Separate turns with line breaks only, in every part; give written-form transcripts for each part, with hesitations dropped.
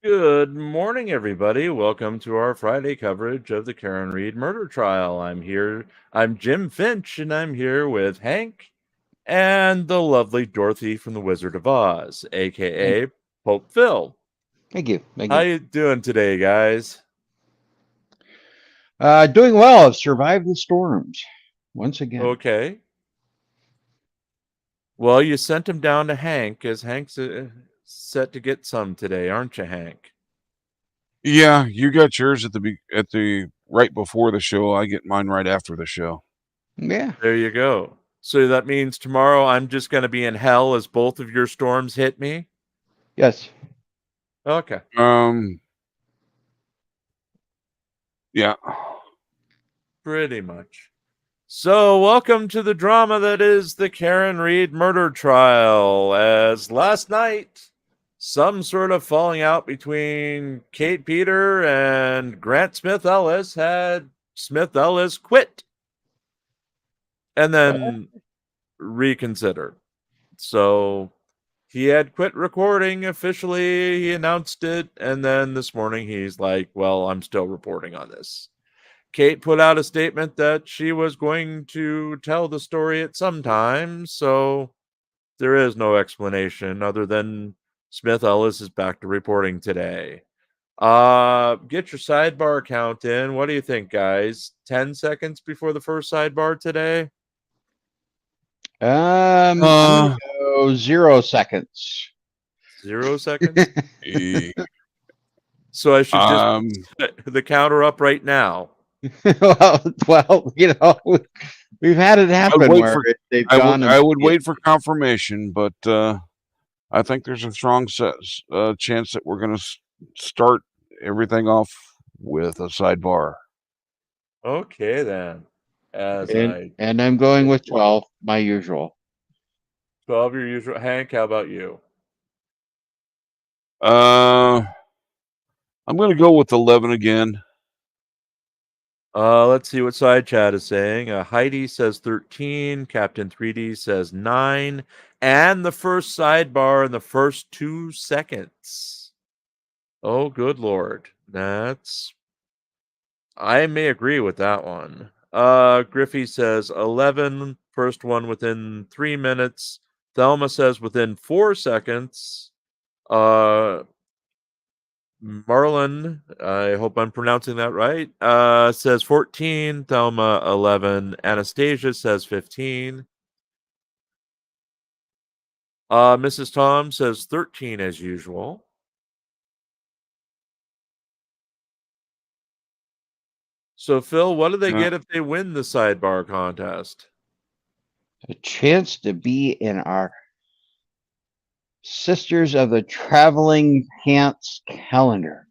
Good morning, everybody. Welcome to our Friday coverage of the Karen Reed murder trial. I'm Jim Finch, and I'm here with Hank and the lovely Dorothy from the Wizard of Oz, aka Pope Phil.
Thank you. Thank
How
you.
you doing today, guys?
Doing well. I've survived the storms once again.
Okay. Well, you sent him down to Hank, as Hank's set to get some today, aren't you, Hank?
Yeah, you got yours at the right before the show. I get mine right after the show.
Yeah.
There you go. So that means tomorrow I'm just going to be in hell as both of your storms hit me?
Yes.
Okay.
Yeah.
Pretty much. So, welcome to the drama that is the Karen Reed murder trial. As last night, some sort of falling out between Kate Peter and Grant Smith Ellis had Smith Ellis quit and then reconsider. So, he had quit recording officially. He announced it. And then this morning, he's like, well, I'm still reporting on this. Kate put out a statement that she was going to tell the story at some time, so there is no explanation other than Smith Ellis is back to reporting today. Get your sidebar count in. What do you think, guys? 10 seconds before the first sidebar today?
I'm gonna go 0 seconds.
0 seconds? So I should just put the counter up right now.
well, we've had it happen where they've gone.
I would wait for confirmation, but I think there's a strong chance that we're going to start everything off with a sidebar.
Okay, then.
And I'm going with 12, my usual.
12, your usual. Hank, how about you?
I'm going to go with 11 again.
Let's see what side chat is saying. Heidi says 13. Captain 3D says 9. And the first sidebar in the first 2 seconds. Oh, good Lord. I may agree with that one. Griffey says 11. First one within 3 minutes. Thelma says within 4 seconds. Marlon, I hope I'm pronouncing that right, says 14. Thelma, 11. Anastasia says 15. Mrs. Tom says 13 as usual. So, Phil, what do they get if they win the sidebar contest?
A chance to be in our Sisters of the Traveling Pants calendar.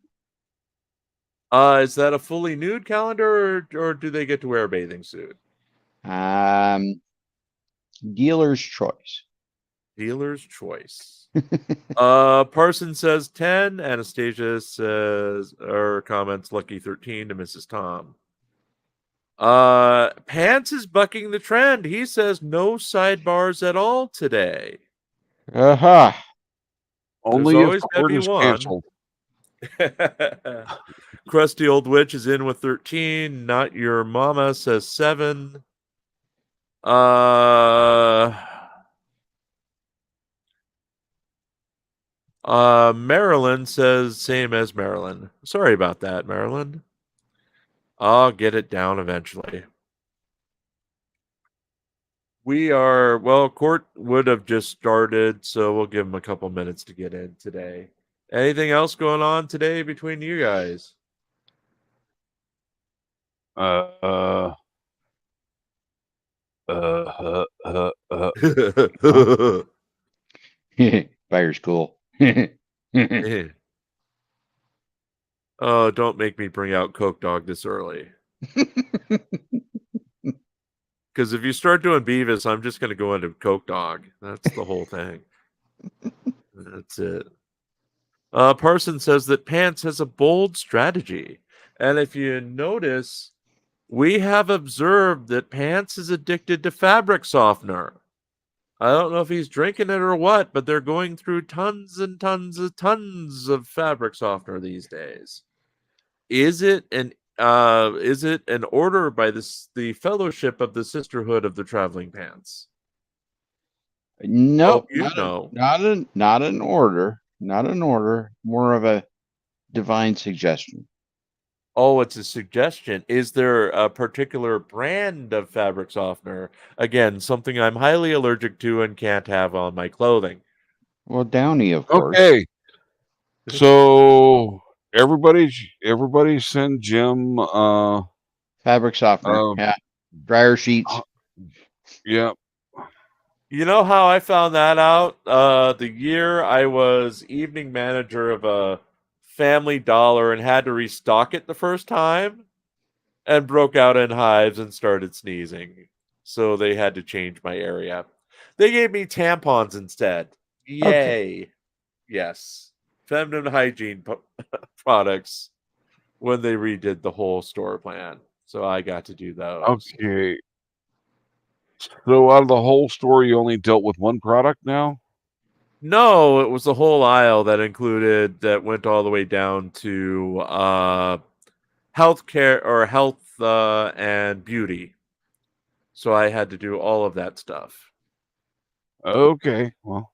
Is that a fully nude calendar, or do they get to wear a bathing suit?
Dealer's choice.
Dealer's choice. Parsons says 10. Anastasia says, or comments, lucky 13 to Mrs. Tom. Pants is bucking the trend. He says no sidebars at all today.
Only if court is canceled.
Crusty Old Witch is in with 13. Not Your Mama says 7. Marilyn says same as Marilyn. Sorry about that, Marilyn. I'll get it down eventually. Court would have just started, so we'll give them a couple minutes to get in today. Anything else going on today between you guys?
By
your school.
Oh, don't make me bring out Coke Dog this early. Because if you start doing Beavis, I'm just going to go into Coke Dog. That's the whole thing. That's it. Parson says that Pants has a bold strategy. And if you notice, we have observed that Pants is addicted to fabric softener. I don't know if he's drinking it or what, but they're going through tons and tons of fabric softener these days. Is it an order by the Fellowship of the Sisterhood of the Traveling Pants?
Nope,
You know.
not an order, not an order, more of a divine suggestion.
Oh, it's a suggestion. Is there a particular brand of fabric softener? Again, something I'm highly allergic to and can't have on my clothing.
Well, Downy, of course.
Okay. So everybody send Jim
Fabric softener. Yeah. Dryer sheets.
Yeah.
You know how I found that out? The year I was evening manager of a Family Dollar and had to restock it the first time and broke out in hives and started sneezing. So they had to change my area. They gave me tampons instead. Yay.
Okay.
Yes. Feminine hygiene products when they redid the whole store plan. So I got to do those.
Okay. So out of the whole store, you only dealt with one product now?
No, it was the whole aisle that went all the way down to healthcare or health and beauty. So I had to do all of that stuff.
Okay. Well,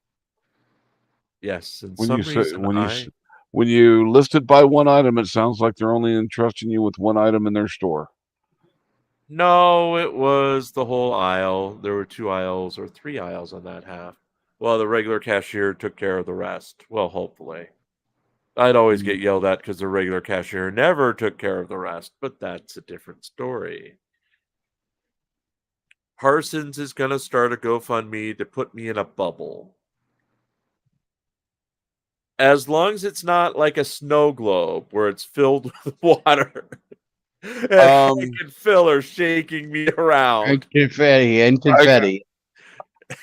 yes, and
when you list it by one item, it sounds like they're only entrusting you with one item in their store.
No, it was the whole aisle. There were 2 aisles or 3 aisles on that half. Well, the regular cashier took care of the rest. Well, hopefully. I'd always get yelled at because the regular cashier never took care of the rest, but that's a different story. Parsons is going to start a GoFundMe to put me in a bubble. As long as it's not like a snow globe where it's filled with water. And filler shaking me around.
And confetti.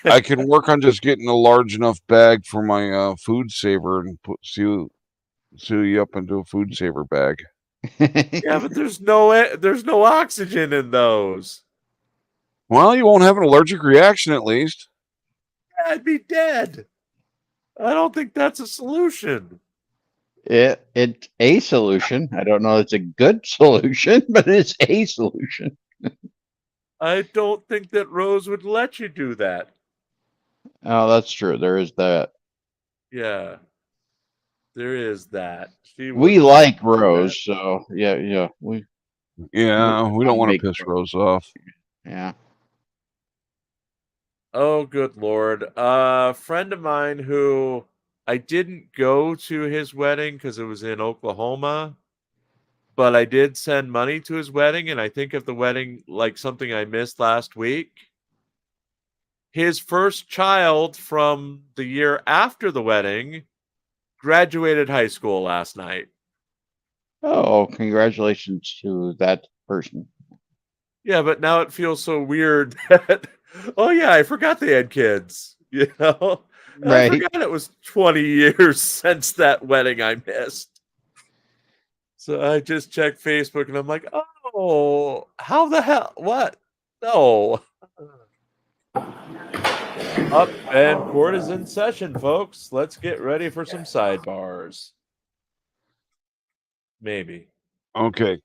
I can work on just getting a large enough bag for my food saver and seal you up into a food saver bag.
Yeah, but there's no oxygen in those.
Well, you won't have an allergic reaction at least.
I'd be dead. I don't think that's a solution.
It's a solution. I don't know it's a good solution, but it's a solution.
I don't think that Rose would let you do that.
Oh, that's true. There is that.
Yeah. There is that.
We like Rose, so yeah. We
don't want to piss Rose off.
Yeah.
Oh, good Lord. A friend of mine who I didn't go to his wedding because it was in Oklahoma, but I did send money to his wedding, and I think of the wedding like something I missed last week. His first child from the year after the wedding graduated high school last night.
Oh, congratulations to that person.
Yeah, but now it feels so weird that, oh yeah, I forgot they had kids. You know?
Right.
I forgot it was 20 years since that wedding I missed. So I just checked Facebook and I'm like, oh, how the hell? What? No. Up and court is in session, folks. Let's get ready for some sidebars. Maybe.
Okay.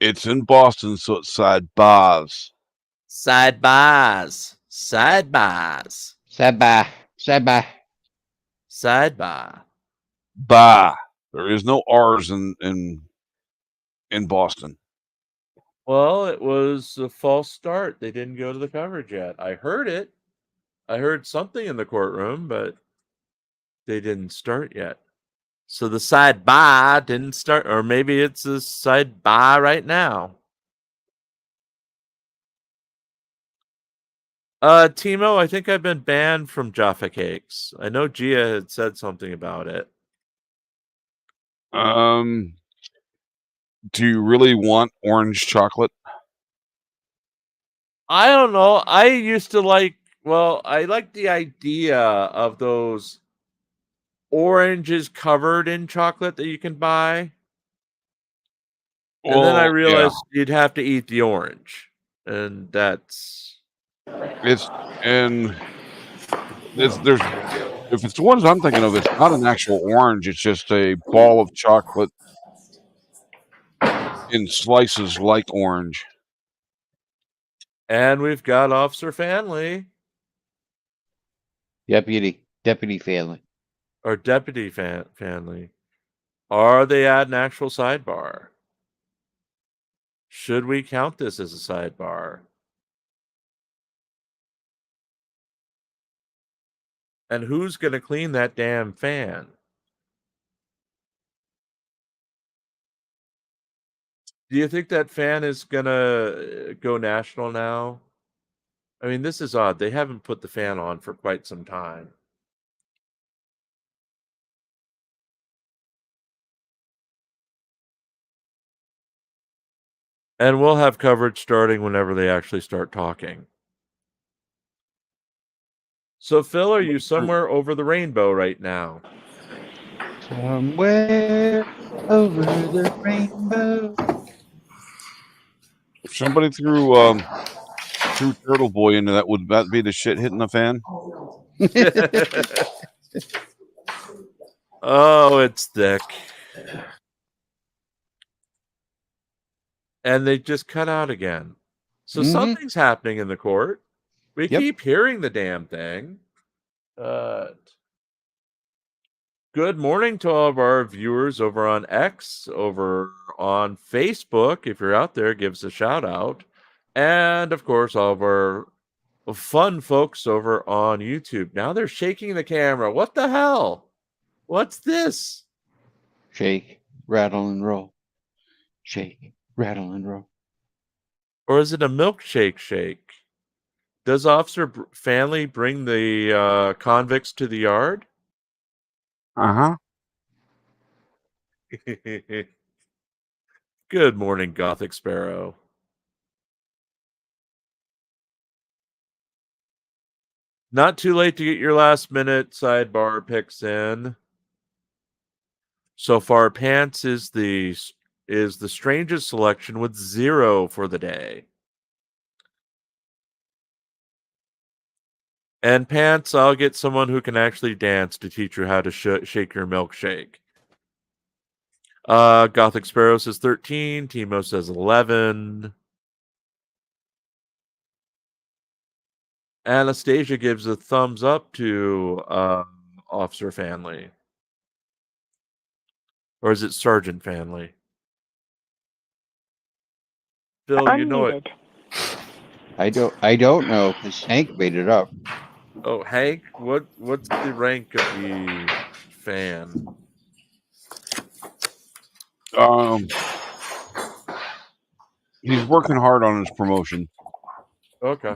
It's in Boston, so it's sidebars.
Sidebars. Sidebars.
Sidebar.
Sidebar.
Bah. There is no R's in Boston.
Well, it was a false start. They didn't go to the coverage yet. I heard it. I heard something in the courtroom, but they didn't start yet. So the sidebar didn't start, or maybe it's a sidebar right now. Timo, I think I've been banned from Jaffa Cakes. I know Gia had said something about it.
Do you really want orange chocolate?
I don't know. I used to like the idea of those oranges covered in chocolate that you can buy. And then I realized you'd have to eat the orange. And
If it's the ones I'm thinking of, it's not an actual orange. It's just a ball of chocolate in slices like orange.
And we've got Officer Fanley,
Deputy family.
or Deputy Fanley. Are they at an actual sidebar? Should we count this as a sidebar? And who's going to clean that damn fan? Do you think that fan is going to go national now? I mean, this is odd. They haven't put the fan on for quite some time. And we'll have coverage starting whenever they actually start talking. So, Phil, are you somewhere over the rainbow right now?
Somewhere over the rainbow.
If somebody threw Turtle Boy into that, would that be the shit hitting the fan?
Oh, it's thick. And they just cut out again. So something's happening in the court. We keep hearing the damn thing. Good morning to all of our viewers over on X, over on Facebook. If you're out there, give us a shout out. And of course, all of our fun folks over on YouTube. Now they're shaking the camera. What the hell? What's this?
Shake, rattle, and roll. Shake, rattle, and roll.
Or is it a milkshake shake? Does Officer Fanley bring the convicts to the yard?
Uh-huh.
Good morning, Gothic Sparrow. Not too late to get your last minute sidebar picks in. So far, Pants is the strangest selection with 0 for the day. And Pants, I'll get someone who can actually dance to teach you how to shake your milkshake. Gothic Sparrow says 13. Timo says 11. Anastasia gives a thumbs up to Officer Fanley. Or is it Sergeant Fanley? Phil, you know it.
I don't know because Hank made it up.
Oh, Hank, what's the rank of the fan?
He's working hard on his promotion.
Okay.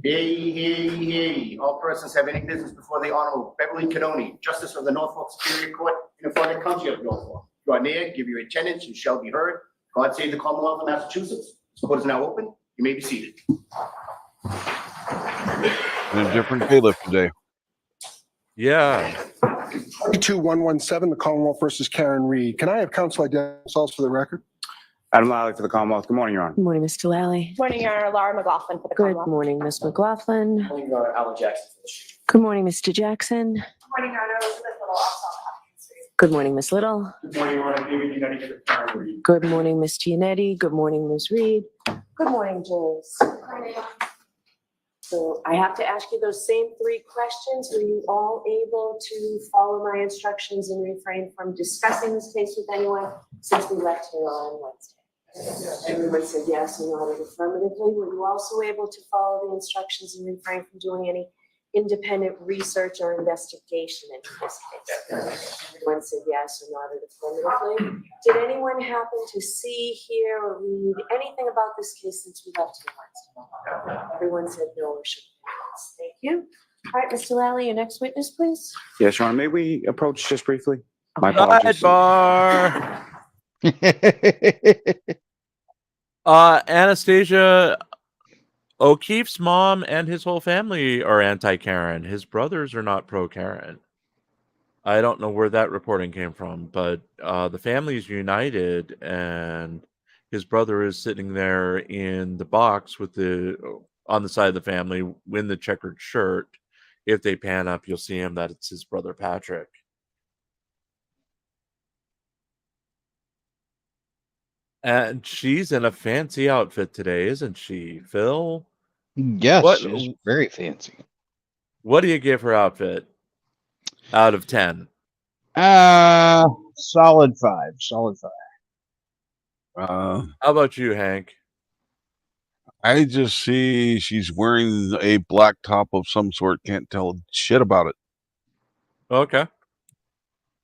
Hey. All persons have any business before the Honorable Beverly Cadoni, Justice of the Norfolk Superior Court in the Florida County of Norfolk. You are near, give your attendance, you shall be heard. God save the Commonwealth of Massachusetts. This court is now open. You may be seated.
And a different bailiff today.
Yeah.
22117, the Commonwealth versus Karen Reed. Can I have counsel identify themselves for the record?
Adam Lally for the Commonwealth. Good morning, Your Honor.
Good morning, Mr. Lally.
Good morning, Your Honor. Laura McLaughlin for the
Good
Commonwealth.
morning, Ms. McLaughlin.
Good morning, Your Honor. Alan Jackson.
Good morning, Mr. Jackson.
Good morning, Your Honor. Elizabeth Little, also on Hopkins Street.
Good morning, Ms. Little.
Good morning, Your Honor. David United for Karen Reed.
Good morning, Ms. Giannetti. Good morning, Ms. Reed. Good morning, James. So I have to ask you those same 3 questions. Were you all able to follow my instructions and refrain from discussing this case with anyone since we left here on Wednesday? Everyone said yes and nodded affirmatively. Were you also able to follow the instructions and refrain from doing any independent research or investigation into this case? Everyone said yes or nodded affirmatively. Did anyone happen to see, hear, or read anything about this case since we left here Wednesday? Everyone said no or should have. Thank you. All right, Mr. Lally, your next witness, please.
Yes, Your Honor. May we approach just briefly? My apologies.
Sidebar. Anastasia, O'Keefe's mom and his whole family are anti-Karen. His brothers are not pro-Karen. I don't know where that reporting came from, but the family is united, and his brother is sitting there in the box with on the side of the family in the checkered shirt. If they pan up, you'll see him that it's his brother Patrick. And she's in a fancy outfit today, isn't she, Phil?
Yes,
What
she's very fancy.
what do you give her outfit out of 10?
Solid 5. Solid 5.
Uh,
How about you, Hank?
I just see she's wearing a black top of some sort. Can't tell shit about it.
Okay.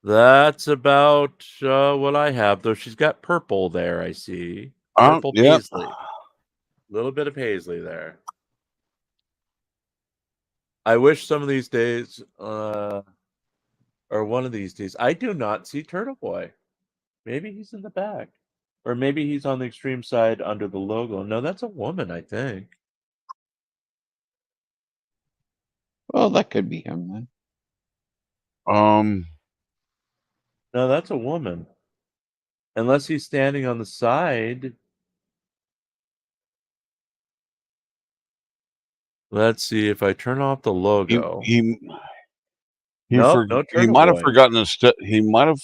That's about what I have, though she's got purple there, I see. Purple
Yeah.
paisley. A little bit of paisley there. I wish some of these days, or one of these days, I do not see Turtle Boy. Maybe he's in the back. Or maybe he's on the extreme side under the logo. No, that's a woman, I think.
Well, that could be him then.
No, that's a woman. Unless he's standing on the side. Let's see if I turn off the logo.
He
Nope, no Turtle
might have
Boy.
forgotten his step. He might have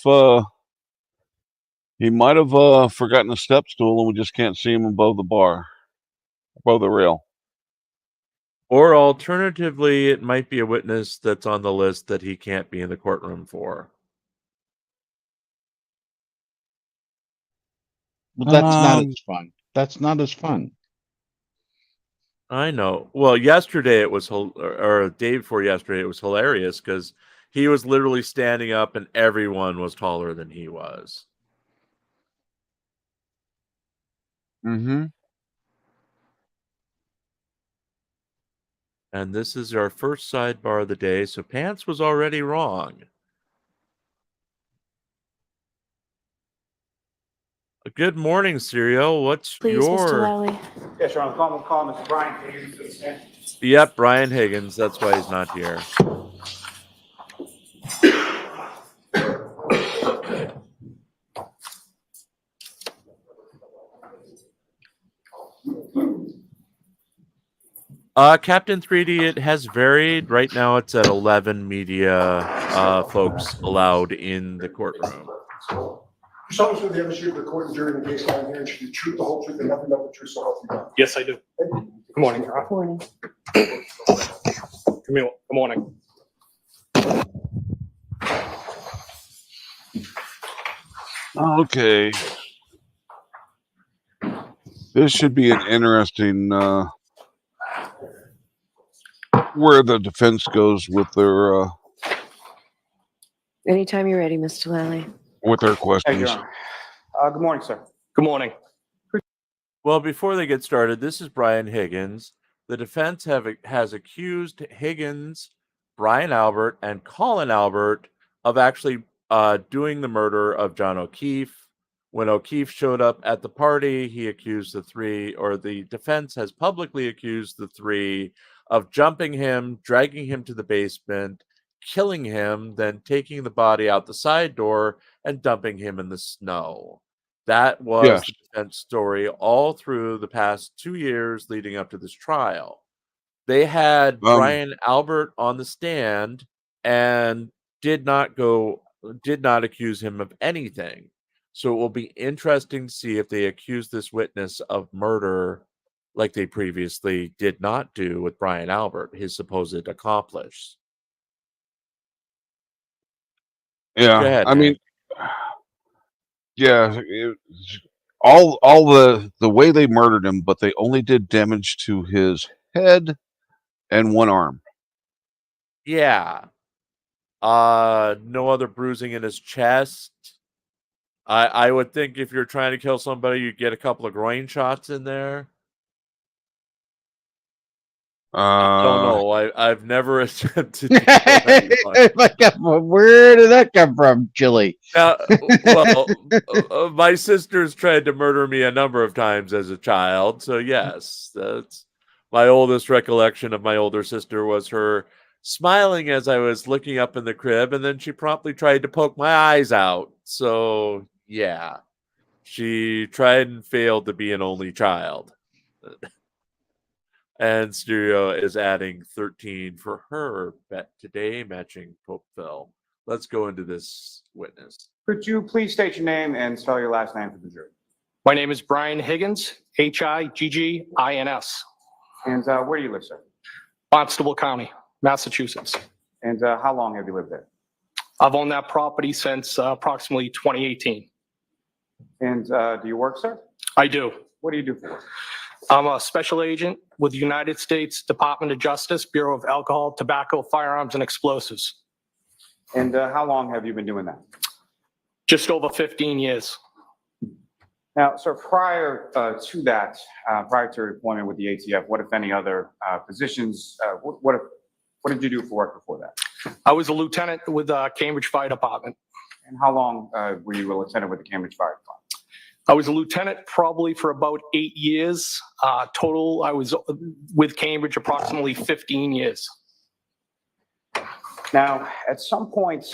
forgotten a step stool, and we just can't see him above the bar, above the rail.
Or alternatively, it might be a witness that's on the list that he can't be in the courtroom for.
Well, that's not as fun. That's not as fun.
I know. Well, yesterday it was, or the day before yesterday, it was hilarious because he was literally standing up and everyone was taller than he was.
Mm-hmm.
And this is our first sidebar of the day, so Pants was already wrong. Good morning, Serial. What's
Please, Mr.
your...
Lally.
Yes, sir, I'm calling Mr. Brian Higgins.
Yep, Brian Higgins. That's why he's not here. Captain 3D, it has varied. Right now it's at 11 media folks allowed in the courtroom.
You solemnly swear the evidence you give the court and jury in the case law here should be true, the whole truth, and nothing but the truth, so help you God.
Yes, I do.
Thank you.
Good morning, Carl.
Morning.
Good morning.
Okay. This should be an interesting where the defense goes with their
Anytime you're ready, Mr. Lally.
questions.
Good morning, sir.
Good morning.
Well, before they get started, this is Brian Higgins. The defense has accused Higgins, Brian Albert, and Colin Albert of actually doing the murder of John O'Keefe. When O'Keefe showed up at the party, he accused the three, or the defense has publicly accused the three of jumping him, dragging him to the basement, killing him, then taking the body out the side door and dumping him in the snow. That was
Yes.
the defense story all through the past 2 years leading up to this trial. They had Brian Albert on the stand and did not accuse him of anything. So it will be interesting to see if they accuse this witness of murder like they previously did not do with Brian Albert, his supposed accomplice.
Yeah,
Go ahead,
I mean,
Hank.
yeah, all the way they murdered him, but they only did damage to his head and one arm.
Yeah. No other bruising in his chest. I would think if you're trying to kill somebody, you'd get a couple of groin shots in there. I don't know. I've never attempted to kill anyone.
Where did that come from, Chili?
Well, my sister's tried to murder me a number of times as a child. So yes, that's my oldest recollection of my older sister was her smiling as I was looking up in the crib, and then she promptly tried to poke my eyes out. So yeah. She tried and failed to be an only child. And Stereo is adding 13 for her bet today, matching Popeville. Let's go into this witness.
Could you please state your name and spell your last name for the jury?
My name is Brian Higgins, Higgins.
And where do you live, sir?
Barnstable County, Massachusetts.
And how long have you lived there?
I've owned that property since approximately 2018.
And do you work, sir?
I do.
What do you do for work?
I'm a special agent with the United States Department of Justice, Bureau of Alcohol, Tobacco, Firearms, and Explosives.
And how long have you been doing that?
Just over 15 years.
Now, sir, prior to that, prior to your employment with the ATF, what, if any, other positions, what did you do for work before that?
I was a lieutenant with Cambridge Fire Department.
And how long were you a lieutenant with the Cambridge Fire Department?
I was a lieutenant probably for about 8 years. Total, I was with Cambridge approximately 15 years.
Now, at some point,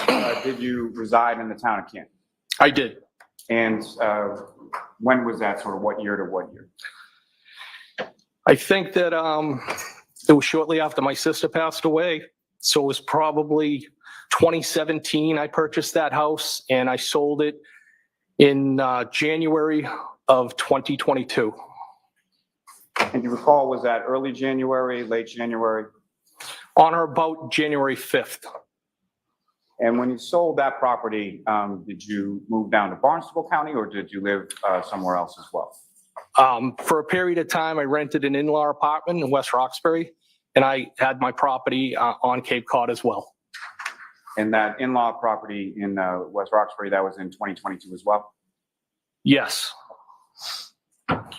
did you reside in the town of Canton?
I did.
And when was that, sort of what year to what year?
I think that it was shortly after my sister passed away. So it was probably 2017 I purchased that house, and I sold it in January of 2022.
And you recall, was that early January, late January?
On or about January 5th.
And when you sold that property, did you move down to Barnstable County, or did you live somewhere else as well?
For a period of time, I rented an in-law apartment in West Roxbury, and I had my property on Cape Cod as well.
And that in-law property in West Roxbury, that was in 2022 as well?
Yes.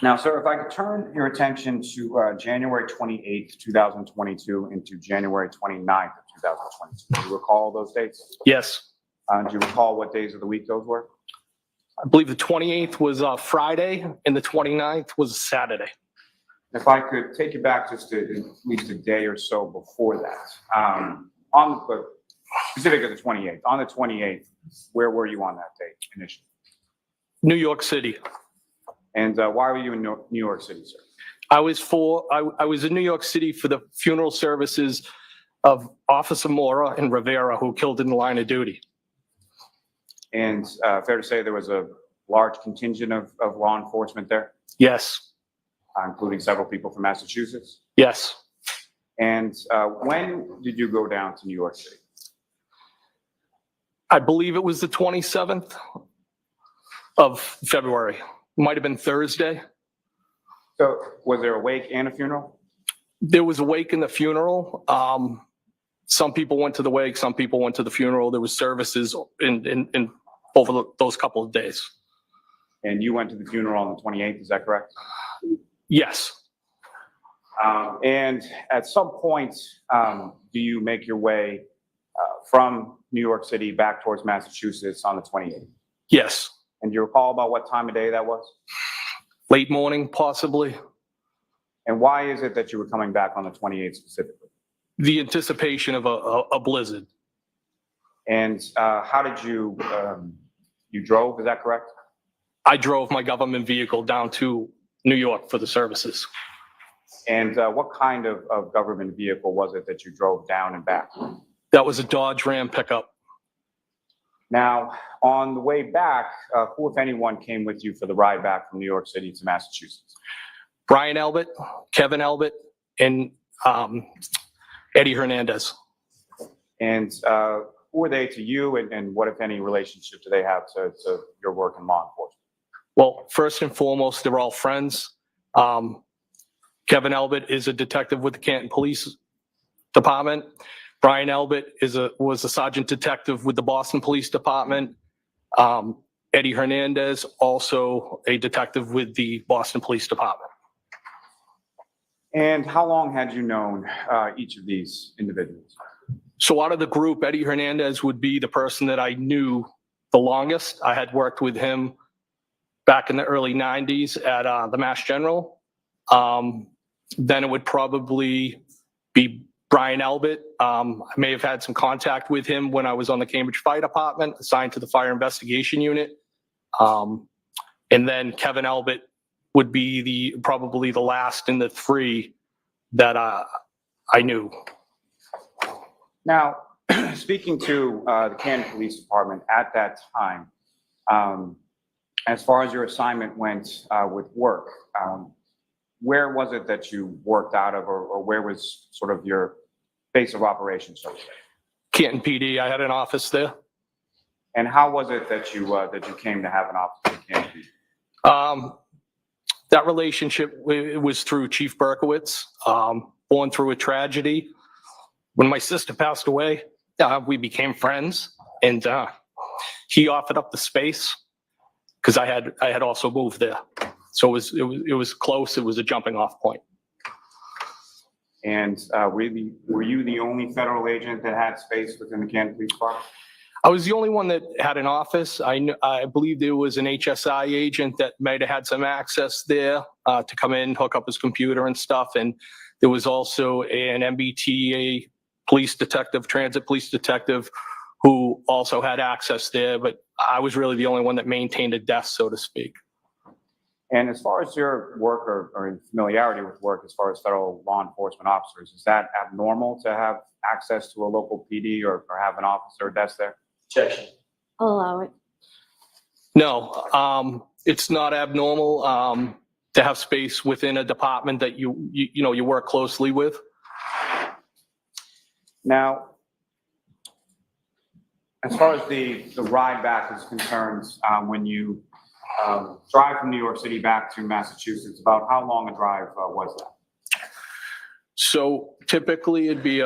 Now, sir, if I could turn your attention to January 28th, 2022 into January 29th of 2022. Do you recall those dates?
Yes.
Do you recall what days of the week those were?
I believe the 28th was Friday and the 29th was Saturday.
If I could take you back just to at least a day or so before that. Specifically the 28th. On the 28th, where were you on that date initially?
New York City.
And why were you in New York City, sir?
I was in New York City for the funeral services of Officer Mora and Rivera, who killed in the line of duty.
And fair to say there was a large contingent of law enforcement there,
Yes.
including several people from Massachusetts.
Yes.
And when did you go down to New York City?
I believe it was the 27th of February. Might have been Thursday.
So was there a wake and a funeral?
There was a wake and the funeral. Some people went to the wake, some people went to the funeral. There was services in over those couple of days.
And you went to the funeral on the 28th, is that correct?
Yes.
And at some point, do you make your way from New York City back towards Massachusetts on the 28th?
Yes.
And do you recall about what time of day that was?
Late morning, possibly.
And why is it that you were coming back on the 28th specifically?
The anticipation of a blizzard.
And how did you, you drove, is that correct?
I drove my government vehicle down to New York for the services.
And what kind of government vehicle was it that you drove down and back?
That was a Dodge Ram pickup.
Now, on the way back, who, if anyone, came with you for the ride back from New York City to Massachusetts?
Brian Elbert, Kevin Elbert, and Eddie Hernandez.
And who are they to you, and what, if any, relationship do they have to your work in law enforcement?
Well, first and foremost, they're all friends. Kevin Elbert is a detective with the Canton Police Department. Brian Elbert was a sergeant detective with the Boston Police Department. Eddie Hernandez, also a detective with the Boston Police Department.
And how long had you known each of these individuals?
So out of the group, Eddie Hernandez would be the person that I knew the longest. I had worked with him back in the early 90s at the Mass General. Then it would probably be Brian Elbert. I may have had some contact with him when I was on the Cambridge Fire Department, assigned to the Fire Investigation Unit. And then Kevin Albert would be probably the last in the three that I knew.
Now, speaking to the Canton Police Department at that time, as far as your assignment went with work, where was it that you worked out of, or where was sort of your base of operations, so to say?
Canton PD, I had an office there.
And how was it that you came to have an office in Canton PD?
That relationship was through Chief Berkowitz, born through a tragedy. When my sister passed away, we became friends, and he offered up the space because I had also moved there, so it was close. It was a jumping off point.
And were you the only federal agent that had space within the Canton Police Department?
I was the only one that had an office. I believe there was an HSI agent that might have had some access there to come in, hook up his computer and stuff. And there was also an MBTA police detective, transit police detective, who also had access there. But I was really the only one that maintained a desk, so to speak.
And as far as your work or familiarity with work, as far as federal law enforcement officers, is that abnormal to have access to a local PD or have an office or a desk there?
I'll allow it.
No, it's not abnormal to have space within a department that you work closely with.
Now, as far as the ride back is concerned, when you drive from New York City back to Massachusetts, about how long a drive was that?
So typically it'd be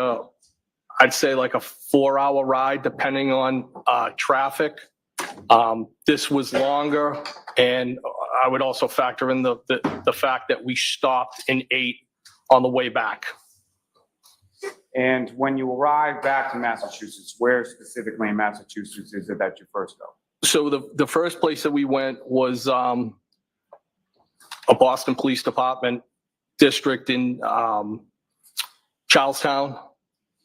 I'd say like a 4-hour ride, depending on traffic. This was longer, and I would also factor in the fact that we stopped and ate on the way back.
And when you arrive back to Massachusetts, where specifically in Massachusetts is it that you first go?
So the first place that we went was a Boston Police Department district in Charlestown,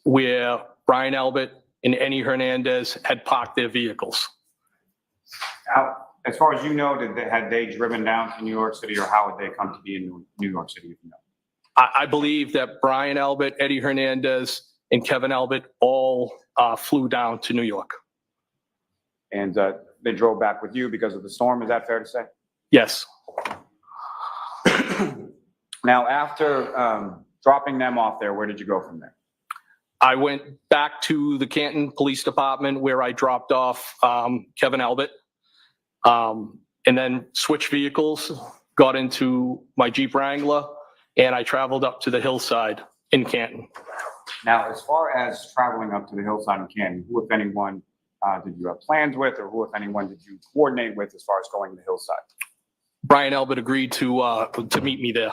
where Brian Albert and Eddie Hernandez had parked their vehicles.
Now, as far as you know, had they driven down to New York City, or how would they come to be in New York City, if you know?
I believe that Brian Albert, Eddie Hernandez, and Kevin Albert all flew down to New York.
And they drove back with you because of the storm, is that fair to say?
Yes.
Now, after dropping them off there, where did you go from there?
I went back to the Canton Police Department where I dropped off Kevin Albert, and then switched vehicles, got into my Jeep Wrangler, and I traveled up to the hillside in Canton.
Now, as far as traveling up to the hillside in Canton, who, if anyone, did you have plans with, or who, if anyone, did you coordinate with as far as going to the hillside?
Brian Albert agreed to meet me there.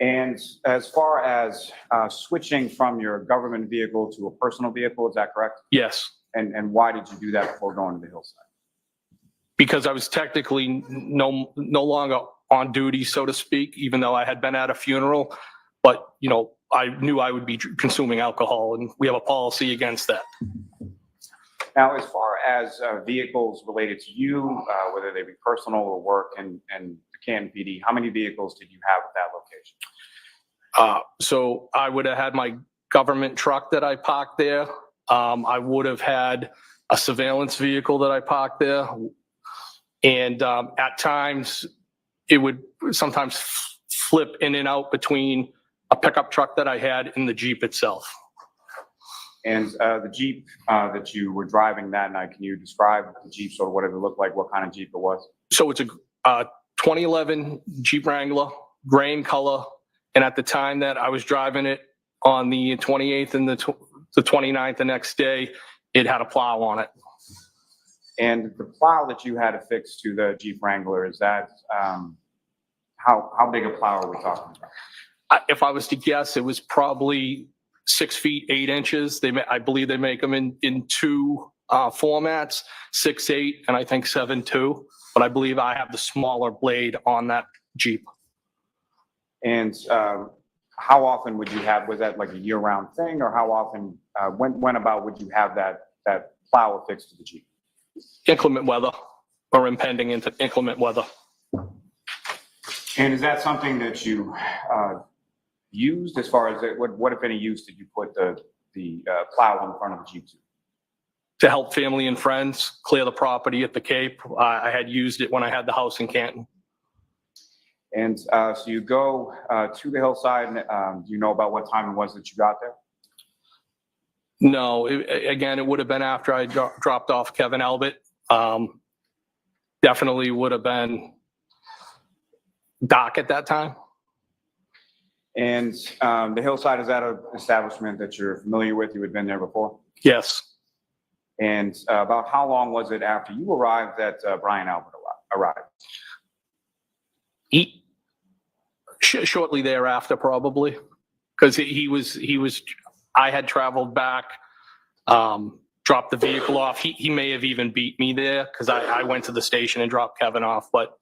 And as far as switching from your government vehicle to a personal vehicle, is that correct?
Yes.
And why did you do that before going to the hillside?
Because I was technically no longer on duty, so to speak, even though I had been at a funeral. But, I knew I would be consuming alcohol, and we have a policy against that.
Now, as far as vehicles related to you, whether they be personal or work and the Canton PD, how many vehicles did you have at that location?
So I would have had my government truck that I parked there. I would have had a surveillance vehicle that I parked there. And at times, it would sometimes flip in and out between a pickup truck that I had and the Jeep itself.
And the Jeep that you were driving that night, can you describe the Jeep, sort of what it looked like, what kind of Jeep it was?
So it's a 2011 Jeep Wrangler, gray in color. And at the time that I was driving it on the 28th and the 29th the next day, it had a plow on it.
And the plow that you had affixed to the Jeep Wrangler, is that, how big a plow are we talking about?
If I was to guess, it was probably 6 feet 8 inches. I believe they make them in two formats, 6'8" and I think 7'2". But I believe I have the smaller blade on that Jeep.
And how often would you have? Was that like a year-round thing, or how often? When about would you have that plow affixed to the Jeep?
Inclement weather. or impending inclement weather.
And is that something that you used as far as what if any use did you put the plow in front of the Jeep
To help family and friends clear the property at the Cape. I had used it when I had the house in Canton.
And so you go to the hillside, and do you know about what time it was that you got there?
No, again, it would have been after I dropped off Kevin Albert. Definitely would have been dark at that time.
And the hillside, is that an establishment that you're familiar with? You had been there before?
Yes.
And about how long was it after you arrived that Brian Albert arrived?
Shortly thereafter, probably, because he was. I had traveled back, dropped the vehicle off. He may have even beat me there because I went to the station and dropped Kevin off, but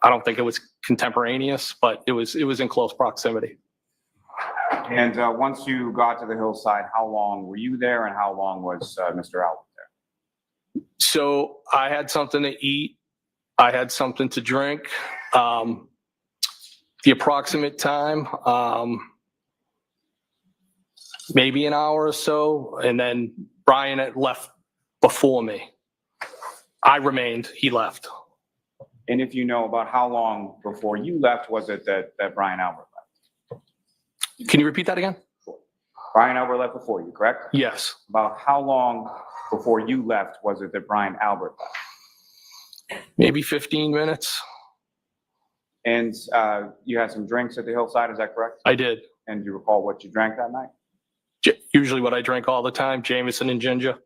I don't think it was contemporaneous. But it was in close proximity.
And once you got to the hillside, how long were you there, and how long was Mr. Albert there?
So I had something to eat. I had something to drink. The approximate time, maybe an hour or so, and then Brian had left before me. I remained, he left.
And if you know, about how long before you left was it that Brian Albert left?
Can you repeat that again?
Brian Albert left before you, correct?
Yes.
About how long before you left was it that Brian Albert left?
Maybe 15 minutes.
And you had some drinks at the hillside, is that correct?
I did.
And do you recall what you drank that night?
Usually what I drink all the time, Jameson and ginger.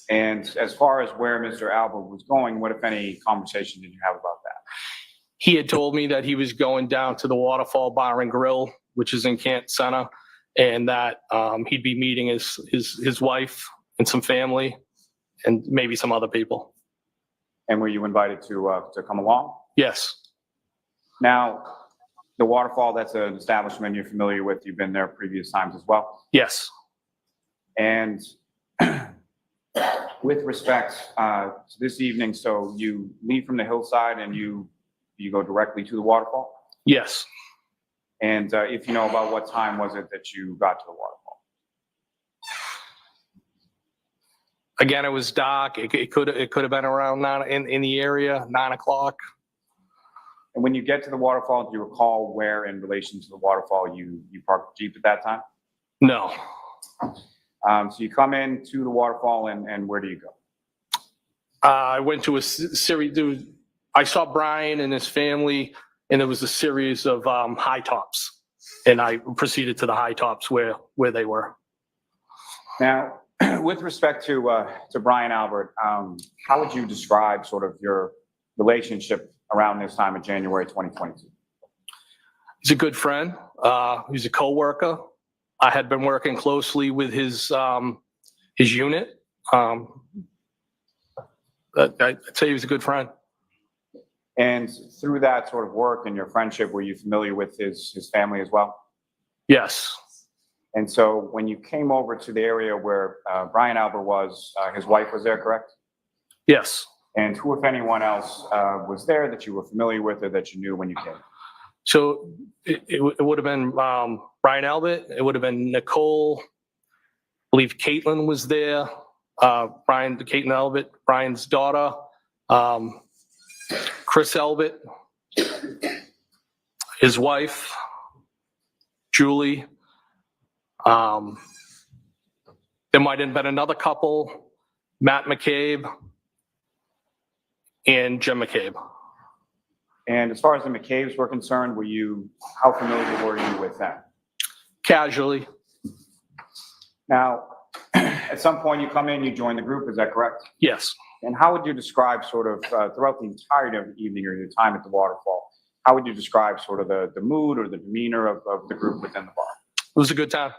And as far as where Mr. Albert was going, what, if any, conversation did you have about that?
He had told me that he was going down to the Waterfall Bar and Grill, which is in Canton Center, and that he'd be meeting his wife and some family and maybe some other people.
And were you invited to come along?
Yes.
Now, the Waterfall, that's an establishment you're familiar with. You've been there previous times as well.
Yes.
And with respect to this evening, so you leave from the hillside and you go directly to the Waterfall?
Yes.
And if you know, about what time was it that you got to the Waterfall?
Again, it was dark. It could have been around 9 in the area, 9 o'clock.
And when you get to the Waterfall, do you recall where in relation to the Waterfall you parked the Jeep at that time?
No.
So you come in to the Waterfall, and where do you go?
I went to a series. I saw Brian and his family, and there was a series of high tops, and I proceeded to the high tops where they were.
Now, with respect to Brian Albert, how would you describe sort of your relationship around this time of January 2022?
He's a good friend. He's a coworker. I had been working closely with his unit. I'd say he was a good friend.
And through that sort of work and your friendship, were you familiar with his family as well?
Yes.
And so when you came over to the area where Brian Albert was, his wife was there, correct?
Yes.
And who, if anyone else, was there that you were familiar with or that you knew when you came?
So it would have been Brian Albert. It would have been Nicole. I believe Caitlin was there. Caitlin Albert, Brian's daughter. Chris Albert, his wife, Julie. There might have been another couple, Matt McCabe and Jim McCabe.
And as far as the McCabe's were concerned, how familiar were you with them?
Casually.
Now, at some point you come in, you join the group, is that correct?
Yes.
And how would you describe sort of throughout the entirety of the evening or your time at the Waterfall, how would you describe sort of the mood or the demeanor of the group within the bar?
It was a good time.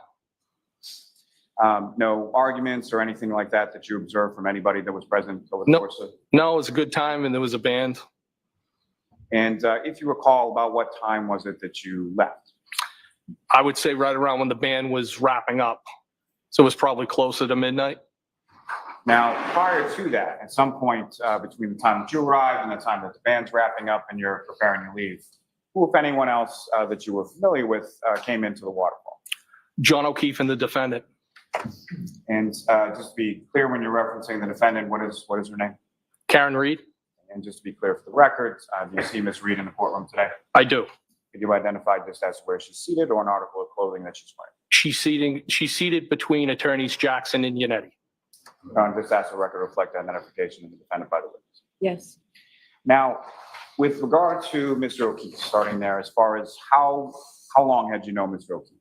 No arguments or anything like that you observed from anybody that was present over the course of?
No, it was a good time, and there was a band.
And if you recall, about what time was it that you left?
I would say right around when the band was wrapping up. So it was probably closer to midnight.
Now, prior to that, at some point between the time that you arrived and the time that the band's wrapping up and you're preparing to leave, who, if anyone else that you were familiar with, came into the waterfall?
John O'Keefe and the defendant.
And just to be clear, when you're referencing the defendant, what is her name?
Karen Reed?
And just to be clear for the record, do you see Ms. Reed in the courtroom today?
I do.
Could you identify just as where she's seated or an article of clothing that she's wearing?
She's seated between attorneys Jackson and Yannetti.
Just ask the record to reflect identification of the defendant by the witness.
Yes.
Now, with regard to Mr. O'Keefe, starting there, as far as how long had you known Mr. O'Keefe?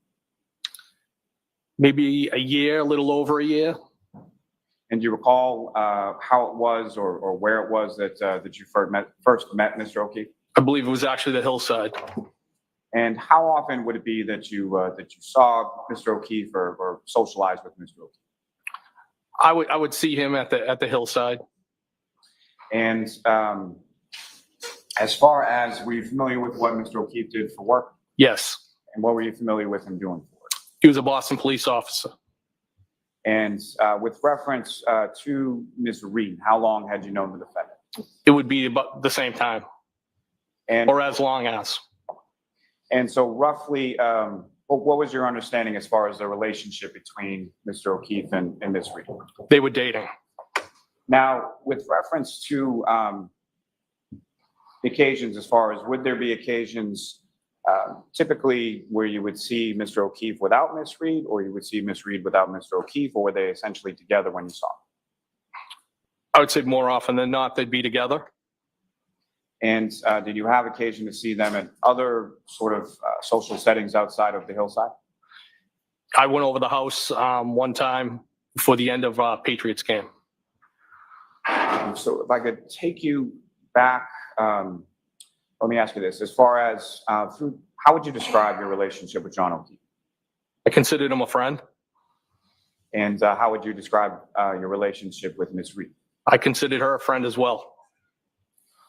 Maybe a year, a little over a year.
And do you recall how it was or where it was that you first met Mr. O'Keefe?
I believe it was actually the hillside.
And how often would it be that you saw Mr. O'Keefe or socialized with Mr. O'Keefe?
I would see him at the hillside.
And as far as, were you familiar with what Mr. O'Keefe did for work?
Yes.
And what were you familiar with him doing for work?
He was a Boston police officer.
And with reference to Ms. Reed, how long had you known the defendant?
It would be about the same time,
And
or as long as.
And so roughly, what was your understanding as far as the relationship between Mr. O'Keefe and Ms. Reed?
They were dating.
Now, with reference to occasions, as far as would there be occasions typically where you would see Mr. O'Keefe without Ms. Reed, or you would see Ms. Reed without Mr. O'Keefe, or were they essentially together when you saw them?
I would say more often than not, they'd be together.
And did you have occasion to see them at other sort of social settings outside of the hillside?
I went over the house one time before the end of Patriots game.
So if I could take you back, let me ask you this. As far as how would you describe your relationship with John O'Keefe?
I considered him a friend.
And how would you describe your relationship with Ms. Reed?
I considered her a friend as well.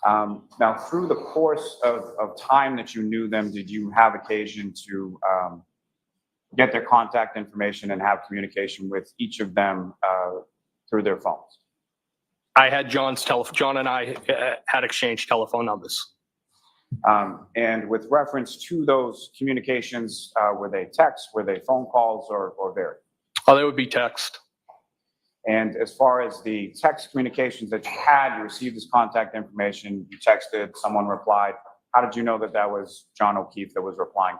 Now, through the course of time that you knew them, did you have occasion to get their contact information and have communication with each of them through their phones?
I had John's telephone. John and I had exchanged telephone numbers.
And with reference to those communications, were they texts, were they phone calls, or varied?
Oh, they would be text.
And as far as the text communications that you had, you received this contact information, you texted, someone replied. How did you know that that was John O'Keefe that was replying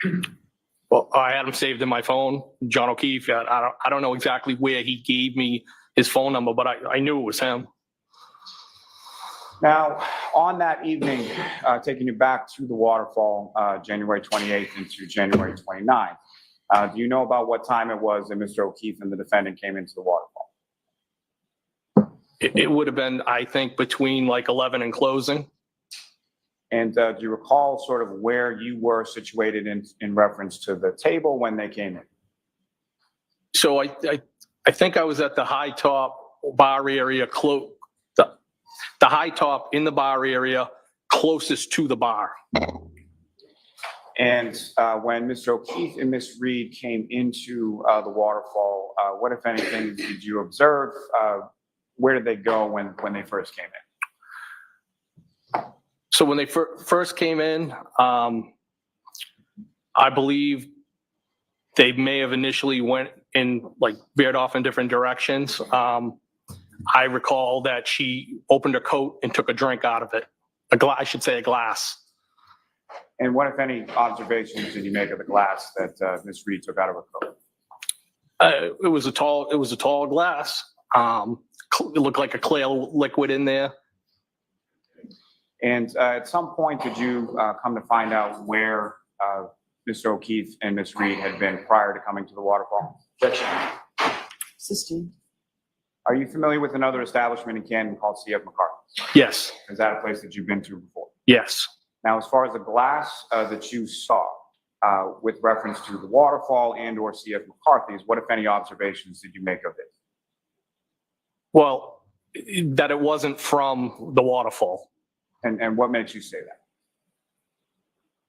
to you?
Well, I had him saved in my phone, John O'Keefe. I don't know exactly where he gave me his phone number, but I knew it was him.
Now, on that evening, taking you back to the waterfall, January 28th into January 29th, do you know about what time it was that Mr. O'Keefe and the defendant came into the waterfall?
It would have been, I think, between like 11 and closing.
And do you recall sort of where you were situated in reference to the table when they came in?
So I think I was at the high top bar area, the high top in the bar area closest to the bar.
And when Mr. O'Keefe and Ms. Reed came into the waterfall, what, if anything, did you observe? Where did they go when they first came in?
So when they first came in, I believe they may have initially went in, like, veered off in different directions. I recall that she opened her coat and took a drink out of it. I should say a glass.
And what, if any, observations did you make of the glass that Ms. Reed took out of her coat?
It was a tall glass. It looked like a clear liquid in there.
And at some point, did you come to find out where Mr. O'Keefe and Ms. Reed had been prior to coming to the waterfall?
Sistine.
Are you familiar with another establishment in Canton called C.F. McCarthy's?
Yes.
Is that a place that you've been to before?
Yes.
Now, as far as the glass that you saw with reference to the waterfall and or C.F. McCarthy's, what, if any, observations did you make of it?
Well, that it wasn't from the waterfall.
And what makes you say that?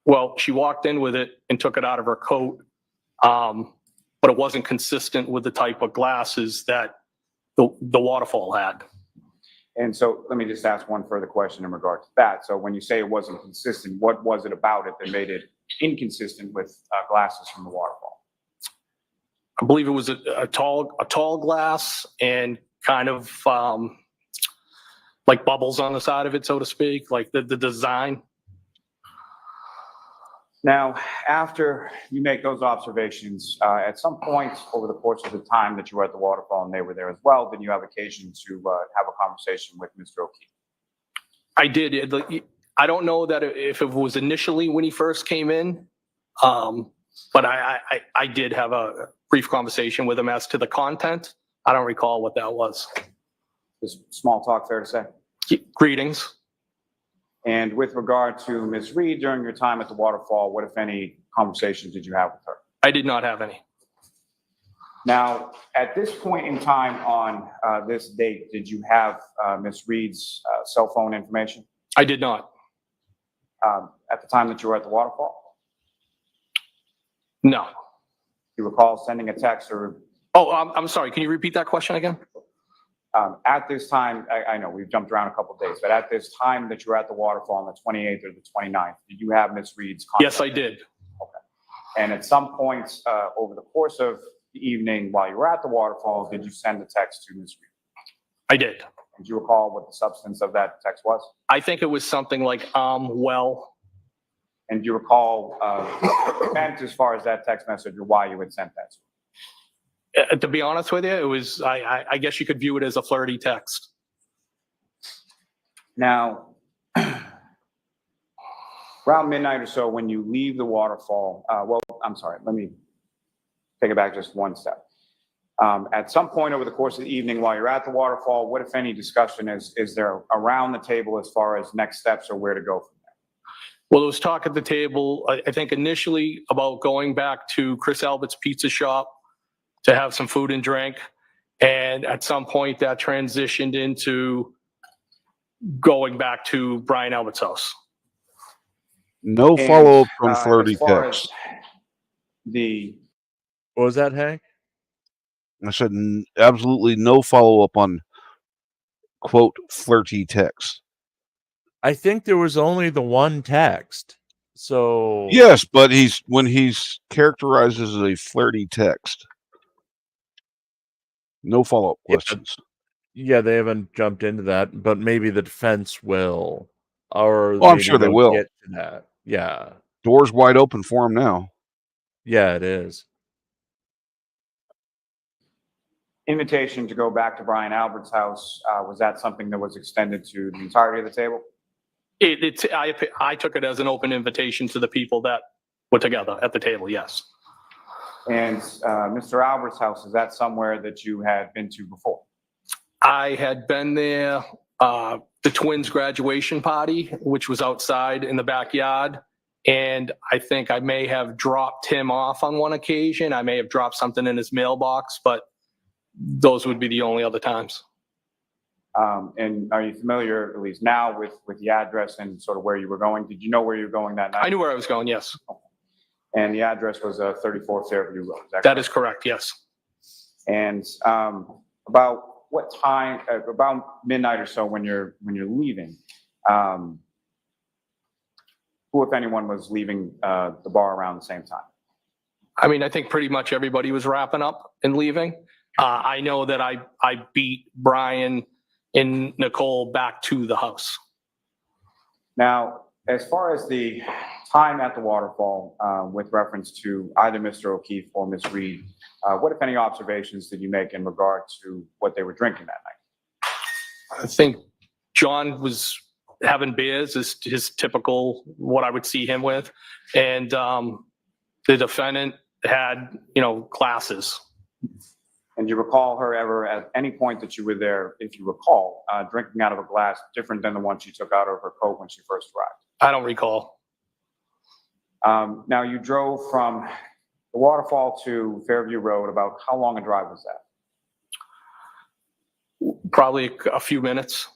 Well, she walked in with it and took it out of her coat, but it wasn't consistent with the type of glasses that the waterfall had.
And so let me just ask one further question in regard to that. So when you say it wasn't consistent, what was it about it that made it inconsistent with glasses from the waterfall?
I believe it was a tall glass and kind of like bubbles on the side of it, so to speak, like the design.
Now, after you make those observations, at some point over the course of the time that you were at the waterfall and they were there as well, did you have occasion to have a conversation with Mr. O'Keefe?
I did. I don't know that if it was initially when he first came in, but I did have a brief conversation with him as to the content. I don't recall what that was.
Is small talk fair to say?
Greetings.
And with regard to Ms. Reed, during your time at the waterfall, what, if any, conversations did you have with her?
I did not have any.
Now, at this point in time on this date, did you have Ms. Reed's cell phone information
I did not.
at the time that you were at the waterfall?
No.
Do you recall sending a text or
Oh, I'm sorry. Can you repeat that question again?
at this time, I know we've jumped around a couple of days, but at this time that you were at the waterfall on the 28th or the 29th, did you have Ms. Reed's contact?
Yes, I did.
And at some point over the course of the evening while you were at the waterfall, did you send a text to Ms. Reed?
I did.
Do you recall what the substance of that text was?
I think it was something like, well,
And do you recall meant as far as that text message or why you had sent that?
to be honest with you, it was, I guess you could view it as a flirty text.
Now, around midnight or so, when you leave the waterfall, well, I'm sorry, let me take it back just one step. At some point over the course of the evening while you're at the waterfall, what, if any, discussion is there around the table as far as next steps or where to go from there?
Well, there was talk at the table, I think initially about going back to Chris Albert's Pizza Shop to have some food and drink. And at some point that transitioned into going back to Brian Albert's house.
No
And,
follow-up from flirty
as far
text.
as the
What was that, Hank?
I said absolutely no follow-up on quote flirty text.
I think there was only the one text. So
Yes, but when he's characterized as a flirty text. No follow-up
Yeah.
questions.
yeah, they haven't jumped into that, but maybe the defense will, or
Oh, I'm
maybe
sure they
they'll
will.
get to that. Yeah,
Doors wide open for him now.
yeah, it is.
invitation to go back to Brian Albert's house, was that something that was extended to the entirety of the table?
I took it as an open invitation to the people that were together at the table, yes.
And Mr. Albert's house, is that somewhere that you had been to before?
I had been there, the twins' graduation party, which was outside in the backyard. And I think I may have dropped him off on one occasion. I may have dropped something in his mailbox, but those would be the only other times.
And are you familiar, at least now, with the address and sort of where you were going? Did you know where you were going that night?
I knew where I was going, yes.
And the address was 34 Fairview Road.
That is correct, yes.
And about what time? About midnight or so, when you're leaving, who, if anyone, was leaving the bar around the same time?
I mean, I think pretty much everybody was wrapping up and leaving. I know that I beat Brian and Nicole back to the house.
Now, as far as the time at the waterfall, with reference to either Mr. O'Keefe or Ms. Reed, what, if any, observations did you make in regard to what they were drinking that night?
I think John was having beers, is his typical, what I would see him with. And the defendant had, glasses.
And do you recall her ever, at any point that you were there, if you recall, drinking out of a glass different than the one she took out of her coat when she first arrived?
I don't recall.
Now, you drove from the waterfall to Fairview Road. About how long a drive was that?
Probably a few minutes.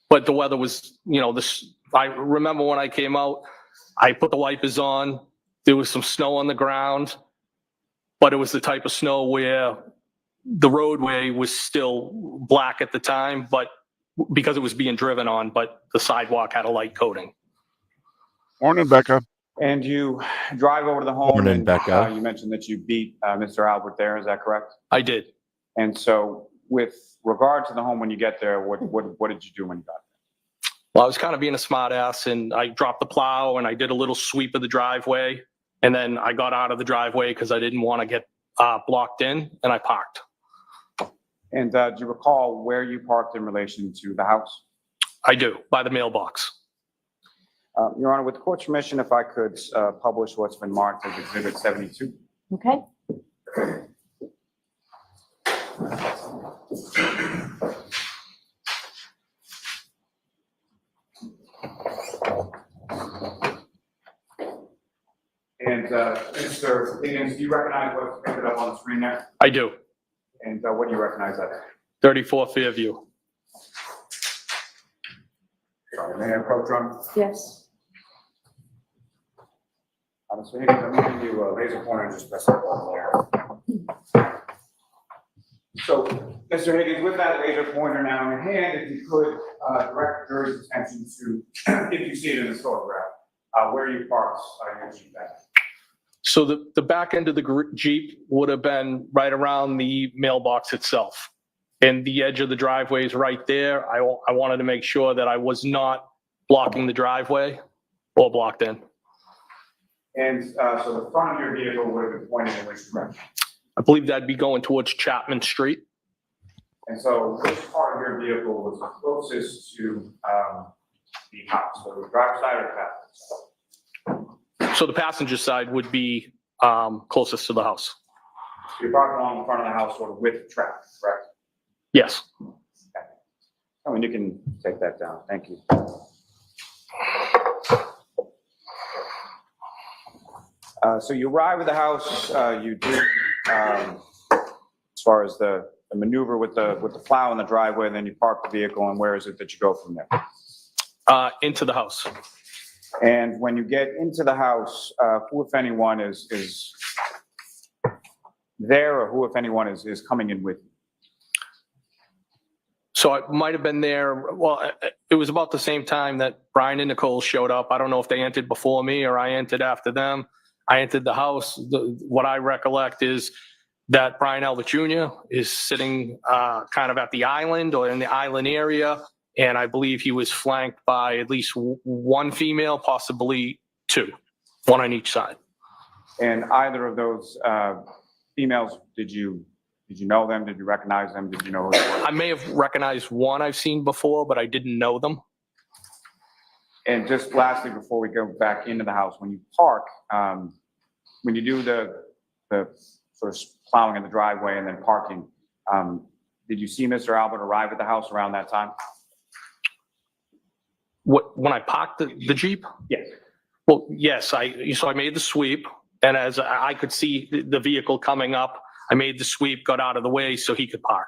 But the weather was, I remember when I came out, I put the wipers on. There was some snow on the ground, but it was the type of snow where the roadway was still black at the time, but because it was being driven on, but the sidewalk had a light coating.
Morning, Becca.
And you drive over to the home
Morning,
and
Becca.
you mentioned that you beat Mr. Albert there, is that correct?
I did.
And so with regard to the home, when you get there, what did you do when you got there?
Well, I was kind of being a smart ass and I dropped the plow and I did a little sweep of the driveway. And then I got out of the driveway because I didn't want to get blocked in, and I parked.
And do you recall where you parked in relation to the house?
I do, by the mailbox.
Your Honor, with the court's permission, if I could publish what's been marked as Exhibit 72.
Okay.
And Mr. Higgins, do you recognize what's printed up on the screen there?
I do.
And what do you recognize that?
34 Fairview.
Sorry, may I approach on?
Yes.
Mr. Higgins, I'm going to give you a laser pointer and just press that button there. So, Mr. Higgins, with that laser pointer now in your hand, if you could direct the jury's attention to, if you see it in this photograph, where you parked your Jeep at.
So the back end of the Jeep would have been right around the mailbox itself. And the edge of the driveway is right there. I wanted to make sure that I was not blocking the driveway or blocked in.
And so the front of your vehicle would have been pointing in which direction?
I believe that'd be going towards Chapman Street.
And so which part of your vehicle was closest to the house? So the driver's side or the passenger side?
So the passenger side would be closest to the house.
So you're parked along the front of the house sort of with traffic, correct?
Yes.
Okay. Oh, and you can take that down. Thank you. So you arrive at the house, you do, as far as the maneuver with the plow in the driveway, and then you park the vehicle, and where is it that you go from there?
Into the house.
And when you get into the house, who, if anyone, is there, or who, if anyone, is coming in with you?
So I might have been there. Well, it was about the same time that Brian and Nicole showed up. I don't know if they entered before me or I entered after them. I entered the house. What I recollect is that Brian Albert Jr. is sitting kind of at the island or in the island area. And I believe he was flanked by at least one female, possibly two, one on each side.
And either of those females, did you know them? Did you recognize them? Did you know who they were?
I may have recognized one I've seen before, but I didn't know them.
And just lastly, before we go back into the house, when you park, when you do the sort of plowing in the driveway and then parking, did you see Mr. Albert arrive at the house around that time?
When I parked the Jeep?
Yes.
Well, yes, so I made the sweep, and as I could see the vehicle coming up, I made the sweep, got out of the way so he could park.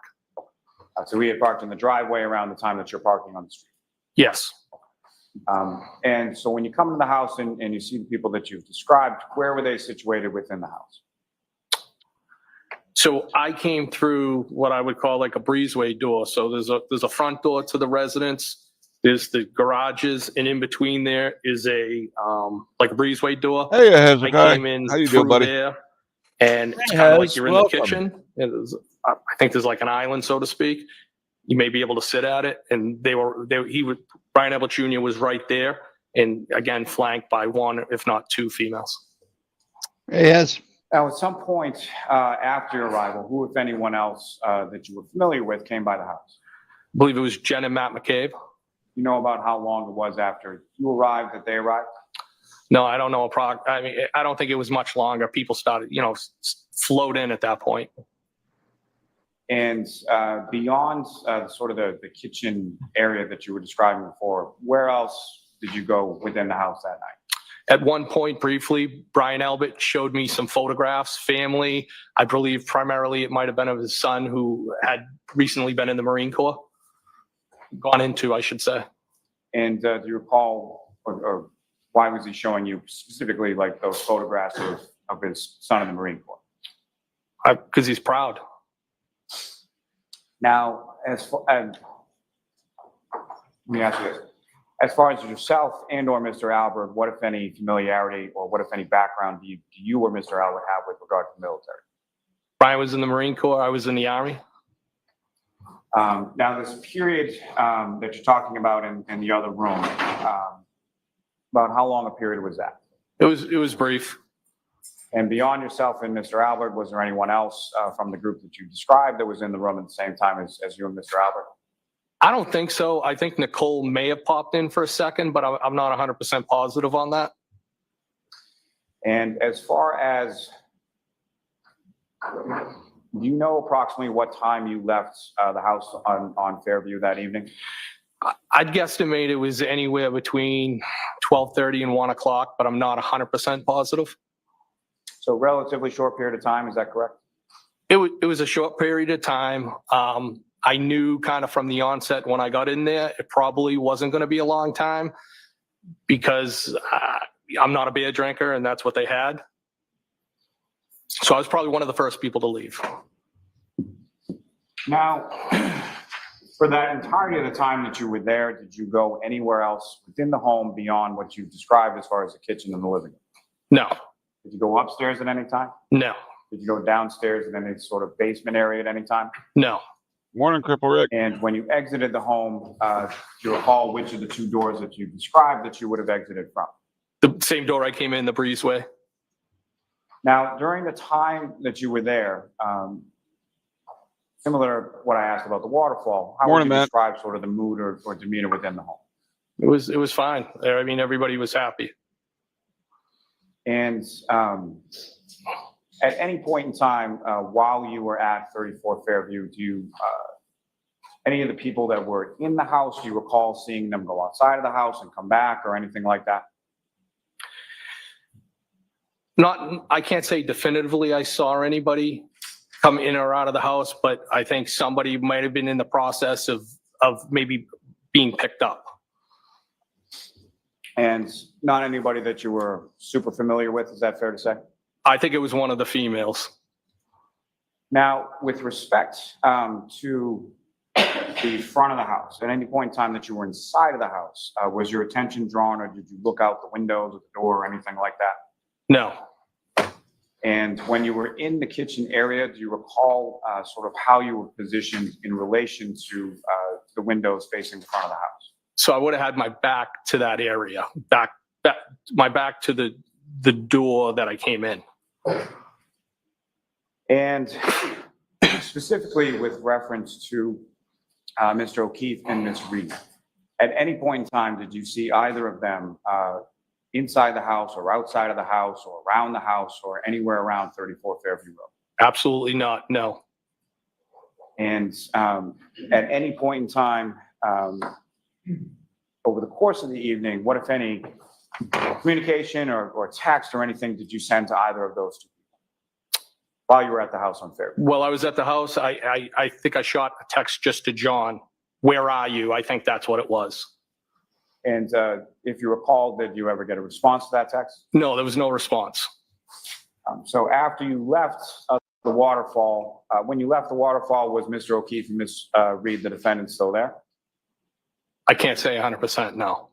So he had parked in the driveway around the time that you're parking on the street.
Yes.
And so when you come into the house and you see the people that you've described, where were they situated within the house?
So I came through what I would call like a breezeway door. So there's a front door to the residence. There's the garages, and in between there is a like a breezeway door.
Hey, how's
I
it going?
came in
How you
through
doing, buddy?
there, and it's
Hey,
kind of like
Hez,
you're in
welcome.
the kitchen. And I think there's like an island, so to speak. You may be able to sit at it, and Brian Albert Jr. was right there, and again flanked by one, if not two, females.
Yes.
Now, at some point after your arrival, who, if anyone else that you were familiar with, came by the house?
I believe it was Jen and Matt McCabe.
You know about how long it was after you arrived that they arrived?
No, I don't know. I mean, I don't think it was much longer. People started, flowed in at that point.
And beyond sort of the kitchen area that you were describing before, where else did you go within the house that night?
At one point, briefly, Brian Albert showed me some photographs, family. I believe primarily it might have been of his son who had recently been in the Marine Corps. Gone into, I should say.
And do you recall, or why was he showing you specifically like those photographs of his son in the Marine Corps?
Because he's proud.
Now, let me ask you this. As far as yourself and or Mr. Albert, what if any familiarity or what if any background do you or Mr. Albert have with regard to the military?
Brian was in the Marine Corps, I was in the Army.
Now, this period that you're talking about in the other room, about how long a period was that?
It was brief.
And beyond yourself and Mr. Albert, was there anyone else from the group that you described that was in the room at the same time as you and Mr. Albert?
I don't think so. I think Nicole may have popped in for a second, but I'm not 100% positive on that.
And as far as, do you know approximately what time you left the house on Fairview that evening?
I'd guesstimate it was anywhere between 12:30 and 1 o'clock, but I'm not 100% positive.
So relatively short period of time, is that correct?
It was a short period of time. I knew kind of from the onset when I got in there, it probably wasn't going to be a long time because I'm not a beer drinker and that's what they had. So I was probably one of the first people to leave.
Now, for that entirety of the time that you were there, did you go anywhere else within the home beyond what you described as far as the kitchen and the living room?
No,
Did you go upstairs at any time?
no,
Did you go downstairs in any sort of basement area at any time?
no.
Morning, Cripple Rick.
And when you exited the home, do you recall which of the two doors that you described that you would have exited from?
The same door I came in, the breezeway.
Now, during the time that you were there, similar to what I asked about the waterfall, how would
Morning,
you
Matt.
describe sort of the mood or demeanor within the home?
It was fine. I mean, everybody was happy.
And at any point in time while you were at 34 Fairview, do you, any of the people that were in the house, do you recall seeing them go outside of the house and come back or anything like that?
I can't say definitively I saw anybody come in or out of the house, but I think somebody might have been in the process of maybe being picked up.
And not anybody that you were super familiar with, is that fair to say?
I think it was one of the females.
Now, with respect to the front of the house, at any point in time that you were inside of the house, was your attention drawn or did you look out the windows or the door or anything like that?
No,
And when you were in the kitchen area, do you recall sort of how you were positioned in relation to the windows facing the front of the house?
so I would have had my back to that area, my back to the door that I came in.
And specifically with reference to Mr. O'Keefe and Ms. Reed, at any point in time, did you see either of them inside the house or outside of the house or around the house or anywhere around 34 Fairview Road?
Absolutely not, no.
And at any point in time over the course of the evening, what, if any, communication or text or anything did you send to either of those two people while you were at the house on Fairview?
While I was at the house, I think I shot a text just to John. Where are you? I think that's what it was.
And if you recall, did you ever get a response to that text?
No, there was no response.
So after you left the waterfall, when you left the waterfall, was Mr. O'Keefe and Ms. Reed, the defendant, still there?
I can't say 100% no.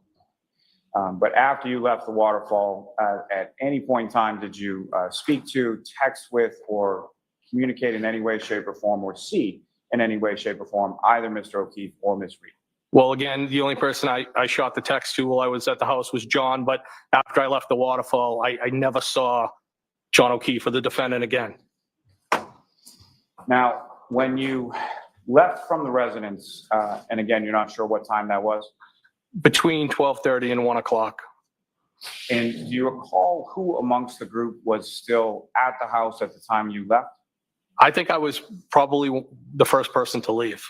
But after you left the waterfall, at any point in time, did you speak to, text with, or communicate in any way, shape, or form, or see in any way, shape, or form either Mr. O'Keefe or Ms. Reed?
Well, again, the only person I shot the text to while I was at the house was John, but after I left the waterfall, I never saw John O'Keefe or the defendant again.
Now, when you left from the residence, and again, you're not sure what time that was,
Between 12:30 and 1 o'clock.
and do you recall who amongst the group was still at the house at the time you left?
I think I was probably the first person to leave.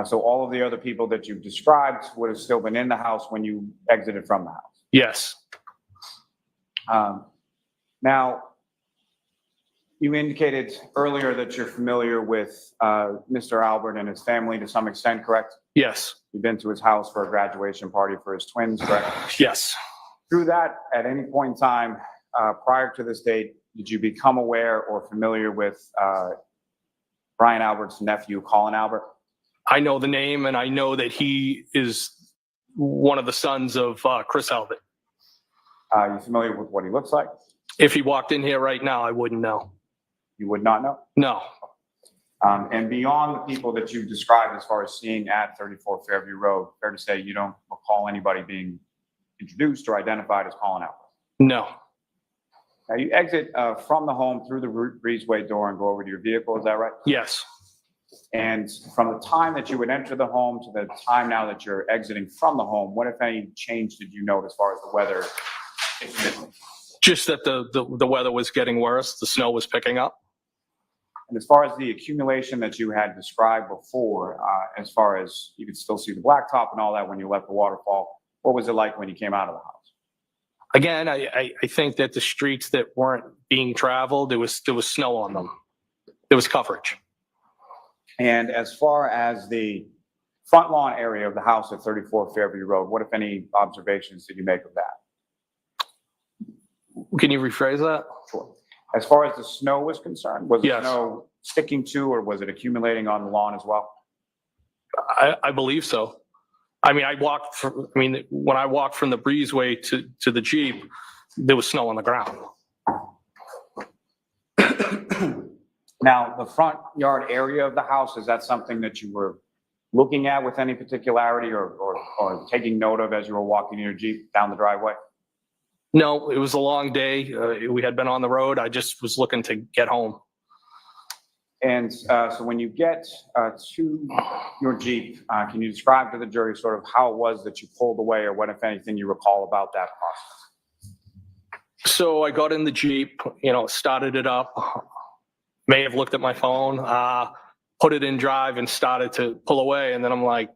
So all of the other people that you've described would have still been in the house when you exited from the house.
Yes.
Now, you indicated earlier that you're familiar with Mr. Albert and his family to some extent, correct?
Yes.
You've been to his house for a graduation party for his twins, correct?
Yes.
Through that, at any point in time prior to this date, did you become aware or familiar with Brian Albert's nephew, Colin Albert?
I know the name, and I know that he is one of the sons of Chris Albert.
Are you familiar with what he looks like?
If he walked in here right now, I wouldn't know.
You would not know?
No.
And beyond the people that you've described as far as seeing at 34 Fairview Road, fair to say you don't recall anybody being introduced or identified as Colin Albert?
No.
Now, you exit from the home through the breezeway door and go over to your vehicle, is that right?
Yes.
And from the time that you would enter the home to the time now that you're exiting from the home, what, if any, change did you note as far as the weather?
Just that the weather was getting worse. The snow was picking up.
And as far as the accumulation that you had described before, as far as you could still see the blacktop and all that when you left the waterfall, what was it like when you came out of the house?
Again, I think that the streets that weren't being traveled, there was snow on them. There was coverage.
And as far as the front lawn area of the house at 34 Fairview Road, what, if any, observations did you make of that?
Can you rephrase that?
Sure. As far as the snow was concerned, was the
Yes.
snow sticking to, or was it accumulating on the lawn as well?
I believe so. I mean, when I walked from the breezeway to the Jeep, there was snow on the ground.
Now, the front yard area of the house, is that something that you were looking at with any particularity or taking note of as you were walking your Jeep down the driveway?
No, it was a long day. We had been on the road. I just was looking to get home.
And so when you get to your Jeep, can you describe to the jury sort of how it was that you pulled away, or what, if anything, you recall about that process?
So I got in the Jeep, started it up, may have looked at my phone, put it in drive and started to pull away. And then I'm like,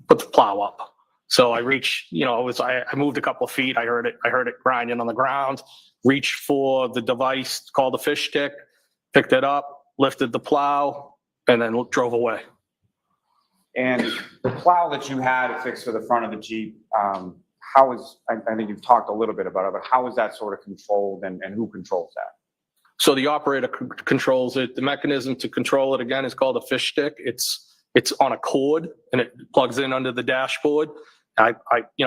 put the plow up. So I reached, I moved a couple of feet. I heard it grinding on the ground, reached for the device called the fish stick, picked it up, lifted the plow, and then drove away.
And the plow that you had affixed to the front of the Jeep, how is, I think you've talked a little bit about it, but how is that sort of controlled, and who controls that?
So the operator controls it. The mechanism to control it, again, is called a fish stick. It's on a cord, and it plugs in under the dashboard. I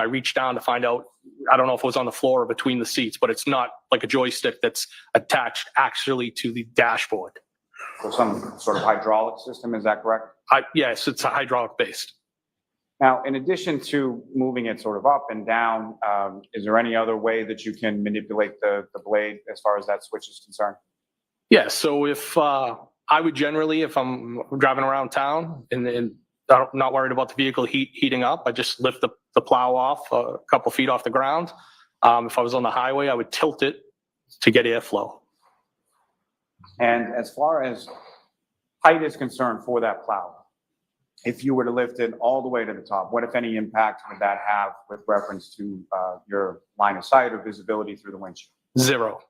reached down to find out, I don't know if it was on the floor or between the seats, but it's not like a joystick that's attached actually to the dashboard.
So some sort of hydraulic system, is that correct?
Yes, it's a hydraulic based.
Now, in addition to moving it sort of up and down, is there any other way that you can manipulate the blade as far as that switch is concerned?
Yeah, so if I would generally, if I'm driving around town and I'm not worried about the vehicle heating up, I just lift the plow off a couple feet off the ground. If I was on the highway, I would tilt it to get airflow.
And as far as height is concerned for that plow, if you were to lift it all the way to the top, what, if any, impact would that have with reference to your line of sight or visibility through the windshield?
0.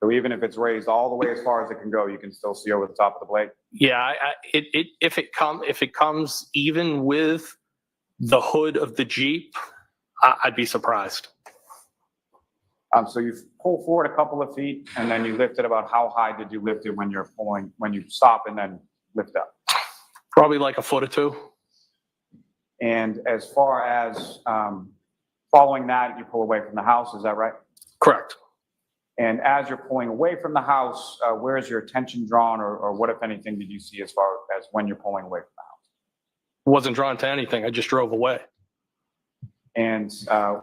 So even if it's raised all the way as far as it can go, you can still see over the top of the blade?
Yeah, if it comes even with the hood of the Jeep, I'd be surprised.
So you pull forward a couple of feet, and then you lift it. About how high did you lift it when you stop and then lift up?
Probably like a foot or two.
And as far as following that, you pull away from the house, is that right?
Correct.
And as you're pulling away from the house, where is your attention drawn, or what, if anything, did you see as far as when you're pulling away from the house?
Wasn't drawn to anything. I just drove away.
And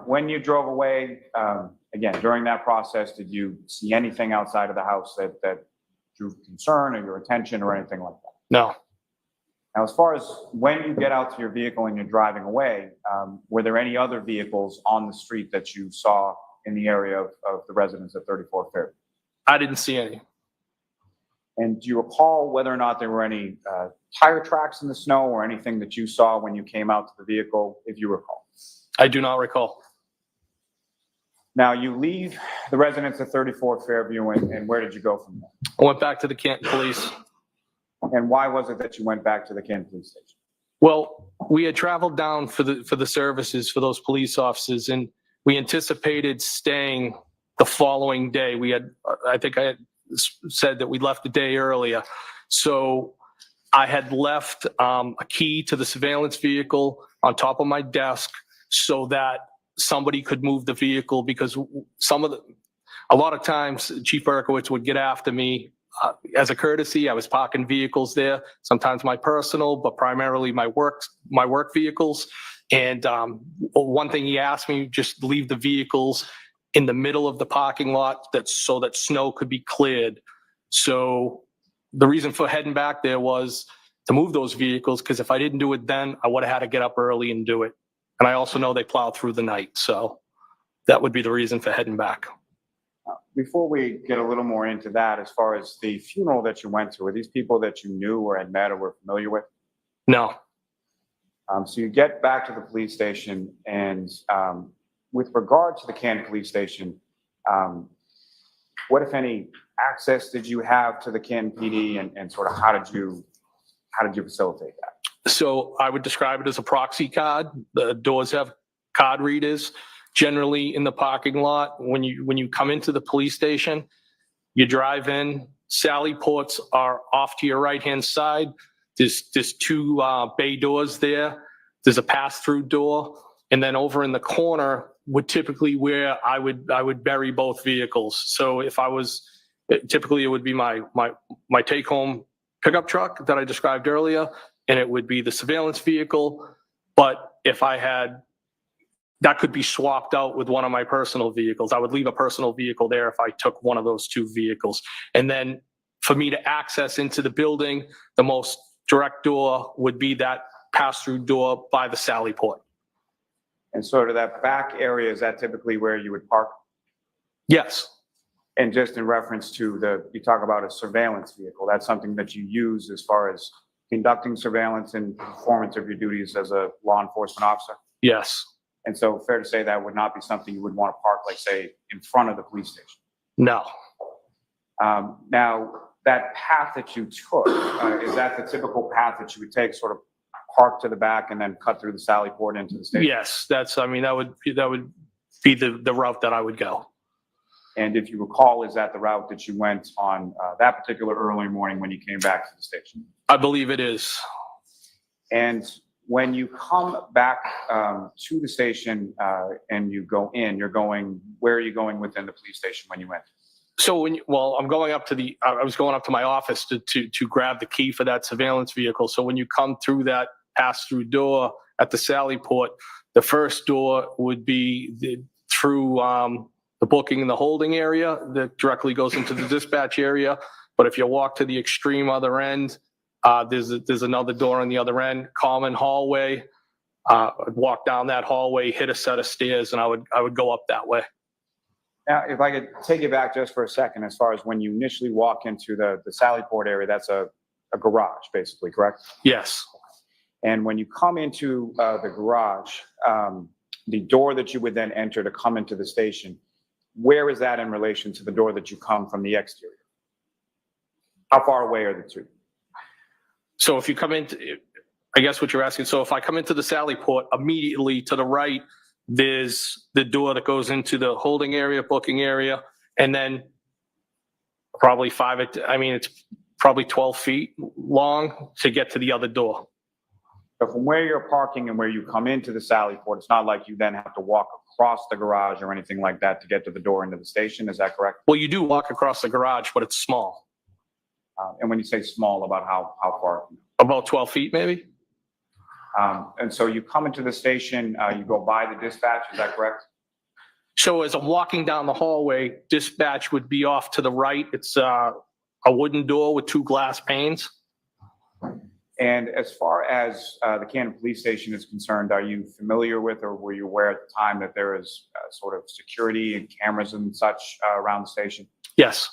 when you drove away, again, during that process, did you see anything outside of the house that drew concern or your attention or anything like that?
No.
Now, as far as when you get out to your vehicle and you're driving away, were there any other vehicles on the street that you saw in the area of the residents at 34 Fairview?
I didn't see any.
And do you recall whether or not there were any tire tracks in the snow or anything that you saw when you came out to the vehicle, if you recall?
I do not recall.
Now, you leave the residence at 34 Fairview, and where did you go from there?
I went back to the Canton Police.
And why was it that you went back to the Canton Police Station?
Well, we had traveled down for the services for those police officers, and we anticipated staying the following day. I think I had said that we left a day earlier. So I had left a key to the surveillance vehicle on top of my desk so that somebody could move the vehicle, because a lot of times Chief Berkowitz would get after me as a courtesy. I was parking vehicles there, sometimes my personal, but primarily my work vehicles. And one thing he asked me, just leave the vehicles in the middle of the parking lot so that snow could be cleared. So the reason for heading back there was to move those vehicles, because if I didn't do it then, I would have had to get up early and do it. And I also know they plow through the night. So that would be the reason for heading back.
Before we get a little more into that, as far as the funeral that you went to, were these people that you knew or had met or were familiar with?
No.
So you get back to the police station, and with regard to the Canton Police Station, what, if any, access did you have to the Canton PD, and sort of how did you facilitate that?
So I would describe it as a proxy card. The doors have card readers. Generally in the parking lot, when you come into the police station, you drive in, Sally ports are off to your right-hand side. There's two bay doors there. There's a pass-through door. And then over in the corner would typically where I would bury both vehicles. So if I was, typically it would be my take-home pickup truck that I described earlier, and it would be the surveillance vehicle. But if I had, that could be swapped out with one of my personal vehicles. I would leave a personal vehicle there if I took one of those two vehicles. And then for me to access into the building, the most direct door would be that pass-through door by the Sally port.
And sort of that back area, is that typically where you would park?
Yes.
And just in reference to you talk about a surveillance vehicle, that's something that you use as far as conducting surveillance and performance of your duties as a law enforcement officer?
Yes.
And so fair to say that would not be something you would want to park, like, say, in front of the police station?
No.
Now, that path that you took, is that the typical path that you would take, sort of park to the back and then cut through the Sally port into the station?
Yes, that would be the route that I would go.
And if you recall, is that the route that you went on that particular early morning when you came back to the station?
I believe it is.
And when you come back to the station and you go in, where are you going within the police station when you went?
So I'm going up to I was going up to my office to grab the key for that surveillance vehicle. So when you come through that pass-through door at the Sally port, the first door would be through the booking and the holding area that directly goes into the dispatch area. But if you walk to the extreme other end, there's another door on the other end, common hallway. I'd walk down that hallway, hit a set of stairs, and I would go up that way.
Now, if I could take you back just for a second, as far as when you initially walk into the Sally port area, that's a garage, basically, correct?
Yes.
And when you come into the garage, the door that you would then enter to come into the station, where is that in relation to the door that you come from the exterior? How far away are the two?
So if you come into, I guess what you're asking, so if I come into the Sally port, immediately to the right, there's the door that goes into the holding area, booking area, and then probably it's probably 12 feet long to get to the other door.
So from where you're parking and where you come into the Sally port, it's not like you then have to walk across the garage or anything like that to get to the door into the station. Is that correct?
Well, you do walk across the garage, but it's small.
And when you say small, about how far?
About 12 feet, maybe.
And so you come into the station, you go by the dispatch, is that correct?
So as I'm walking down the hallway, dispatch would be off to the right. It's a wooden door with two glass panes.
And as far as the Canton Police Station is concerned, are you familiar with, or were you aware at the time that there is sort of security and cameras and such around the station?
Yes.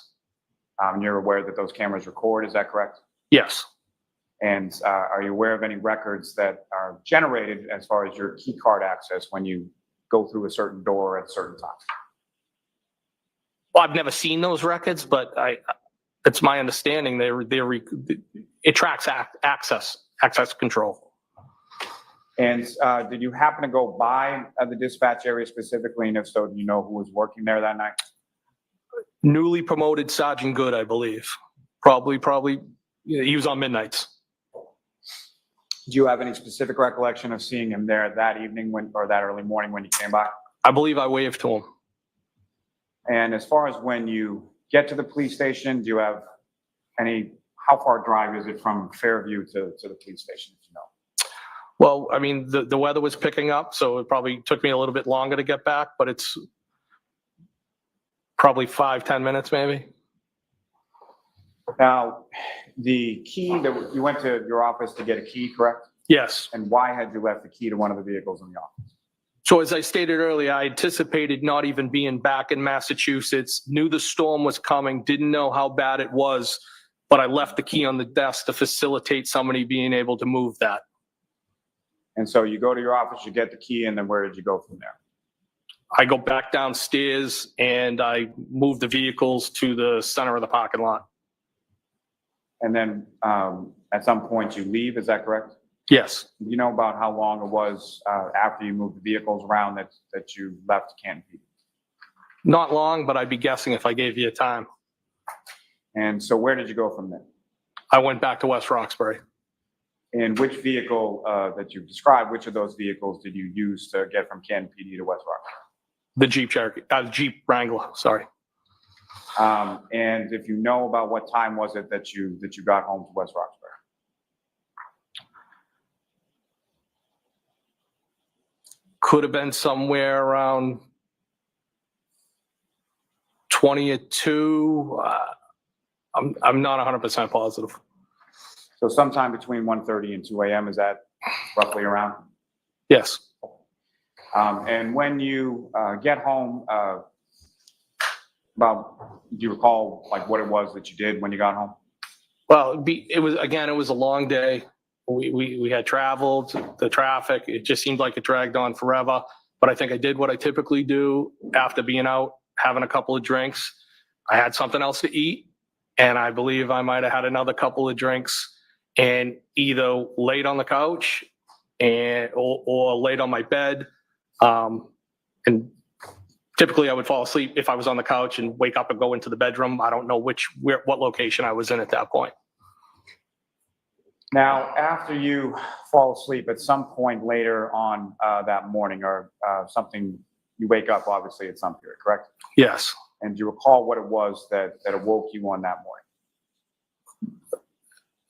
You're aware that those cameras record, is that correct?
Yes.
And are you aware of any records that are generated as far as your key card access when you go through a certain door at a certain time?
Well, I've never seen those records, but it's my understanding it tracks access control.
And did you happen to go by the dispatch area specifically? And if so, do you know who was working there that night?
Newly promoted Sergeant Good, I believe. Probably, he was on midnights.
Do you have any specific recollection of seeing him there that evening or that early morning when you came by?
I believe I waved to him.
And as far as when you get to the police station, do you have how far drive is it from Fairview to the police station, if you know?
Well, I mean, the weather was picking up, so it probably took me a little bit longer to get back, but it's probably 5-10 minutes maybe.
Now, the key that you went to your office to get a key, correct?
Yes.
And why had you left the key to one of the vehicles in the office?
So as I stated earlier, I anticipated not even being back in Massachusetts, knew the storm was coming, didn't know how bad it was, but I left the key on the desk to facilitate somebody being able to move that.
And so you go to your office, you get the key, and then where did you go from there?
I go back downstairs and I move the vehicles to the center of the parking lot.
And then at some point you leave, is that correct?
Yes.
Do you know about how long it was after you moved the vehicles around that you left Canton PD?
Not long, but I'd be guessing if I gave you a time.
And so where did you go from there?
I went back to West Roxbury.
And which vehicle that you described, which of those vehicles did you use to get from Canton PD to West Roxbury?
The Jeep Cherokee, Jeep Wrangler, sorry.
And if you know about what time was it that you got home to West Roxbury?
Could have been somewhere around 20 or 2. I'm not 100% positive.
So sometime between 1:30 and 2 a.m., is that roughly around?
Yes.
And when you get home, do you recall like what it was that you did when you got home?
Well, it was a long day. We had traveled, the traffic, it just seemed like it dragged on forever. But I think I did what I typically do after being out, having a couple of drinks. I had something else to eat, and I believe I might have had another couple of drinks and either laid on the couch or laid on my bed. And typically I would fall asleep if I was on the couch and wake up and go into the bedroom. I don't know what location I was in at that point.
Now, after you fall asleep at some point later on that morning or something, you wake up obviously at some period, correct?
Yes.
And do you recall what it was that awoke you on that morning?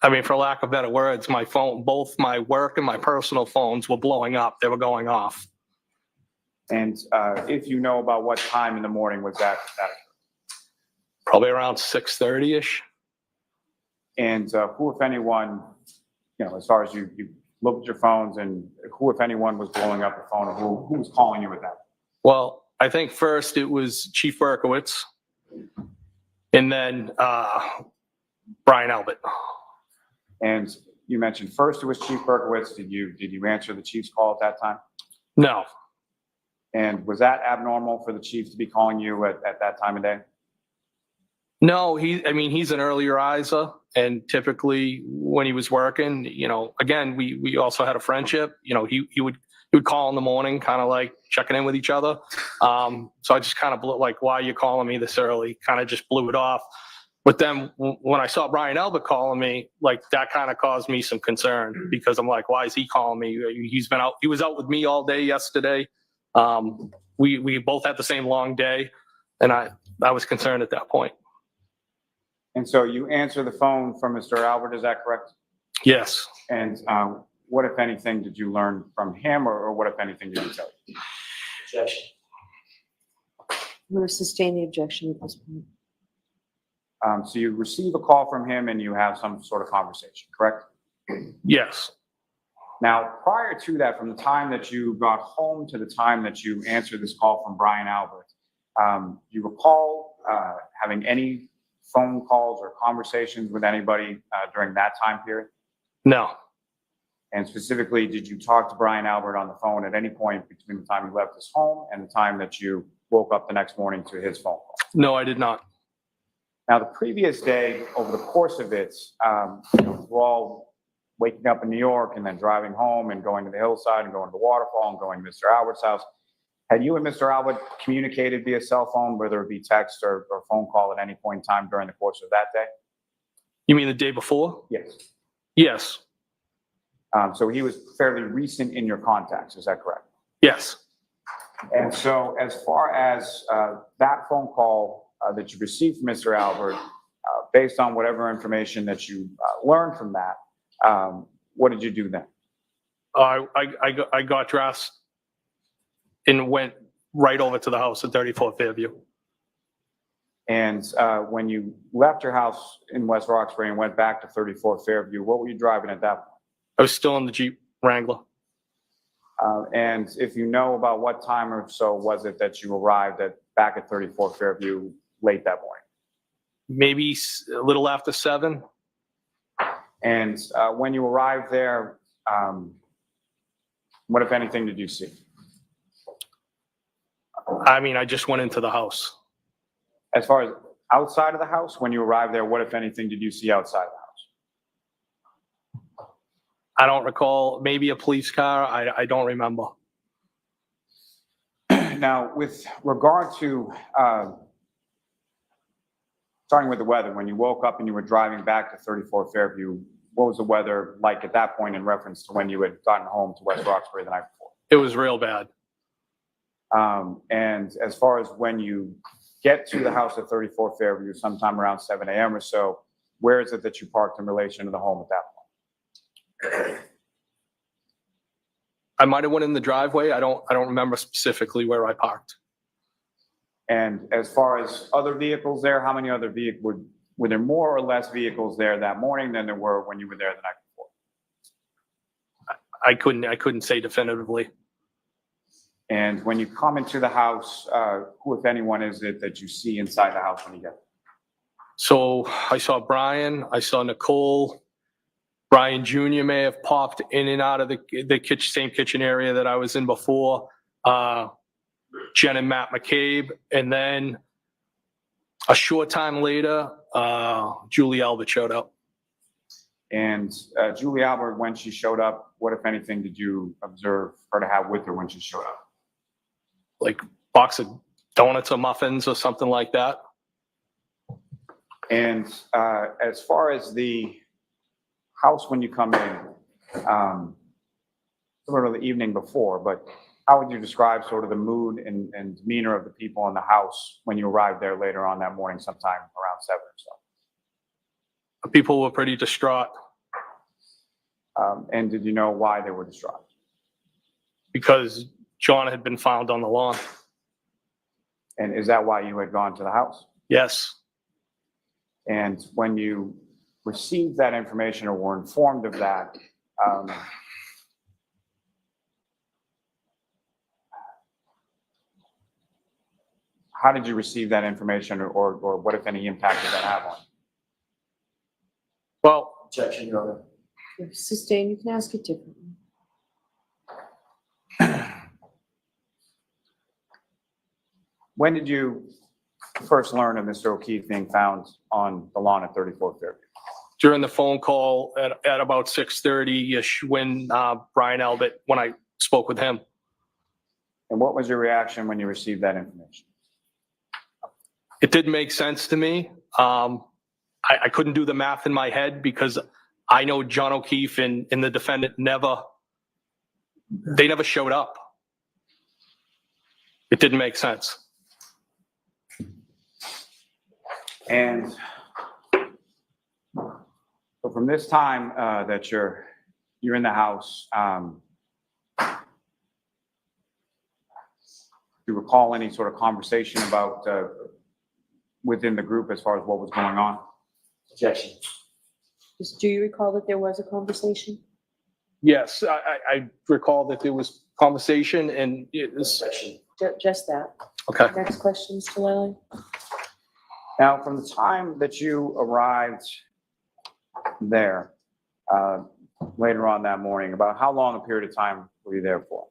I mean, for lack of better words, my phone, both my work and my personal phones were blowing up. They were going off.
And if you know about what time in the morning was that
Probably around 6:30-ish.
And who, if anyone, as far as you looked at your phones, and who, if anyone, was blowing up your phone, or who was calling you at that?
Well, I think first it was Chief Berkowitz, and then Brian Albert.
And you mentioned first it was Chief Berkowitz. Did you answer the chief's call at that time?
No.
And was that abnormal for the chief to be calling you at that time of day?
No, he's an early riser, and typically when he was working, again, we also had a friendship. He would call in the morning, kind of like checking in with each other. So I just kind of blew, like, why are you calling me this early? Kind of just blew it off. But then when I saw Brian Albert calling me, like, that kind of caused me some concern, because I'm like, why is he calling me? He was out with me all day yesterday. We both had the same long day, and I was concerned at that point.
And so you answer the phone from Mr. Albert, is that correct?
Yes.
And what, if anything, did you learn from him, or what, if anything, did he tell you?
I'm going to sustain the objection at this point.
So you receive a call from him and you have some sort of conversation, correct?
Yes.
Now, prior to that, from the time that you got home to the time that you answered this call from Brian Albert, do you recall having any phone calls or conversations with anybody during that time period?
No.
And specifically, did you talk to Brian Albert on the phone at any point between the time you left his home and the time that you woke up the next morning to his phone call?
No, I did not.
Now, the previous day, over the course of it, we're all waking up in New York and then driving home and going to the hillside and going to the waterfall and going to Mr. Albert's house. Had you and Mr. Albert communicated via cell phone, whether it be text or phone call at any point in time during the course of that day?
You mean the day before?
Yes.
Yes.
So he was fairly recent in your contacts, is that correct?
Yes.
And so as far as that phone call that you received from Mr. Albert, based on whatever information that you learned from that, what did you do then?
I got dressed and went right over to the house at 34 Fairview.
And when you left your house in West Roxbury and went back to 34 Fairview, what were you driving at that point?
I was still in the Jeep Wrangler.
And if you know about what time or so was it that you arrived back at 34 Fairview late that morning?
Maybe a little after 7.
And when you arrived there, what, if anything, did you see?
I mean, I just went into the house.
As far as outside of the house, when you arrived there, what, if anything, did you see outside the house?
I don't recall. Maybe a police car. I don't remember.
Now, with regard to starting with the weather, when you woke up and you were driving back to 34 Fairview, what was the weather like at that point in reference to when you had gotten home to West Roxbury the night before?
It was real bad.
And as far as when you get to the house at 34 Fairview, sometime around 7 a.m. or so, where is it that you parked in relation to the home at that point?
I might have went in the driveway. I don't remember specifically where I parked.
And as far as other vehicles there, how many other vehicles, were there more or less vehicles there that morning than there were when you were there the night before?
I couldn't say definitively.
And when you come into the house, who, if anyone, is it that you see inside the house when you get there?
So I saw Brian, I saw Nicole. Brian Jr. may have popped in and out of the same kitchen area that I was in before. Jen and Matt McCabe. And then a short time later, Julie Albert showed up.
And Julie Albert, when she showed up, what, if anything, did you observe her to have with her when she showed up?
Like box of donuts or muffins or something like that.
And as far as the house when you come in, sort of the evening before, but how would you describe sort of the mood and demeanor of the people in the house when you arrived there later on that morning, sometime around 7 or so?
People were pretty distraught.
And did you know why they were distraught?
Because John had been found on the lawn.
And is that why you had gone to the house?
Yes.
And when you received that information or were informed of that, how did you receive that information, or what, if any, impact did that have on you?
Well,
Objection, Your Honor.
Sustained, you can ask it differently.
When did you first learn of Mr. O'Keefe being found on the lawn at 34 Fairview?
during the phone call at about 6:30-ish when Brian Albert, when I spoke with him.
And what was your reaction when you received that information?
It didn't make sense to me. I couldn't do the math in my head because I know John O'Keefe and the defendant never showed up. It didn't make sense.
And so from this time that you're in the house, do you recall any sort of conversation about within the group as far as what was going on?
Objection.
Do you recall that there was a conversation?
Yes, I recall that there was conversation and it was.
Objection.
Just that.
Okay.
Next question, Mr. Lally.
Now, from the time that you arrived there later on that morning, about how long a period of time were you there for?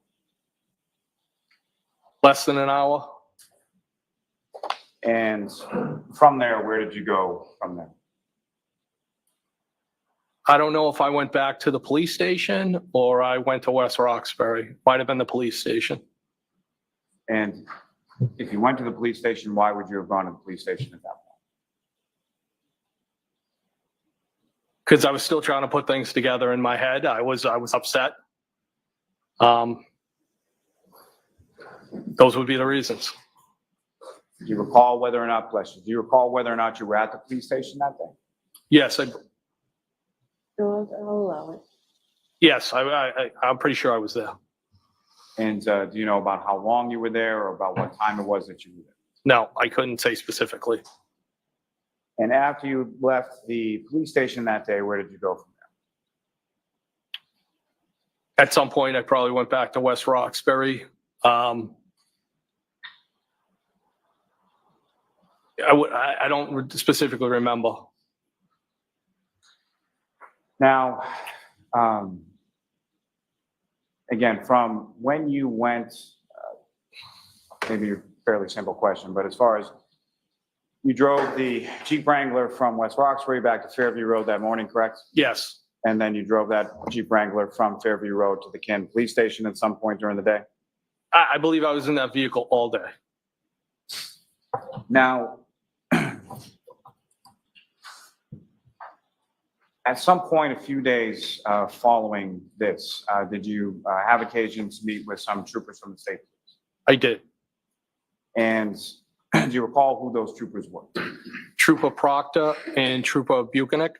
Less than an hour.
And from there, where did you go from there?
I don't know if I went back to the police station or I went to West Roxbury. Might have been the police station.
And if you went to the police station, why would you have gone to the police station at that point?
Because I was still trying to put things together in my head. I was upset. Those would be the reasons.
Do you recall whether or not, bless you, do you recall whether or not you were at the police station that day?
Yes,
I'll allow it.
yes, I'm pretty sure I was there.
And do you know about how long you were there or about what time it was that you were there?
No, I couldn't say specifically.
And after you left the police station that day, where did you go from there?
At some point, I probably went back to West Roxbury. I don't specifically remember.
Now, again, from when you went, maybe a fairly simple question, but as far as you drove the Jeep Wrangler from West Roxbury back to Fairview Road that morning, correct?
Yes,
And then you drove that Jeep Wrangler from Fairview Road to the Canton Police Station at some point during the day?
I believe I was in that vehicle all day.
Now, at some point, a few days following this, did you have occasion to meet with some troopers from the state police?
I did.
And do you recall who those troopers were?
Trooper Proctor and Trooper Buchanan.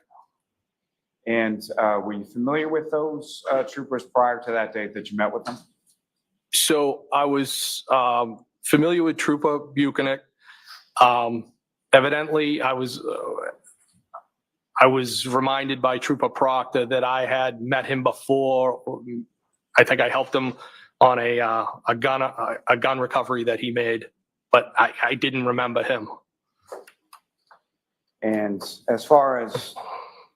And were you familiar with those troopers prior to that date that you met with them?
So I was familiar with Trooper Buchanan. Evidently, I was reminded by Trooper Proctor that I had met him before. I think I helped him on a gun recovery that he made, but I didn't remember him.
And as far as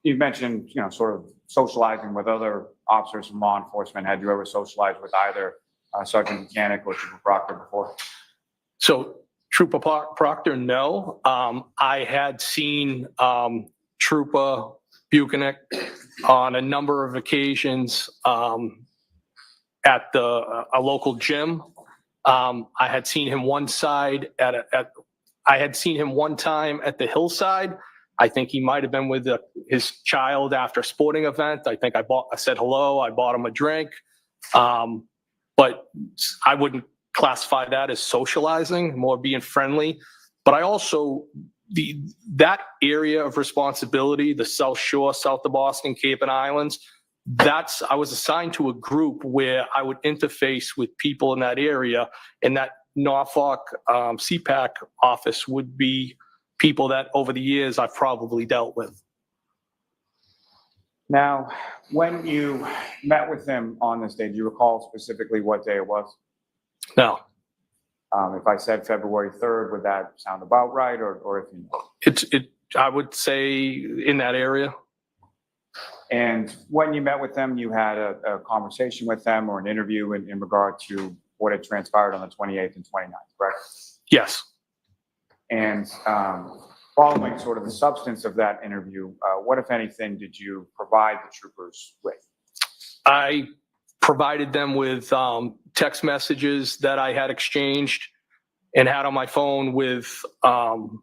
you mentioned, you know, sort of socializing with other officers from law enforcement, had you ever socialized with either Sergeant Buchanan or Trooper Proctor before?
So Trooper Proctor, no. I had seen Trooper Buchanan on a number of occasions at a local gym. I had seen him one time at the hillside. I think he might have been with his child after a sporting event. I think I said hello. I bought him a drink. But I wouldn't classify that as socializing, more being friendly. But I also, that area of responsibility, the South Shore, south of Boston, Cape and Islands, I was assigned to a group where I would interface with people in that area, and that Norfolk CPAC office would be people that over the years I've probably dealt with.
Now, when you met with him on this day, do you recall specifically what day it was?
No,
If I said February 3rd, would that sound about right, or if you know?
I would say in that area.
And when you met with them, you had a conversation with them or an interview in regard to what had transpired on the 28th and 29th, correct?
Yes.
And following sort of the substance of that interview, what, if anything, did you provide the troopers with?
I provided them with text messages that I had exchanged and had on my phone with John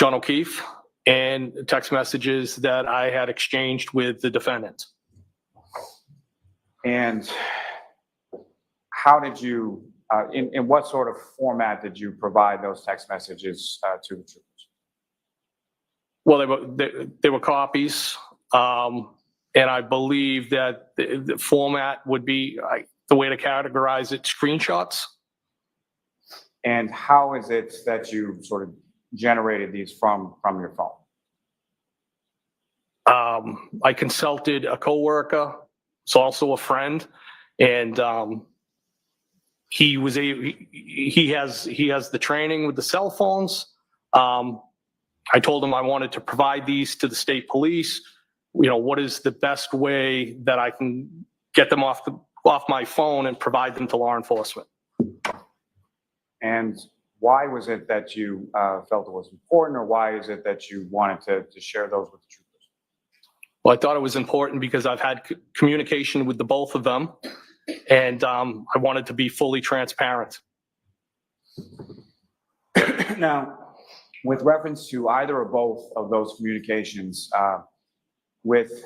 O'Keefe, and text messages that I had exchanged with the defendant.
And how did you, in what sort of format did you provide those text messages to the troopers?
Well, they were copies, and I believe that the format would be, the way to categorize it, screenshots.
And how is it that you sort of generated these from your phone?
I consulted a coworker, it's also a friend, and he has the training with the cell phones. I told him I wanted to provide these to the state police. You know, what is the best way that I can get them off my phone and provide them to law enforcement?
And why was it that you felt it was important, or why is it that you wanted to share those with the troopers?
Well, I thought it was important because I've had communication with the both of them, and I wanted to be fully transparent.
Now, with reference to either or both of those communications, with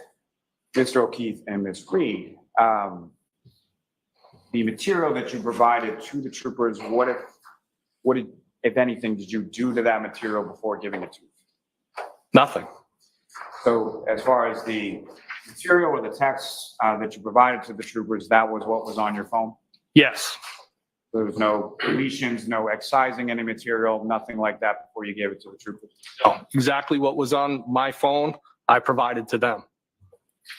Mr. O'Keefe and Ms. Reed, the material that you provided to the troopers, what if anything, did you do to that material before giving it to them?
Nothing.
So as far as the material or the text that you provided to the troopers, that was what was on your phone?
Yes.
There was no deletions, no excising any material, nothing like that before you gave it to the troopers?
No. Exactly what was on my phone, I provided to them.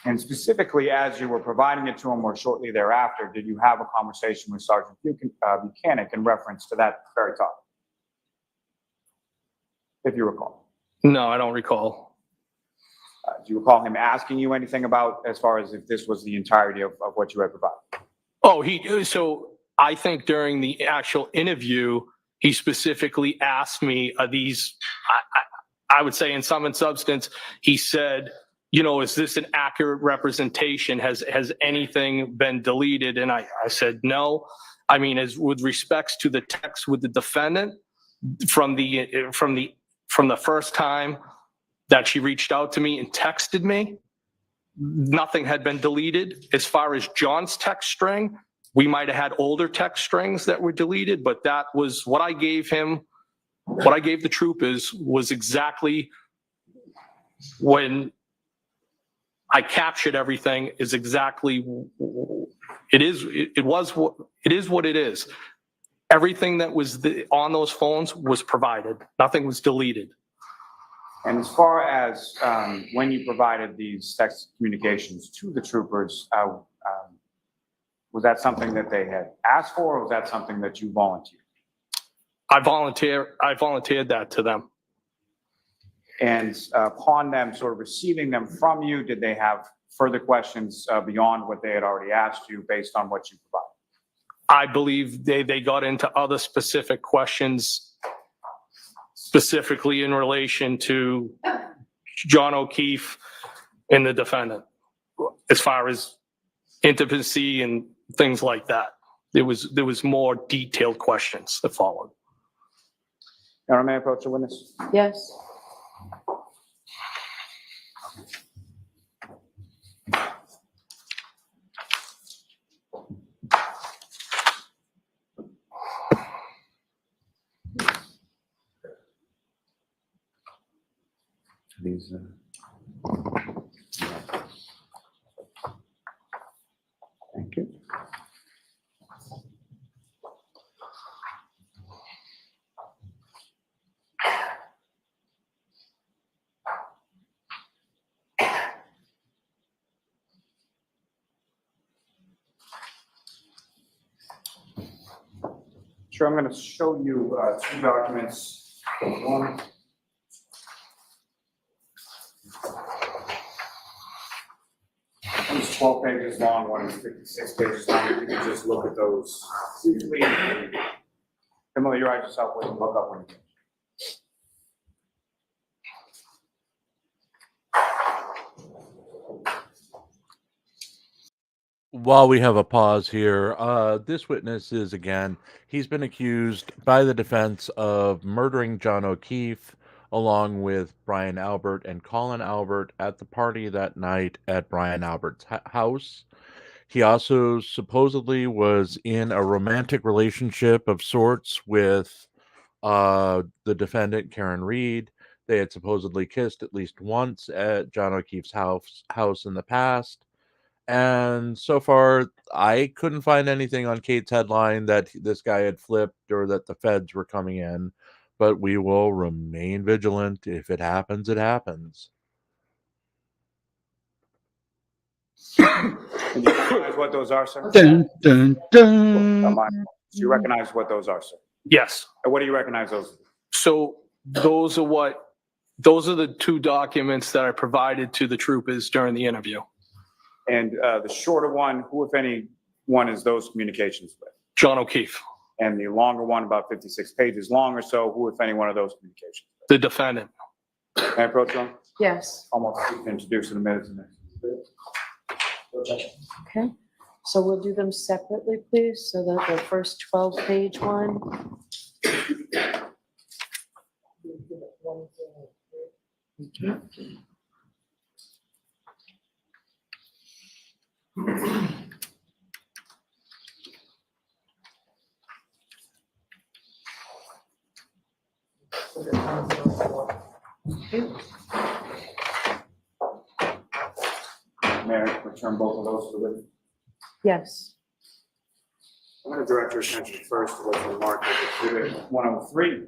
And specifically, as you were providing it to them or shortly thereafter, did you have a conversation with Sergeant Buchanan in reference to that very topic? If you recall.
No, I don't recall.
Do you recall him asking you anything about as far as if this was the entirety of what you had provided?
Oh, so I think during the actual interview, he specifically asked me, are these, I would say in sum and substance, he said, you know, is this an accurate representation? Has anything been deleted? And I said, no. I mean, as with respects to the text with the defendant from the first time that she reached out to me and texted me, nothing had been deleted. As far as John's text string, we might have had older text strings that were deleted, but that was what I gave him. What I gave the troopers was exactly when I captured everything is exactly, it is what it is. Everything that was on those phones was provided. Nothing was deleted.
And as far as when you provided these text communications to the troopers, was that something that they had asked for, or was that something that you volunteered?
I volunteered that to them.
And upon them sort of receiving them from you, did they have further questions beyond what they had already asked you based on what you provided?
I believe they got into other specific questions, specifically in relation to John O'Keefe and the defendant, as far as intimacy and things like that. There was more detailed questions that followed.
Your Honor, may I approach the witness?
Yes.
These. Thank you. Sure, I'm going to show you two documents. One. One is 12 pages long, one is 56 pages long. If you can just look at those. Please familiarize yourself with them, look up when you can.
While we have a pause here, this witness is, again, he's been accused by the defense of murdering John O'Keefe along with Brian Albert and Colin Albert at the party that night at Brian Albert's house. He also supposedly was in a romantic relationship of sorts with the defendant, Karen Reed. They had supposedly kissed at least once at John O'Keefe's house in the past. And so far, I couldn't find anything on Kate's headline that this guy had flipped or that the feds were coming in. But we will remain vigilant. If it happens, it happens.
And you recognize what those are, sir?
Dun, dun, dun.
Do you recognize what those are, sir?
Yes.
And what do you recognize those?
So those are the two documents that I provided to the troopers during the interview.
And the shorter one, who, if any, one is those communications with?
John O'Keefe,
And the longer one, about 56 pages long or so, who, if any, one of those communications?
the defendant.
Can I approach them?
Yes.
Almost introduce in a minute.
Okay. So we'll do them separately, please, so that the first 12-page one.
Mayor, return both of those to the witness.
Yes.
I'm going to direct your attention first to what's remarked as Exhibit 103.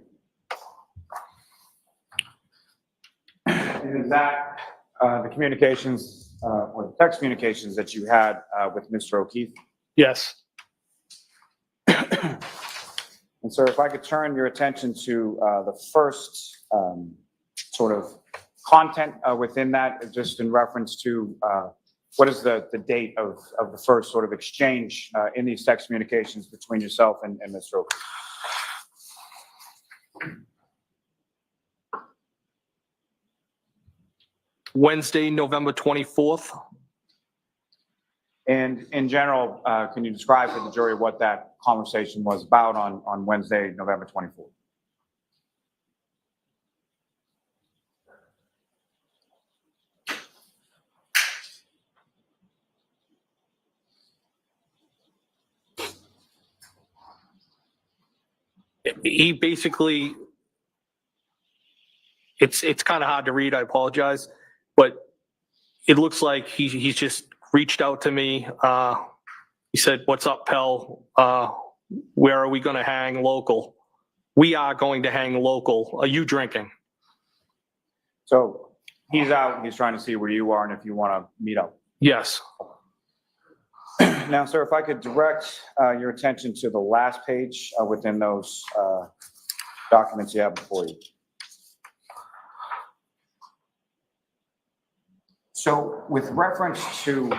And is that the communications or the text communications that you had with Mr. O'Keefe?
Yes.
And sir, if I could turn your attention to the first sort of content within that, just in reference to what is the date of the first sort of exchange in these text communications between yourself and Mr. O'Keefe?
Wednesday, November 24th.
And in general, can you describe to the jury what that conversation was about on Wednesday, November 24th?
He basically, it's kind of hard to read, I apologize, but it looks like he's just reached out to me. He said, "What's up, Pell? Where are we going to hang local? We are going to hang local. Are you drinking?"
So he's out, he's trying to see where you are and if you want to meet up.
Yes.
Now, sir, if I could direct your attention to the last page within those documents you have before you. So with reference to,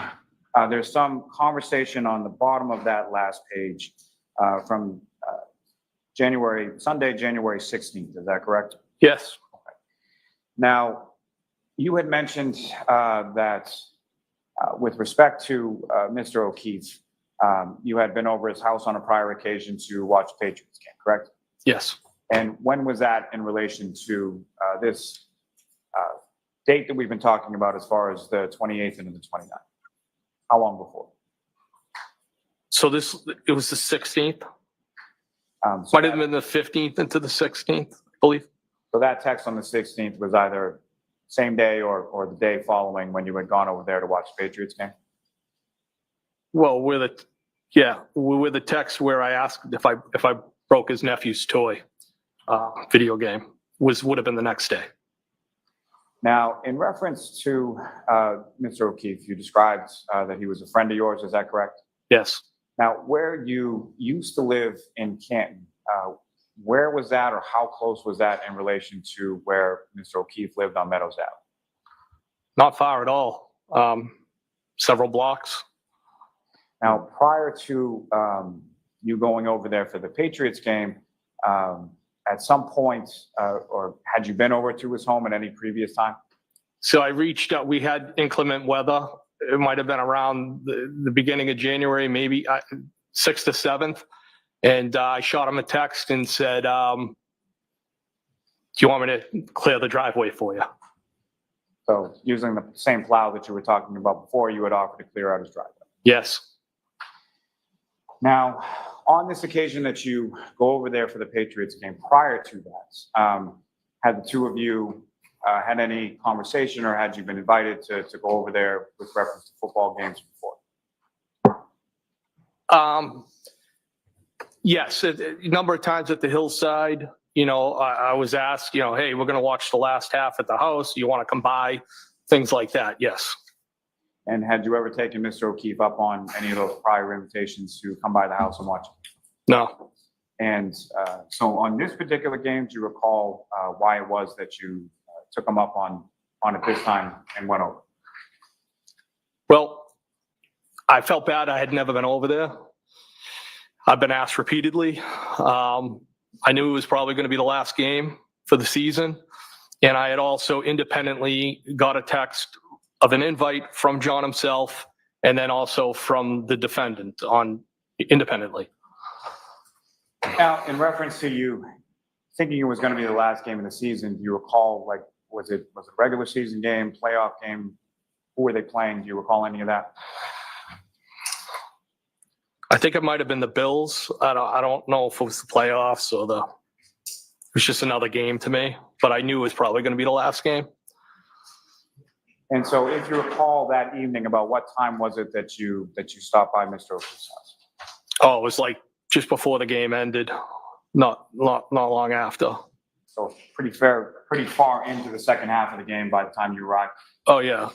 there's some conversation on the bottom of that last page from Sunday, January 16th. Is that correct?
Yes.
Now, you had mentioned that with respect to Mr. O'Keefe, you had been over his house on a prior occasion to watch the Patriots game, correct?
Yes.
And when was that in relation to this date that we've been talking about as far as the 28th and the 29th? How long before?
So it was the 16th.
So
Might have been the 15th into the 16th, I believe.
So that text on the 16th was either same day or the day following when you had gone over there to watch the Patriots game?
Well, with the text where I asked if I broke his nephew's toy video game would have been the next day.
Now, in reference to Mr. O'Keefe, you described that he was a friend of yours. Is that correct?
Yes.
Now, where you used to live in Canton, where was that, or how close was that in relation to where Mr. O'Keefe lived on Meadows Ave?
Not far at all. Several blocks.
Now, prior to you going over there for the Patriots game, at some point, or had you been over to his home at any previous time?
So I reached out. We had inclement weather. It might have been around the beginning of January, maybe 6th to 7th. And I shot him a text and said, "Do you want me to clear the driveway for you?"
So using the same plow that you were talking about before, you had offered to clear out his driveway.
Yes.
Now, on this occasion that you go over there for the Patriots game, prior to that, had the two of you had any conversation, or had you been invited to go over there with reference to football games before?
Yes, a number of times at the hillside, I was asked, hey, we're going to watch the last half at the house. You want to come by? Things like that. Yes.
And had you ever taken Mr. O'Keefe up on any of those prior invitations to come by the house and watch?
No.
And so on this particular game, do you recall why it was that you took him up on it this time and went over?
Well, I felt bad. I had never been over there. I've been asked repeatedly. I knew it was probably going to be the last game for the season. And I had also independently got a text of an invite from John himself, and then also from the defendant independently.
Now, in reference to you thinking it was going to be the last game of the season, do you recall, was it a regular season game, playoff game? Who were they playing? Do you recall any of that?
I think it might have been the Bills. I don't know if it was the playoffs or it was just another game to me, but I knew it was probably going to be the last game.
And so if you recall that evening, about what time was it that you stopped by Mr. O'Keefe's house?
Oh, it was like just before the game ended, not long after.
So pretty far into the second half of the game by the time you arrived.
Oh, yeah.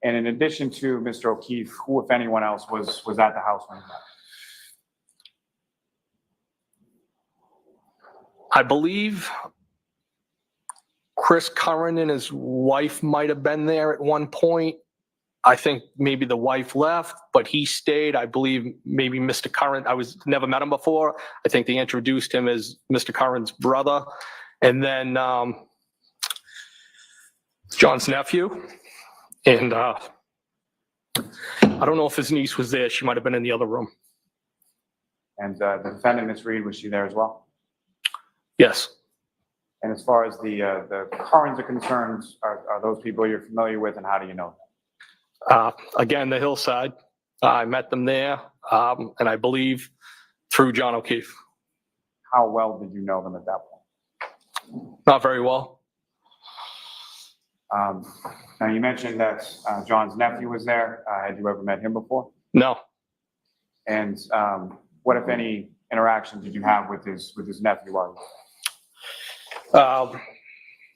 And in addition to Mr. O'Keefe, who, if anyone else, was at the house when you left?
I believe Chris Curran and his wife might have been there at one point. I think maybe the wife left, but he stayed. I believe maybe Mr. Curran, never met him before. I think they introduced him as Mr. Curran's brother. And then John's nephew. And I don't know if his niece was there. She might have been in the other room.
And the defendant, Ms. Reed, was she there as well?
Yes.
And as far as the Currans are concerned, are those people you're familiar with, and how do you know them?
Again, the hillside. I met them there, and I believe through John O'Keefe.
How well did you know them at that point?
Not very well.
Now, you mentioned that John's nephew was there. Had you ever met him before?
No.
And what, if any, interaction did you have with his nephew while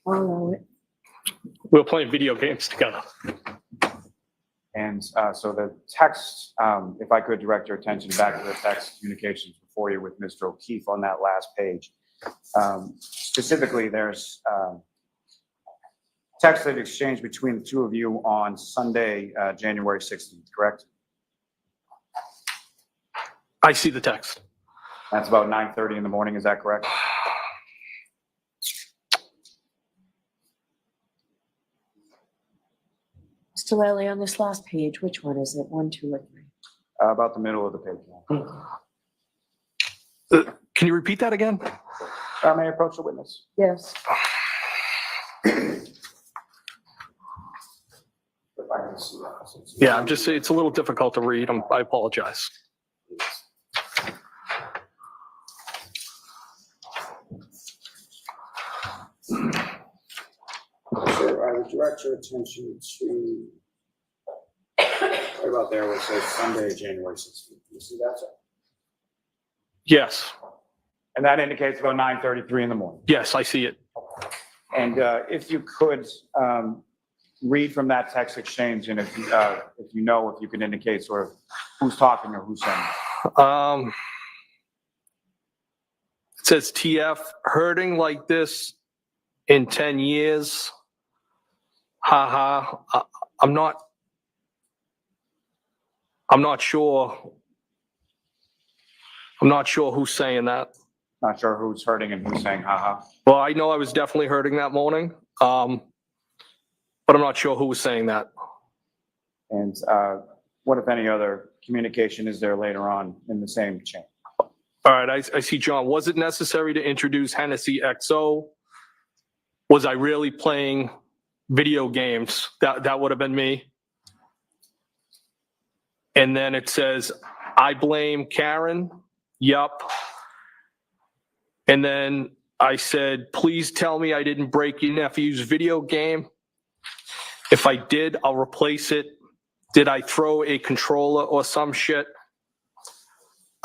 We were playing video games together.
And so the text, if I could direct your attention back to the text communications before you with Mr. O'Keefe on that last page. Specifically, there's text that exchanged between the two of you on Sunday, January 16th, correct?
I see the text.
That's about 9:30 in the morning, is that correct?
Mr. Lally, on this last page, which one is it? 1, 2, or 3?
About the middle of the page.
Can you repeat that again?
May I approach the witness?
Yes.
If I can see that.
Yeah, I'm just, it's a little difficult to read. I apologize.
So I would direct your attention to right about there where it says Sunday, January 16th. You see that, sir?
Yes.
And that indicates about 9:33 in the morning.
Yes, I see it.
And if you could read from that text exchange, and if you know, if you can indicate sort of who's talking or who's saying it.
It says TF, hurting like this in 10 years. Haha. I'm not sure. I'm not sure who's saying that.
Not sure who's hurting and who's saying haha.
Well, I know I was definitely hurting that morning. But I'm not sure who was saying that.
And what, if any, other communication is there later on in the same chain?
All right, I see John. Was it necessary to introduce Hennessy XO? Was I really playing video games? That would have been me. And then it says, I blame Karen. Yup. And then I said, please tell me I didn't break your nephew's video game. If I did, I'll replace it. Did I throw a controller or some shit?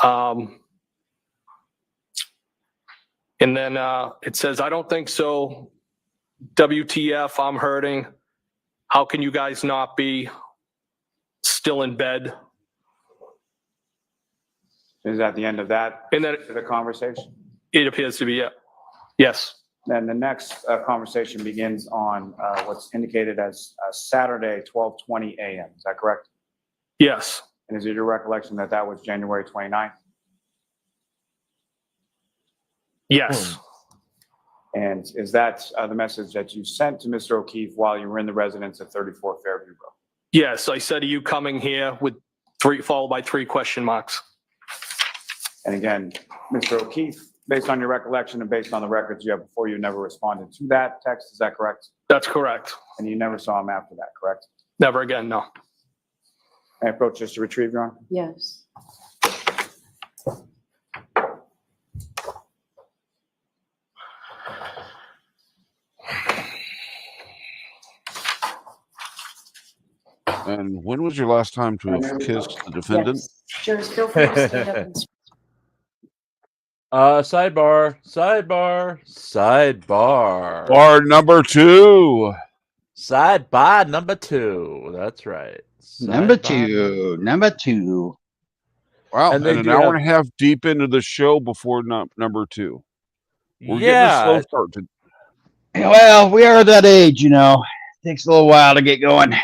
And then it says, I don't think so. WTF, I'm hurting. How can you guys not be still in bed?
Is that the end of that?
And then
The conversation?
it appears to be, yeah. Yes.
Then the next conversation begins on what's indicated as Saturday, 12:20 a.m. Is that correct?
Yes.
And is it your recollection that that was January 29th?
Yes.
And is that the message that you sent to Mr. O'Keefe while you were in the residence at 34 Fairview Road?
Yes. I said, are you coming here with followed by 3 question marks?
And again, Mr. O'Keefe, based on your recollection and based on the records you have before, you never responded to that text. Is that correct?
That's correct.
And you never saw him after that, correct?
Never again, no.
I approach just to retrieve, Your Honor.
Yes.
And when was your last time to have kissed the defendant?
Yes. Sure, feel free to stand up and
Sidebar, sidebar, sidebar.
Bar number 2.
Sidebar number 2. That's right.
Number
Sidebar
number 2.
Wow,
And
and
they
an
do
hour
have-
and a half deep into the show before number 2. We're getting a
Yeah.
slow start.
Well, we are that age, you know. Takes a little while to get going.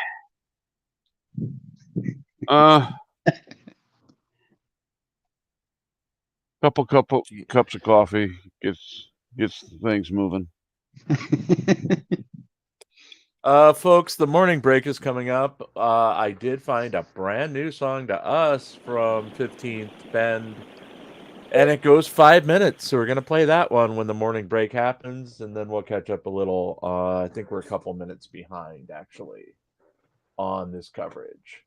Couple cups of coffee gets things moving.
Folks, the morning break is coming up. I did find a brand new song to us from 15th Bend, and it goes 5 minutes. So we're going to play that one when the morning break happens, and then we'll catch up a little. I think we're a couple minutes behind, actually, on this coverage.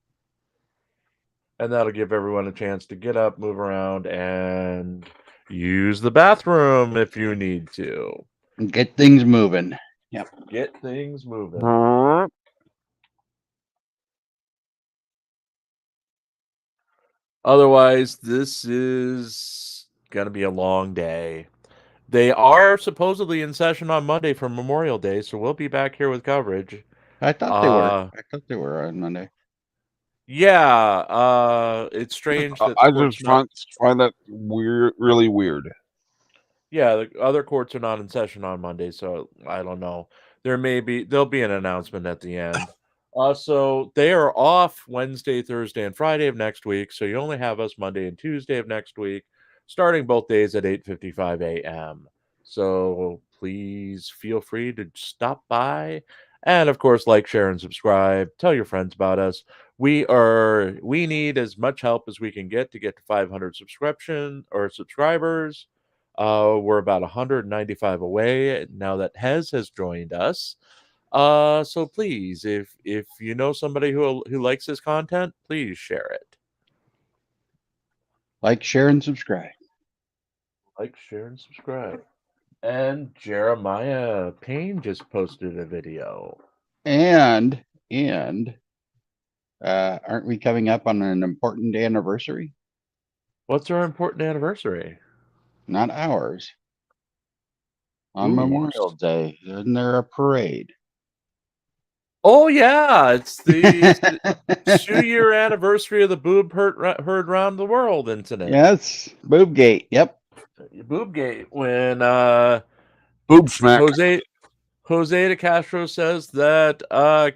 And that'll give everyone a chance to get up, move around, and use the bathroom if you need to.
Get things moving. Yep.
Get things moving. Otherwise, this is going to be a long day. They are supposedly in session on Monday for Memorial Day, so we'll be back here with coverage.
I thought they were. I thought they were on Monday.
Yeah, it's strange that
I
courts
just find that weird, really weird.
Yeah, the other courts are not in session on Monday, so I don't know. There'll be an announcement at the end. So they are off Wednesday, Thursday, and Friday of next week. So you only have us Monday and Tuesday of next week, starting both days at 8:55 a.m. So please feel free to stop by, and of course, like, share, and subscribe. Tell your friends about us. We need as much help as we can get to 500 subscribers. We're about 195 away now that Hez has joined us. So please, if you know somebody who likes this content, please share it.
Like, share, and subscribe.
Like, share, and subscribe. And Jeremiah Payne just posted a video.
And aren't we coming up on an important anniversary?
What's our important anniversary?
Not ours. On
Ooh.
Memorial Day, isn't there a parade?
Oh yeah, it's the 2-year anniversary of the boob heard around the world incident.
Yes, Boobgate. Yep.
Boobgate, when
Boob smack.
Jose de Castro says that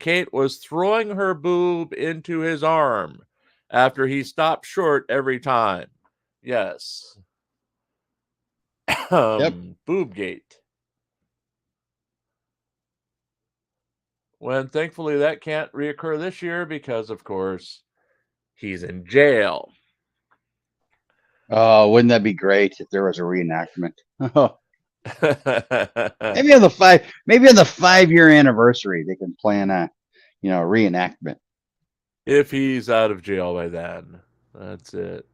Kate was throwing her boob into his arm after he stopped short every time. Yes. Boobgate. When thankfully that can't reoccur this year because, of course, he's in jail.
Oh, wouldn't that be great if there was a reenactment? Maybe on the 5-year anniversary, they can plan a reenactment.
If he's out of jail by then, that's it.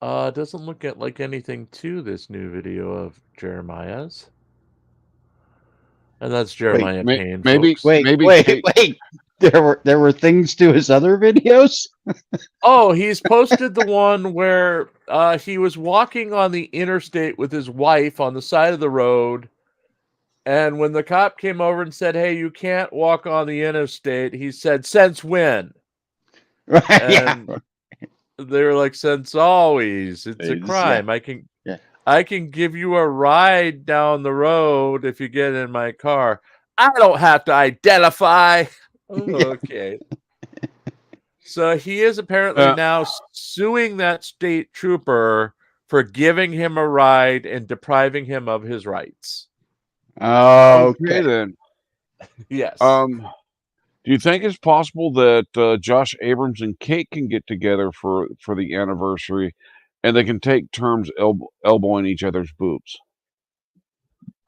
Doesn't look like anything to this new video of Jeremiah's. And that's Jeremiah Payne.
Maybe,
folks.
Wait. There were things to his other videos?
Oh, he's posted the one where he was walking on the interstate with his wife on the side of the road. And when the cop came over and said, "Hey, you can't walk on the interstate," he said, "Since when?"
Right.
And they were like, "Since always. It's a
Yeah.
crime. I can give you a ride down the road if you get in my car. I don't have to identify." Okay. So he is apparently now suing that state trooper for giving him a ride and depriving him of his rights.
Okay.
Then.
Yes.
Do you think it's possible that Josh Abrams and Kate can get together for the anniversary, and they can take turns elbowing each other's boobs?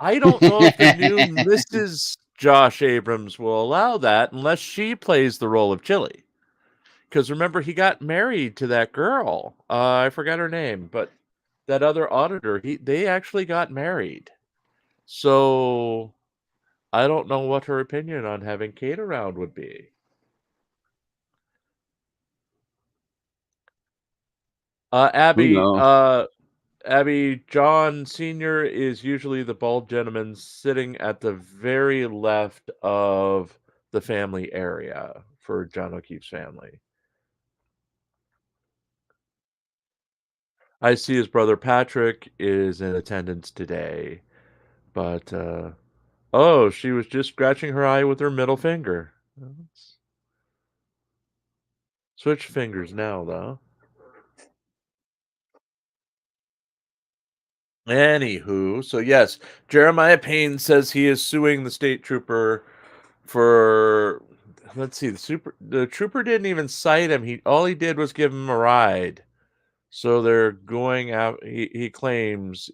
I don't know if the new Mrs. Josh Abrams will allow that unless she plays the role of Chili. Because remember, he got married to that girl. I forgot her name, but that other auditor, they actually got married. So I don't know what her opinion on having Kate around would be. Abby,
knows?
Abby, John Sr. is usually the bald gentleman sitting at the very left of the family area for John O'Keefe's family. I see his brother Patrick is in attendance today, but oh, she was just scratching her eye with her middle finger. Let's switch fingers now, though. Anywho, so yes, Jeremiah Payne says he is suing the state trooper for, let's see, the trooper didn't even cite him. All he did was give him a ride. So they're going out. He claims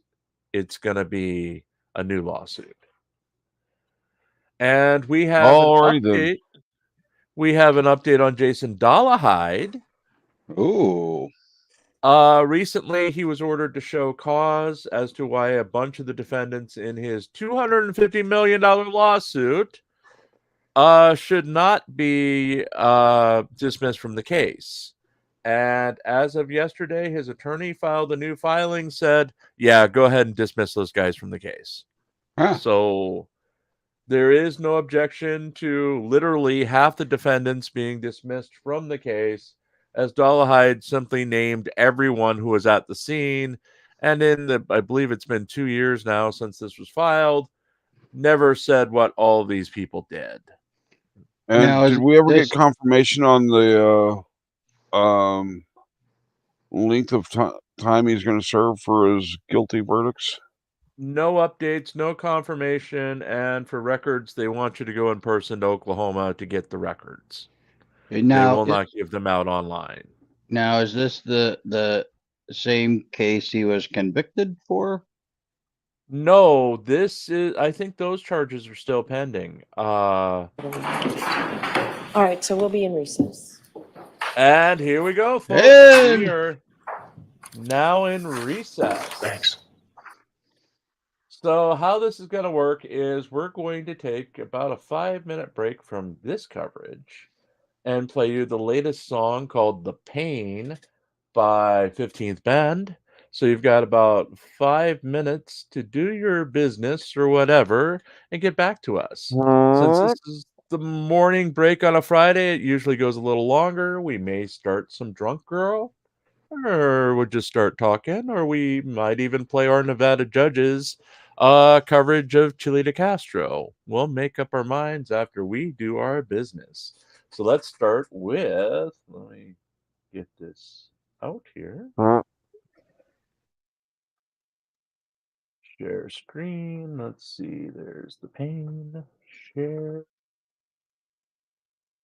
it's going to be a new lawsuit. And we have an
Alrighty then.
update. We have an update on Jason Dollahide.
Ooh.
Recently, he was ordered to show cause as to why a bunch of the defendants in his $250 million lawsuit should not be dismissed from the case. And as of yesterday, his attorney filed a new filing, said, yeah, go ahead and dismiss those guys from the case.
Huh.
So there is no objection to literally half the defendants being dismissed from the case, as Dollahide simply named everyone who was at the scene. And I believe it's been 2 years now since this was filed, never said what all these people did.
And
Now,
did
is
we ever
this-
get confirmation on the length of time he's going to serve for his guilty verdicts?
No updates, no confirmation, and for records, they want you to go in person to Oklahoma to get the records. They will not give them out online.
Now, is this the same case he was convicted for?
No, this is, I think those charges are still pending.
All right, so we'll be in recess.
And here we go, folks.
And-
We are now in recess.
Thanks.
So how this is going to work is we're going to take about a 5-minute break from this coverage and play you the latest song called The Pain by 15th Band. So you've got about 5 minutes to do your business or whatever and get back to us. Since this is the morning break on a Friday, it usually goes a little longer. We may start some Drunk Girl, or we'll just start talking, or we might even play our Nevada Judges coverage of Chile de Castro. We'll make up our minds after we do our business. So let's start with, let me get this out here. Share screen. Let's see. There's The Pain. Share.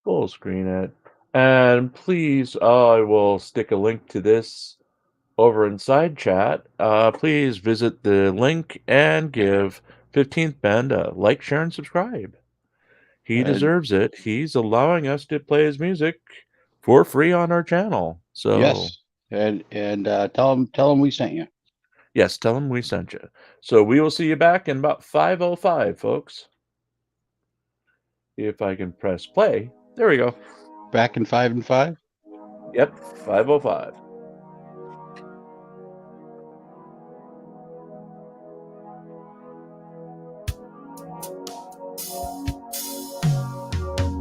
Full screen it. And please, I will stick a link to this over in side chat. Please visit the link and give 15th Band a like, share, and subscribe. He deserves it. He's allowing us to play his music for free on our channel. So
Yes, and tell him we sent you.
yes, tell him we sent you. So we will see you back in about 5:05, folks. If I can press play. There we go.
Back in 5 and 5.
Yep, 5:05.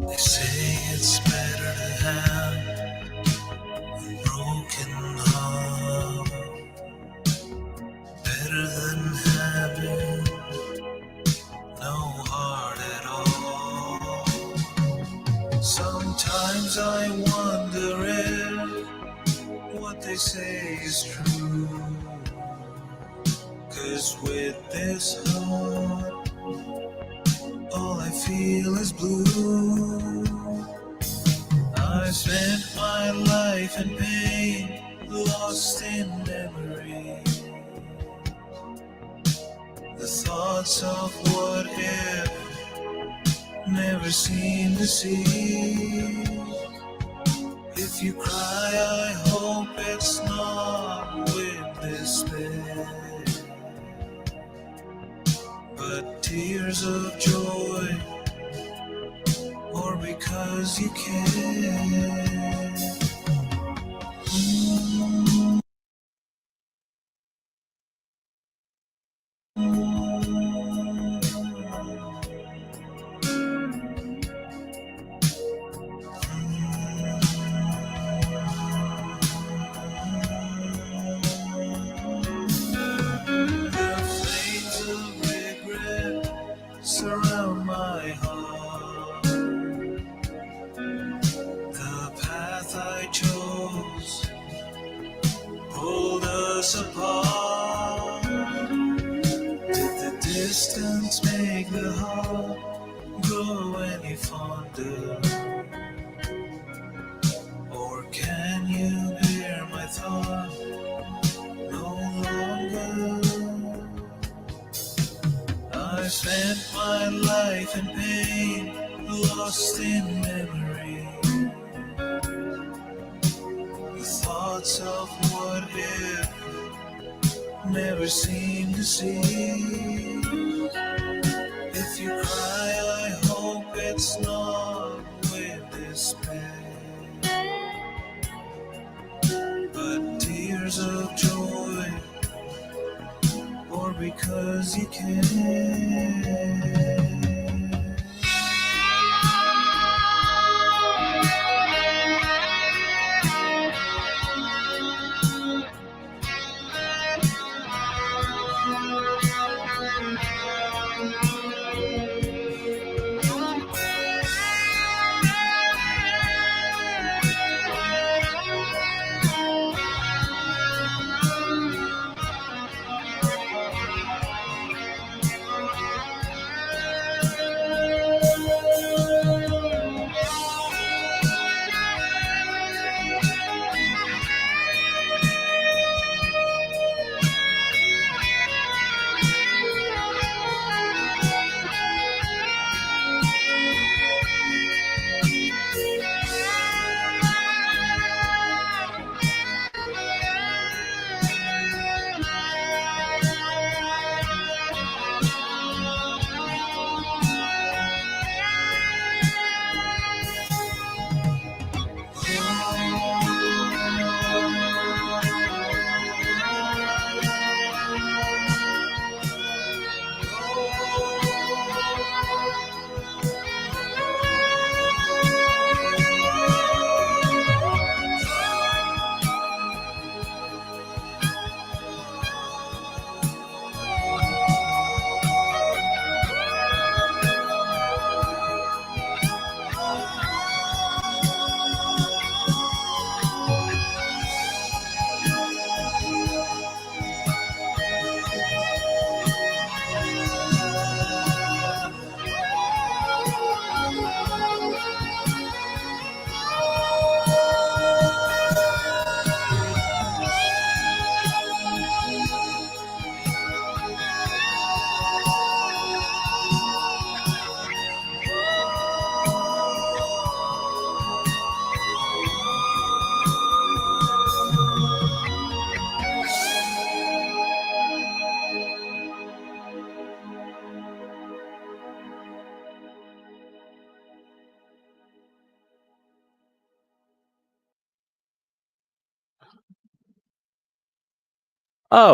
They say it's better to have a broken heart, better than having no heart at all. Sometimes I wonder if what they say is true, 'cause with this heart all I feel is blue. I spent my life in pain, lost in memory. The thoughts of what if never seem to see. If you cry, I hope it's not with despair, but tears of joy because you can. The flames of regret surround my heart. The path I chose pulled us apart. Did the distance make the heart grow any fonder? Or can you bear my thought no longer? I spent my life in pain, lost in memory. The thoughts of what if never seem to see. If you cry, I hope it's not with despair, but tears of joy, or because you can.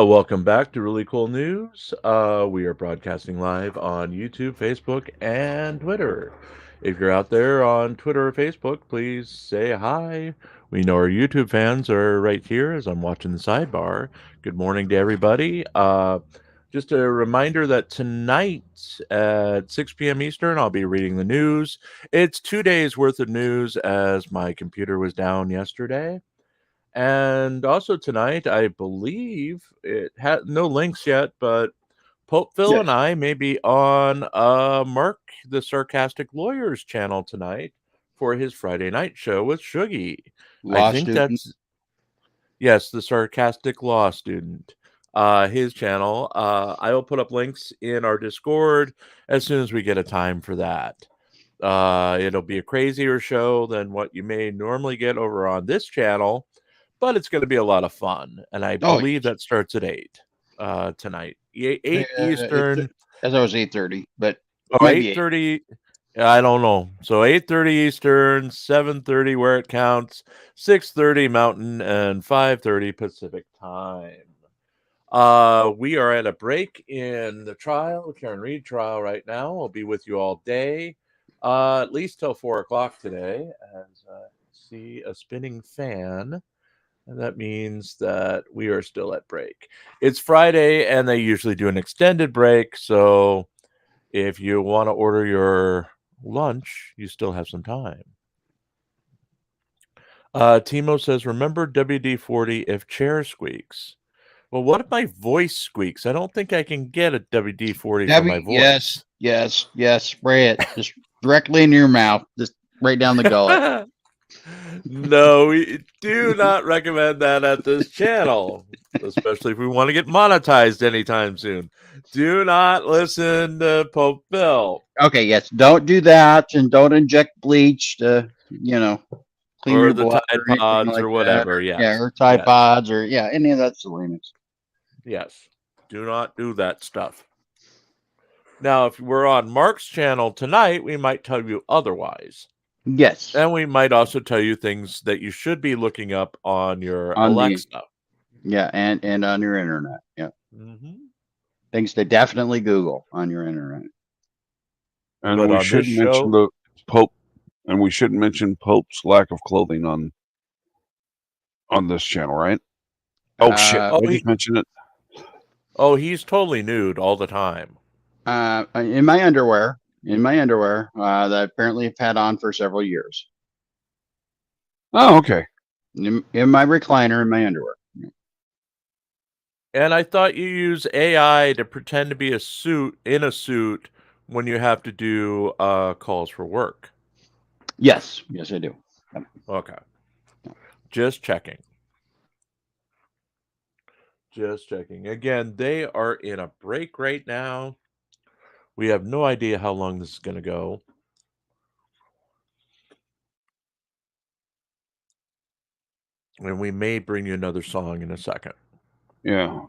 Welcome back to Really Cool News. We are broadcasting live on YouTube, Facebook, and Twitter. If you're out there on Twitter or Facebook, please say hi. We know our YouTube fans are right here as I'm watching the sidebar. Good morning to everybody. Just a reminder that tonight at 6 p.m. Eastern, I'll be reading the news. It's 2 days worth of news as my computer was down yesterday. And also tonight, I believe it had no links yet, but Pope Phil and I may be on Mark the Sarcastic Lawyer's channel tonight for his Friday night show with Shuggy. I
Law
think
student.
that's yes, the Sarcastic Law Student. His channel. I will put up links in our Discord as soon as we get a time for that. It'll be a crazier show than what you may normally get over on this channel, but it's going to be a lot of fun. And I
Oh,
believe that starts at 8 tonight. 8 Eastern.
As I was 8:30, but
Oh,
maybe 8.
8:30. I don't know. So 8:30 Eastern, 7:30 where it counts, 6:30 Mountain, and 5:30 Pacific time. We are at a break in the trial, the Karen Reed trial right now. I'll be with you all day, at least till 4 o'clock today, as I see a spinning fan. And that means that we are still at break. It's Friday, and they usually do an extended break. So if you want to order your lunch, you still have some time. Timo says, remember WD-40 if chair squeaks. Well, what if my voice squeaks? I don't think I can get a WD-40 for my voice.
Yes. Spray it just directly into your mouth, just right down the gullet.
No, we do not recommend that at this channel, especially if we want to get monetized anytime soon. Do not listen to Pope Bill.
Okay, yes, don't do that, and don't inject bleach to, clean
Or
your
the
blood
Tide
or anything
Pods
like
or
that.
whatever, yes.
Yeah, or Tide
Yes.
Pods, or any of that silliness.
Yes. Do not do that stuff. Now, if we're on Mark's channel tonight, we might tell you otherwise.
Yes,
And we might also tell you things that you should be looking up on your
on
Alexa.
and on your internet. Yeah,
Mm-hmm.
things to definitely Google on your internet.
And
But
we
on
shouldn't
this
mention
show-
the Pope, and we shouldn't mention Pope's lack of clothing on this channel, right? Oh shit!
Uh,
Did I just mention it?
Oh, he's totally nude all the time.
In my underwear, that I apparently have had on for several years.
Oh, okay.
In my recliner, in my underwear.
And I thought you use AI to pretend to be in a suit when you have to do calls for work.
Yes, I do.
Okay. Just checking. Just checking. Again, they are in a break right now. We have no idea how long this is going to go. And we may bring you another song in a second.
Yeah.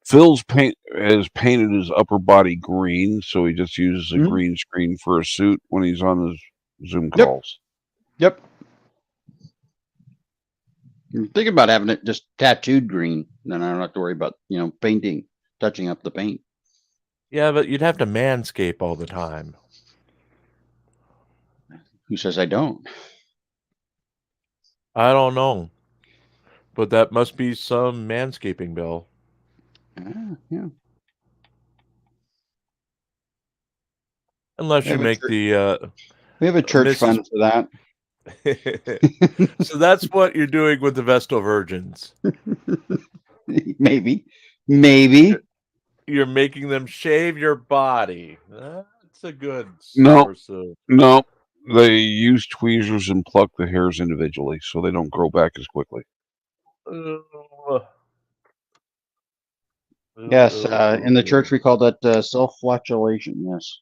Phil's has painted his upper body green, so he just uses a green screen for a suit when he's on his Zoom calls.
Yep. Think about having it just tattooed green, then I don't have to worry about touching up the paint.
Yeah, but you'd have to manscape all the time.
Who says I don't?
I don't know. But that must be some manscaping bill.
Yeah.
Unless you make the
we have a church
Mrs.
fund for that.
So that's what you're doing with the Vestal Virgins.
Maybe.
You're making them shave your body. That's a good
No.
source of...
No. They use tweezers and pluck the hairs individually, so they don't grow back as quickly.
Yes, in the church we call that self-flagellation. Yes.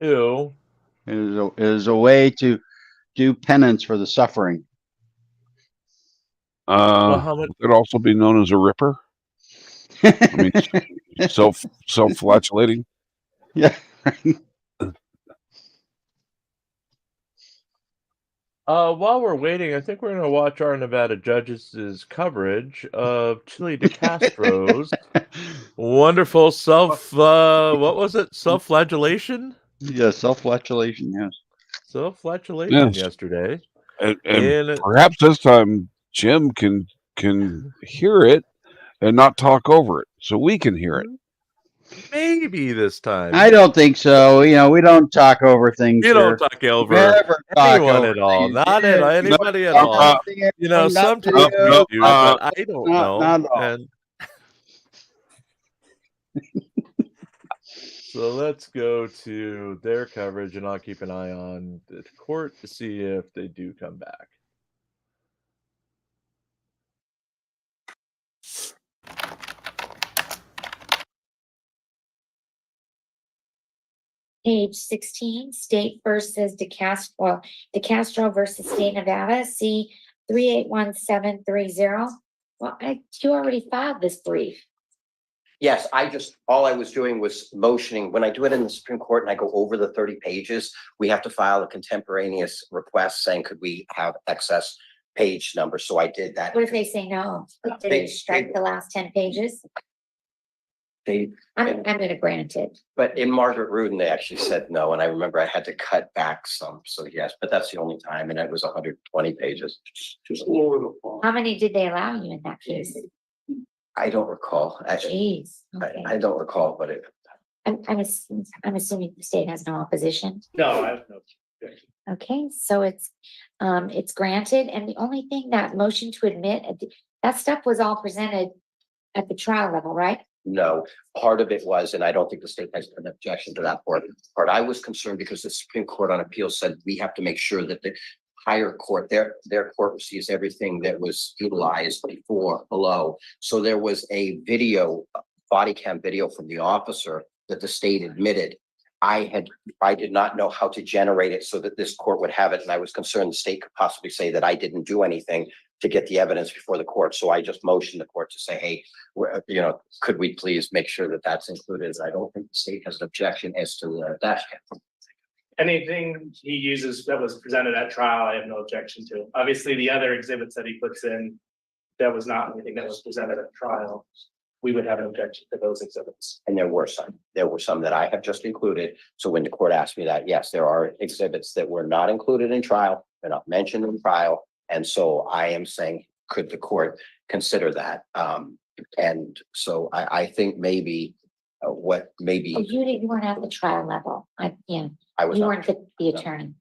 Ew.
It is a way to do penance for the suffering.
It could also be known as a ripper. I mean, self-flagellating.
Yeah.
While we're waiting, I think we're going to watch our Nevada judges' coverage of Chili DeCastro's wonderful what was it? Self-flagellation?
Yeah, self-flagellation, yes.
Self-flagellation yesterday.
And perhaps this time Jim can hear it and not talk over it, so we can hear it.
Maybe this time.
I don't think so. We don't talk over things.
You don't talk over anyone at all. Not at anybody at all. Sometimes you do, but I don't know.
Not at all.
And so let's go to their coverage, and I'll keep an eye on the court to see if they do come back.
Page 16, State versus DeCastro versus State Nevada, C 381730. Well, you already filed this brief.
Yes, all I was doing was motioning. When I do it in the Supreme Court and I go over the 30 pages, we have to file a contemporaneous request saying, could we have excess page number? So I did that.
What if they say no? Did they strike the last 10 pages? I'm gonna grant it.
But in Margaret Rudin, they actually said no, and I remember I had to cut back some, so yes, but that's the only time, and it was 120 pages. Just a little bit of.
How many did they allow you in that case?
I don't recall.
Jeez, okay.
I don't recall, but it.
I'm assuming the state has no opposition.
No, I have no objection.
Okay, so it's granted, and the only thing that motion to admit, that stuff was all presented at the trial level, right?
No, part of it was, and I don't think the state has an objection to that part. I was concerned because the Supreme Court on Appeal said we have to make sure that the higher court, their court receives everything that was utilized below. So there was a video, body cam video from the officer that the state admitted. I did not know how to generate it so that this court would have it. And I was concerned the state could possibly say that I didn't do anything to get the evidence before the court. So I just motioned the court to say, hey, could we please make sure that that's included? I don't think the state has an objection as to the dash cam.
Anything he uses that was presented at trial, I have no objection to. Obviously, the other exhibits that he puts in, that was not anything that was presented at trial. We would have an objection to those exhibits.
And there were some that I have just included. So when the court asked me that, yes, there are exhibits that were not included in trial. They're not mentioned in trial. And so I am saying, could the court consider that? And so I think maybe
Oh, you weren't at the trial level.
I was
You
not.
weren't the attorney.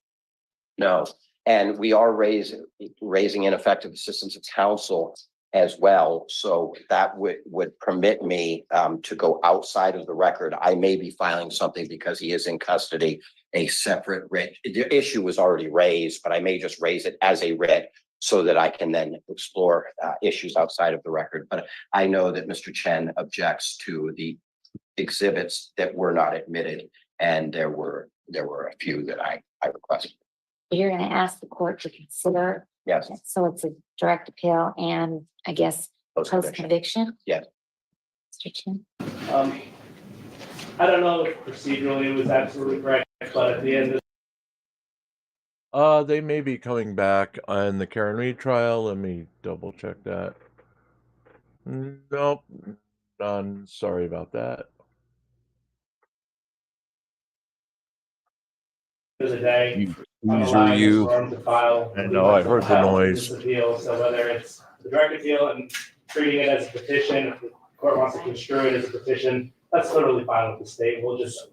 No, and we are raising ineffective assistance of counsel as well. So that would permit me to go outside of the record. I may be filing something because he is in custody, a separate writ. The issue was already raised, but I may just raise it as a writ so that I can then explore issues outside of the record. But I know that Mr. Chen objects to the exhibits that were not admitted, and there were a few that I requested.
You're gonna ask the court to consider.
Yes.
So it's a direct appeal and I guess post-conviction?
Yes.
Mr. Chen?
I don't know if procedurally it was absolutely correct, but at the end of
They may be coming back on the Karen Reed trial. Let me double check that. Nope. None. Sorry about that.
the day, I'm
These are
allowing this
you.
firm to file.
I know, I heard the
file
noise.
this appeal, so whether it's the direct appeal and treating it as a petition, if the court wants to construe it as a petition, that's totally fine with the state. We'll just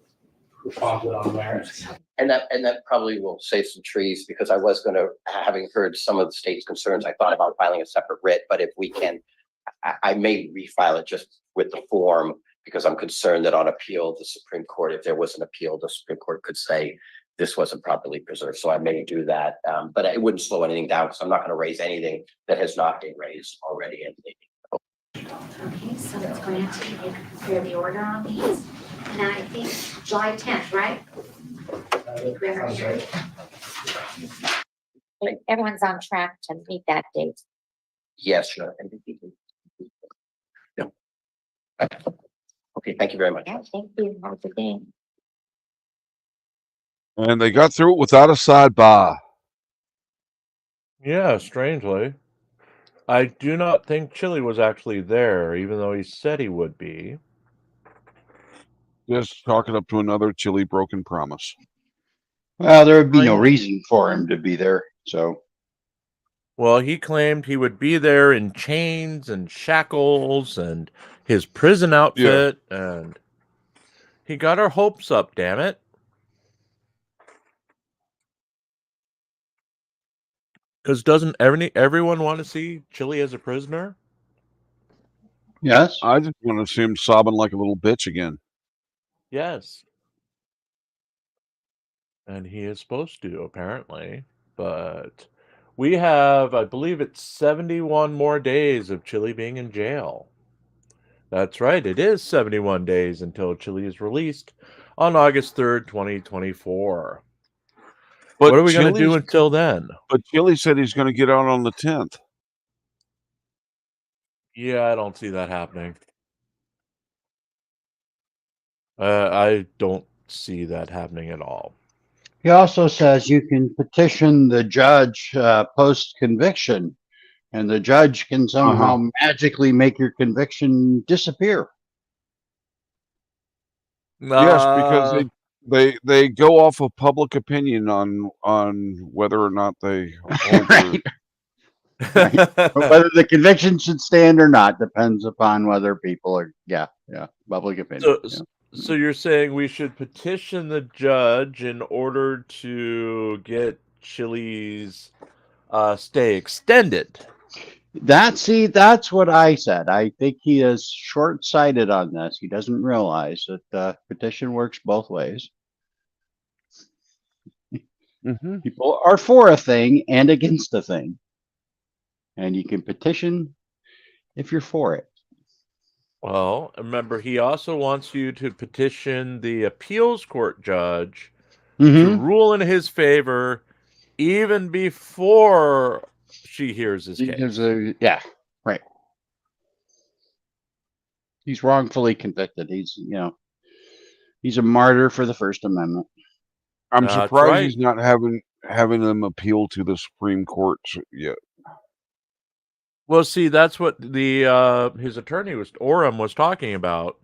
respond to it on the merits.
And that probably will save some trees, because I was going to, having heard some of the state's concerns, I thought about filing a separate writ, but if we can, I may refile it just with the form, because I'm concerned that on appeal, the Supreme Court, if there was an appeal, the Supreme Court could say this wasn't properly preserved. So I may do that, but it wouldn't slow anything down, because I'm not going to raise anything that has not been raised already.
Okay, so it's granted, you can prepare the order on these. And I think July 10th, right? Everyone's on track to meet that date.
Yes, sure. Yeah. Okay, thank you very much.
Yeah, thank you. Have a good day.
And they got through it without a sidebar.
Yeah, strangely. I do not think Chili was actually there, even though he said he would be.
Just talking up to another chilly broken promise.
Well, there would be no reason for him to be there. So,
Well, he claimed he would be there in chains and shackles and his prison outfit, and he got our hopes up, damn it. Because doesn't everyone want to see Chili as a prisoner?
yes.
I just want to see him sobbing like a little bitch again.
Yes. And he is supposed to, apparently. But we have, I believe it's 71 more days of Chili being in jail. That's right, it is 71 days until Chili is released on August 3rd, 2024.
But
what are we going to do until then?
But Chili said he's going to get out on the 10th.
Yeah, I don't see that happening. I don't see that happening at all.
He also says you can petition the judge post conviction, and the judge can somehow magically make your conviction disappear.
Yes, because
Uh,
they go off of public opinion on whether or not they hold their.
Right. But whether the conviction should stand or not depends upon whether people are, public opinion.
So you're saying we should petition the judge in order to get Chili's stay extended?
That's what I said. I think he is short-sighted on this. He doesn't realize that petition works both ways.
Mm-hmm.
People are for a thing and against a thing. And you can petition if you're for it.
Well, remember, he also wants you to petition the appeals court judge to rule in his favor even before she hears his case.
Right. He's wrongfully convicted. He's a martyr for the First Amendment.
I'm
That's
surprised
right.
he's not having them appeal to the Supreme Court yet.
Well, see, that's what the his attorney Orem was talking about.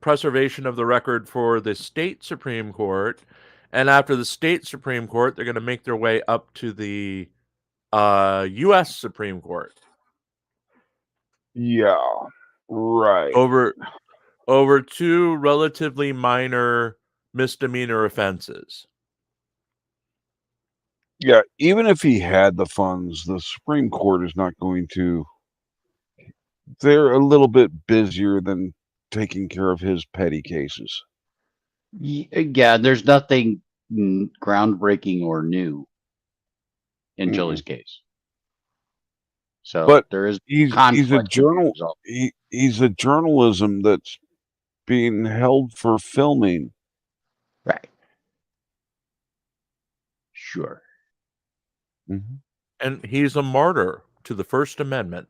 Preservation of the record for the state Supreme Court, and after the state Supreme Court, they're going to make their way up to the U.S. Supreme Court.
Yeah, right.
Over two relatively minor misdemeanor offenses.
Yeah, even if he had the funds, the Supreme Court is not going to. They're a little bit busier than taking care of his petty cases.
Yeah, there's nothing groundbreaking or new in Chili's case. So,
but
there is
he's a he's a journalism that's being held for filming.
Right. Sure.
Mm-hmm.
And he's a martyr to the First Amendment.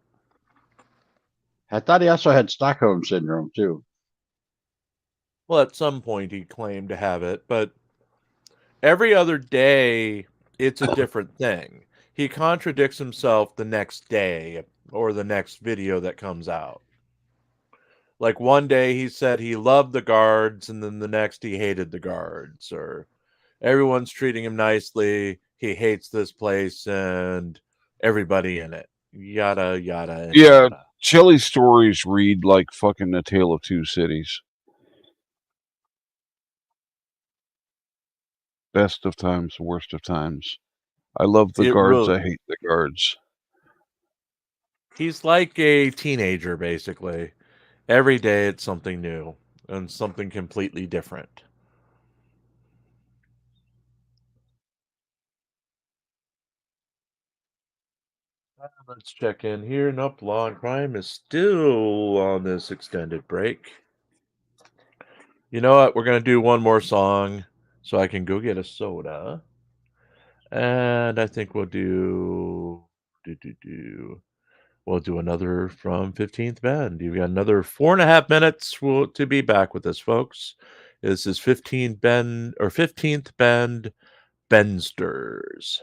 I thought he also had Stockholm syndrome too.
Well, at some point he claimed to have it, but every other day it's a different thing. He contradicts himself the next day or the next video that comes out. Like one day he said he loved the guards, and then the next he hated the guards, or everyone's treating him nicely, he hates this place and everybody in it. Yada, yada, and yada.
Chili stories read like fucking A Tale of Two Cities. Best of times, worst of times. I love the guards. I hate the guards.
He's like a teenager, basically. Every day it's something new and something completely different. Let's check in here. Nope, Law and Crime is still on this extended break. You know what? We're going to do one more song so I can go get a soda. And I think we'll do another from 15th Bend. You've got another 4.5 minutes to be back with us, folks. This is 15th Bend Bensters.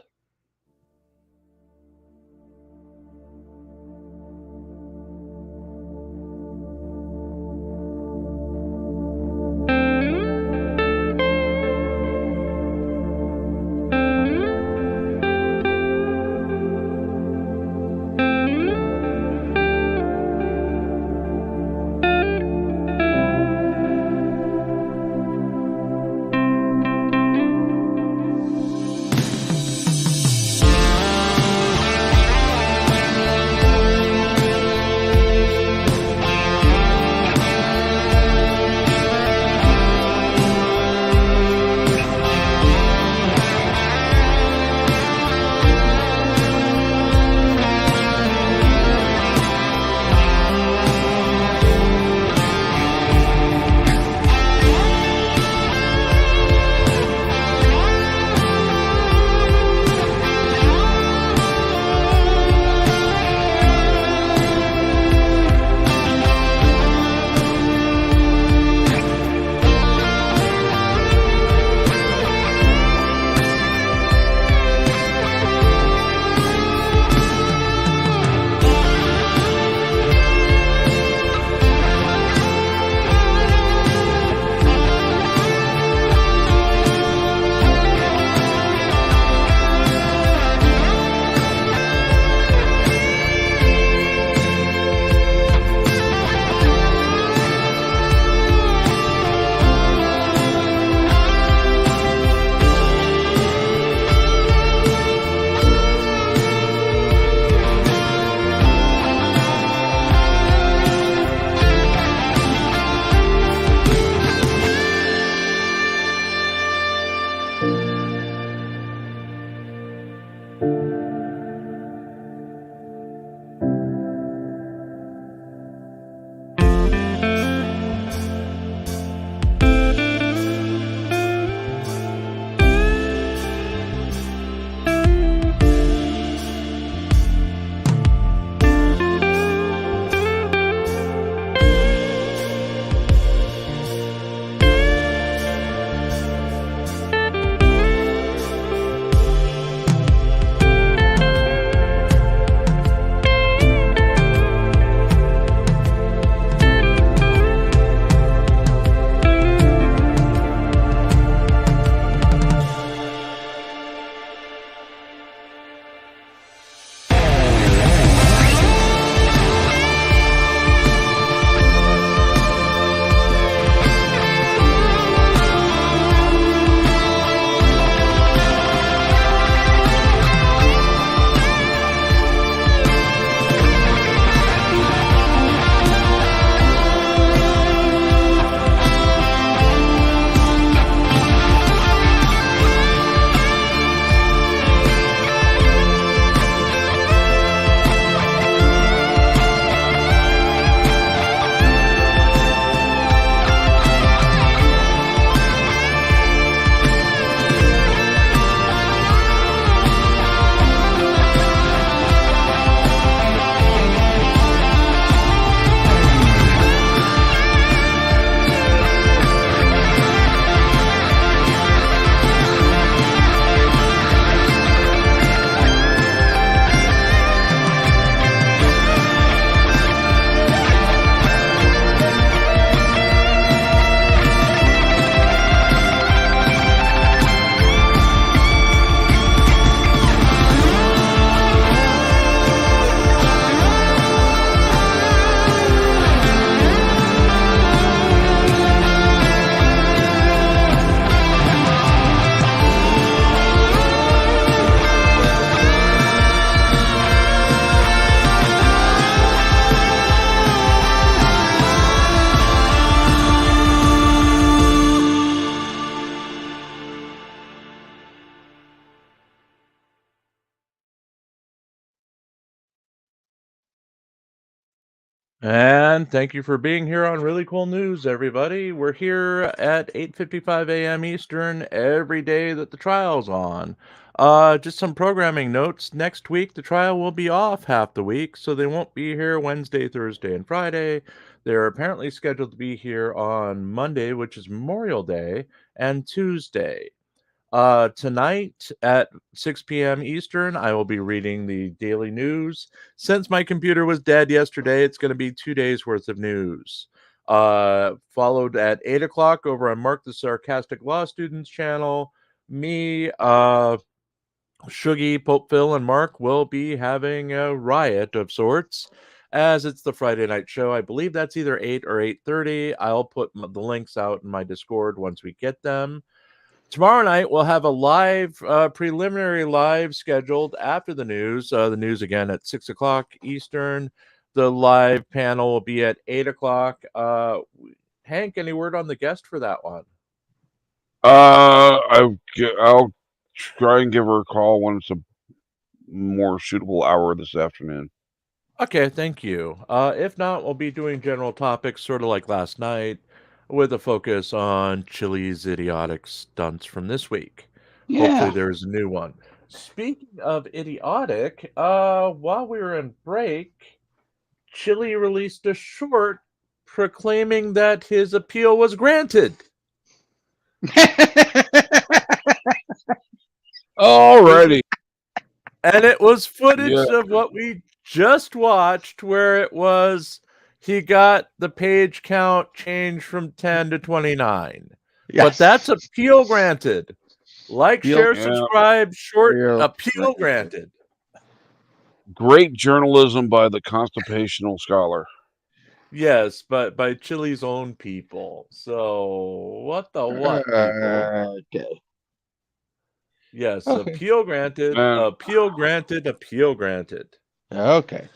And thank you for being here on Really Cool News, everybody. We're here at 8:55 a.m. Eastern every day that the trial's on. Just some programming notes. Next week, the trial will be off half the week, so they won't be here Wednesday, Thursday, and Friday. They're apparently scheduled to be here on Monday, which is Memorial Day, and Tuesday. Tonight at 6 p.m. Eastern, I will be reading the daily news. Since my computer was dead yesterday, it's going to be 2 days worth of news. Followed at 8 o'clock over on Mark the Sarcastic Law Students channel. Me, Shuggy, Pope Phil, and Mark will be having a riot of sorts, as it's the Friday night show. I believe that's either 8 or 8:30. I'll put the links out in my Discord once we get them. Tomorrow night, we'll have a live, preliminary live scheduled after the news. The news again at 6 o'clock Eastern. The live panel will be at 8 o'clock. Hank, any word on the guest for that one?
I'll try and give her a call when it's a more suitable hour this afternoon.
Okay, thank you. If not, we'll be doing general topics, sort of like last night, with a focus on Chili's idiotic stunts from this week. Hopefully,
Yeah.
there's a new one. Speaking of idiotic, while we were in break, Chili released a short proclaiming that his appeal was granted.
Alrighty.
And it was footage
Yeah.
of what we just watched, where it was he got the page count changed from 10 to 29.
Yes.
But that's appeal granted. Like,
Appeal-
share,
Yeah.
subscribe, short
Real
appeal granted.
Great journalism by the constipational scholar.
Yes, but by Chili's own people. So what the what, people?
Okay.
Yes,
Okay.
appeal granted, appeal granted, appeal granted.
Okay.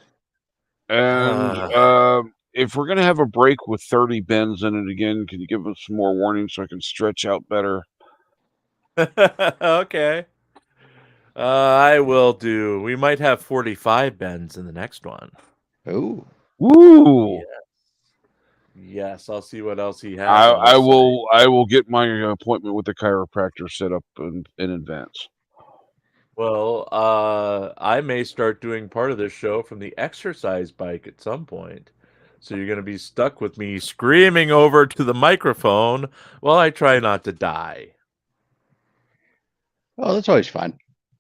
And if we're gonna have a break with 30 bends in it again, can you give us some more warning so I can stretch out better?
Okay. I will do. We might have 45 bends in the next one.
Ooh.
Woo!
Yes, I'll see what else he has.
I will get my appointment with the chiropractor set up in advance.
Well, I may start doing part of this show from the exercise bike at some point. So you're going to be stuck with me screaming over to the microphone while I try not to die.
Oh, that's always fun.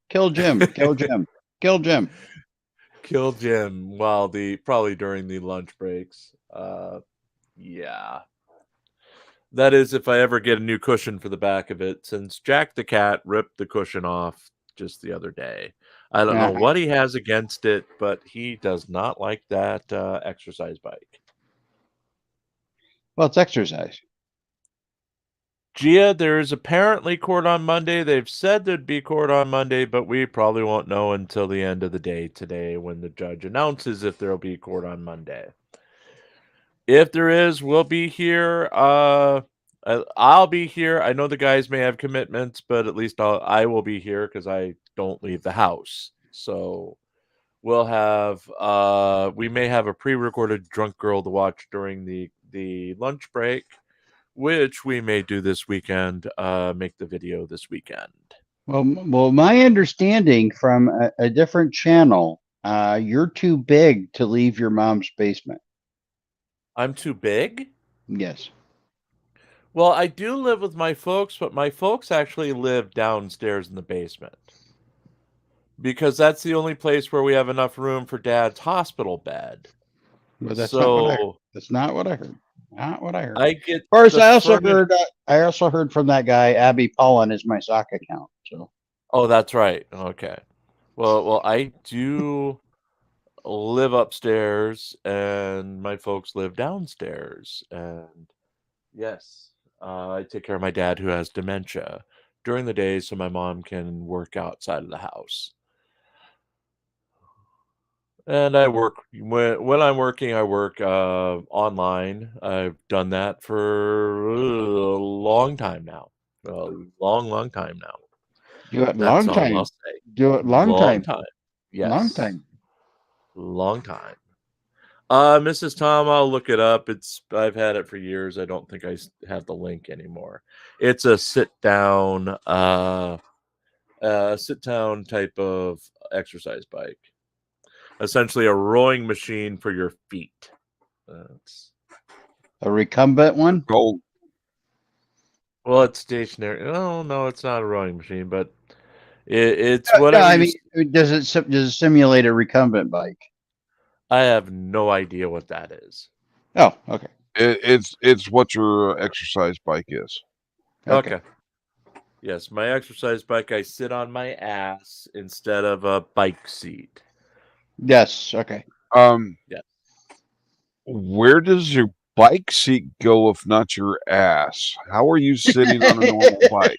Kill Jim. Kill Jim. Kill Jim.
Kill Jim while probably during the lunch breaks. Yeah. That is if I ever get a new cushion for the back of it, since Jack the cat ripped the cushion off just the other day. I don't know what he has against it, but he does not like that exercise bike.
Well, it's exercise.
Gia, there's apparently court on Monday. They've said there'd be court on Monday, but we probably won't know until the end of the day today when the judge announces if there'll be court on Monday. If there is, we'll be here. I'll be here. I know the guys may have commitments, but at least I will be here because I don't leave the house. So we'll have we may have a pre-recorded drunk girl to watch during the lunch break, which we may do this weekend. Make the video this weekend.
Well, my understanding from a different channel, you're too big to leave your mom's basement.
I'm too big?
Yes.
Well, I do live with my folks, but my folks actually live downstairs in the basement. Because that's the only place where we have enough room for Dad's hospital bed.
Well, that's
So
not what I heard. Not what I heard.
I get.
Of course,
the
I also
furni-
heard. I also heard from that guy, Abby Pollen is my sock account. So.
Oh, that's right. Okay. Well, I do live upstairs, and my folks live downstairs. And yes, I take care of my dad who has dementia during the day, so my mom can work outside of the house. And I work when I'm working. I work online. I've done that for a long time now. A long time now.
Do it
That's
long
all
time.
I'll say.
Do it long time.
Yes.
Long time.
Long time. Mrs. Tom, I'll look it up. I've had it for years. I don't think have the link anymore. It's a sit down type of exercise bike. Essentially a rowing machine for your feet.
A recumbent one?
Gold.
Well, it's stationary. Oh no, it's not a rowing machine, but it's
No,
whatever.
I mean, does it simulate a recumbent bike?
I have no idea what that is.
Oh, okay.
It's what your exercise bike is.
Okay. Yes, my exercise bike, I sit on my ass instead of a bike seat.
Yes. Okay.
Yeah.
Where does your bike seat go if not your ass? How are you sitting on a normal bike?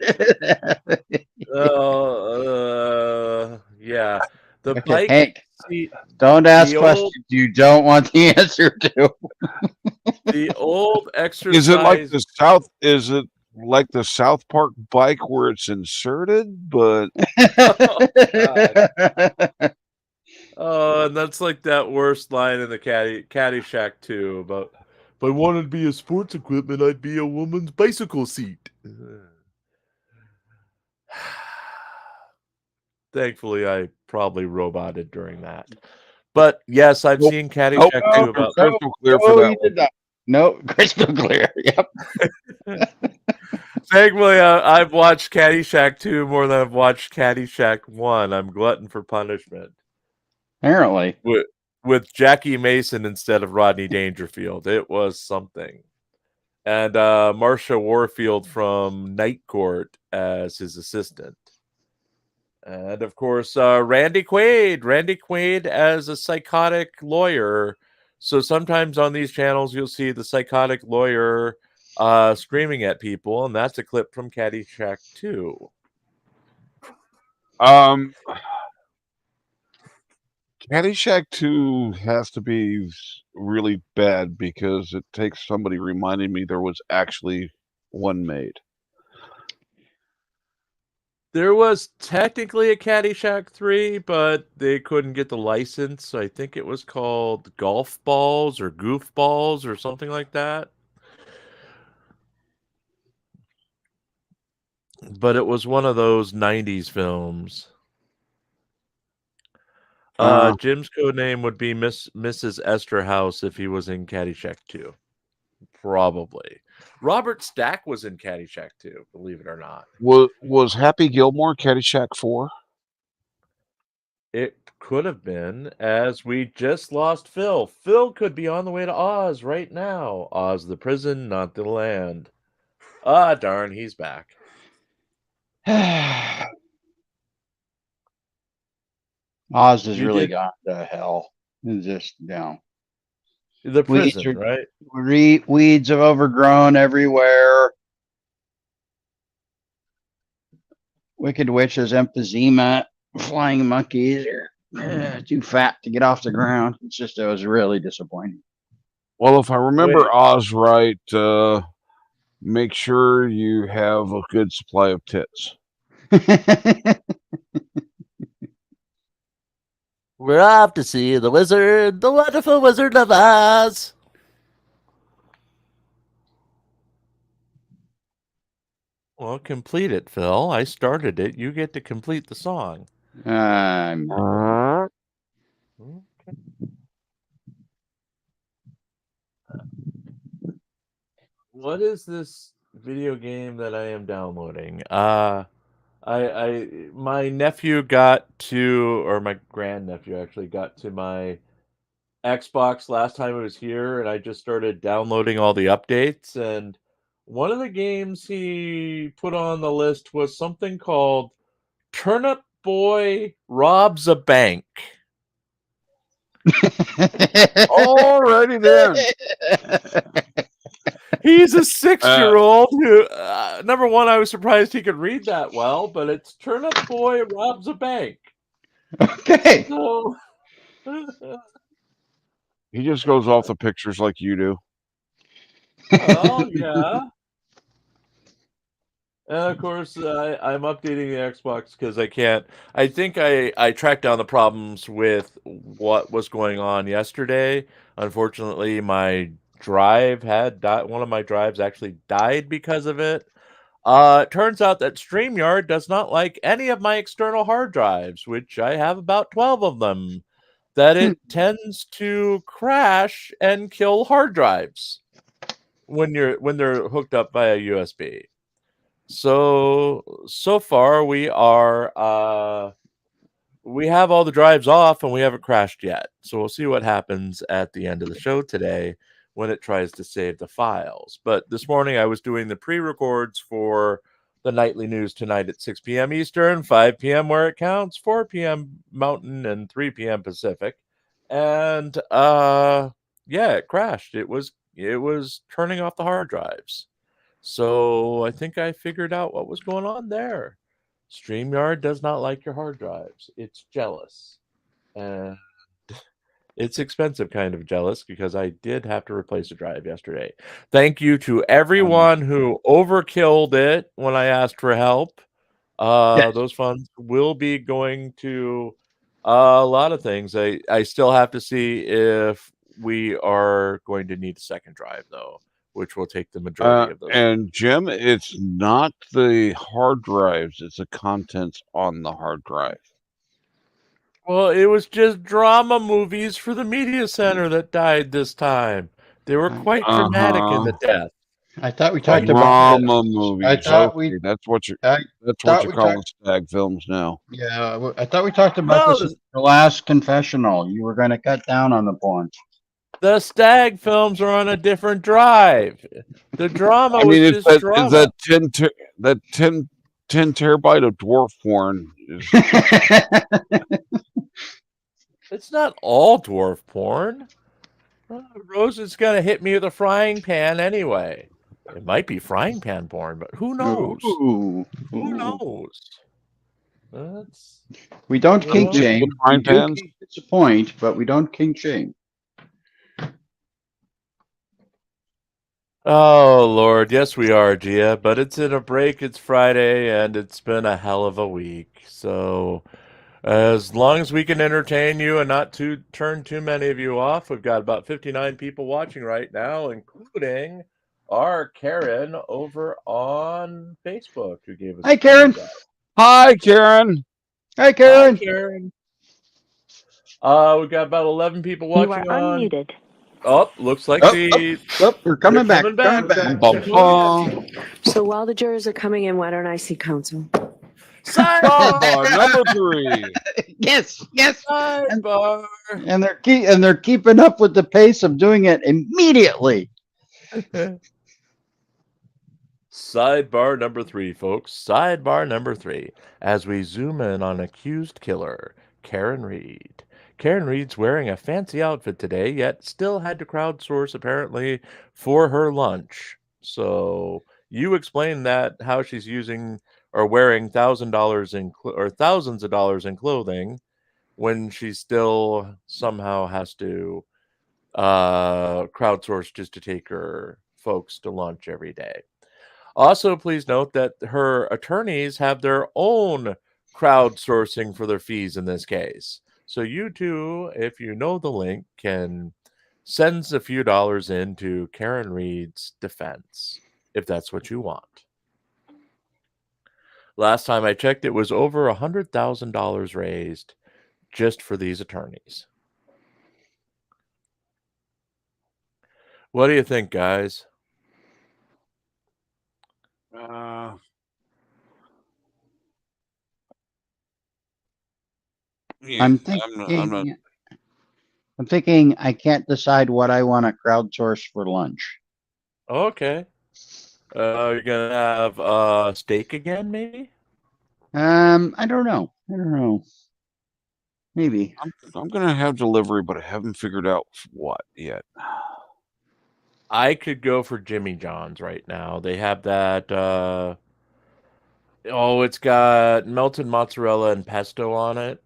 Yeah. The
Okay,
bike
Hank,
seat.
don't ask
the
questions
old-
you don't want the answer to.
The old exercise.
Is it like the South? Is it like the South Park bike where it's inserted? But
Oh, and that's like that worst line in the Caddyshack 2 about, if I wanted to be a sports equipment, I'd be a woman's bicycle seat. Thankfully, I probably roboted during that. But yes, I've seen Caddyshack 2 about.
crystal clear for that one.
No, crystal clear. Yep.
Thankfully, I've watched Caddyshack 2 more than I've watched Caddyshack 1. I'm glutton for punishment.
Apparently.
With Jackie Mason instead of Rodney Dangerfield. It was something. And Marsha Warfield from Night Court as his assistant. And of course, Randy Quaid. Randy Quaid as a psychotic lawyer. So sometimes on these channels, you'll see the psychotic lawyer screaming at people, and that's a clip from Caddyshack 2.
Caddyshack 2 has to be really bad because it takes somebody reminding me there was actually one made.
There was technically a Caddyshack 3, but they couldn't get the license. So I think it was called Golf Balls or Goofballs or something like that. But it was one of those 90s films. Jim's code name would be Mrs. Esther House if he was in Caddyshack 2. Probably. Robert Stack was in Caddyshack 2, believe it or not.
Was Happy Gilmore Caddyshack 4?
It could have been, as we just lost Phil. Phil could be on the way to Oz right now. Oz the prison, not the land. Ah, darn, he's back.
Oz has really gone to hell. It's just,
The prison, right?
Weeds have overgrown everywhere. Wicked Witch's emphysema. Flying monkeys are too fat to get off the ground. It was really disappointing.
Well, if I remember Oz right, make sure you have a good supply of tits.
We're off to see the wizard, the wonderful Wizard of Oz.
Well, complete it, Phil. I started it. You get to complete the song. What is this video game that I am downloading? My nephew got to, or my grandnephew actually got to my Xbox last time it was here, and I just started downloading all the updates. And one of the games he put on the list was something called Turnip Boy Robs a Bank.
Alrighty then.
He's a 6-year-old who, number one, I was surprised he could read that well, but it's Turnip Boy Robs a Bank.
Okay.
So,
he just goes off the pictures like you do.
oh, yeah. And of course, I'm updating the Xbox because I can't. I think I tracked down the problems with what was going on yesterday. Unfortunately, my drive had died. One of my drives actually died because of it. It turns out that StreamYard does not like any of my external hard drives, which I have about 12 of them, that it tends to crash and kill hard drives when they're hooked up via USB. So far we have all the drives off and we haven't crashed yet. So we'll see what happens at the end of the show today when it tries to save the files. But this morning I was doing the pre-records for the nightly news tonight at 6 p.m. Eastern, 5 p.m. where it counts, 4 p.m. Mountain, and 3 p.m. Pacific. And yeah, it crashed. It was turning off the hard drives. So I think I figured out what was going on there. StreamYard does not like your hard drives. It's jealous. And it's expensive kind of jealous because I did have to replace a drive yesterday. Thank you to everyone who overkilled it when I asked for help.
Yes.
Those funds will be going to a lot of things. I still have to see if we are going to need a second drive, though, which will take the majority of those.
And Jim, it's not the hard drives; it's the contents on the hard drive.
Well, it was just drama movies for the media center that died this time. They were quite dramatic in the death.
I thought we
Quite
talked about
drama movies.
I thought we.
Okay, that's what you're
I
calling stag films now.
Yeah, I thought we talked about
No,
this in the last confessional. You were going to cut down on the porn.
the stag films are on a different drive. The drama
I mean,
was just drama.
That 10 terabyte of dwarf porn is
It's not all dwarf porn. Rose is gonna hit me with a frying pan anyway. It might be frying pan porn, but who knows?
Ooh.
Who knows? That's,
We don't
you
kink
know.
shame. We
frying
do
pans?
disappoint, but we don't kink shame.
Oh Lord, yes we are, Gia. But it's in a break. It's Friday, and it's been a hell of a week. So, as long as we can entertain you and not turn too many of you off, we've got about 59 people watching right now, including our Karen over on Facebook, who gave us.
Hi, Karen.
Hi, Karen.
Hi, Karen.
Hi, Karen. We've got about 11 people watching on. Oh, looks like
we're coming back.
coming back.
So while the jurors are coming in, why don't I see counsel?
Sidebar
number 3.
Yes.
Sidebar.
And they're keeping up with the pace of doing it immediately.
Sidebar number 3, folks. Sidebar number 3. As we zoom in on accused killer, Karen Reed. Karen Reed's wearing a fancy outfit today, yet still had to crowdsource apparently for her lunch. So you explain that, how she's using or wearing thousands of dollars in clothing when she still somehow has to crowdsource just to take her folks to lunch every day. Also, please note that her attorneys have their own crowdsourcing for their fees in this case. So you too, if you know the link, can send a few dollars into Karen Reed's defense, if that's what you want. Last time I checked, it was over $100,000 raised just for these attorneys. What do you think, guys?
Yeah,
I'm thinking.
not.
I'm thinking I can't decide what I want to crowdsource for lunch.
Okay. You're gonna have steak again, maybe?
I don't know. Maybe.
I'm gonna have delivery, but I haven't figured out what yet.
I could go for Jimmy John's right now. They have that. It's got melted mozzarella and pesto on it.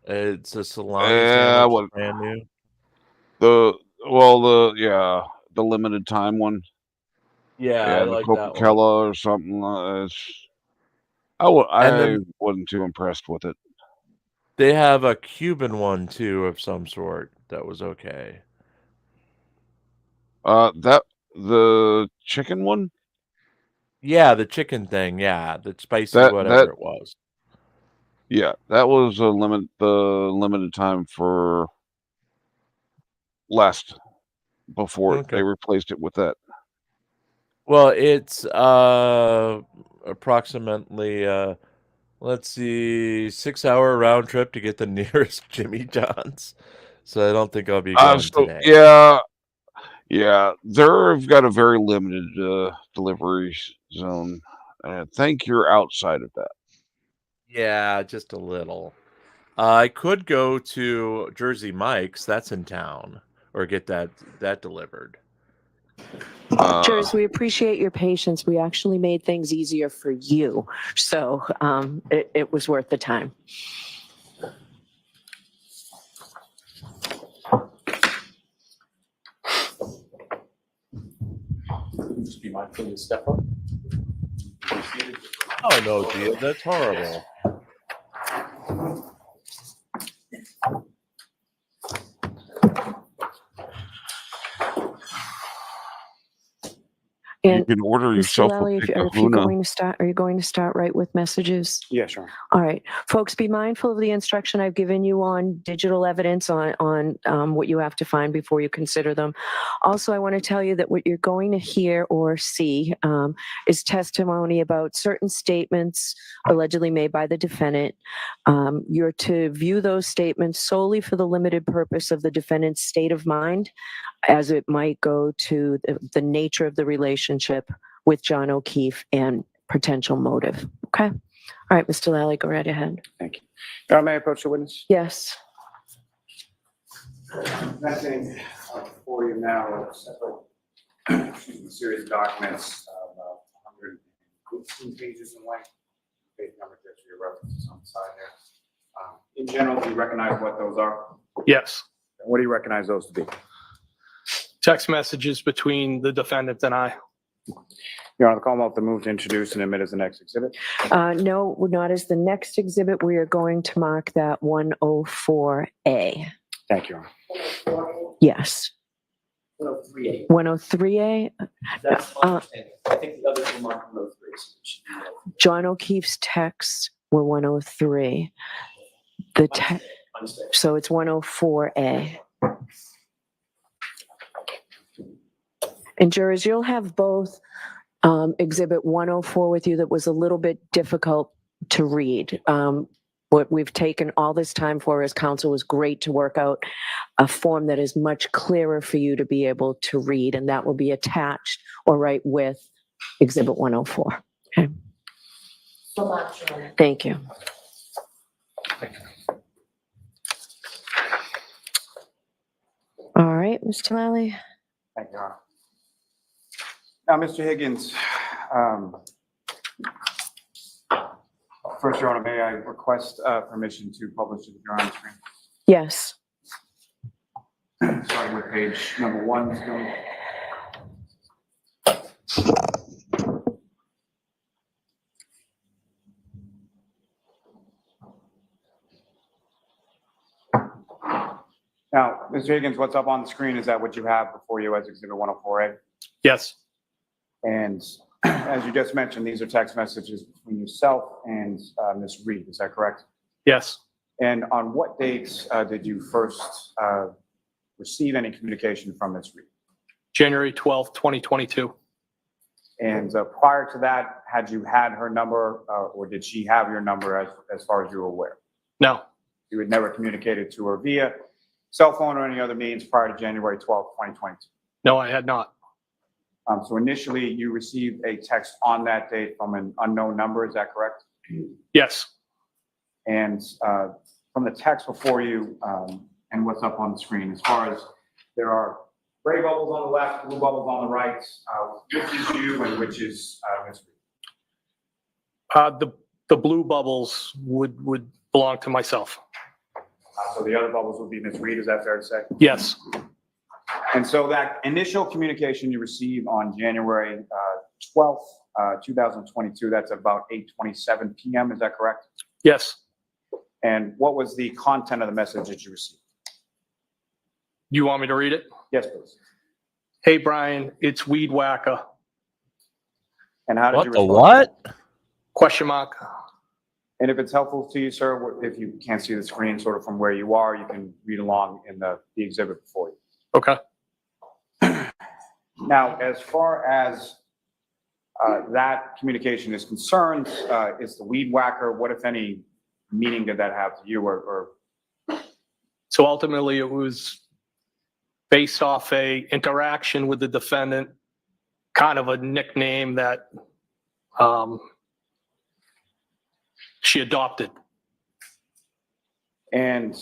It's a salami sandwich, brand new.
The limited time one.
Yeah, I
Yeah, the
like that one.
Coca-Cola or something.
And
I
then
wasn't too impressed with it.
they have a Cuban one too of some sort that was okay.
The chicken one.
Yeah, the chicken thing. Yeah, the spicy
That
whatever it was.
Yeah, that was the limited time for last before
Okay.
they replaced it with that.
Well, it's approximately let's see, 6-hour round trip to get the nearest Jimmy John's. So I don't think I'll be going
So
today.
yeah, they've got a very limited delivery zone. I think you're outside of that.
Yeah, just a little. I could go to Jersey Mike's, that's in town, or get that delivered.
Jers, we appreciate your patience. We actually made things easier for you. So it was worth the time.
Just be mindful to step up.
Oh no, Gia, that's horrible.
You can order
Mr.
yourself a
Lally,
big
are you
kahuna.
going to start right with messages?
Yeah, sure.
All right, folks, be mindful of the instruction I've given you on digital evidence on what you have to find before you consider them. Also, I want to tell you that what you're going to hear or see is testimony about certain statements allegedly made by the defendant. You're to view those statements solely for the limited purpose of the defendant's state of mind, as it might go to the nature of the relationship with John O'Keefe and potential motive. Okay. All right, Mr. Lally, go right ahead.
Thank you. May I approach the witness?
Yes.
Presenting for you now a separate series of documents of 118 pages in length. Page number just for your references on the side there. In general, do you recognize what those are?
Yes.
What do you recognize those to be?
Text messages between the defendant and I.
Your Honor, the call to move to introduce and admit as the next exhibit.
No, not as the next exhibit. We are going to mark that 104A.
Thank you, Your Honor.
Yes.
103A.
103A.
That's my understanding. I think the others were marked 103. So it should be
John O'Keefe's texts were 103. So it's 104A. And jurors, you'll have both exhibit 104 with you that was a little bit difficult to read. What we've taken all this time for as counsel was great to work out a form that is much clearer for you to be able to read, and that will be attached or right with exhibit 104. Okay.
So much, Your Honor.
Thank you. All right, Mr. Lally.
Thank you, Your Honor. Now, Mr. Higgins, first, Your Honor, may I request permission to publish the drawing on the screen?
Yes.
Starting with page number 1, Ms. Gilman. Now, Mr. Higgins, what's up on the screen, is that what you have before you as Exhibit 104A?
Yes.
And as you just mentioned, these are text messages between yourself and Ms. Reed, is that correct?
Yes.
And on what dates did you first receive any communication from Ms. Reed?
January 12th, 2022.
And prior to that, had you had her number or did she have your number as far as you were aware?
No.
You had never communicated to her via cell phone or any other means prior to January 12th, 2022?
No, I had not.
So initially you received a text on that date from an unknown number, is that correct?
Yes.
And from the text before you and what's up on the screen, as far as there are gray bubbles on the left, blue bubbles on the right, which is you and which is Ms. Reed?
The blue bubbles would belong to myself.
So the other bubbles would be Ms. Reed, is that fair to say?
Yes.
And so that initial communication you received on January 12th, 2022, that's about 8:27 PM, is that correct?
Yes.
And what was the content of the message that you received?
You want me to read it?
Yes, please.
Hey, Brian, it's Weed Whacker.
And how did you
What the
respond?
what?
Question mark.
And if it's helpful to you, sir, if you can't see the screen sort of from where you are, you can read along in the exhibit before you.
Okay.
Now, as far as that communication is concerned, is the Weed Whacker, what if any meaning did that have to you or
So ultimately, it was based off a interaction with the defendant, kind of a nickname that she adopted.
and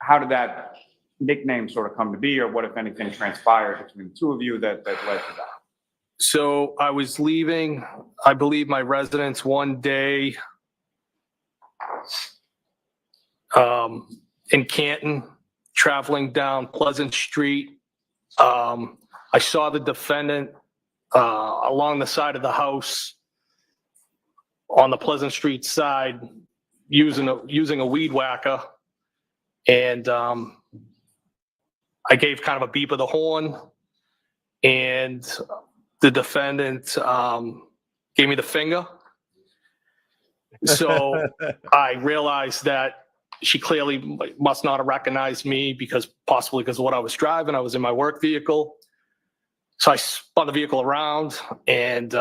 how did that nickname sort of come to be, or what, if anything, transpired between the two of you that led to that?
So I was leaving, I believe, my residence one day in Canton, traveling down Pleasant Street. I saw the defendant along the side of the house on the Pleasant Street side using a weed whacker. And I gave kind of a beep of the horn, and the defendant gave me the finger. So I realized that she clearly must not have recognized me possibly because of what I was driving. I was in my work vehicle. So I spun the vehicle around, and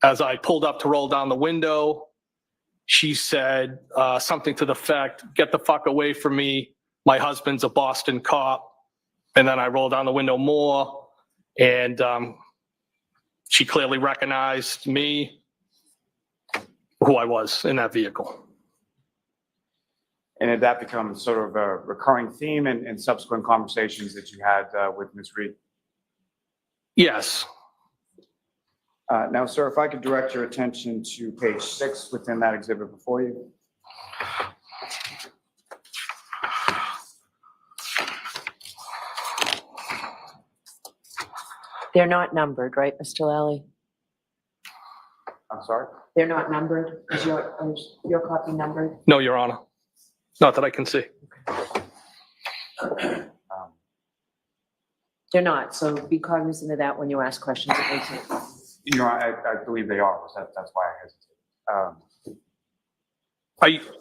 as I pulled up to roll down the window, she said something to the effect, "Get the fuck away from me. My husband's a Boston cop." And then I rolled down the window more, and she clearly recognized me, who I was in that vehicle.
And did that become sort of a recurring theme in subsequent conversations that you had with Ms. Reed?
Yes.
Now, sir, if I could direct your attention to page 6 within that exhibit before you.
They're not numbered, right, Mr. Lally?
I'm sorry?
They're not numbered? Is your copy numbered?
No, Your Honor. Not that I can see.
They're not, so be cognizant of that when you ask questions.
You know, I believe they are. That's why I hesitated.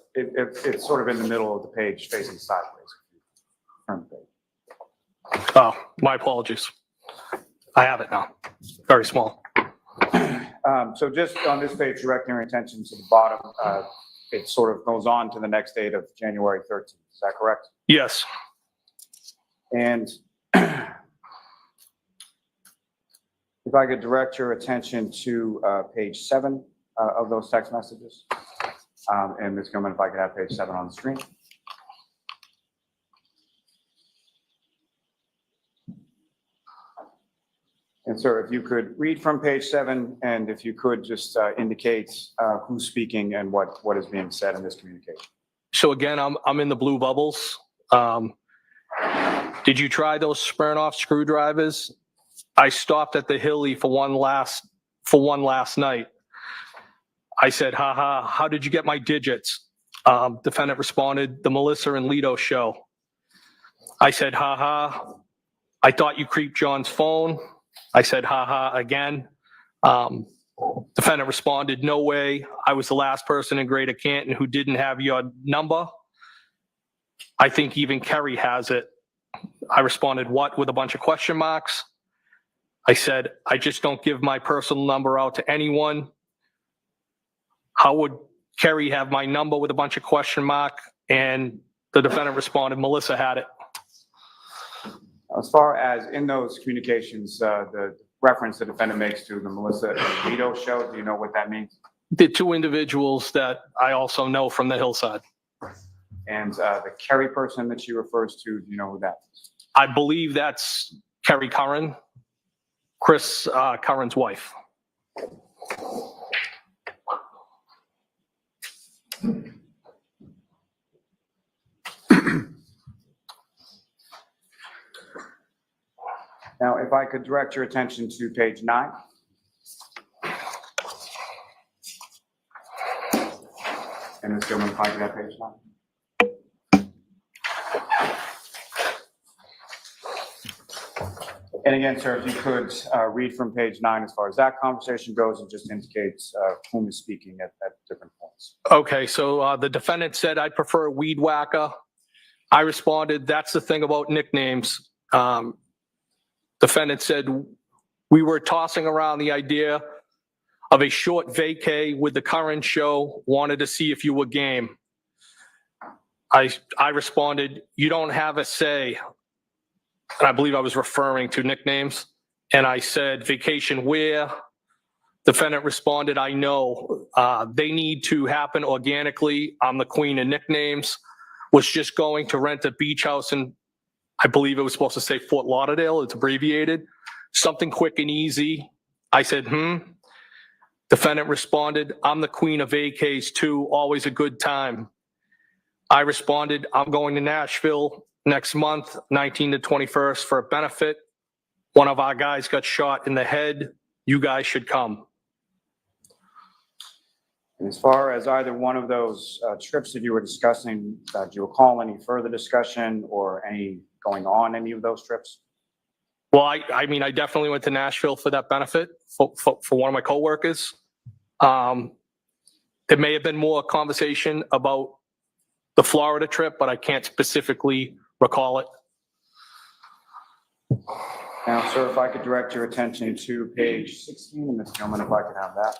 It's sort of in the middle of the page, facing sideways.
Oh, my apologies. I have it now. Very small.
So just on this page, directing your attention to the bottom, it sort of goes on to the next date of January 13th. Is that correct?
Yes.
And if I could direct your attention to page 7 of those text messages. And Ms. Gilman, if I could have page 7 on the screen. And sir, if you could read from page 7, and if you could just indicate who's speaking and what is being said in this communication.
So again, I'm in the blue bubbles. Did you try those Smirnoff screwdrivers? I stopped at the Hilly for one last night. I said, haha, how did you get my digits? Defendant responded, the Melissa and Lido show. I said, haha, I thought you creeped John's phone. I said, haha, again. Defendant responded, no way. I was the last person in Greater Canton who didn't have your number. I think even Kerry has it. I responded, what, with a bunch of question marks? I said, I just don't give my personal number out to anyone. How would Kerry have my number with a bunch of question mark? And the defendant responded, Melissa had it.
As far as in those communications, the reference the defendant makes to the Melissa and Lido show, do you know what that means?
The two individuals that I also know from the hillside.
And the Kerry person that she refers to, do you know who that is?
I believe that's Kerry Curran, Chris Curran's wife.
Now, if I could direct your attention to page 9. And Ms. Gilman, if I could have page 9. And again, sir, if you could read from page 9 as far as that conversation goes, it just indicates whom is speaking at different points.
Okay, so the defendant said, "I'd prefer a weed whacker." I responded, "That's the thing about nicknames." Defendant said, "We were tossing around the idea of a short vacay with the current show, wanted to see if you were game." I responded, "You don't have a say." And I believe I was referring to nicknames. And I said, "Vacation where?" Defendant responded, "I know. They need to happen organically. I'm the queen of nicknames. Was just going to rent a beach house in, I believe it was supposed to say Fort Lauderdale. It's abbreviated. Something quick and easy." I said, Defendant responded, "I'm the queen of vacays too. Always a good time." I responded, "I'm going to Nashville next month, 19 to 21st, for a benefit. One of our guys got shot in the head. You guys should come."
And as far as either one of those trips that you were discussing, do you recall any further discussion or any going on any of those trips?
Well, I mean, I definitely went to Nashville for that benefit for one of my coworkers. There may have been more conversation about the Florida trip, but I can't specifically recall it.
Now, sir, if I could direct your attention to page 16, and Ms. Gilman, if I could have that.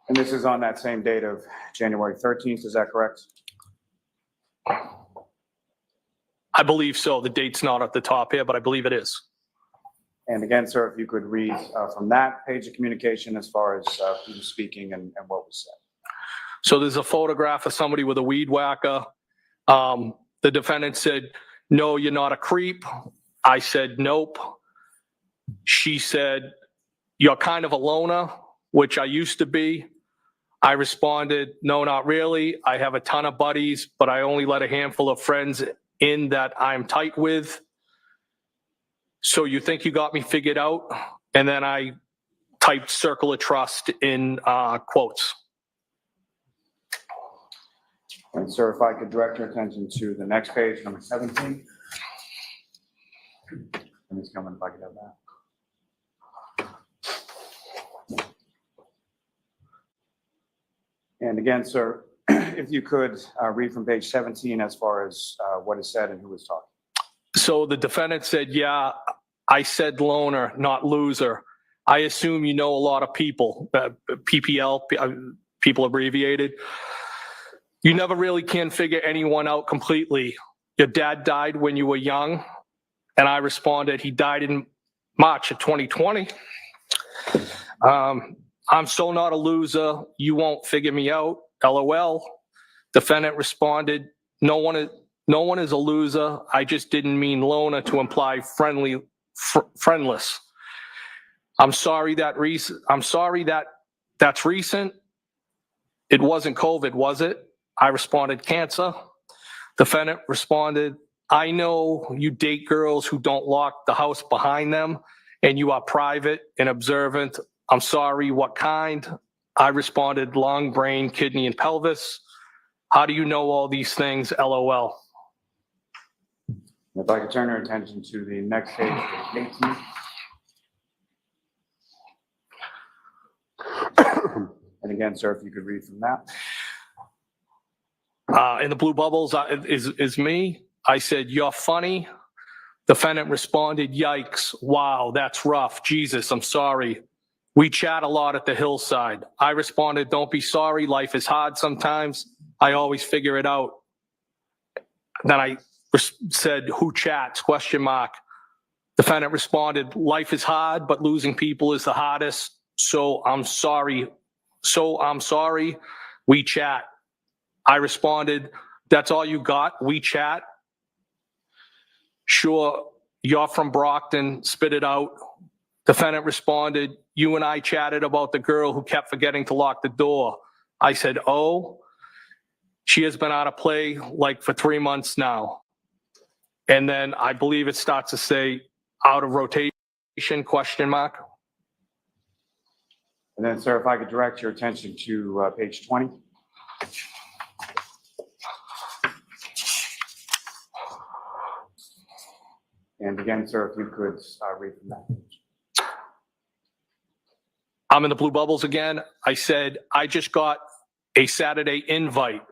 And this is on that same date of January 13th, is that correct?
I believe so. The date's not at the top here, but I believe it is.
And again, sir, if you could read from that page of communication as far as who was speaking and what was said.
So there's a photograph of somebody with a weed whacker. The defendant said, "No, you're not a creep." I said, "Nope." She said, "You're kind of a loner," which I used to be. I responded, "No, not really. I have a ton of buddies, but I only let a handful of friends in that I'm tight with. So you think you got me figured out?" And then I typed "circle of trust" in quotes.
And sir, if I could direct your attention to the next page, number 17. And Ms. Gilman, if I could have that. And again, sir, if you could read from page 17 as far as what is said and who is talking.
So the defendant said, "Yeah, I said loner, not loser. I assume you know a lot of people, PPL, people abbreviated. You never really can figure anyone out completely. Your dad died when you were young." And I responded, "He died in March of 2020. I'm still not a loser. You won't figure me out. LOL. Defendant responded, no one is a loser. I just didn't mean loner to imply friendless. I'm sorry that's recent. It wasn't COVID, was it?" I responded, "Cancer." Defendant responded, "I know you date girls who don't lock the house behind them, and you are private and observant. I'm sorry, what kind?" I responded, "Lung, brain, kidney, and pelvis. How do you know all these things? LOL."
If I could turn your attention to the next page, page 18. And again, sir, if you could read from that.
In the blue bubbles is me. I said, "You're funny." Defendant responded, "Yikes. Wow, that's rough. Jesus, I'm sorry. We chat a lot at the hillside." I responded, "Don't be sorry. Life is hard sometimes. I always figure it out." Then I said, "Who chats?" ? Defendant responded, "Life is hard, but losing people is the hardest. So I'm sorry. We chat." I responded, "That's all you got? We chat? Sure, you're from Brockton. Spit it out." Defendant responded, "You and I chatted about the girl who kept forgetting to lock the door." I said, "Oh." She has been out of play like for 3 months now. And then I believe it starts to say out of rotation, question mark.
And then, sir, if I could direct your attention to page 20. And again, sir, if you could read from that.
I'm in the blue bubbles again. I said, I just got a Saturday invite.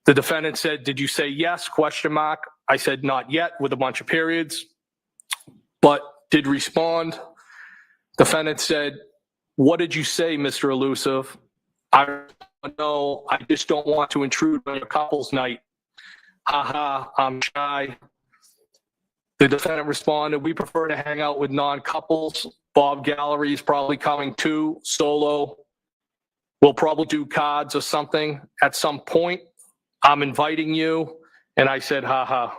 The defendant said, did you say yes, question mark? I said, not yet, with a bunch of periods, but did respond. Defendant said, what did you say, Mr. Elusive? I don't know, I just don't want to intrude on your couple's night. Haha, I'm shy. The defendant responded, we prefer to hang out with non-couples. Bob Gallery is probably coming too, solo. We'll probably do cards or something at some point. I'm inviting you. And I said, haha.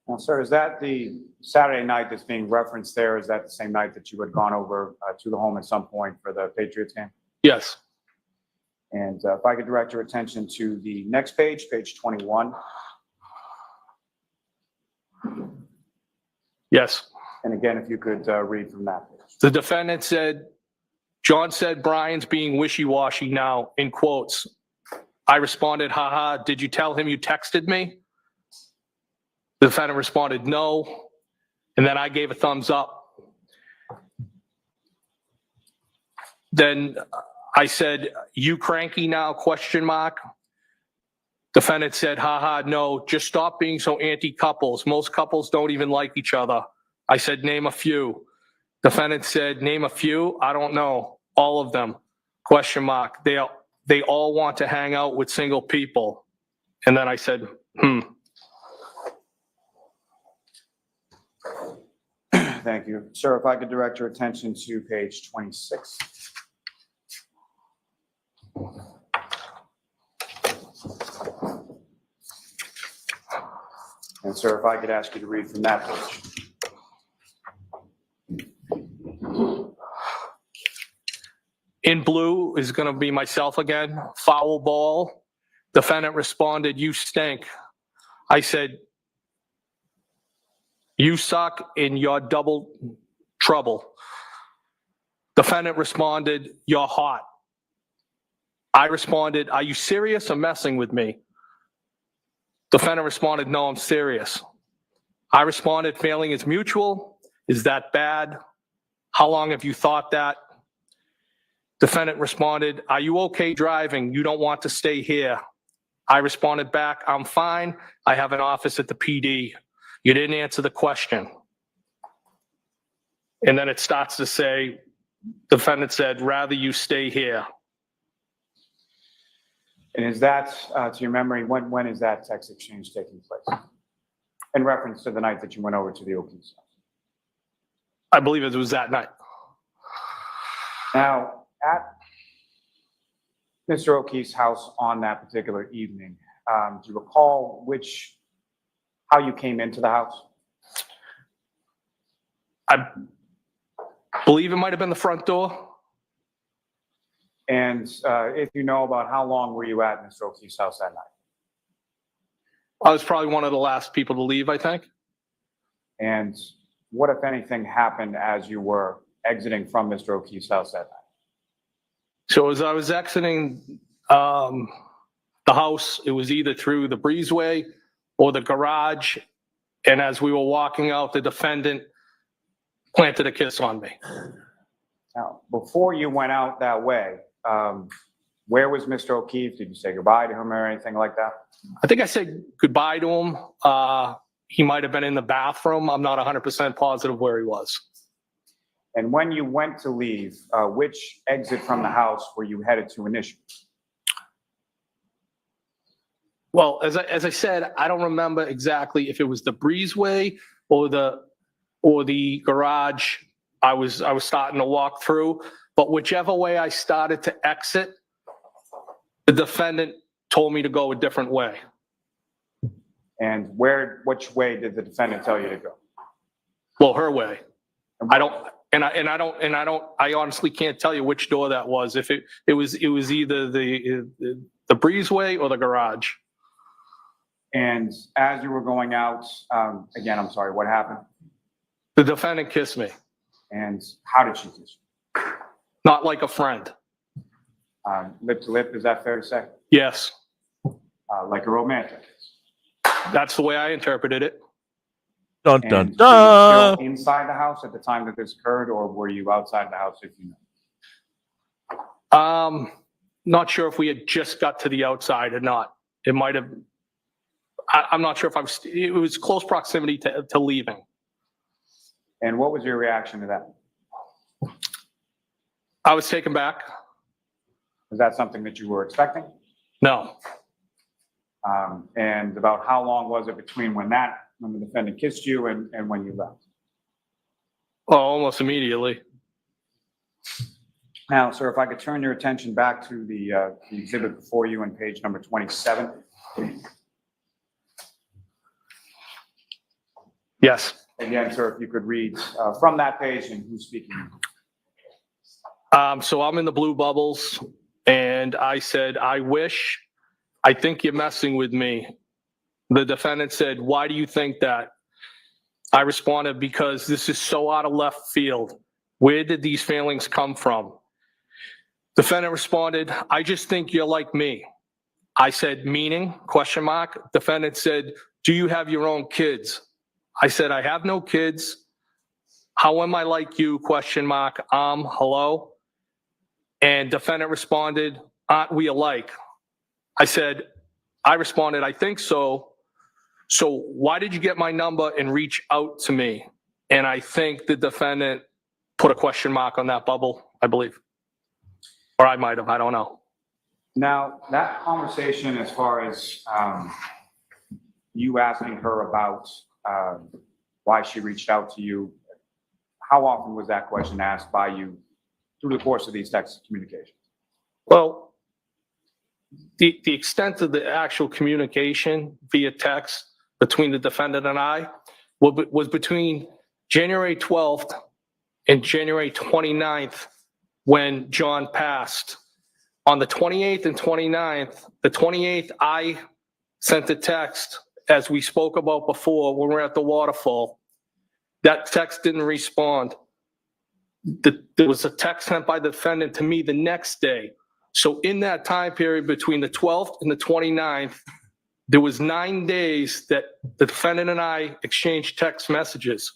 Now, sir, is that the Saturday night that's being referenced there? Is that the same night that you had gone over to the home at some point for the Patriots game?
Yes.
And if I could direct your attention to the next page, page 21.
Yes.
And again, if you could read from that page.
The defendant said, John said Brian's being wishy-washy now, in quotes. I responded, haha, did you tell him you texted me? The defendant responded, no. And then I gave a thumbs up. Then I said, you cranky now, question mark. Defendant said, haha, no, just stop being so anti-couples. Most couples don't even like each other. I said, name a few. Defendant said, name a few? I don't know. All of them, question mark. They all want to hang out with single people. And then I said,
Thank you. Sir, if I could direct your attention to page 26. And sir, if I could ask you to read from that page.
in blue is going to be myself again. Foul ball. Defendant responded, you stink. I said, you suck and you're double trouble. Defendant responded, you're hot. I responded, are you serious or messing with me? Defendant responded, no, I'm serious. I responded, failing is mutual. Is that bad? How long have you thought that? Defendant responded, are you okay driving? You don't want to stay here. I responded back, I'm fine. I have an office at the PD. You didn't answer the question. And then it starts to say, defendant said, rather you stay here.
And is that, to your memory, when is that text exchange taking place? In reference to the night that you went over to the O'Keefe's house?
I believe it was that night.
Now, at Mr. O'Keefe's house on that particular evening, do you recall how you came into the house?
I believe it might have been the front door.
And if you know about how long were you at Mr. O'Keefe's house that night?
I was probably one of the last people to leave, I think.
And what, if anything, happened as you were exiting from Mr. O'Keefe's house that night?
So as I was exiting the house, it was either through the breezeway or the garage. And as we were walking out, the defendant planted a kiss on me.
Now, before you went out that way, where was Mr. O'Keefe? Did you say goodbye to him or anything like that?
I think I said goodbye to him. He might have been in the bathroom. I'm not 100% positive where he was.
And when you went to leave, which exit from the house were you headed to initially?
Well, as I said, I don't remember exactly if it was the breezeway or the garage I was starting to walk through, but whichever way I started to exit, the defendant told me to go a different way.
And which way did the defendant tell you to go?
Well, her way. I honestly can't tell you which door that was. If it was either the breezeway or the garage.
And as you were going out, again, I'm sorry, what happened?
The defendant kissed me,
And how did she kiss
not like a friend.
you? Lip to lip, is that fair to say?
Yes,
Like a romantic kiss?
that's the way I interpreted it.
Dun
And
dun
were you
dun.
still inside the house at the time that this occurred, or were you outside the house if you know?
Not sure if we had just got to the outside or not. It might have, I'm not sure if it was close proximity to leaving.
And what was your reaction to that?
I was taken back.
Was that something that you were expecting?
No,
And about how long was it between when the defendant kissed you and when you left?
almost immediately.
Now, sir, if I could turn your attention back to the exhibit before you on page number 27.
Yes.
Again, sir, if you could read from that page and who's speaking.
So I'm in the blue bubbles and I said, I think you're messing with me. The defendant said, why do you think that? I responded, because this is so out of left field. Where did these feelings come from? Defendant responded, I just think you're like me. I said, meaning, question mark. Defendant said, do you have your own kids? I said, I have no kids. How am I like you? Question mark. Hello. And defendant responded, aren't we alike? I responded, I think so. So why did you get my number and reach out to me? And I think the defendant put a question mark on that bubble, I believe. Or I might have, I don't know.
Now, that conversation, as far as you asking her about why she reached out to you, how often was that question asked by you through the course of these text communications?
Well, the extent of the actual communication via text between the defendant and I was between January 12th and January 29th when John passed. On the 28th and 29th, the 28th, I sent a text, as we spoke about before when we were at the waterfall. That text didn't respond. There was a text sent by the defendant to me the next day. So in that time period between the 12th and the 29th, there was 9 days that the defendant and I exchanged text messages.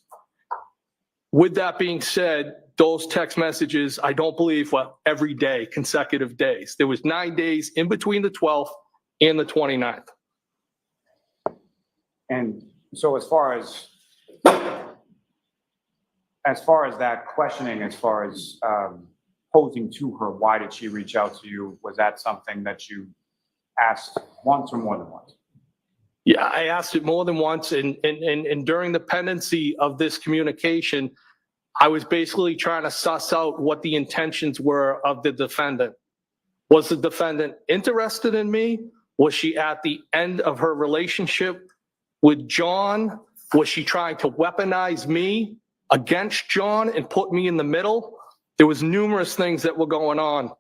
With that being said, those text messages, I don't believe were every day, consecutive days. There was 9 days in between the 12th and the 29th.
And so as far as that questioning, as far as posing to her, why did she reach out to you? Was that something that you asked once or more than once?
Yeah, I asked it more than once, and during the pendency of this communication, I was basically trying to suss out what the intentions were of the defendant. Was the defendant interested in me? Was she at the end of her relationship with John? Was she trying to weaponize me against John and put me in the middle? There was numerous things that were going on.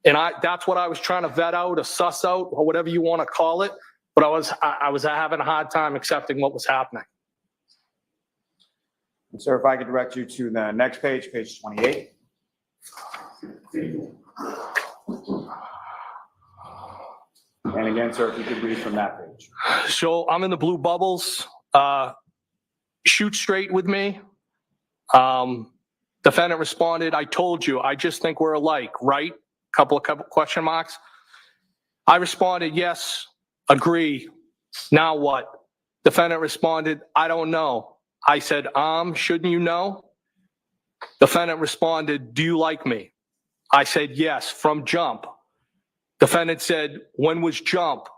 And that's what I was trying to vet out or suss out, or whatever you want to call it. But I was having a hard time accepting what was happening.
And sir, if I could direct you to the next page, page 28. And again, sir, if you could read from that page.
So I'm in the blue bubbles. Shoot straight with me. Defendant responded, I told you, I just think we're alike, right? Couple question marks. I responded, yes, agree. Now what? Defendant responded, I don't know. I said, shouldn't you know? Defendant responded, do you like me? I said, yes, from jump. Defendant said, when was jump?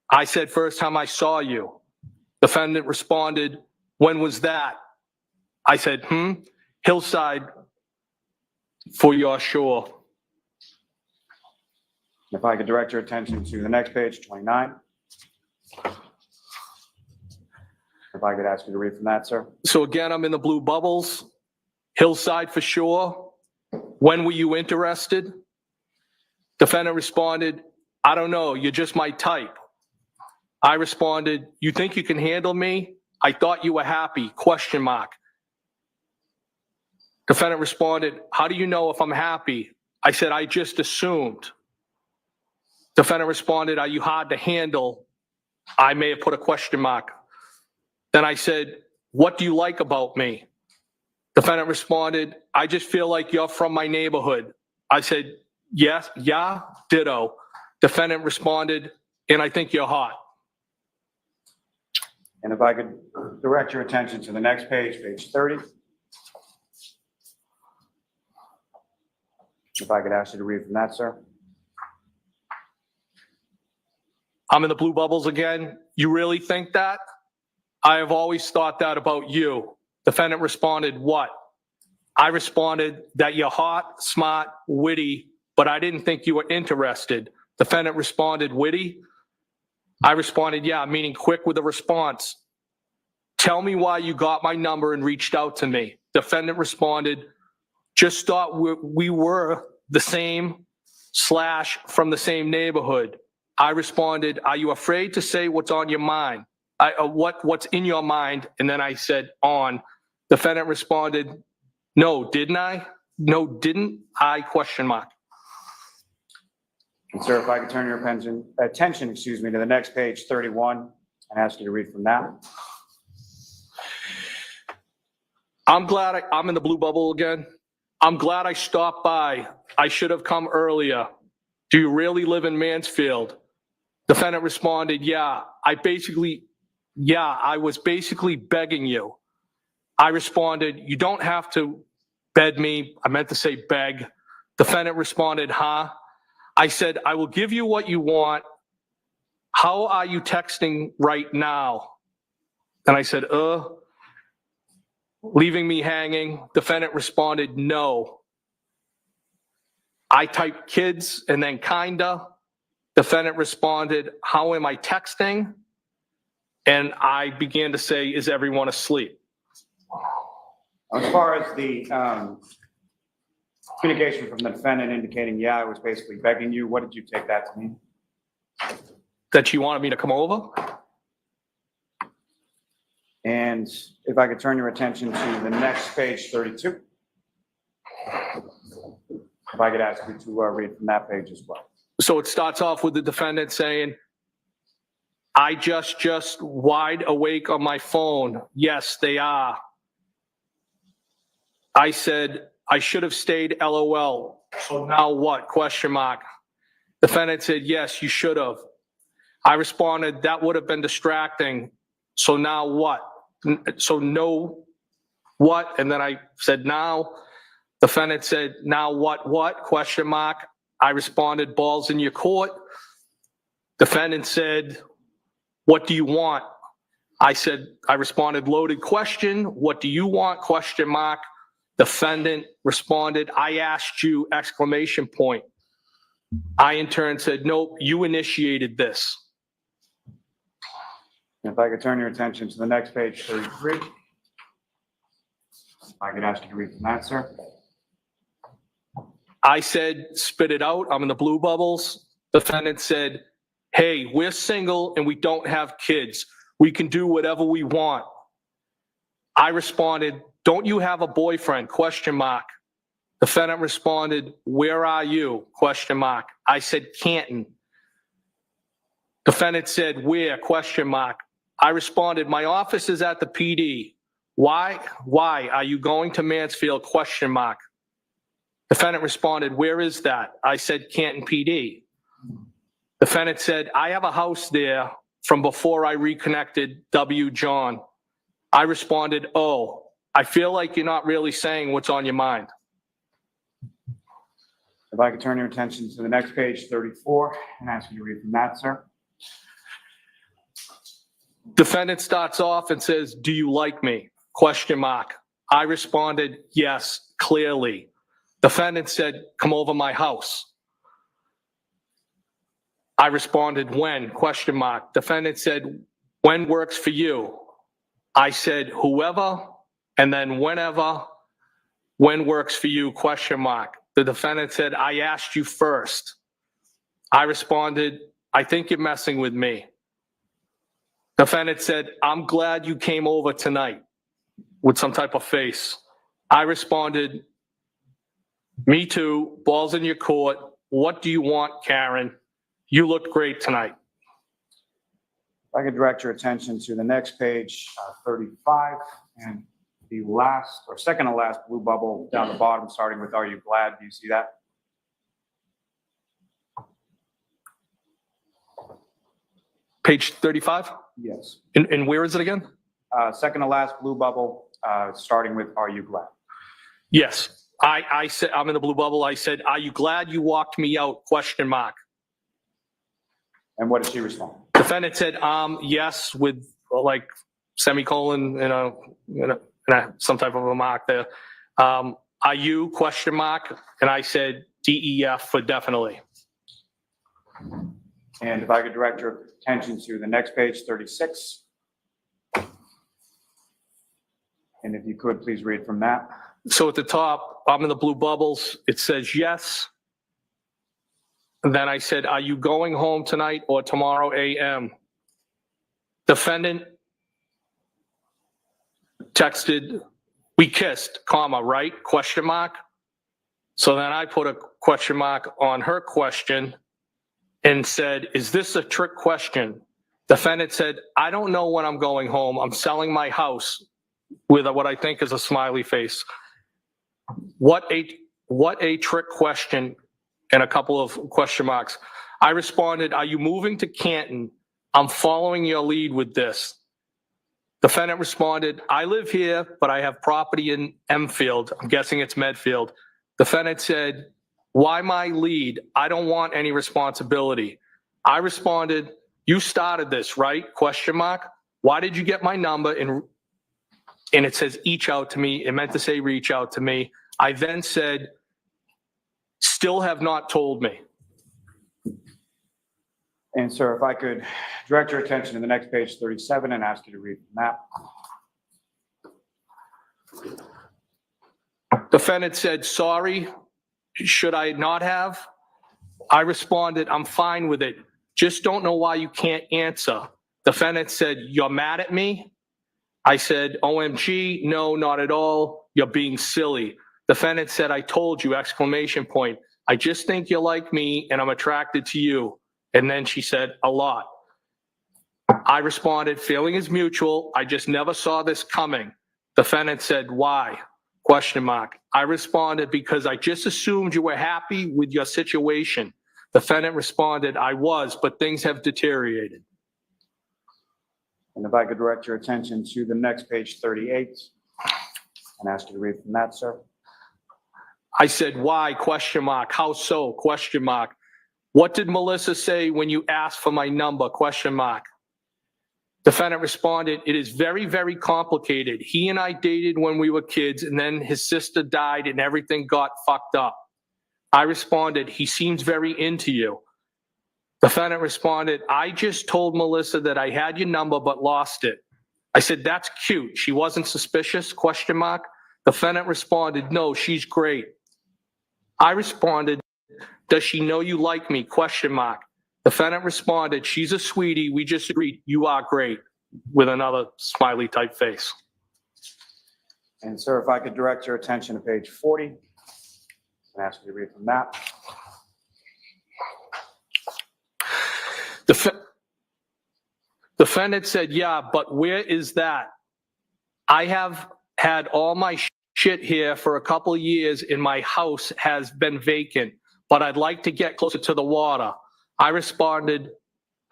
I said, first time I saw you. Defendant responded, when was that? I said, Hillside for your shore.
If I could direct your attention to the next page, 29. If I could ask you to read from that, sir.
So again, I'm in the blue bubbles. Hillside for sure. When were you interested? Defendant responded, I don't know, you're just my type. I responded, you think you can handle me? I thought you were happy, question mark. Defendant responded, how do you know if I'm happy? I said, I just assumed. Defendant responded, are you hard to handle? I may have put a question mark. Then I said, what do you like about me? Defendant responded, I just feel like you're from my neighborhood. I said, yes, yeah, ditto. Defendant responded, and I think you're hot.
And if I could direct your attention to the next page, page 30. If I could ask you to read from that, sir.
I'm in the blue bubbles again. You really think that? I have always thought that about you. Defendant responded, what? I responded that you're hot, smart, witty, but I didn't think you were interested. Defendant responded, witty? I responded, yeah, meaning quick with a response. Tell me why you got my number and reached out to me. Defendant responded, just thought we were the same / from the same neighborhood. I responded, are you afraid to say what's on your mind? What's in your mind? And then I said, on. Defendant responded, no, didn't I? No, didn't I? Question mark.
And sir, if I could turn your attention, to the next page, 31, and ask you to read from that.
I'm glad I'm in the blue bubble again. I'm glad I stopped by. I should have come earlier. Do you really live in Mansfield? Defendant responded, yeah, I was basically begging you. I responded, you don't have to beg me. I meant to say beg. Defendant responded, huh? I said, I will give you what you want. How are you texting right now? And I said, leaving me hanging. Defendant responded, no. I typed kids and then kinda. Defendant responded, how am I texting? And I began to say, is everyone asleep?
As far as the communication from the defendant indicating, yeah, I was basically begging you, what did you take that to mean?
That she wanted me to come over?
And if I could turn your attention to the next page, 32. If I could ask you to read from that page as well.
So it starts off with the defendant saying, I just wide awake on my phone. Yes, they are. I said, I should have stayed, LOL. So now what? Question mark. Defendant said, yes, you should have. I responded, that would have been distracting. So now what? So no, what? And then I said, now. Defendant said, now what? Question mark. I responded, balls in your court. Defendant said, what do you want? I responded, loaded question. What do you want? Question mark. Defendant responded, I asked you, exclamation point. I in turn said, nope, you initiated this.
If I could turn your attention to the next page, 33. If I could ask you to read from that, sir.
I said, spit it out. I'm in the blue bubbles. Defendant said, hey, we're single and we don't have kids. We can do whatever we want. I responded, don't you have a boyfriend? Question mark. Defendant responded, where are you? Question mark. I said, Canton. Defendant said, where? Question mark. I responded, my office is at the PD. Why? Are you going to Mansfield? Question mark. Defendant responded, where is that? I said, Canton PD. Defendant said, I have a house there from before I reconnected W. John. I responded, oh, I feel like you're not really saying what's on your mind.
If I could turn your attention to the next page, 34, and ask you to read from that, sir.
Defendant starts off and says, do you like me? Question mark. I responded, yes, clearly. Defendant said, come over my house. I responded, when? Question mark. Defendant said, when works for you? I said, whoever, and then whenever, when works for you? Question mark. The defendant said, I asked you first. I responded, I think you're messing with me. Defendant said, I'm glad you came over tonight, with some type of face. I responded, me too, balls in your court. What do you want, Karen? You looked great tonight.
If I could direct your attention to the next page, 35, and the last, or second to last blue bubble down the bottom, starting with, are you glad? Do you see that?
Page 35?
Yes.
And where is it again?
Second to last blue bubble, starting with, are you glad?
Yes. I said, I'm in the blue bubble. I said, are you glad you walked me out? Question mark.
And what did she respond?
Defendant said, yes, with like semicolon and some type of a mark there. Are you? Question mark. And I said, DEF for definitely.
And if I could direct your attention to the next page, 36. And if you could, please read from that.
So at the top, I'm in the blue bubbles. It says yes. And then I said, are you going home tonight or tomorrow AM? Defendant texted, we kissed, comma, right? Question mark. So then I put a question mark on her question and said, is this a trick question? Defendant said, I don't know when I'm going home. I'm selling my house, with what I think is a smiley face. What a trick question, and a couple of question marks. I responded, are you moving to Canton? I'm following your lead with this. Defendant responded, I live here, but I have property in Enfield. I'm guessing it's Medfield. Defendant said, why my lead? I don't want any responsibility. I responded, you started this, right? Question mark. Why did you get my number? And it says each out to me. It meant to say reach out to me. I then said, still have not told me.
And sir, if I could direct your attention to the next page, 37, and ask you to read from that.
Defendant said, sorry, should I not have? I responded, I'm fine with it. Just don't know why you can't answer. Defendant said, you're mad at me? I said, OMG, no, not at all. You're being silly. Defendant said, I told you, exclamation point. I just think you like me and I'm attracted to you. And then she said, a lot. I responded, feeling is mutual. I just never saw this coming. Defendant said, why? Question mark. I responded, because I just assumed you were happy with your situation. Defendant responded, I was, but things have deteriorated.
And if I could direct your attention to the next page, 38, and ask you to read from that, sir.
I said, why? Question mark. How so? Question mark. What did Melissa say when you asked for my number? Question mark. Defendant responded, it is very, very complicated. He and I dated when we were kids, and then his sister died and everything got fucked up. I responded, he seems very into you. Defendant responded, I just told Melissa that I had your number but lost it. I said, that's cute. She wasn't suspicious? Question mark. Defendant responded, no, she's great. I responded, does she know you like me? Question mark. Defendant responded, she's a sweetie. We just agreed. You are great, with another smiley type face.
And sir, if I could direct your attention to page 40, and ask you to read from that.
Defendant said, yeah, but where is that? I have had all my shit here for a couple of years and my house has been vacant, but I'd like to get closer to the water. I responded,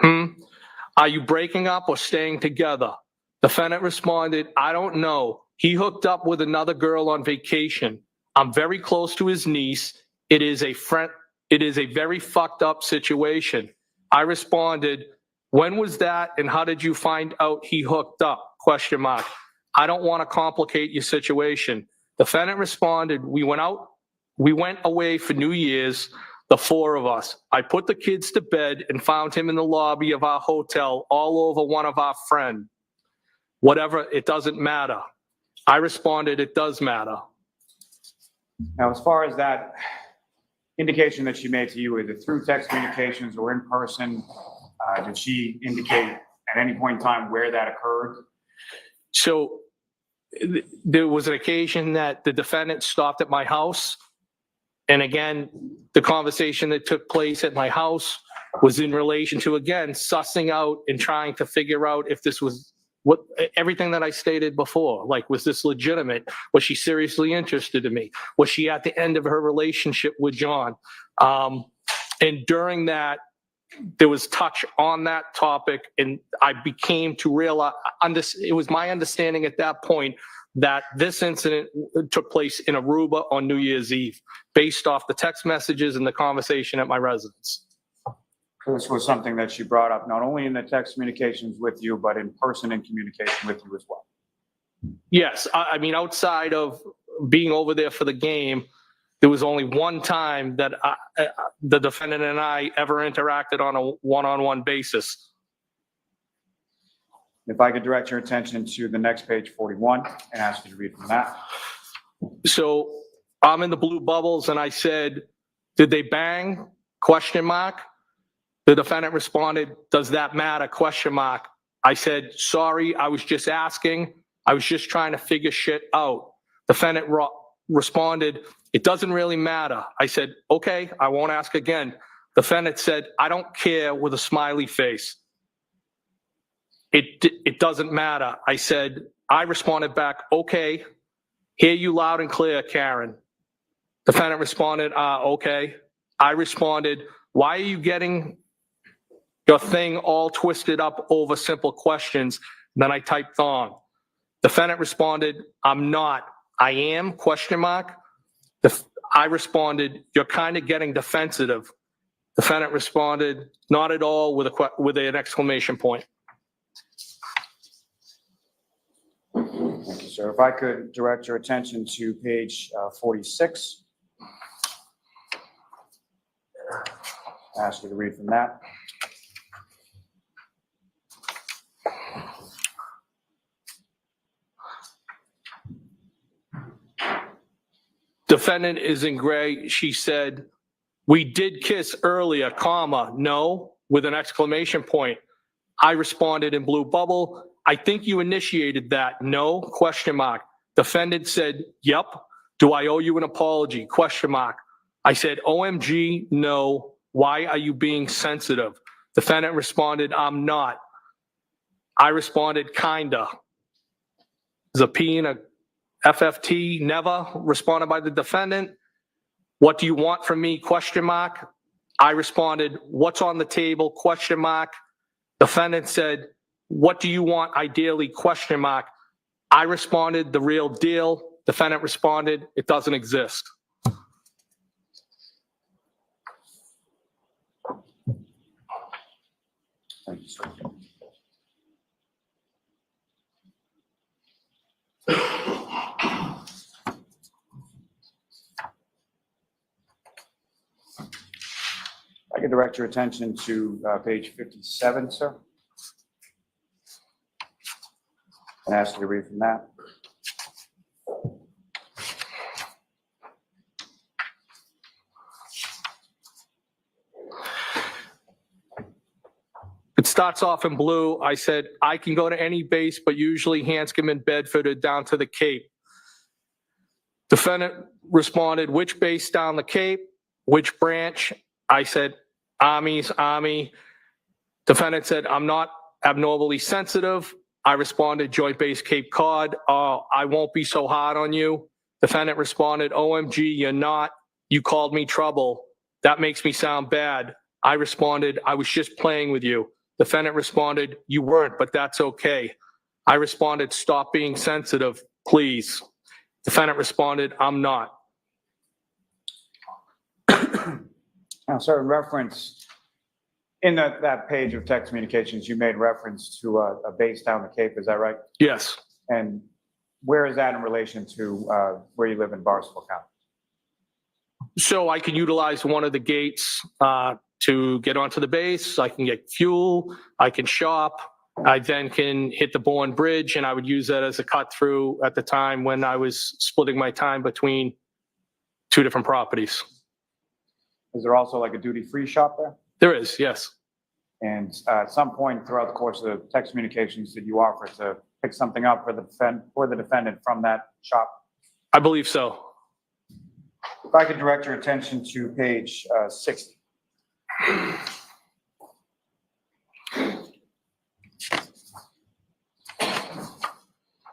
are you breaking up or staying together? Defendant responded, I don't know. He hooked up with another girl on vacation. I'm very close to his niece. It is a very fucked up situation. I responded, when was that and how did you find out he hooked up? Question mark. I don't want to complicate your situation. Defendant responded, we went away for New Year's, the four of us. I put the kids to bed and found him in the lobby of our hotel all over one of our friends. Whatever, it doesn't matter. I responded, it does matter.
Now, as far as that indication that she made to you, either through text communications or in person? Did she indicate at any point in time where that occurred?
So there was an occasion that the defendant stopped at my house. And again, the conversation that took place at my house was in relation to, again, sussing out and trying to figure out if this was what everything that I stated before, like, was this legitimate? Was she seriously interested in me? Was she at the end of her relationship with John? And during that, there was touch on that topic, and I became to realize, it was my understanding at that point that this incident took place in Aruba on New Year's Eve, based off the text messages and the conversation at my residence.
This was something that she brought up, not only in the text communications with you, but in person in communication with you as well.
Yes, I mean, outside of being over there for the game, there was only one time that the defendant and I ever interacted on a one-on-one basis.
If I could direct your attention to the next page, 41, and ask you to read from that.
So I'm in the blue bubbles and I said, did they bang? Question mark. The defendant responded, does that matter? Question mark. I said, sorry, I was just asking. I was just trying to figure shit out. Defendant responded, it doesn't really matter. I said, okay, I won't ask again. Defendant said, I don't care, with a smiley face. It doesn't matter. I said, I responded back, okay, hear you loud and clear, Karen. Defendant responded, okay. I responded, why are you getting your thing all twisted up over simple questions? Then I typed on. Defendant responded, I'm not. I am, question mark. I responded, you're kind of getting defensive. Defendant responded, not at all, with an exclamation point.
Thank you, sir. If I could direct your attention to page 46. Ask you to read from that.
Defendant is in gray. She said, we did kiss earlier, comma, no, with an exclamation point. I responded in blue bubble, I think you initiated that, no, question mark. Defendant said, yep. Do I owe you an apology? Question mark. I said, OMG, no. Why are you being sensitive? Defendant responded, I'm not. I responded, kinda. There's a P and a FFT, never, responded by the defendant. What do you want from me? Question mark. I responded, what's on the table? Question mark. Defendant said, what do you want ideally? Question mark. I responded, the real deal. Defendant responded, it doesn't exist.
Thank you, sir. I can direct your attention to page 57, sir. And ask you to read from that.
It starts off in blue. I said, I can go to any base, but usually Hanscom and Bedford are down to the Cape. Defendant responded, which base down the Cape? Which branch? I said, Army's Army. Defendant said, I'm not abnormally sensitive. I responded, Joint Base Cape Cod. I won't be so hard on you. Defendant responded, OMG, you're not. You called me trouble. That makes me sound bad. I responded, I was just playing with you. Defendant responded, you weren't, but that's okay. I responded, stop being sensitive, please. Defendant responded, I'm not.
Now, sir, in reference, in that page of text communications, you made reference to a base down the Cape, is that right?
Yes.
And where is that in relation to where you live in Barnstable County?
So I can utilize one of the gates to get onto the base. I can get fuel, I can shop. I then can hit the Bourne Bridge, and I would use that as a cut through at the time when I was splitting my time between two different properties.
Is there also like a duty-free shop there?
There is, yes.
And at some point throughout the course of the text communications, did you offer to pick something up for the defendant from that shop?
I believe so.
If I could direct your attention to page 60.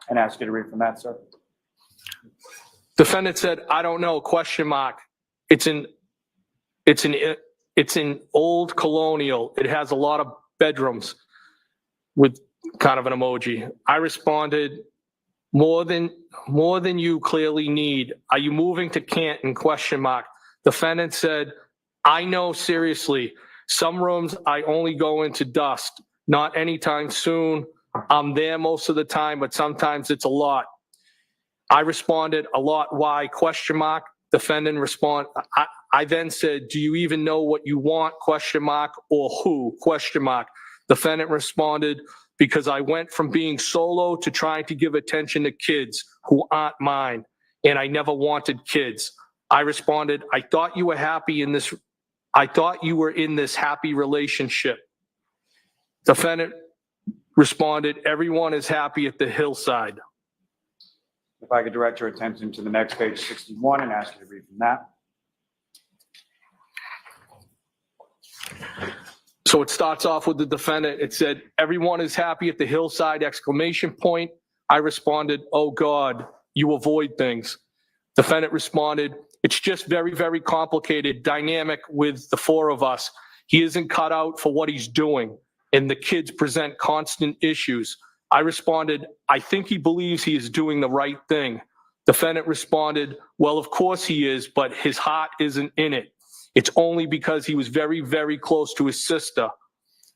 And ask you to read from that, sir.
Defendant said, I don't know, question mark. It's in old colonial. It has a lot of bedrooms with kind of an emoji. I responded, more than you clearly need. Are you moving to Canton, question mark. Defendant said, I know, seriously. Some rooms I only go into dust. Not anytime soon. I'm there most of the time, but sometimes it's a lot. I responded, a lot, why, question mark. Defendant respond. I then said, do you even know what you want, question mark, or who, question mark. Defendant responded, because I went from being solo to trying to give attention to kids who aren't mine, and I never wanted kids. I responded, I thought you were in this happy relationship. Defendant responded, everyone is happy at the hillside.
If I could direct your attention to the next page 61 and ask you to read from that.
So it starts off with the defendant. It said, everyone is happy at the hillside, exclamation point. I responded, oh God, you avoid things. Defendant responded, it's just very, very complicated dynamic with the four of us. He isn't cut out for what he's doing, and the kids present constant issues. I responded, I think he believes he is doing the right thing. Defendant responded, well, of course he is, but his heart isn't in it. It's only because he was very, very close to his sister.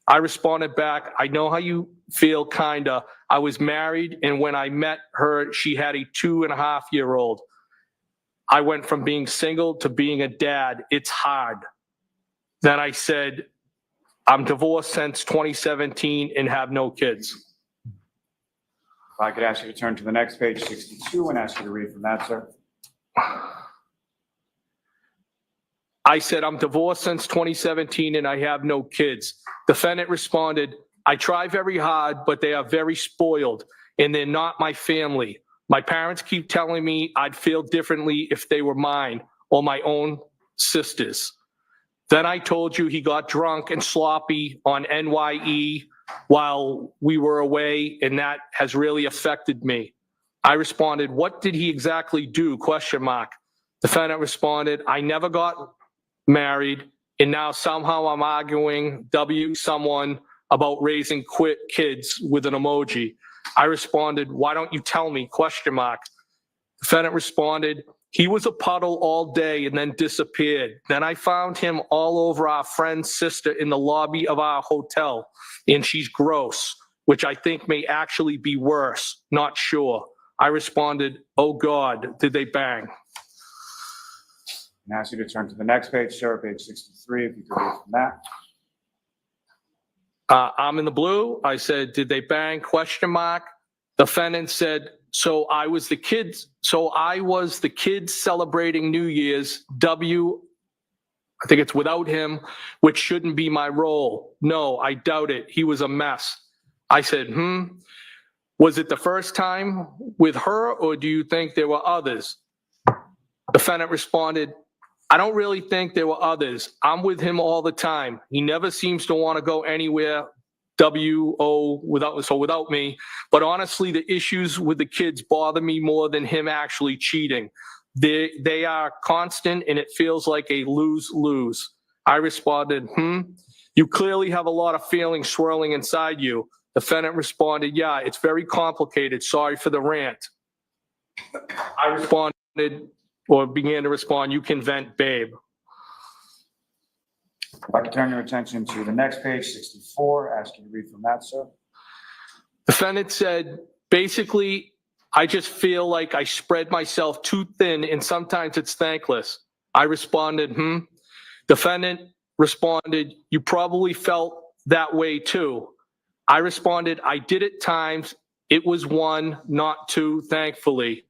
I responded back, I know how you feel, kinda. I was married, and when I met her, she had a 2.5-year-old. I went from being single to being a dad. It's hard. Then I said, I'm divorced since 2017 and have no kids.
If I could ask you to turn to the next page 62 and ask you to read from that, sir.
I said, I'm divorced since 2017 and I have no kids. Defendant responded, I try very hard, but they are very spoiled and they're not my family. My parents keep telling me I'd feel differently if they were mine or my own sisters. Then I told you he got drunk and sloppy on NYE while we were away, and that has really affected me. I responded, what did he exactly do, question mark. Defendant responded, I never got married, and now somehow I'm arguing someone about raising kids with an emoji. I responded, why don't you tell me, question mark. Defendant responded, he was a puddle all day and then disappeared. Then I found him all over our friend's sister in the lobby of our hotel, and she's gross, which I think may actually be worse, not sure. I responded, oh God, did they bang?
And ask you to turn to the next page, sir, page 63, if you could read from that.
I'm in the blue. I said, did they bang, question mark. Defendant said, so I was the kids celebrating New Year's, I think it's without him, which shouldn't be my role. No, I doubt it. He was a mess. I said, was it the first time with her, or do you think there were others? Defendant responded, I don't really think there were others. I'm with him all the time. He never seems to want to go anywhere, without me. But honestly, the issues with the kids bother me more than him actually cheating. They are constant, and it feels like a lose-lose. I responded, you clearly have a lot of feelings swirling inside you. Defendant responded, yeah, it's very complicated. Sorry for the rant. I responded, or began to respond, you can vent, babe.
If I could turn your attention to the next page, 64, ask you to read from that, sir.
Defendant said, basically, I just feel like I spread myself too thin and sometimes it's thankless. I responded, Defendant responded, you probably felt that way too. I responded, I did at times. It was one, not two, thankfully.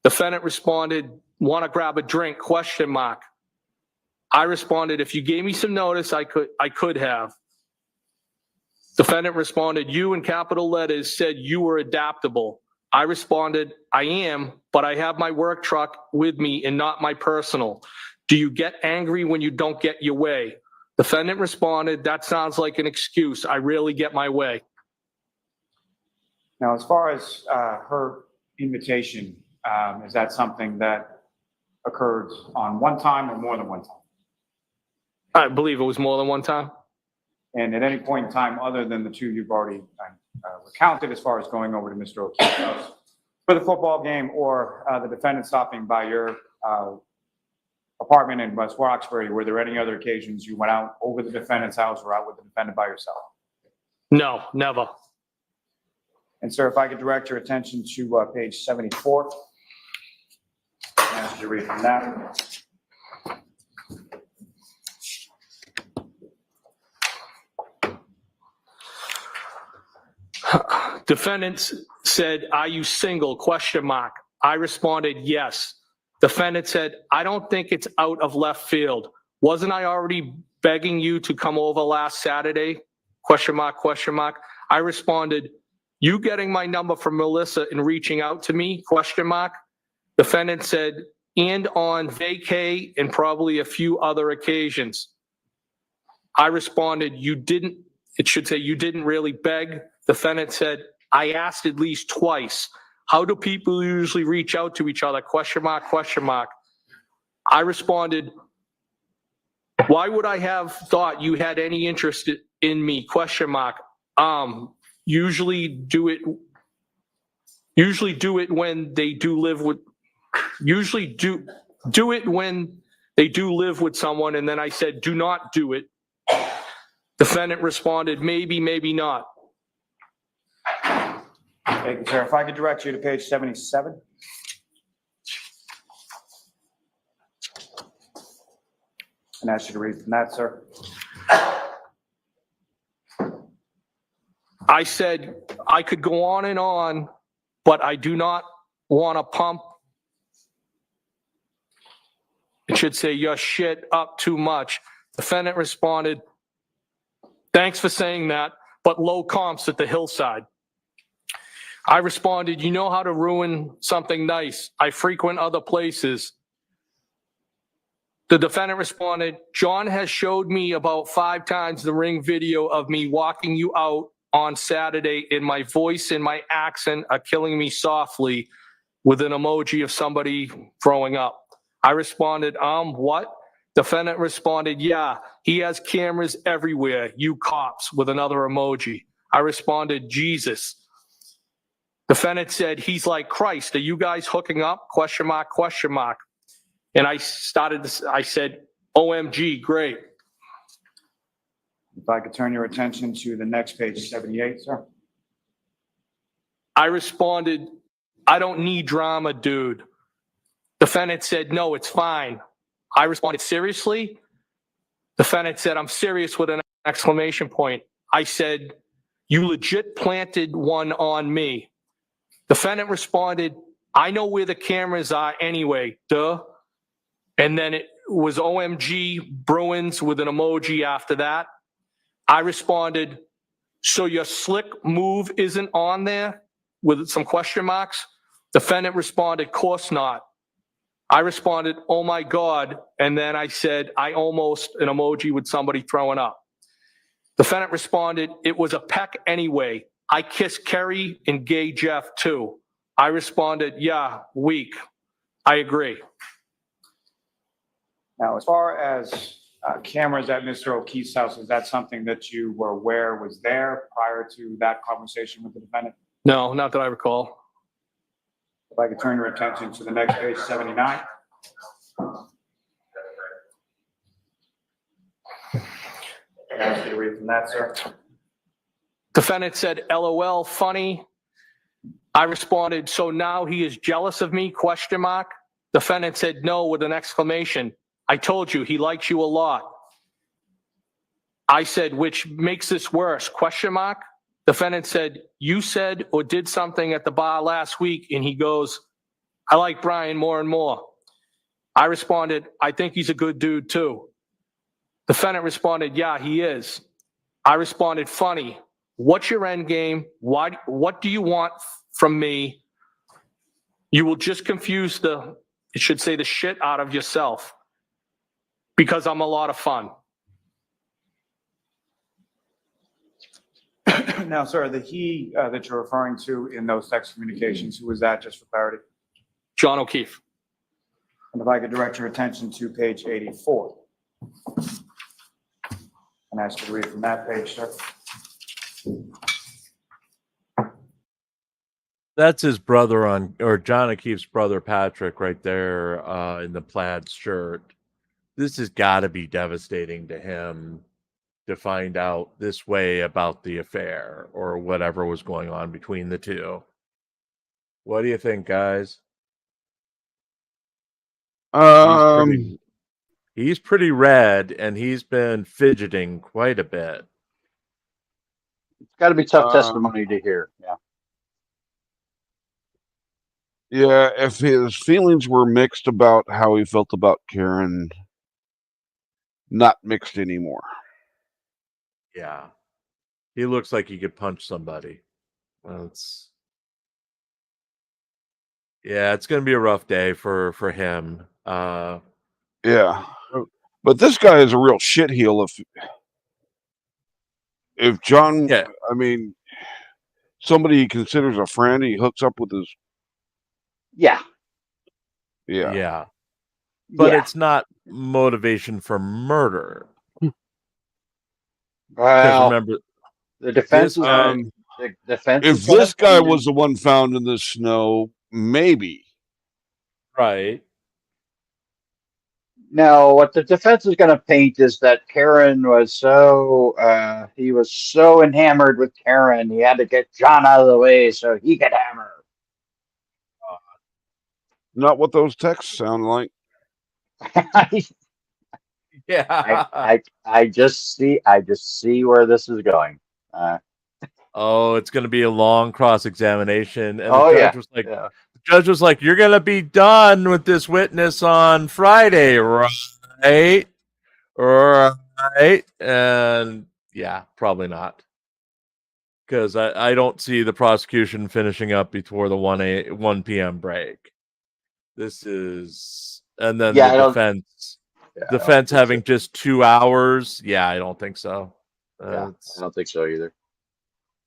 Defendant responded, want to grab a drink, question mark. I responded, if you gave me some notice, I could have. Defendant responded, you in capital letters said you were adaptable. I responded, I am, but I have my work truck with me and not my personal. Do you get angry when you don't get your way? Defendant responded, that sounds like an excuse. I rarely get my way.
Now, as far as her invitation, is that something that occurred on one time or more than one time?
I believe it was more than one time.
And at any point in time, other than the two you've already recounted, as far as going over to Mr. O'Keefe's house for the football game, or the defendant stopping by your apartment in West Roxbury, were there any other occasions you went out over the defendant's house or out with the defendant by yourself?
No, never.
And sir, if I could direct your attention to page 74. Ask you to read from that.
Defendant said, are you single? Question mark. I responded, yes. Defendant said, I don't think it's out of left field. Wasn't I already begging you to come over last Saturday? Question mark, question mark. I responded, you getting my number from Melissa and reaching out to me? Question mark. Defendant said, and on vacay and probably a few other occasions. I responded, you didn't, it should say you didn't really beg. Defendant said, I asked at least twice. How do people usually reach out to each other? Question mark, question mark. I responded, why would I have thought you had any interest in me? Question mark. Usually do it when they do live with, usually do it when they do live with someone. And then I said, do not do it. Defendant responded, maybe, maybe not.
Thank you, sir. If I could direct you to page 77. And ask you to read from that, sir.
I said, I could go on, but I do not want to pump. It should say your shit up too much. Defendant responded, thanks for saying that, but low comps at the hillside. I responded, you know how to ruin something nice. I frequent other places. The defendant responded, John has showed me about 5 times the Ring video of me walking you out on Saturday, and my voice and my accent are killing me softly, with an emoji of somebody throwing up. I responded, what? Defendant responded, yeah, he has cameras everywhere, you cops, with another emoji. I responded, Jesus. Defendant said, he's like Christ. Are you guys hooking up? Question mark, question mark. And I said, OMG, great.
If I could turn your attention to the next page, 78, sir.
I responded, I don't need drama, dude. Defendant said, no, it's fine. I responded, seriously? Defendant said, I'm serious, with an exclamation point. I said, you legit planted one on me. Defendant responded, I know where the cameras are anyway, duh. And then it was OMG Bruins with an emoji after that. I responded, so your slick move isn't on there, with some question marks? Defendant responded, course not. I responded, oh my God. And then I said, I almost, an emoji with somebody throwing up. Defendant responded, it was a peck anyway. I kissed Kerry and gay Jeff too. I responded, yeah, weak. I agree.
Now, as far as cameras at Mr. O'Keefe's house, is that something that you were aware was there prior to that conversation with the defendant?
No, not that I recall.
If I could turn your attention to the next page, 79. Ask you to read from that, sir.
Defendant said, LOL, funny. I responded, so now he is jealous of me, question mark. Defendant said, no, with an exclamation. I told you, he likes you a lot. I said, which makes this worse, question mark. Defendant said, you said or did something at the bar last week, and he goes, I like Brian more and more. I responded, I think he's a good dude too. Defendant responded, yeah, he is. I responded, funny. What's your end game? What do you want from me? You will just confuse it should say the shit out of yourself because I'm a lot of fun.
Now, sir, the he that you're referring to in those text communications, who was that, just for clarity?
John O'Keefe.
And if I could direct your attention to page 84. And ask you to read from that page, sir.
That's his brother or John O'Keefe's brother, Patrick, right there in the plaid shirt. This has got to be devastating to him to find out this way about the affair or whatever was going on between the two. What do you think, guys? He's pretty red, and he's been fidgeting quite a bit.
It's got to be tough testimony to hear. Yeah.
Yeah, if his feelings were mixed about how he felt about Karen, not mixed anymore.
Yeah. He looks like he could punch somebody. It's going to be a rough day for him.
Yeah. But this guy is a real shitheel if John,
Yeah.
I mean, somebody he considers a friend, he hooks up with his.
Yeah.
Yeah.
But it's not motivation for murder.
Well,
remember,
the defense is
the
defense.
If this guy was the one found in the snow, maybe.
Right.
No, what the defense is going to paint is that Karen was he was so enamored with Karen, he had to get John out of the way so he could hammer.
Not what those texts sound like.
Yeah.
I just see where this is going.
It's going to be a long
And
cross-examination, the judge was like, "You're going to be done with this witness on Friday, right? Right?" And yeah, probably not, because I don't see the prosecution finishing up before the 1 p.m. break. This is, and then the defense having just 2 hours. Yeah, I don't think so.
I don't think so either.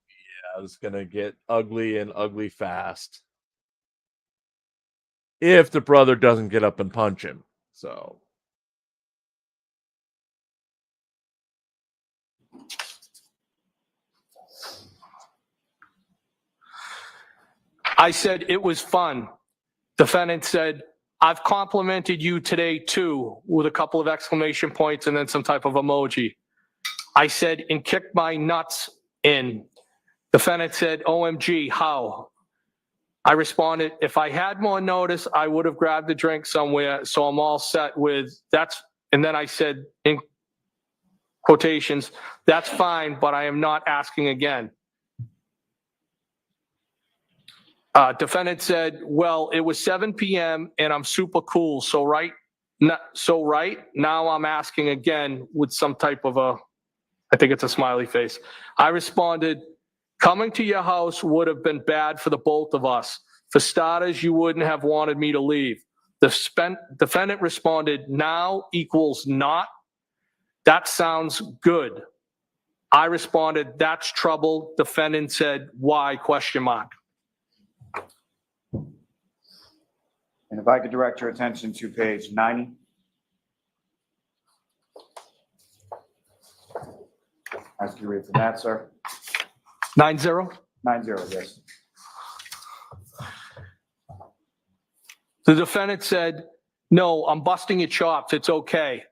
Yeah, it's gonna get ugly and ugly fast if the brother doesn't get up and punch him. So
I said it was fun. Defendant said, I've complimented you today too, with a couple of exclamation points and then some type of emoji. I said, and kicked my nuts in. Defendant said, OMG, how? I responded, if I had more notice, I would have grabbed a drink somewhere, so I'm all set with that's, and then I said in quotations, that's fine, but I am not asking again. Defendant said, well, it was 7 p.m. and I'm super cool, so right now I'm asking again with some type of I think it's a smiley face. I responded, coming to your house would have been bad for the both of us. For starters, you wouldn't have wanted me to leave. The defendant responded, now equals not. That sounds good. I responded, that's trouble. Defendant said, why, question mark.
And if I could direct your attention to page 90. Ask you to read from that, sir.
9-0?
90, yes.
The defendant said, no, I'm busting your chops. It's okay.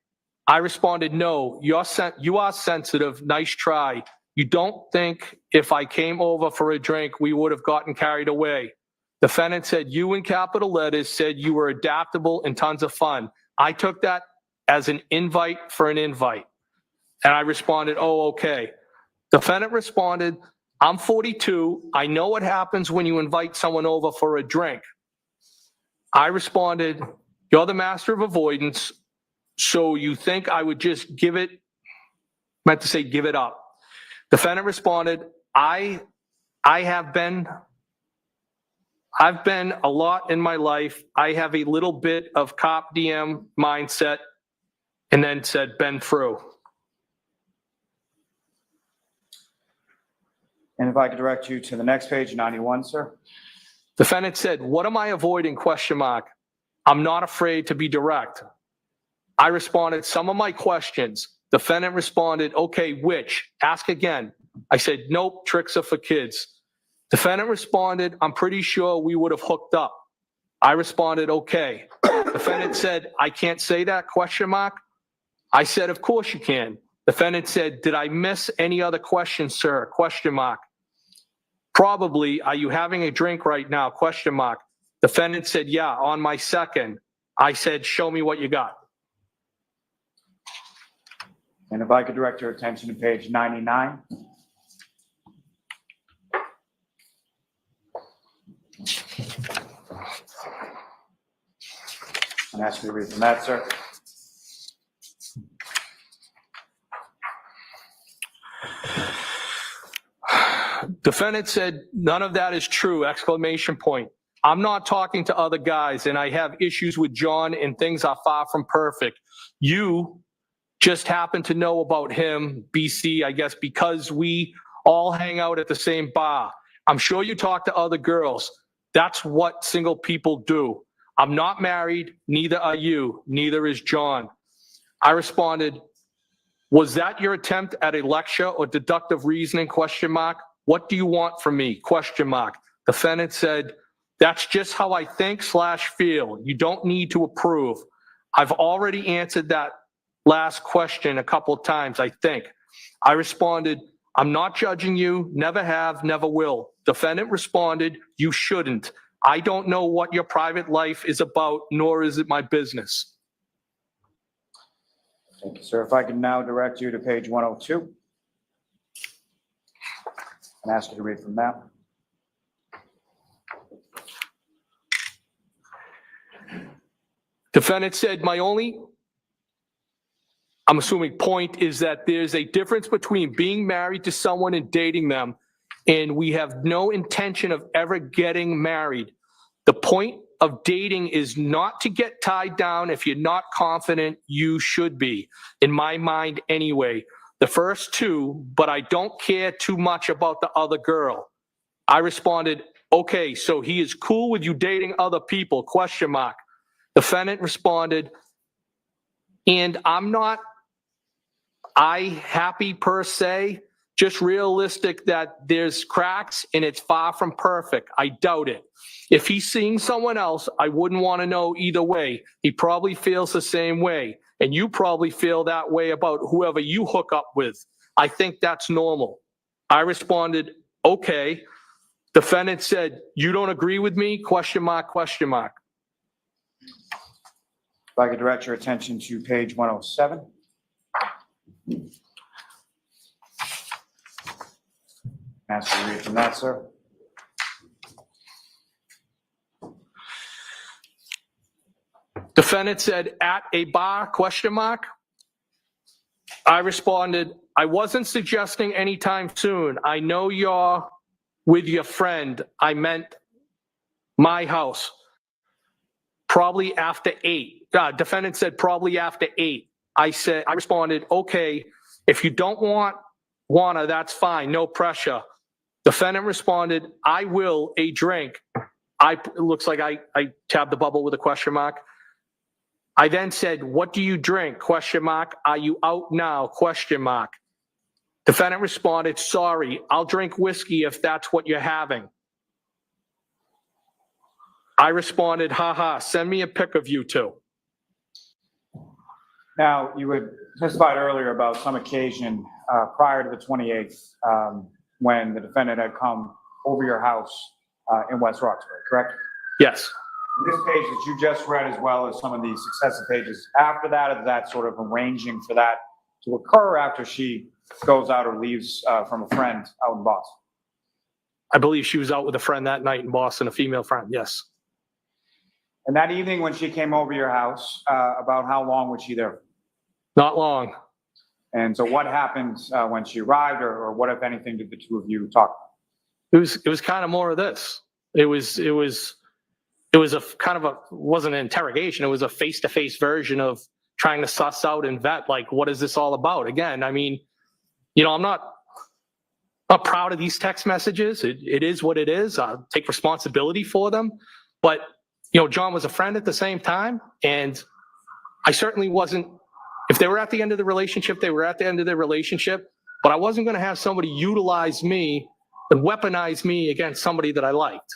I responded, no, you are sensitive. Nice try. You don't think if I came over for a drink, we would have gotten carried away. Defendant said, you in capital letters said you were adaptable and tons of fun. I took that as an invite for an invite. And I responded, oh, okay. Defendant responded, I'm 42. I know what happens when you invite someone over for a drink. I responded, you're the master of avoidance. so you think I would just give it, meant to say give it up. Defendant responded, I've been a lot in my life. I have a little bit of cop DM mindset, and then said, been through.
And if I could direct you to the next page, 91, sir.
Defendant said, what am I avoiding? Question mark. I'm not afraid to be direct. I responded, some of my questions. Defendant responded, okay, which? Ask again. I said, nope, tricks are for kids. Defendant responded, I'm pretty sure we would have hooked up. I responded, okay. Defendant said, I can't say that? Question mark. I said, of course you can. Defendant said, did I miss any other questions, sir? Question mark. Probably. Are you having a drink right now? Question mark. Defendant said, yeah, on my second. I said, show me what you got.
And if I could direct your attention to page 99. And ask you to read from that, sir.
Defendant said, none of that is true, exclamation point. I'm not talking to other guys, and I have issues with John, and things are far from perfect. You just happen to know about him, BC, I guess, because we all hang out at the same bar. I'm sure you talk to other girls. That's what single people do. I'm not married, neither are you, neither is John. I responded, was that your attempt at a lecture or deductive reasoning? Question mark. What do you want from me? Question mark. Defendant said, that's just how I think / feel. You don't need to approve. I've already answered that last question a couple of times, I think. I responded, I'm not judging you, never have, never will. Defendant responded, you shouldn't. I don't know what your private life is about, nor is it my business.
Thank you, sir. If I can now direct you to page 102. And ask you to read from that.
Defendant said, my only, I'm assuming, point is that there's a difference between being married to someone and dating them, and we have no intention of ever getting married. The point of dating is not to get tied down. If you're not confident, you should be, in my mind anyway. The first two, but I don't care too much about the other girl. I responded, okay, so he is cool with you dating other people, question mark. Defendant responded, and I'm not happy per se, just realistic that there's cracks and it's far from perfect. I doubt it. If he's seeing someone else, I wouldn't want to know either way. He probably feels the same way. And you probably feel that way about whoever you hook up with. I think that's normal. I responded, okay. Defendant said, you don't agree with me? Question mark, question mark.
If I could direct your attention to page 107. Ask you to read from that, sir.
Defendant said, at a bar, question mark. I responded, I wasn't suggesting anytime soon. I know you're with your friend. I meant my house. Probably after 8. Defendant said, probably after 8. I responded, okay, if you don't wanna, that's fine, no pressure. Defendant responded, I will a drink. It looks like I tabbed the bubble with a question mark. I then said, what do you drink? Question mark. Are you out now? Question mark. Defendant responded, sorry, I'll drink whiskey if that's what you're having. I responded, haha, send me a pic of you two.
Now, you had testified earlier about some occasion prior to the 28th when the defendant had come over your house in West Roxbury, correct?
Yes.
This page that you just read, as well as some of the successive pages after that, is that sort of arranging for that to occur after she goes out or leaves from a friend out in Boston?
I believe she was out with a friend that night in Boston, a female friend, yes.
And that evening when she came over your house, about how long was she there?
Not long.
And so what happened when she arrived, or what, if anything, did the two of you talk
It was kind of more of this. It was a kind of wasn't an interrogation. It was a face-to-face version of trying to suss out and vet, like, what is this all about? Again, I mean, you know, I'm not proud of these text messages. It is what it is. I'll take responsibility for them. But, you know, John was a friend at the same time. And I certainly wasn't, if they were at the end of the relationship, they were at the end of their relationship. But I wasn't going to have somebody utilize me and weaponize me against somebody that I liked.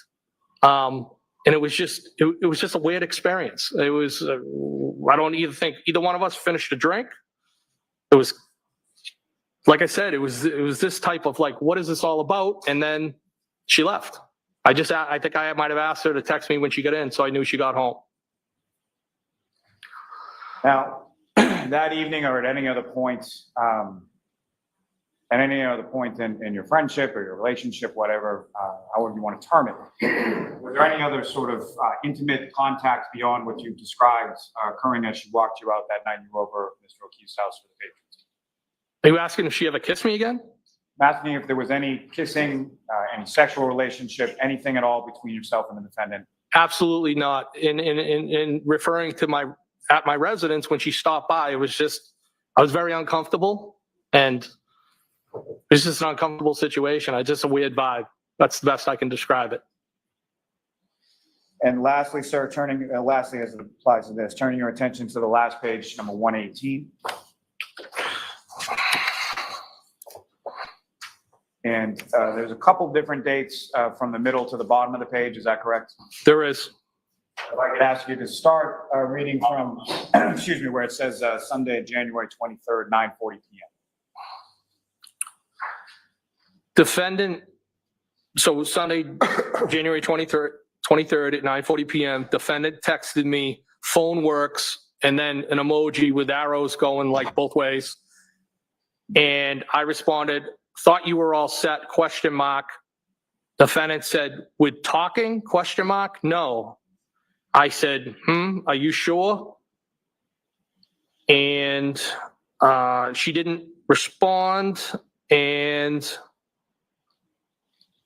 And it was just a weird experience. It was, I don't even think either one of us finished a drink. It was, like I said, it was this type of like, what is this all about? And then she left. I think I might have asked her to text me when she got in, so I knew she got home.
Now, that evening or at any other point, in your friendship or your relationship, whatever, however you want to term it, was there any other sort of intimate contact beyond what you described occurring as she walked you out that night you were over at Mr. O'Keefe's house for the patrons?
Are you asking if she ever kissed me again?
I'm asking if there was any kissing, any sexual relationship, anything at all between yourself and the defendant.
Absolutely not. In referring to at my residence when she stopped by, it was just, I was very uncomfortable, and it's just an uncomfortable situation. Just a weird vibe. That's the best I can describe it.
And lastly, sir, lastly, as it applies to this, turning your attention to the last page, number 118. And there's a couple different dates from the middle to the bottom of the page. Is that correct?
There is.
If I could ask you to start reading from, excuse me, where it says Sunday, January 23rd, 9:40 p.m.
Defendant, so Sunday, January 23rd at 9:40 p.m., defendant texted me, phone works, and then an emoji with arrows going like both ways. And I responded, thought you were all set, ? Defendant said, with talking, ? No. I said, are you sure? And she didn't respond, and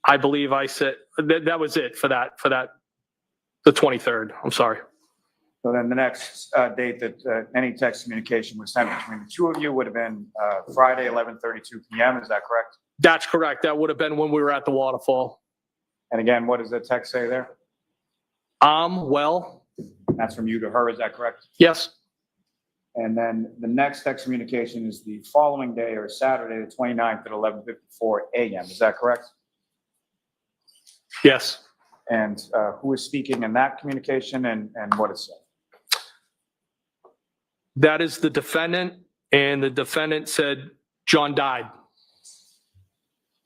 I believe I said that was it for that the 23rd. I'm sorry.
So then the next date that any text communication was sent between the two of you would have been Friday, 11:32 p.m. Is that correct?
That's correct. That would have been when we were at the waterfall.
And again, what does the text say there?
Well.
That's from you to her. Is that correct?
Yes.
And then the next text communication is the following day, or Saturday, the 29th at 11:54 a.m. Is that correct?
Yes.
And who is speaking in that communication, and what is said?
That is the defendant, and the defendant said John died.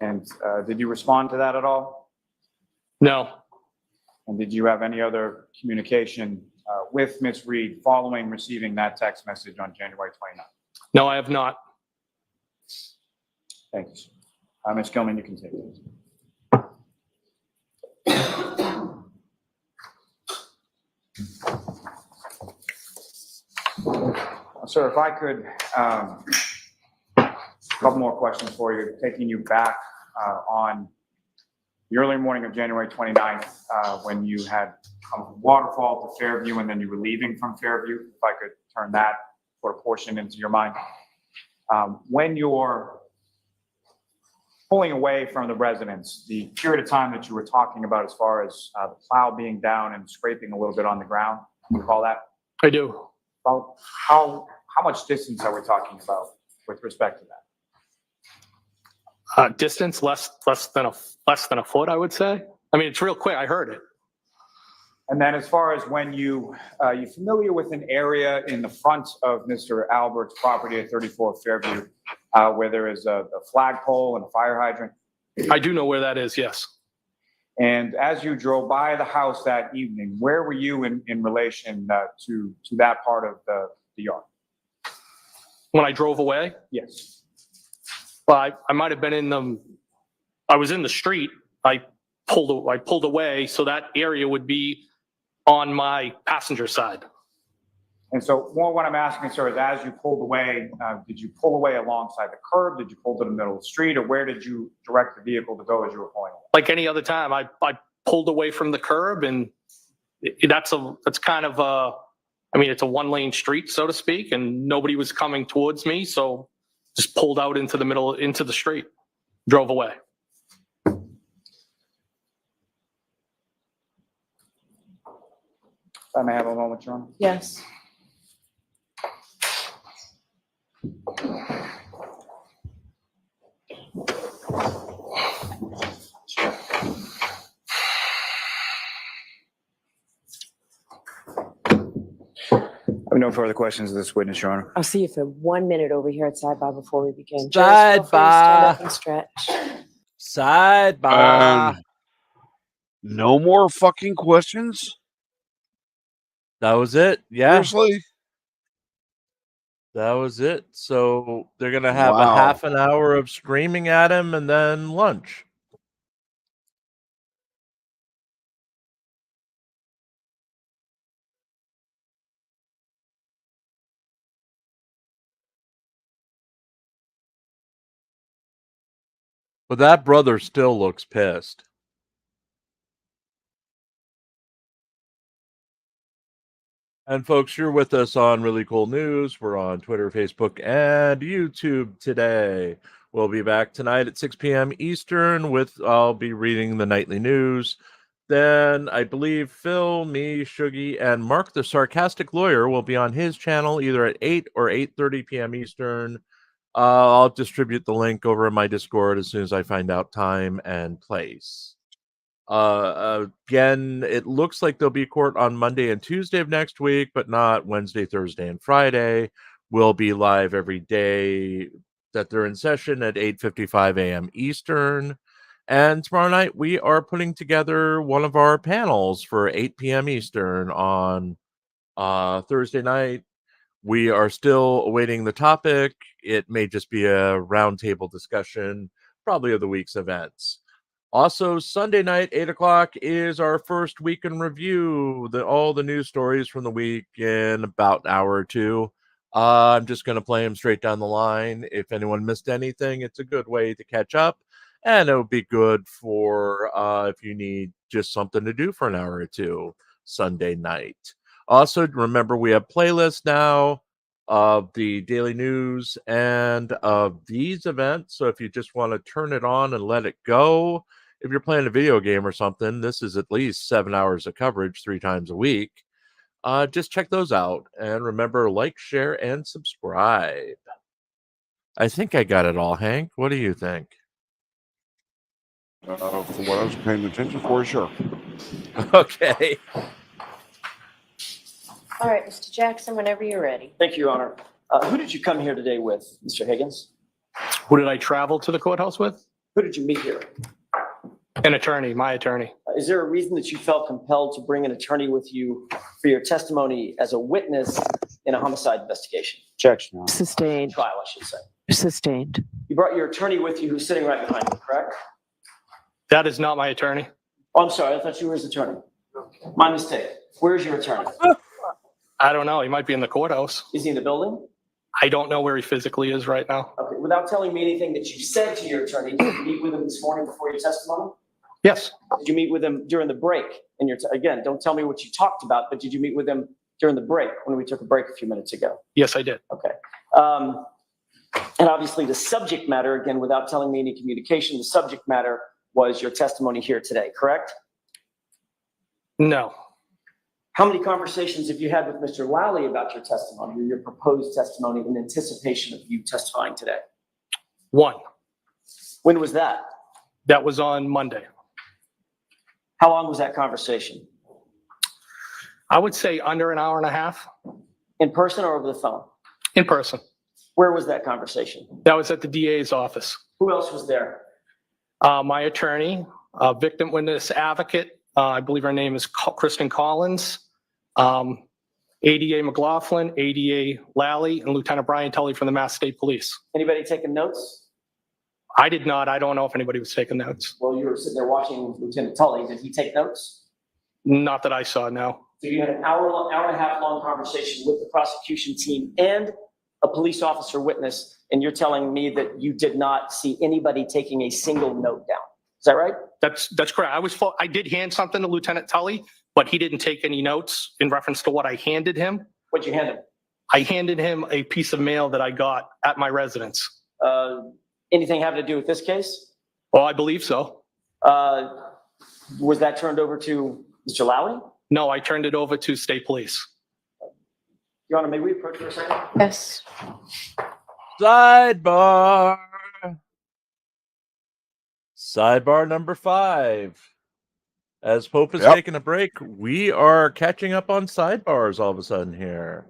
And did you respond to that at all?
No.
And did you have any other communication with Ms. Reed following receiving that text message on January 29th?
No, I have not.
Thank you, sir. Ms. Gilman, you can take it. Sir, if I could, a couple more questions for you, taking you back on the early morning of January 29th, when you had come from Waterfall to Fairview and then you were leaving from Fairview, if I could turn that sort of portion into your mind. When you're pulling away from the residence, the period of time that you were talking about as far as the plow being down and scraping a little bit on the ground, you recall that?
I do.
About how much distance are we talking about with respect to that?
Distance less than a foot, I would say. I mean, it's real quick. I heard it.
And then as far as when you familiar with an area in the front of Mr. Albert's property at 34 Fairview, where there is a flagpole and a fire hydrant?
I do know where that is, yes.
And as you drove by the house that evening, where were you in relation to that part of the yard?
When I drove away?
Yes.
Well, I might have been I was in the street. I pulled away, so that area would be on my passenger side.
And so more what I'm asking, sir, is as you pulled away, did you pull away alongside the curb? Did you pull to the middle of the street, or where did you direct the vehicle to go as you were pulling away?
Like any other time, I pulled away from the curb, and that's kind of I mean, it's a one-lane street, so to speak, and nobody was coming towards me, so just pulled out into the middle, into the street, drove away.
If I may have a moment, Your Honor.
Yes.
I have no further questions of this witness, Your Honor.
I'll see you for 1 minute over here at sidebar before we begin. Judge, feel free to stand up and stretch.
Sidebar.
No more fucking questions?
That was it. Yeah,
Seriously?
that was it. So they're gonna have a
Wow.
half an hour of screaming at him and then lunch. But that brother still looks pissed. And folks, you're with us on Really Cool News. We're on Twitter, Facebook, and YouTube today. We'll be back tonight at 6 p.m. Eastern I'll be reading the nightly news. Then I believe Phil, me, Shuggy, and Mark the Sarcastic Lawyer will be on his channel either at 8 or 8:30 p.m. Eastern. I'll distribute the link over in my Discord as soon as I find out time and place. Again, it looks like there'll be court on Monday and Tuesday of next week, but not Wednesday, Thursday, and Friday. We'll be live every day that they're in session at 8:55 a.m. Eastern. And tomorrow night, we are putting together one of our panels for 8 p.m. Eastern on Thursday night. We are still awaiting the topic. It may just be a roundtable discussion, probably of the week's events. Also, Sunday night, 8 o'clock, is our first week in review. All the news stories from the week in about an hour or two. I'm just going to play them straight down the line. If anyone missed anything, it's a good way to catch up. And it would be good for if you need just something to do for an hour or two Sunday night. Also, remember, we have playlists now of the daily news and of these events. So if you just want to turn it on and let it go, if you're playing a video game or something, this is at least 7 hours of coverage 3 times a week. Just check those out. And remember, like, share, and subscribe. I think I got it all, Hank. What do you think?
From what I was paying attention for, sure.
Okay.
All right, Mr. Jackson, whenever you're ready.
Thank you, Your Honor. Who did you come here today with, Mr. Higgins?
Who did I travel to the courthouse with?
Who did you meet here?
An attorney, my attorney.
Is there a reason that you felt compelled to bring an attorney with you for your testimony as a witness in a homicide investigation?
Objection, Your Honor.
Sustained.
Trial, I should say.
Sustained.
You brought your attorney with you who's sitting right behind you, correct?
That is not my attorney.
Oh, I'm sorry. I thought you were his attorney. My mistake. Where's your attorney?
I don't know. He might be in the courthouse.
Is he in the building?
I don't know where he physically is right now.
Okay. Without telling me anything that you said to your attorney, did you meet with him this morning before your testimony?
Yes.
Did you meet with him during the break? And again, don't tell me what you talked about, but did you meet with him during the break when we took a break a few minutes ago?
Yes, I did.
Okay. And obviously the subject matter, again, without telling me any communication, the subject matter was your testimony here today, correct?
No.
How many conversations have you had with Mr. Lally about your testimony or your proposed testimony in anticipation of you testifying today?
One.
When was that?
That was on Monday.
How long was that conversation?
I would say under an hour and a half.
In person or over the phone?
In person.
Where was that conversation?
That was at the DA's office.
Who else was there?
My attorney, victim witness advocate, I believe her name is Kristen Collins, ADA McLaughlin, ADA Lally, and Lieutenant Brian Tully from the Mass State Police.
Anybody taking notes?
I did not. I don't know if anybody was taking notes.
Well, you were sitting there watching Lieutenant Tully. Did he take notes?
Not that I saw, no.
So you had an hour and a half long conversation with the prosecution team and a police officer witness, and you're telling me that you did not see anybody taking a single note down. Is that right?
That's correct. I did hand something to Lieutenant Tully, but he didn't take any notes in reference to what I handed him.
What'd you hand him?
I handed him a piece of mail that I got at my residence.
Anything having to do with this case?
Well, I believe so.
Was that turned over to Mr. Lally?
No, I turned it over to state police.
Your Honor, may we approach for a second?
Yes.
Sidebar. Sidebar number 5. As Pope is taking a break, we are catching up on sidebars all of a sudden here.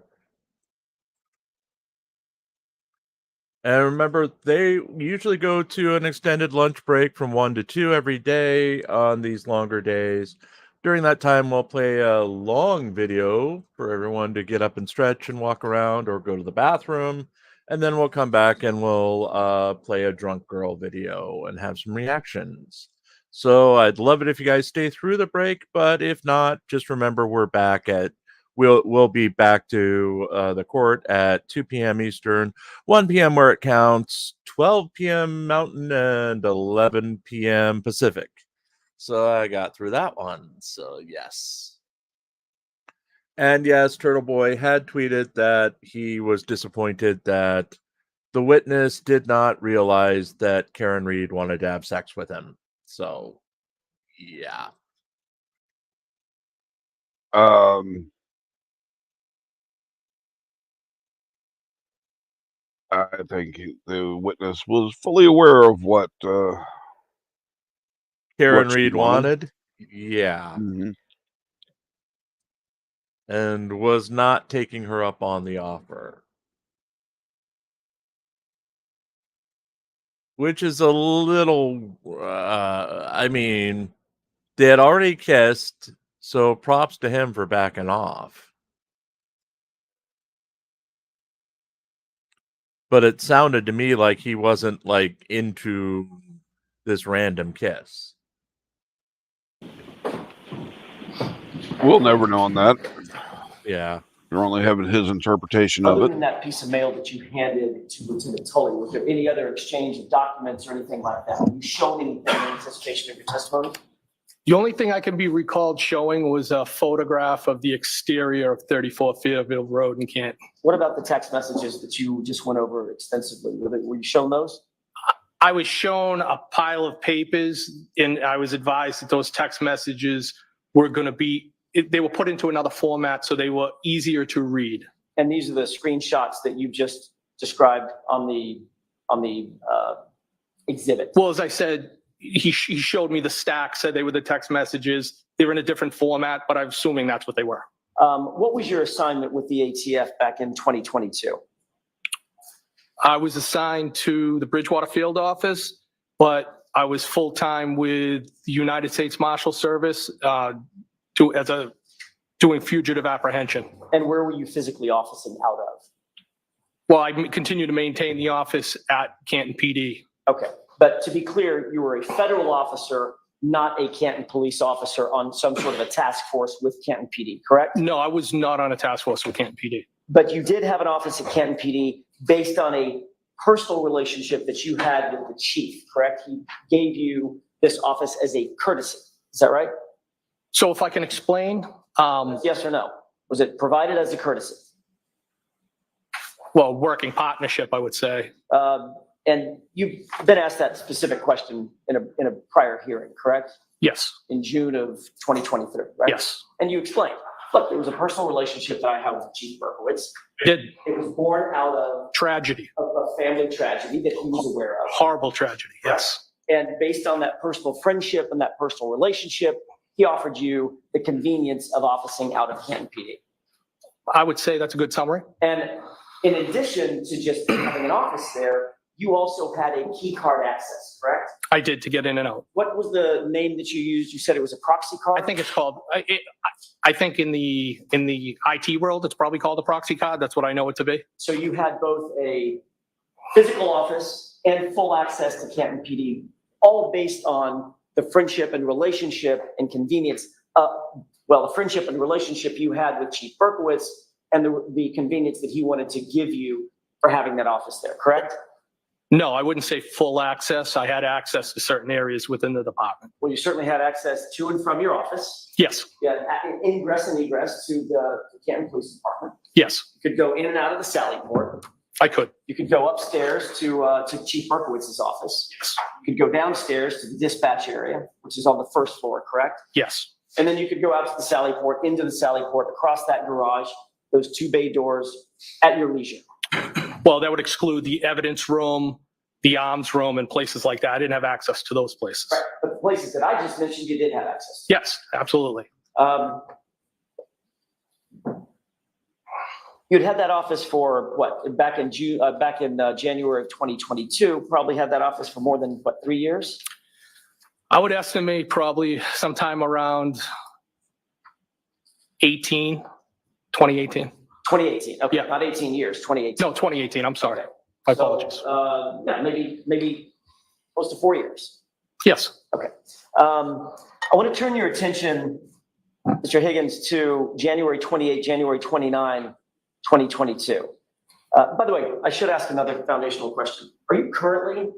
And remember, they usually go to an extended lunch break from 1 to 2 every day on these longer days. During that time, we'll play a long video for everyone to get up and stretch and walk around or go to the bathroom. And then we'll come back and we'll play a drunk girl video and have some reactions. So I'd love it if you guys stay through the break, but if not, just remember we're back at we'll be back to the court at 2 p.m. Eastern, 1 p.m. where it counts, 12 p.m. Mountain, and 11 p.m. Pacific. So I got through that one. So yes. And yes, Turtle Boy had tweeted that he was disappointed that the witness did not realize that Karen Reed wanted to have sex with him. So, yeah.
I think the witness was fully aware of what
Karen
what she
Reed wanted. Yeah.
Mm-hmm.
And was not taking her up on the offer. Which is a little, I mean, they had already kissed, so props to him for backing off. But it sounded to me like he wasn't, like, into this random kiss.
We'll never know on that.
Yeah.
You're only having his interpretation of
Other
it.
than that piece of mail that you handed to Lieutenant Tully, was there any other exchange of documents or anything like that? Have you shown anything in anticipation of your testimony?
The only thing I can be recalled showing was a photograph of the exterior of 34 Fairville Road in Canton.
What about the text messages that you just went over extensively? Were you shown those?
I was shown a pile of papers, and I was advised that those text messages were going to be, they were put into another format so they were easier to read.
And these are the screenshots that you just described on the exhibit.
Well, as I said, he showed me the stack, said they were the text messages. They were in a different format, but I'm assuming that's what they were.
What was your assignment with the ATF back in 2022?
I was assigned to the Bridgewater Field Office, but I was full-time with the United States Marshal Service doing fugitive apprehension.
And where were you physically officing out of?
Well, I continue to maintain the office at Canton PD.
Okay, but to be clear, you were a federal officer, not a Canton police officer on some sort of a task force with Canton PD, correct?
No, I was not on a task force with Canton PD.
But you did have an office at Canton PD based on a personal relationship that you had with the chief, correct? He gave you this office as a courtesy. Is that right?
So if I can explain.
Yes or no? Was it provided as a courtesy?
Well, working partnership, I would say.
And you've been asked that specific question in a prior hearing, correct?
Yes.
In June of 2023, right?
Yes.
And you explained, look, there was a personal relationship that I had with Chief Berkowitz.
Did.
It was born out of
tragedy,
a family tragedy that he was aware of.
Horrible tragedy, yes.
And based on that personal friendship and that personal relationship, he offered you the convenience of officing out of Canton PD.
I would say that's a good summary.
And in addition to just having an office there, you also had a key card access, correct?
I did, to get in and out.
What was the name that you used? You said it was a proxy card?
I think it's called, I think in the IT world, it's probably called a proxy card. That's what I know it to be.
So you had both a physical office and full access to Canton PD, all based on the friendship and relationship and convenience. Well, the friendship and relationship you had with Chief Berkowitz and the convenience that he wanted to give you for having that office there, correct?
No, I wouldn't say full access. I had access to certain areas within the department.
Well, you certainly had access to and from your office.
Yes,
You had ingress and egress to the Canton Police Department.
yes,
You could go in and out of the Sally Port.
I could.
You could go upstairs to Chief Berkowitz's office.
Yes,
You could go downstairs to the dispatch area, which is on the first floor, correct?
yes,
And then you could go out to the Sally Port, into the Sally Port, across that garage, those 2 bay doors at your leisure.
well, that would exclude the evidence room, the arms room, and places like that. I didn't have access to those places.
Right. But the places that I just mentioned, you did have access to.
Yes, absolutely.
You'd had that office for what, back in January of 2022, probably had that office for more than what, 3 years?
I would estimate probably sometime around 2018.
2018, okay,
Yeah.
not 18 years, 2018.
No, 2018, I'm sorry. My apologies.
So, yeah, maybe close to 4 years.
Yes,
Okay. I want to turn your attention, Mr. Higgins, to January 28, January 29, 2022. By the way, I should ask another foundational question. Are you currently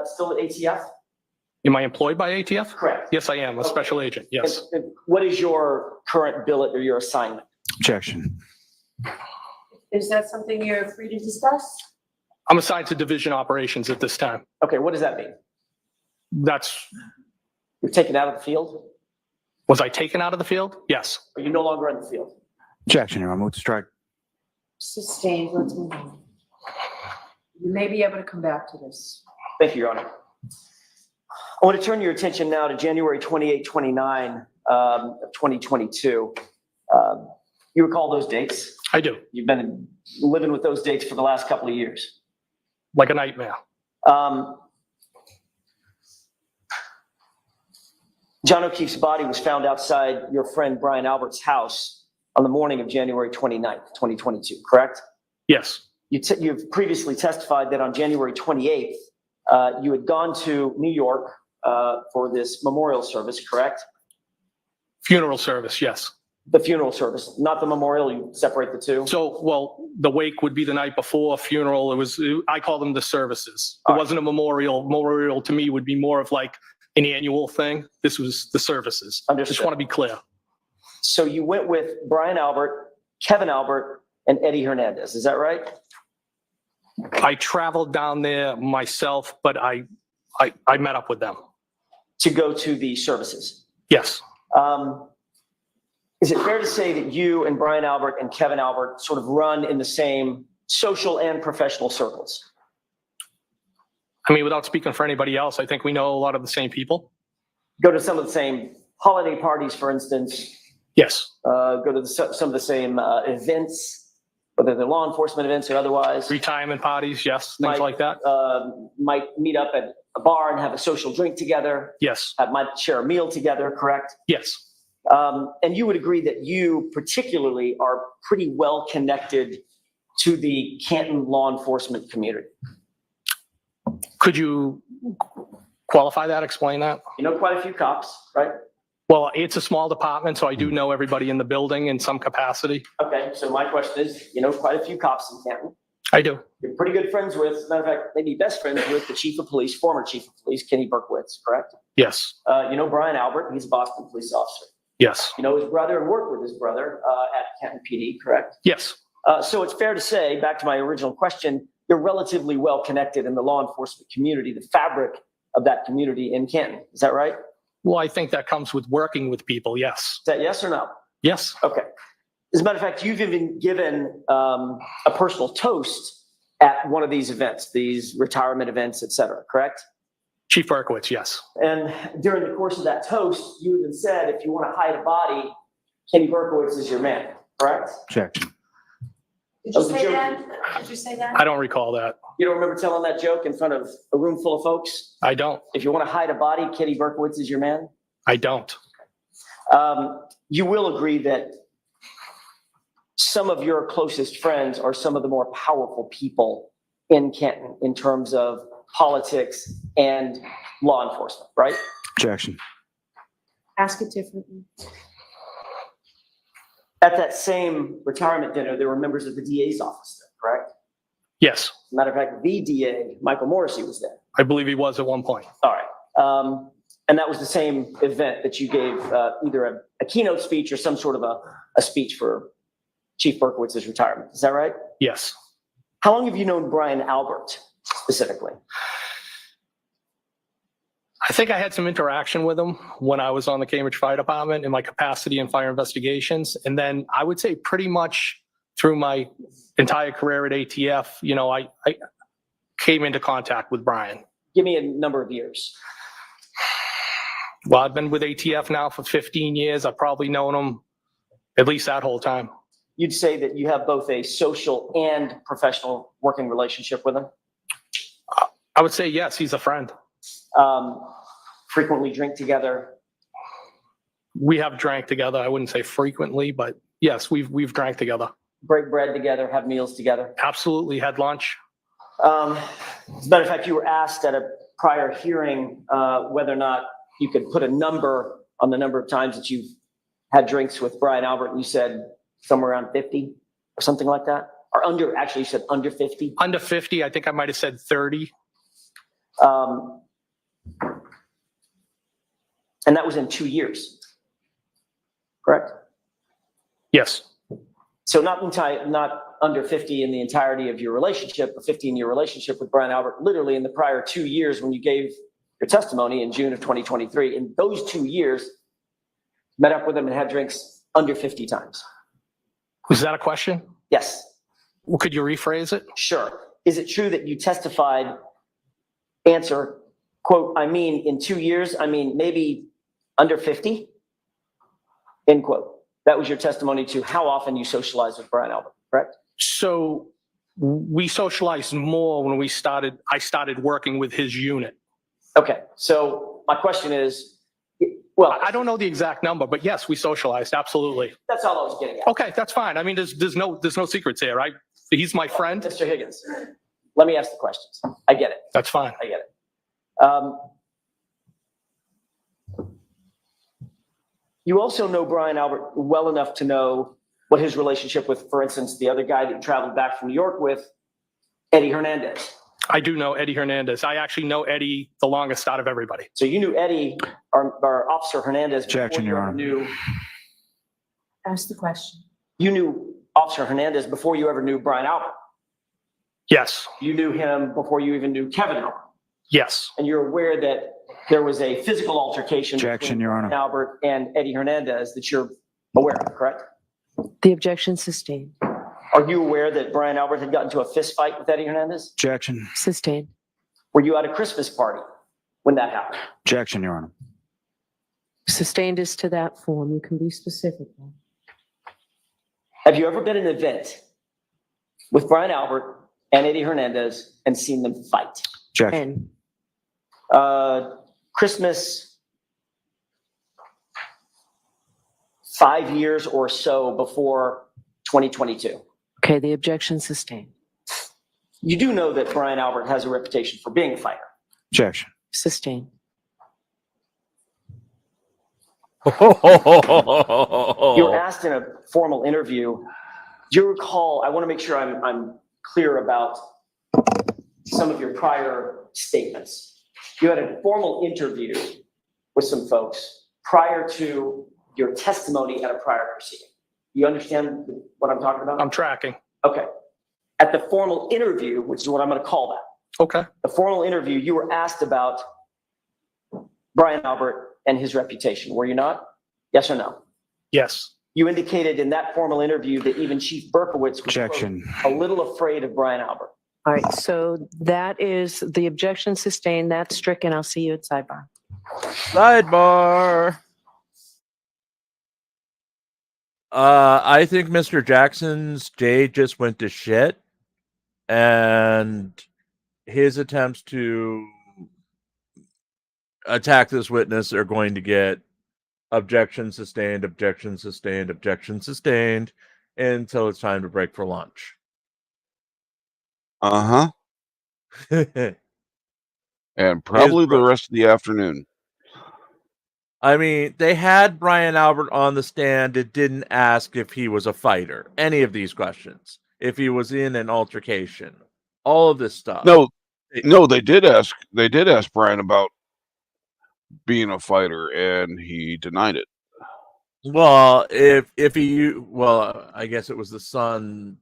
still at ATF?
am I employed by ATF?
Correct.
Yes, I am, a special agent, yes.
And what is your current billet or your assignment?
Objection.
Is that something you're free to discuss?
I'm assigned to division operations at this time.
Okay, what does that mean? You're taken out of the field?
Was I taken out of the field? Yes.
Are you no longer in the field?
Objection, Your Honor. Move to strike.
Sustained, let's move on. You may be able to come back to this.
Thank you, Your Honor. I want to turn your attention now to January 28, 29 of 2022. You recall those dates?
I do,
You've been living with those dates for the last couple of years.
like a nightmare.
John O'Keefe's body was found outside your friend Brian Albert's house on the morning of January 29th, 2022, correct?
Yes,
You've previously testified that on January 28th, you had gone to New York for this memorial service, correct?
funeral service, yes.
The funeral service, not the memorial, you separate the two?
So, well, the wake would be the night before, funeral, I call them the services. It wasn't a memorial. Memorial to me would be more of like an annual thing. This was the services.
Understood.
Just want to be clear.
So you went with Brian Albert, Kevin Albert, and Eddie Hernandez, is that right?
I traveled down there myself, but I met up with them.
To go to the services?
Yes,
Is it fair to say that you and Brian Albert and Kevin Albert sort of run in the same social and professional circles?
I mean, without speaking for anybody else, I think we know a lot of the same people.
Go to some of the same holiday parties, for instance?
Yes,
Go to some of the same events, whether they're law enforcement events or otherwise?
retirement parties, yes, things like that.
Might meet up at a bar and have a social drink together?
Yes,
Might share a meal together, correct?
yes,
And you would agree that you particularly are pretty well connected to the Canton law enforcement community?
could you qualify that, explain that?
You know quite a few cops, right?
Well, it's a small department, so I do know everybody in the building in some capacity.
Okay, so my question is, you know quite a few cops in Canton.
I do.
You're pretty good friends with, matter of fact, maybe best friends with the chief of police, former chief of police, Kenny Berkowitz, correct?
Yes,
You know Brian Albert, he's a Boston police officer.
yes,
You know his brother and work with his brother at Canton PD, correct?
yes,
So it's fair to say, back to my original question, you're relatively well connected in the law enforcement community, the fabric of that community in Canton. Is that right?
well, I think that comes with working with people, yes.
Is that yes or no?
Yes,
Okay. As a matter of fact, you've even given a personal toast at one of these events, these retirement events, et cetera, correct?
Chief Berkowitz, yes.
And during the course of that toast, you even said, if you want to hide a body, Kenny Berkowitz is your man, correct?
Objection.
Did
That
you
was a
say
joke.
that? Did you say that?
I don't recall that.
You don't remember telling that joke in front of a room full of folks?
I don't.
If you want to hide a body, Kenny Berkowitz is your man?
I don't.
You will agree that some of your closest friends are some of the more powerful people in Canton in terms of politics and law enforcement, right?
Objection.
Ask it differently.
At that same retirement dinner, there were members of the DA's office there, correct?
Yes,
Matter of fact, the DA, Michael Morrissey, was there.
I believe he was at one point.
All right. And that was the same event that you gave either a keynote speech or some sort of a speech for Chief Berkowitz's retirement. Is that right?
Yes.
How long have you known Brian Albert specifically?
I think I had some interaction with him when I was on the Cambridge Fire Department in my capacity in fire investigations. And then I would say pretty much through my entire career at ATF, you know, I came into contact with Brian.
Give me a number of years.
Well, I've been with ATF now for 15 years. I've probably known him at least that whole time.
You'd say that you have both a social and professional working relationship with him?
I would say yes, he's a friend.
Frequently drink together?
We have drank together. I wouldn't say frequently, but yes, we've drank together.
Break bread together, have meals together?
Absolutely, had lunch.
As a matter of fact, you were asked at a prior hearing whether or not you could put a number on the number of times that you've had drinks with Brian Albert, and you said somewhere around 50 or something like that? Or under, actually you said under 50?
Under 50, I think I might have said 30.
And that was in 2 years, correct?
Yes.
So not under 50 in the entirety of your relationship, a 15-year relationship with Brian Albert, literally in the prior 2 years when you gave your testimony in June of 2023. In those 2 years, met up with him and had drinks under 50 times.
Was that a question?
Yes.
Well, could you rephrase it?
Sure. Is it true that you testified, answer, quote, I mean, in 2 years, I mean, maybe under 50, end quote. That was your testimony to how often you socialized with Brian Albert, correct?
So we socialized more when I started working with his unit.
Okay. So my question is, well,
I don't know the exact number, but yes, we socialized. Absolutely.
that's all I was getting at.
Okay, that's fine. I mean, there's no secrets here, right? He's my friend.
Mr. Higgins, let me ask the questions. I get it.
That's fine.
I get it. You also know Brian Albert well enough to know what his relationship with, for instance, the other guy that you traveled back from New York with, Eddie Hernandez.
I do know Eddie Hernandez. I actually know Eddie the longest out of everybody.
So you knew Eddie, or Officer Hernandez.
Objection, Your Honor.
Ask the question.
You knew Officer Hernandez before you ever knew Brian Albert.
Yes.
You knew him before you even knew Kevin Albert.
Yes.
And you're aware that there was a physical altercation
Objection,
between
Your Honor.
Brian Albert and Eddie Hernandez that you're aware of, correct?
The objection sustained.
Are you aware that Brian Albert had gotten into a fist fight with Eddie Hernandez?
Objection.
Sustained.
Were you at a Christmas party when that happened?
Objection, Your Honor.
Sustained is to that form. You can be specific.
Have you ever been at an event with Brian Albert and Eddie Hernandez and seen them fight?
Objection.
Christmas 5 years or so before 2022.
Okay, the objection sustained.
You do know that Brian Albert has a reputation for being a fighter.
Objection.
Sustained.
You were asked in a formal interview, do you recall, I want to make sure I'm clear about some of your prior statements. You had a formal interview with some folks prior to your testimony at a prior proceeding. You understand what I'm talking about?
I'm tracking.
Okay. At the formal interview, which is what I'm going to call that.
Okay.
The formal interview, you were asked about Brian Albert and his reputation, were you not? Yes or no?
Yes.
You indicated in that formal interview that even Chief Berkowitz was
Objection.
quote, a little afraid of Brian Albert.
All right, so that is the objection sustained. That's stricken. I'll see you at sidebar.
Sidebar. I think Mr. Jackson's day just went to shit, and his attempts to attack this witness are going to get objection sustained, objection sustained, objection sustained until it's time to break for lunch.
Uh-huh. And probably the rest of the afternoon.
I mean, they had Brian Albert on the stand. It didn't ask if he was a fighter. Any of these questions. If he was in an altercation. All of this stuff.
No, they did ask Brian about being a fighter, and he denied it.
Well, I guess it was the son.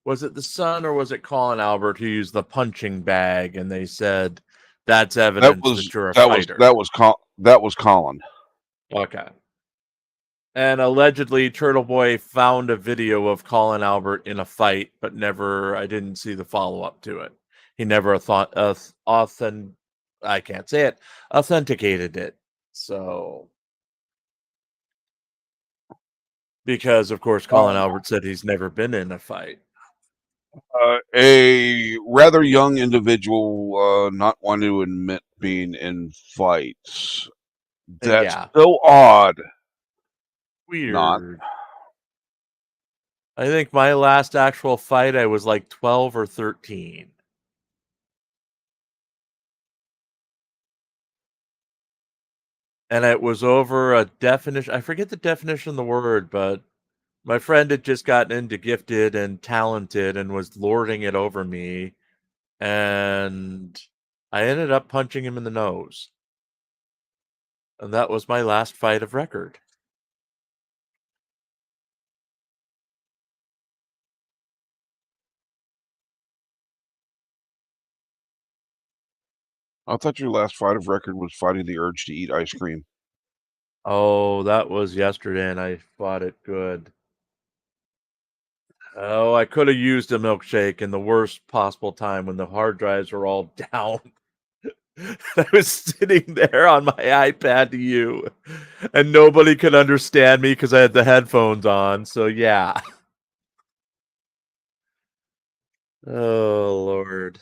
Was it the son or was it Colin Albert who used the punching bag? And they said that's evidence that you're a fighter.
That was Colin.
Okay. And allegedly, Turtle Boy found a video of Colin Albert in a fight, but I didn't see the follow up to it. He never authenticated it. So, because of course, Colin Albert said he's never been in a fight.
A rather young individual not wanting to admit being in fights. That's so odd.
Weird.
Not.
I think my last actual fight, I was like 12 or 13. And it was over a definition. I forget the definition of the word, but my friend had just gotten into gifted and talented and was lording it over me. And I ended up punching him in the nose. And that was my last fight of record.
I thought your last fight of record was fighting the urge to eat ice cream.
Oh, that was yesterday, and I fought it good. Oh, I could have used a milkshake in the worst possible time when the hard drives were all down. I was sitting there on my iPad to you, and nobody could understand me because I had the headphones on. So, yeah. Oh, Lord.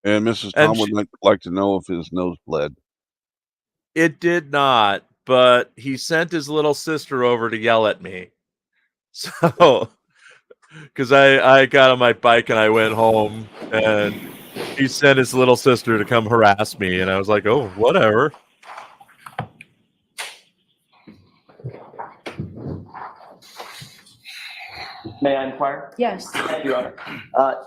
And Mrs. Tom would like to know if his nose bled.
It did not, but he sent his little sister over to yell at me. So, because I got on my bike and I went home, and he sent his little sister to come harass me, and I was like, oh, whatever.
May I inquire?
Yes.
Thank you, Your Honor.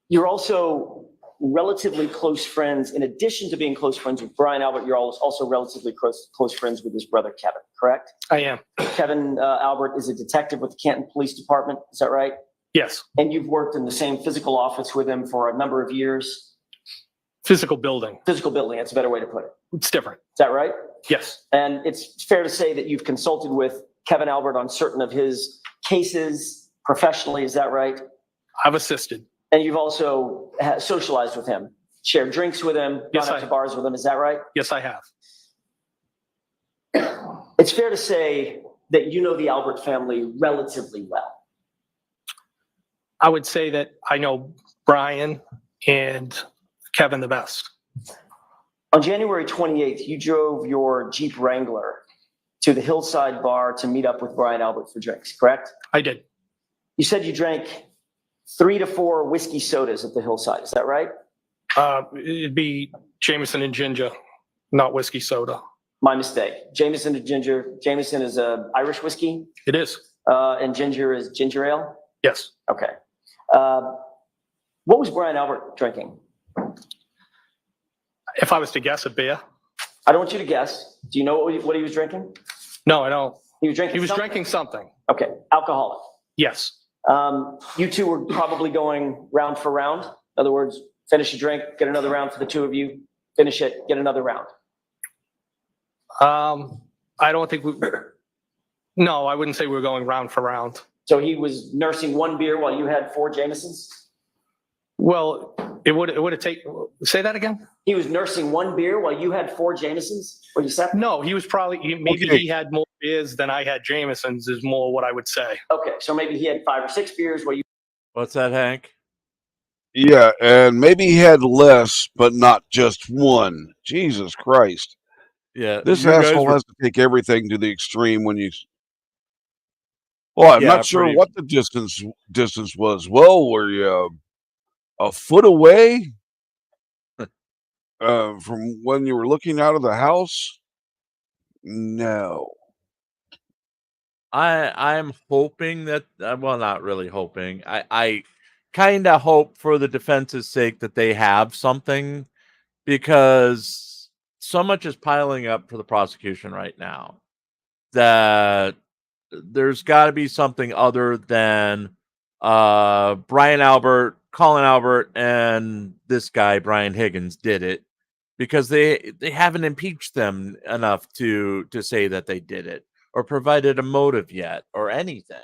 You're also relatively close friends. In addition to being close friends with Brian Albert, you're also relatively close friends with his brother, Kevin, correct?
I am.
Kevin Albert is a detective with the Canton Police Department. Is that right?
Yes.
And you've worked in the same physical office with him for a number of years?
Physical building.
Physical building, that's a better way to put it.
It's different.
Is that right?
Yes.
And it's fair to say that you've consulted with Kevin Albert on certain of his cases professionally, is that right?
I've assisted.
And you've also socialized with him, shared drinks with him,
Yes,
gone out to bars with him, is that right?
Yes, I have.
It's fair to say that you know the Albert family relatively well.
I would say that I know Brian and Kevin the best.
On January 28th, you drove your Jeep Wrangler to the Hillside Bar to meet up with Brian Albert for drinks, correct?
I did.
You said you drank 3 to 4 whiskey sodas at the Hillside, is that right?
It'd be Jameson and ginger, not whiskey soda.
My mistake. Jameson and ginger. Jameson is a Irish whiskey?
It is.
And ginger is ginger ale?
Yes.
Okay. What was Brian Albert drinking?
If I was to guess, a beer.
I don't want you to guess. Do you know what he was drinking?
No, I don't.
He was drinking
He was
something?
drinking something.
Okay. Alcoholic.
Yes.
You two were probably going round for round. In other words, finish a drink, get another round for the two of you, finish it, get another round.
I don't think no, I wouldn't say we were going round for round.
So he was nursing one beer while you had 4 Jamesons?
Well, it would have taken, say that again?
He was nursing one beer while you had 4 Jamesons? What you said?
No, he was probably, maybe
Okay.
he had more beers than I had Jamesons is more what I would say.
Okay, so maybe he had 5 or 6 beers while you.
What's that, Hank?
Yeah, and maybe he had less, but not just one. Jesus Christ.
Yeah.
This
you guys
asshole
were-
has to take everything to the extreme when you. Well, I'm
Yeah,
not sure
pretty-
what the distance was. Well, were you a foot away? From when you were looking out of the house? No.
I'm hoping that well, not really hoping. I kind of hope for the defense's sake that they have something, because so much is piling up for the prosecution right now that there's got to be something other than Brian Albert, Colin Albert, and this guy Brian Higgins did it, because they haven't impeached them enough to say that they did it or provided a motive yet or anything.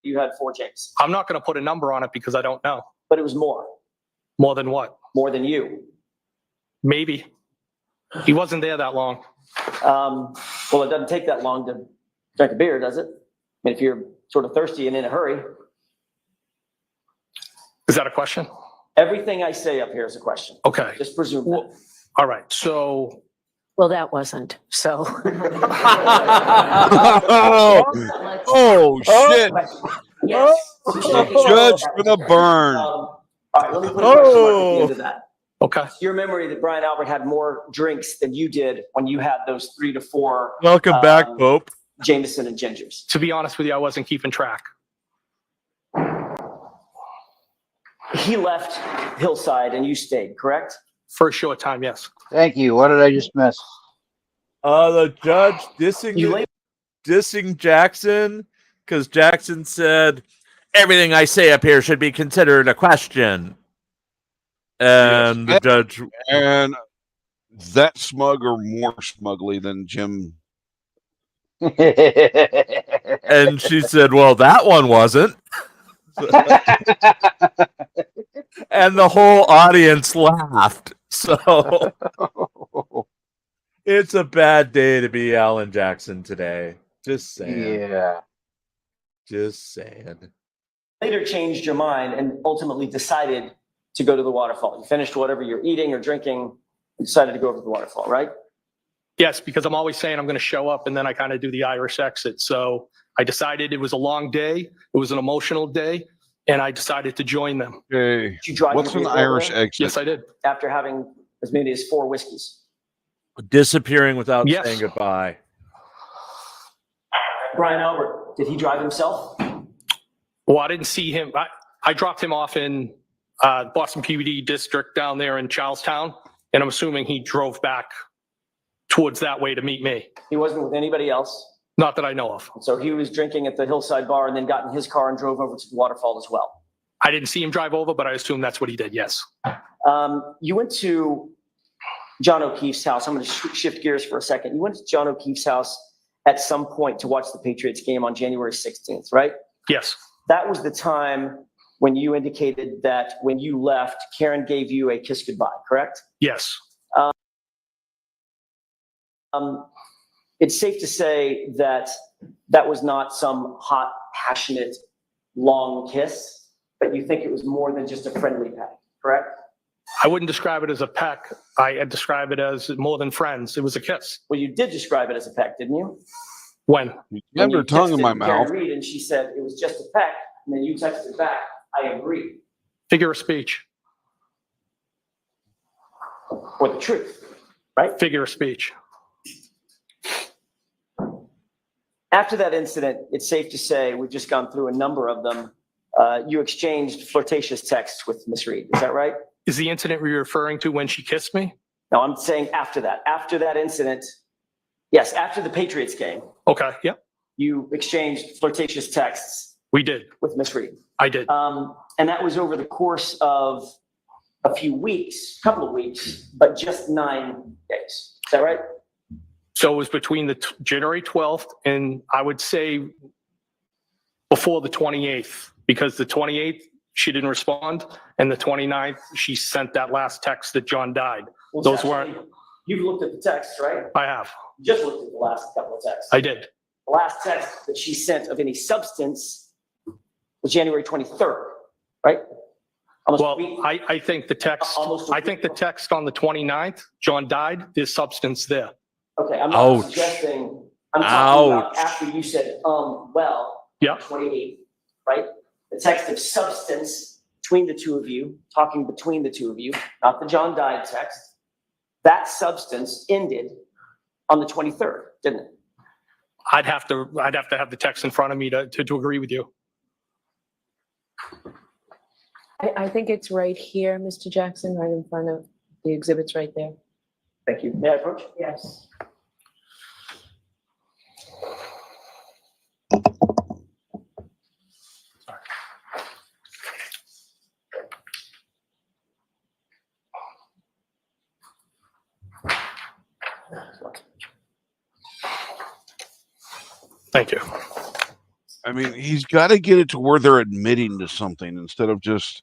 You had 4 James,
I'm not going to put a number on it because I don't know.
but it was more,
More than what?
more than you.
Maybe. He wasn't there that long.
Well, it doesn't take that long to drink a beer, does it? I mean, if you're sort of thirsty and in a hurry.
Is that a question?
Everything I say up here is a question.
Okay.
Just presume that.
All right. So.
Well, that wasn't, so.
Oh, shit.
Yes.
Judge gonna burn.
All right, let me put a question mark at the end of that.
Okay.
Your memory that Brian Albert had more drinks than you did when you had those 3 to 4.
Welcome back, Pope.
Jameson and Gingers.
To be honest with you, I wasn't keeping track.
He left Hillside and you stayed, correct?
For a short time, yes.
Thank you. What did I just miss?
The judge dissing Jackson because Jackson said everything I say up here should be considered a question. And
Yes.
the judge,
And that smug or more smugly than Jim.
and she said, well, that one wasn't. And the whole audience laughed. So it's a bad day to be Alan Jackson today. Just saying.
Yeah.
Just saying.
Later changed your mind and ultimately decided to go to the waterfall. You finished whatever you're eating or drinking and decided to go over to the waterfall, right?
Yes, because I'm always saying I'm going to show up and then I kind of do the Irish exit. So I decided it was a long day. It was an emotional day. And I decided to join them.
Okay.
Did you drive
What's
your
an
vehicle
Irish
there?
exit?
Yes, I did.
After having as many as 4 whiskeys.
Disappearing without
Yes.
saying goodbye.
Brian Albert, did he drive himself?
Well, I didn't see him. I dropped him off in Boston PVD district down there in Charlestown. And I'm assuming he drove back towards that way to meet me.
He wasn't with anybody else.
Not that I know of.
So he was drinking at the Hillside Bar and then got in his car and drove over to the waterfall as well.
I didn't see him drive over, but I assume that's what he did. Yes.
You went to John O'Keefe's house. I'm going to shift gears for a second. You went to John O'Keefe's house at some point to watch the Patriots game on January 16th, right?
Yes.
That was the time when you indicated that when you left, Karen gave you a kiss goodbye, correct?
Yes.
It's safe to say that that was not some hot, passionate, long kiss, but you think it was more than just a friendly peck, correct?
I wouldn't describe it as a peck. I'd describe it as more than friends. It was a kiss.
Well, you did describe it as a peck, didn't you?
When?
You have your tongue in my
texted Karen
mouth.
Reed and she said it was just a peck, and then you texted back, I agree,
Figure of speech.
or the truth, right?
Figure of speech.
After that incident, it's safe to say, we've just gone through a number of them, you exchanged flirtatious texts with Miss Reed, is that right?
Is the incident you're referring to when she kissed me?
No, I'm saying after that incident, yes, after the Patriots game,
Okay. Yep.
you exchanged flirtatious texts
We did.
with Miss Reed.
I did.
And that was over the course of a few weeks, couple of weeks, but just 9 days. Is that right?
So it was between the January 12th and I would say before the 28th, because the 28th, she didn't respond. And the 29th, she sent that last text that John died.
Well,
Those
actually,
weren't,
You've looked at the text, right?
I have.
You just looked at the last couple of texts.
I did.
The last text that she sent of any substance was January 23rd, right? Almost a
Well,
week-
I think the text,
almost a
I think the
week.
text on the 29th, John died, there's substance there.
Okay, I'm not
Ouch.
suggesting, I'm talking about
Ouch.
after you said, well,
Yep.
28th, right? the text of substance between the two of you, talking between the two of you, not the John died text, that substance ended on the 23rd, didn't it?
I'd have to have the text in front of me to agree with you.
I think it's right here, Mr. Jackson, right in front of the exhibits right there.
Thank you. May I approach?
Yes.
Thank you.
I mean, he's got to get it to where they're admitting to something instead of just.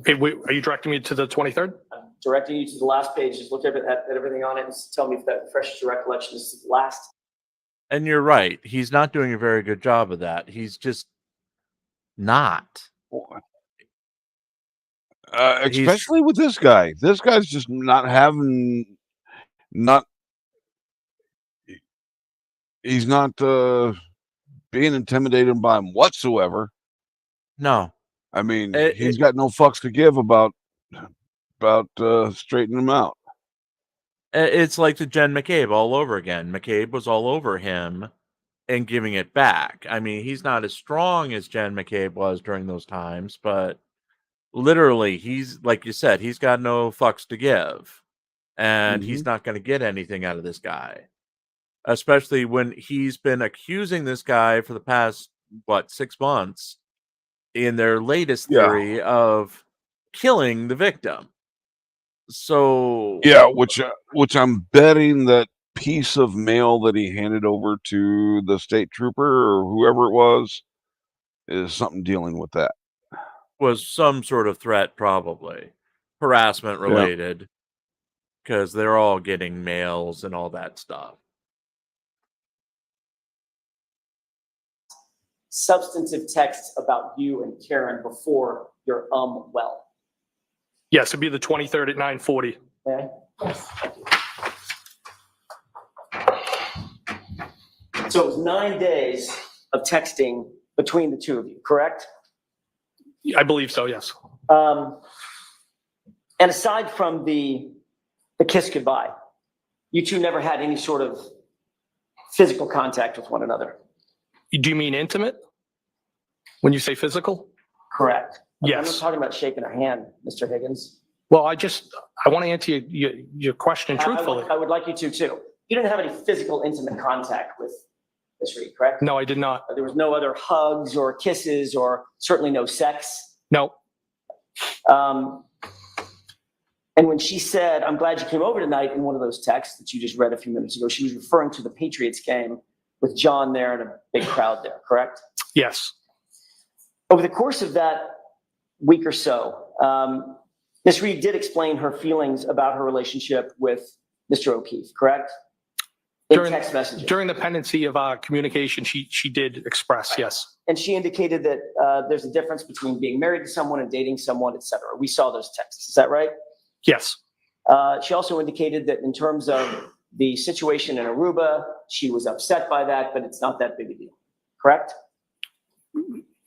Okay, are you directing me to the 23rd?
I'm directing you to the last page. Just look at everything on it and tell me if that refreshes your recollection. This is the last.
And you're right. He's not doing a very good job of that. He's just not.
Especially with this guy. This guy's just not having. He's not being intimidated by him whatsoever.
No.
I mean, he's got no fucks to give about straightening him out.
It's like the Jen McCabe all over again. McCabe was all over him and giving it back. I mean, he's not as strong as Jen McCabe was during those times, but literally, he's, like you said, he's got no fucks to give. And he's not going to get anything out of this guy. Especially when he's been accusing this guy for the past, 6 months in their latest theory of killing the victim. So
yeah, which I'm betting that piece of mail that he handed over to the state trooper or whoever it was is something dealing with that.
Was some sort of threat, probably harassment related, because they're all getting mails and all that stuff.
Substantive texts about you and Karen before your well.
Yes, it'd be the 23rd at 9:40.
Okay. So it was 9 days of texting between the two of you, correct?
I believe so, yes.
And aside from the kiss goodbye, you two never had any sort of physical contact with one another.
Do you mean intimate when you say physical?
Correct.
Yes.
I'm not talking about shaking a hand, Mr. Higgins.
Well, I want to answer your question truthfully.
I would like you to too. You didn't have any physical intimate contact with Ms. Reed, correct?
No, I did not.
There was no other hugs or kisses or certainly no sex.
No.
And when she said, "I'm glad you came over tonight," in one of those texts that you just read a few minutes ago, she was referring to the Patriots game with John there and a big crowd there, correct?
Yes.
Over the course of that week or so, Ms. Reed did explain her feelings about her relationship with Mr. O'Keefe, correct? In text messages.
During the pendency of our communication, she did express, yes.
And she indicated that there's a difference between being married to someone and dating someone, et cetera. We saw those texts. Is that right?
Yes.
She also indicated that in terms of the situation in Aruba, she was upset by that, but it's not that big a deal. Correct?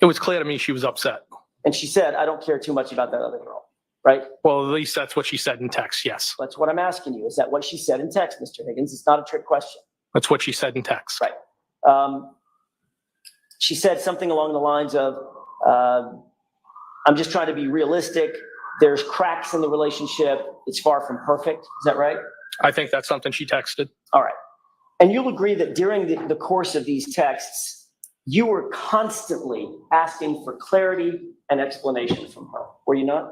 It was clear to me she was upset.
And she said, "I don't care too much about that other girl." Right?
Well, at least that's what she said in text, yes.
That's what I'm asking you. Is that what she said in text, Mr. Higgins? It's not a trick question.
That's what she said in text.
Right. She said something along the lines of, "I'm just trying to be realistic. There's cracks in the relationship. It's far from perfect." Is that right?
I think that's something she texted.
All right. And you'll agree that during the course of these texts, you were constantly asking for clarity and explanation from her. Were you not?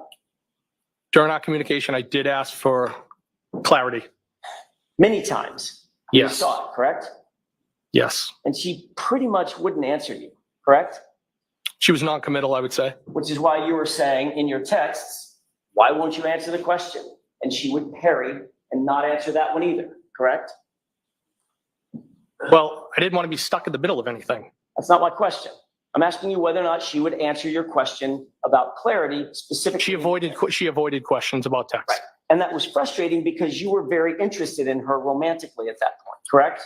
During our communication, I did ask for clarity.
Many times.
Yes.
You saw it, correct?
Yes.
And she pretty much wouldn't answer you, correct?
She was non-committal, I would say.
Which is why you were saying in your texts, "Why won't you answer the question?" And she would parry and not answer that one either, correct?
Well, I didn't want to be stuck in the middle of anything.
That's not my question. I'm asking you whether or not she would answer your question about clarity specifically.
She avoided questions about text.
Right. And that was frustrating because you were very interested in her romantically at that point, correct?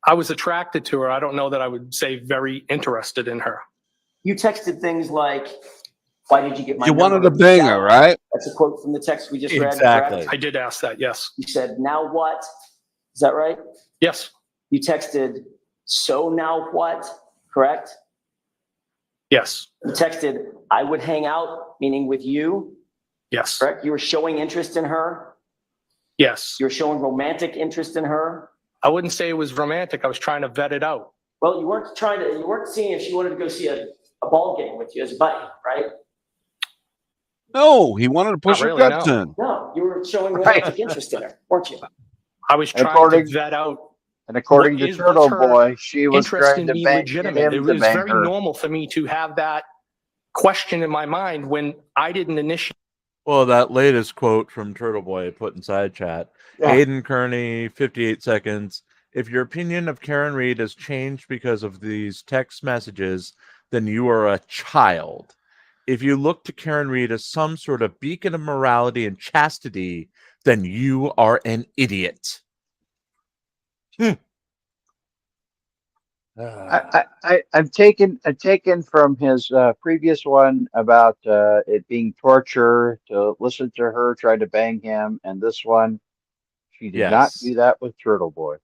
I was attracted to her. I don't know that I would say very interested in her.
You texted things like, why did you get my
You
number?
wanted a banger, right?
That's a quote from the text we just read,
Exactly.
correct?
I did ask that, yes.
You said, now what? Is that right?
Yes,
You texted, so now what? Correct?
yes,
You texted, I would hang out, meaning with you,
yes,
correct? You were showing interest in her.
yes.
You were showing romantic interest in her.
I wouldn't say it was romantic. I was trying to vet it out.
Well, you weren't seeing if she wanted to go see a ball game with you as a buddy, right?
No, he wanted to push her
really,
guts
no.
in.
No, you were showing romantic interest in her, weren't you?
I was
And
trying to vet out.
And according
What
to
is-
Turtle
what's her
Boy, she was
interest
trying
in
to
me
get
legitimate. It
him to
was
bang
very
her.
normal for me to have that question in my mind when I didn't initiate.
Well, that latest quote from Turtle Boy put inside chat.
Yeah.
Aiden Kearney, 58 seconds. If your opinion of Karen Reed has changed because of these text messages, then you are a child. If you look to Karen Reed as some sort of beacon of morality and chastity, then you are an idiot.
I've taken from his previous one about it being torture to listen to her try to bang him, and this one, she did not
Yes.
do that with Turtle Boy,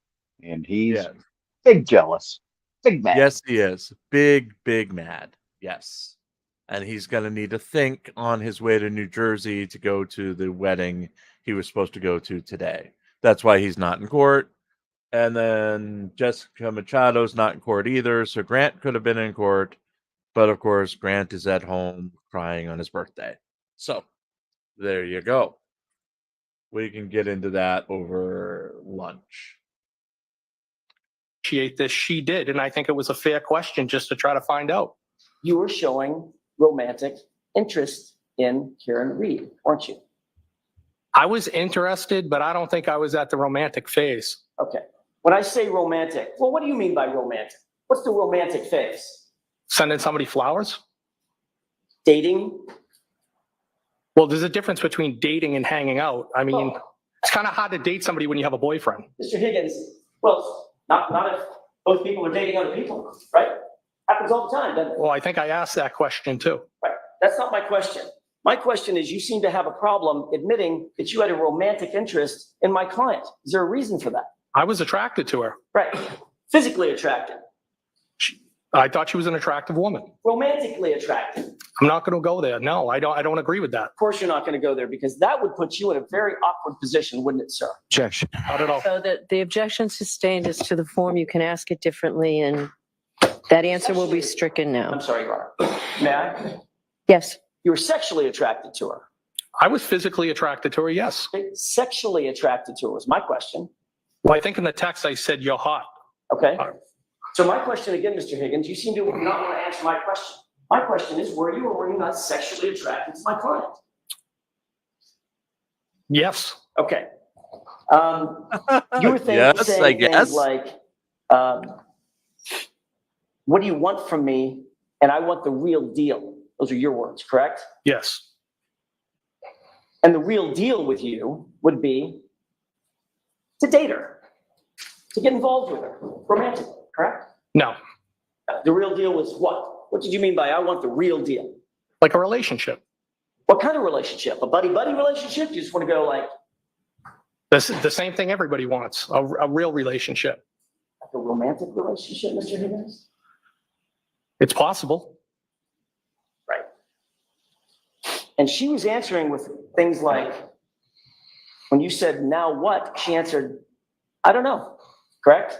and he's
Yes.
big jealous, big mad.
Yes, he is. Big, big mad. Yes. And he's going to need to think on his way to New Jersey to go to the wedding he was supposed to go to today. That's why he's not in court. And then Jessica Machado's not in court either. So Grant could have been in court. But of course, Grant is at home crying on his birthday. So there you go. We can get into that over lunch.
This, she did, and I think it was a fair question just to try to find out.
You were showing romantic interest in Karen Reed, weren't you?
I was interested, but I don't think I was at the romantic phase.
Okay. When I say romantic, well, what do you mean by romantic? What's the romantic phase?
Sending somebody flowers?
Dating?
Well, there's a difference between dating and hanging out. I mean,
Well,
it's kind of hard to date somebody when you have a boyfriend.
Mr. Higgins, well, not if both people are dating other people, right? Happens all the time, doesn't it?
Well, I think I asked that question too.
Right. That's not my question. My question is, you seem to have a problem admitting that you had a romantic interest in my client. Is there a reason for that?
I was attracted to her.
Right. Physically attracted.
I thought she was an attractive woman.
Romantically attracted.
I'm not going to go there. No, I don't agree with that.
Of course, you're not going to go there because that would put you in a very awkward position, wouldn't it, sir?
Objection.
Not at all.
So the objection sustained is to the form. You can ask it differently, and that answer will be stricken now.
I'm sorry, Your Honor. May I?
Yes.
You were sexually attracted to her.
I was physically attracted to her, yes.
Sexually attracted to her was my question.
Well, I think in the text I said you're hot.
Okay. So my question again, Mr. Higgins, you seem to not want to answer my question. My question is, were you or were you not sexually attracted to my client?
Yes.
Okay. You were
Yes, I
saying
guess.
things like, what do you want from me? And I want the real deal. Those are your words, correct?
Yes.
And the real deal with you would be to date her, to get involved with her romantically, correct?
No.
The real deal was what? What did you mean by I want the real deal?
Like a relationship.
What kind of relationship? A buddy-buddy relationship? You just want to go like
The same thing everybody wants, a real relationship.
a romantic relationship, Mr. Higgins?
It's possible.
Right. And she was answering with things like, when you said, now what? She answered, I don't know, correct?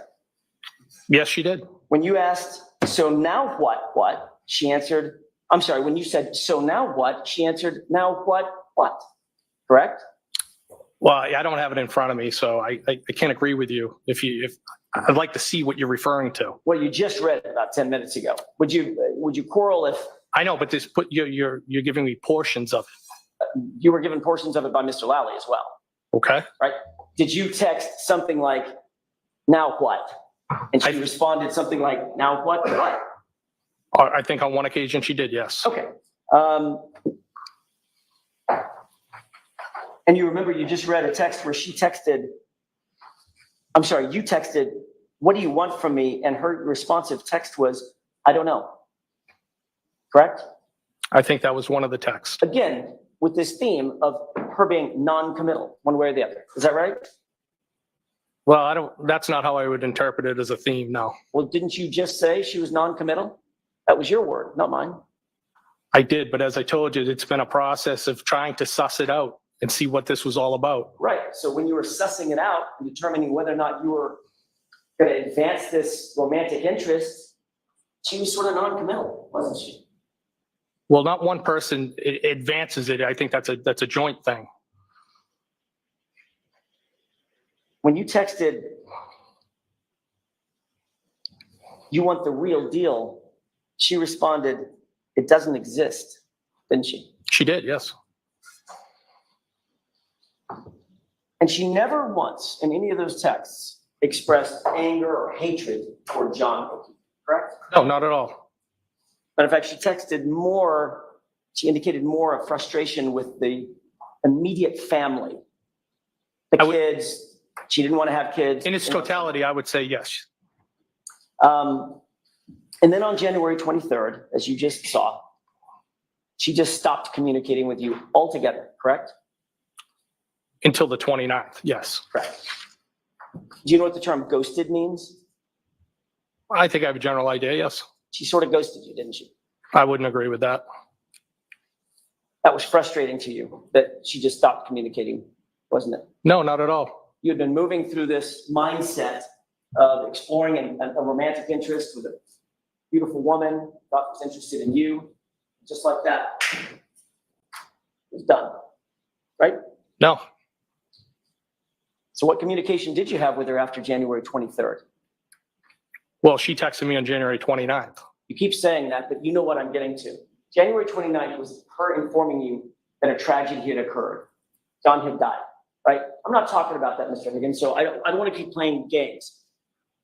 Yes, she did.
When you asked, so now what? She answered, I'm sorry, when you said, so now what? She answered, now what? Correct?
Well, I don't have it in front of me, so I can't agree with you. If I'd like to see what you're referring to.
Well, you just read it about 10 minutes ago. Would you quarrel if
I know, but you're giving me portions of it.
you were given portions of it by Mr. Lally as well?
Okay.
Right? Did you text something like, now what? And she responded something like, now what?
I think on one occasion she did, yes.
Okay. And you remember you just read a text where you texted, what do you want from me? And her responsive text was, I don't know. correct?
I think that was one of the texts.
Again, with this theme of her being non-committal, one way or the other. Is that right?
Well, that's not how I would interpret it as a theme, no.
Well, didn't you just say she was non-committal? That was your word, not mine.
I did, but as I told you, it's been a process of trying to suss it out and see what this was all about.
Right. So when you were sussing it out and determining whether or not you were going to advance this romantic interest, she was sort of non-committal, wasn't she?
Well, not one person advances it. I think that's a joint thing.
When you texted, "You want the real deal," she responded, "It doesn't exist," didn't she?
She did, yes.
And she never once in any of those texts expressed anger or hatred toward John, correct?
No, not at all.
But in fact, she indicated more of frustration with the immediate family. The kids, she didn't want to have kids.
In its totality, I would say yes.
And then on January 23rd, as you just saw, she just stopped communicating with you altogether, correct?
Until the 29th, yes.
Correct. Do you know what the term ghosted means?
I think I have a general idea, yes.
She sort of ghosted you, didn't she?
I wouldn't agree with that.
That was frustrating to you, that she just stopped communicating, wasn't it?
No, not at all.
You had been moving through this mindset of exploring a romantic interest with a beautiful woman, thought was interested in you, just like that. It was done, right?
No.
So what communication did you have with her after January 23rd?
Well, she texted me on January 29th.
You keep saying that, but you know what I'm getting to. January 29th was her informing you that a tragedy had occurred. John had died, right? I'm not talking about that, Mr. Higgins, so I don't want to keep playing games.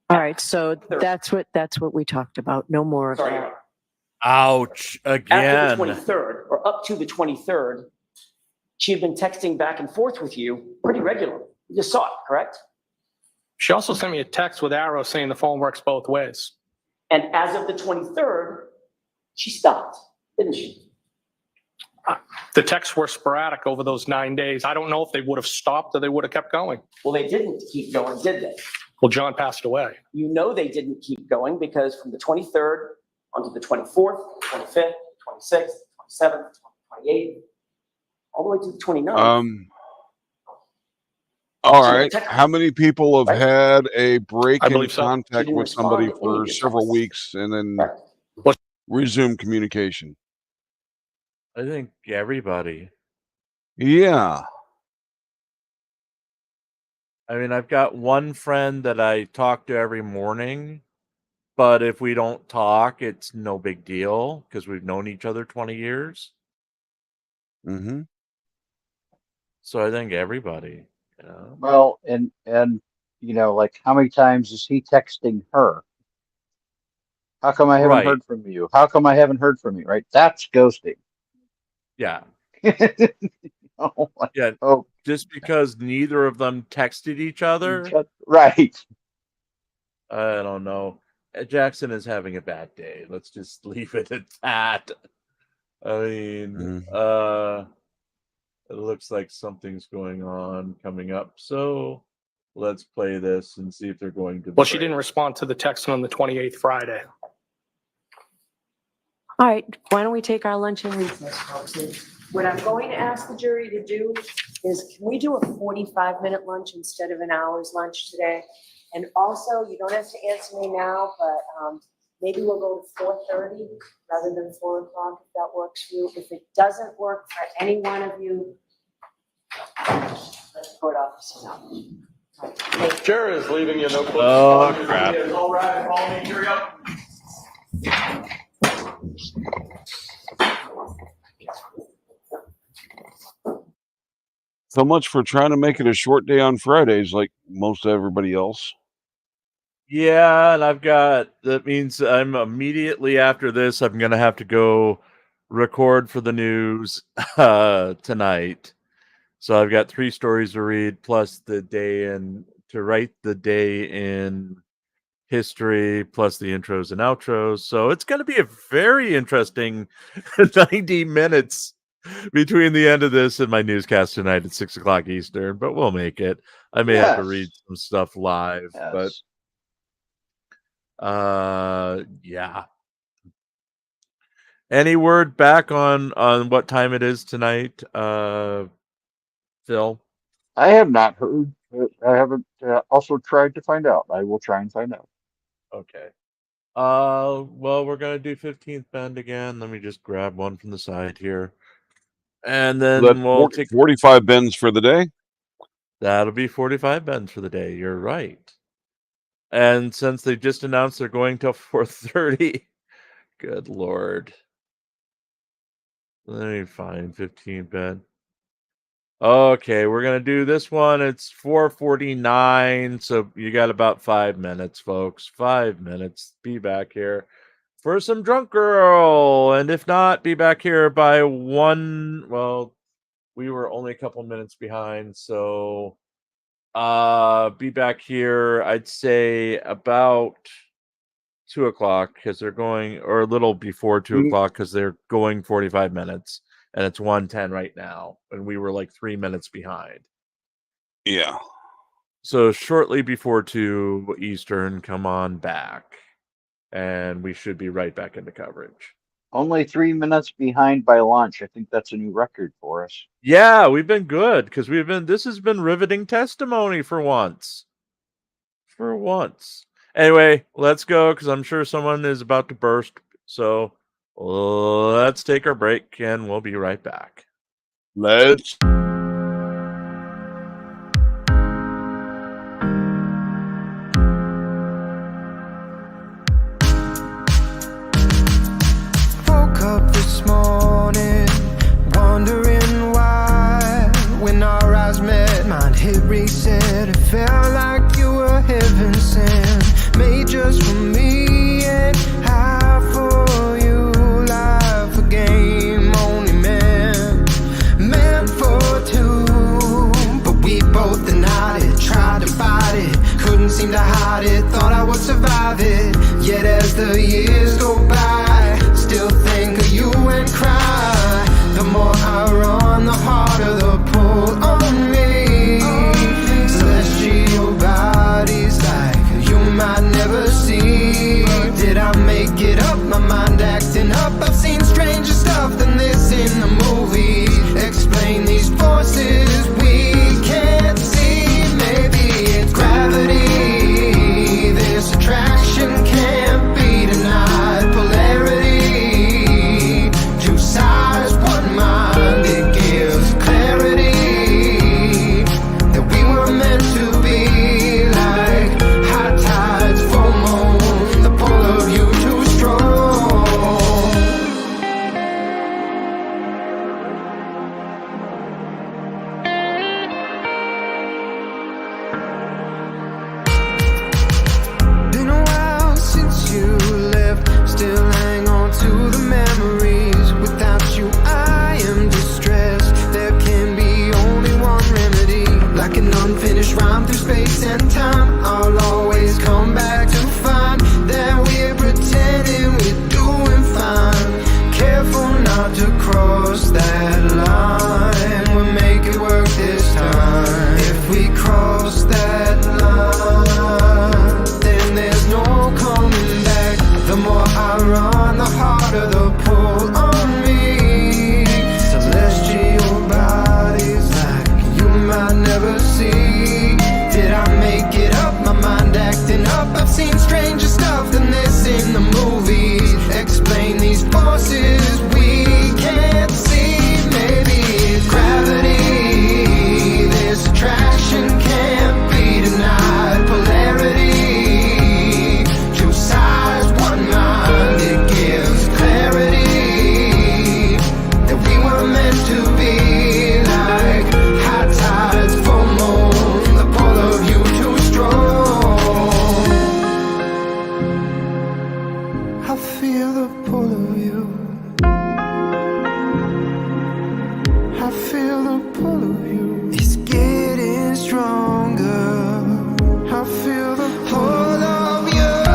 All right, so that's what we talked about. No more of
Sorry.
that.
Ouch, again.
After the 23rd, or up to the 23rd, she had been texting back and forth with you pretty regularly. You just saw it, correct?
She also sent me a text with arrows saying the phone works both ways.
And as of the 23rd, she stopped, didn't she?
The texts were sporadic over those 9 days. I don't know if they would have stopped or they would have kept going.
Well, they didn't keep going, did they?
Well, John passed away.
You know they didn't keep going because from the 23rd onto the 24th, 25th, 26th, 27th, 28th, all the way to the 29th.
All
So
right. How many people have had a break
I
in
believe so.
contact
didn't
with somebody
respond to any
for
of your
several
texts.
weeks and then
Right.
resume communication?
I think everybody.
Yeah.
I mean, I've got one friend that I talk to every morning, but if we don't talk, it's no big deal because we've known each other 20 years.
Mm-hmm.
So I think everybody, you know.
Well, and like how many times is he texting her? How come I haven't
Right.
heard from you? How come I haven't heard from you? Right? That's ghosting.
Yeah.
Oh, my-
Yeah.
oh,
Just because neither of them texted each other,
right.
I don't know. Jackson is having a bad day. Let's just leave it at that. I mean, it looks like something's going on coming up. So let's play this and see if they're going to.
Well, she didn't respond to the text on the 28th Friday.
All right, why don't we take our lunch and recess, folks?
And what I'm going to ask the jury to do is, can we do a 45-minute lunch instead of an hour's lunch today? And also, you don't have to answer me now, but maybe we'll go to 4:30 rather than 4 o'clock, if that works for you. If it doesn't work for any one of you, let's put officer out.
Chair is leaving you no clue.
Oh, crap.
All right, call me, jury up.
So much for trying to make it a short day on Fridays like most everybody else.
Yeah, and that means I'm immediately after this, I'm going to have to go record for the news tonight. So I've got 3 stories to read plus the day to write the day in history plus the intros and outros. So it's going to be a very interesting 90 minutes between the end of this and my newscast tonight at 6 o'clock Eastern, but we'll make it. I may have to read some stuff live, but yeah. Any word back on what time it is tonight, Phil?
I have not heard. I haven't also tried to find out. I will try and find out.
Okay. Well, we're gonna do 15th Bend again. Let me just grab one from the side here, and then
That's
we'll take
45 bends for the day.
That'll be 45 bends for the day. You're right. And since they just announced they're going till 4:30, good lord. Let me find 15 bend. Okay, we're gonna do this one. It's 4:49, so you got about 5 minutes, folks. 5 minutes. Be back here for some drunk girl, and if not, be back here by 1. Well, we were only a couple minutes behind, so be back here. I'd say about 2 o'clock because they're going, or a little before 2 o'clock because they're going 45 minutes. And it's 1:10 right now, and we were like 3 minutes behind.
Yeah.
So shortly before 2 Eastern, come on back, and we should be right back into coverage.
Only 3 minutes behind by lunch. I think that's a new record for us.
Yeah, we've been good because this has been riveting testimony for once. For once. Anyway, let's go because I'm sure someone is about to burst. So let's take our break and we'll be right back.
Let's.
Woke up this morning, wondering why. When our eyes met, mine hit reset. It felt like you were heaven sent, made just for me and I for you. Life a game only meant for two, but we both denied it. Tried to fight it, couldn't seem to hide it. Thought I would survive it. Yet as the years go by, still think of you and cry. The more I run, the harder the pull on me. Celestial bodies like you might never see. Did I make it up? My mind acting up. I've seen stranger stuff than this in the movies. Explain these forces we can't see. Maybe it's gravity. This attraction can't be denied. Polarity, two sides, one mind. It gives clarity that we were meant to be like high tides, full moon. The pull of you too strong. Been a while since you left. Still hang on to the memories. Without you I am distressed. There can be only one remedy. Like an unfinished rhyme through space and time, I'll always come back to find that we're pretending we're doing fine. Careful not to cross that line. We'll make it work this time. If we cross that line, then there's no coming back. The more I run, the harder the pull on me. Celestial bodies like you might never see. Did I make it up? My mind acting up. I've seen stranger stuff than this in the movies. Explain these forces we can't see. Maybe it's gravity. This attraction can't be denied. Polarity, two sides, one mind. It gives clarity that we were meant to be like high tides, full moon. The pull of you too strong. I feel the pull of you. I feel the pull of you. It's getting stronger. I feel the pull of you.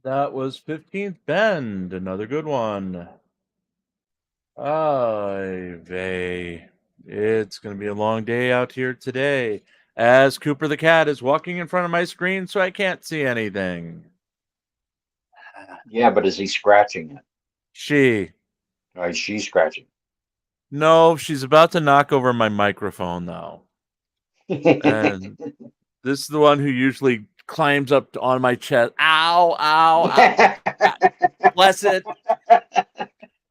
That was 15th Bend, another good one. Ay vey. It's going to be a long day out here today, as Cooper the cat is walking in front of my screen, so I can't see anything.
Yeah, but is he scratching it?
She.
Or is she scratching?
No, she's about to knock over my microphone, though. And this is the one who usually climbs up on my chest. Ow, ow, ow. Bless it.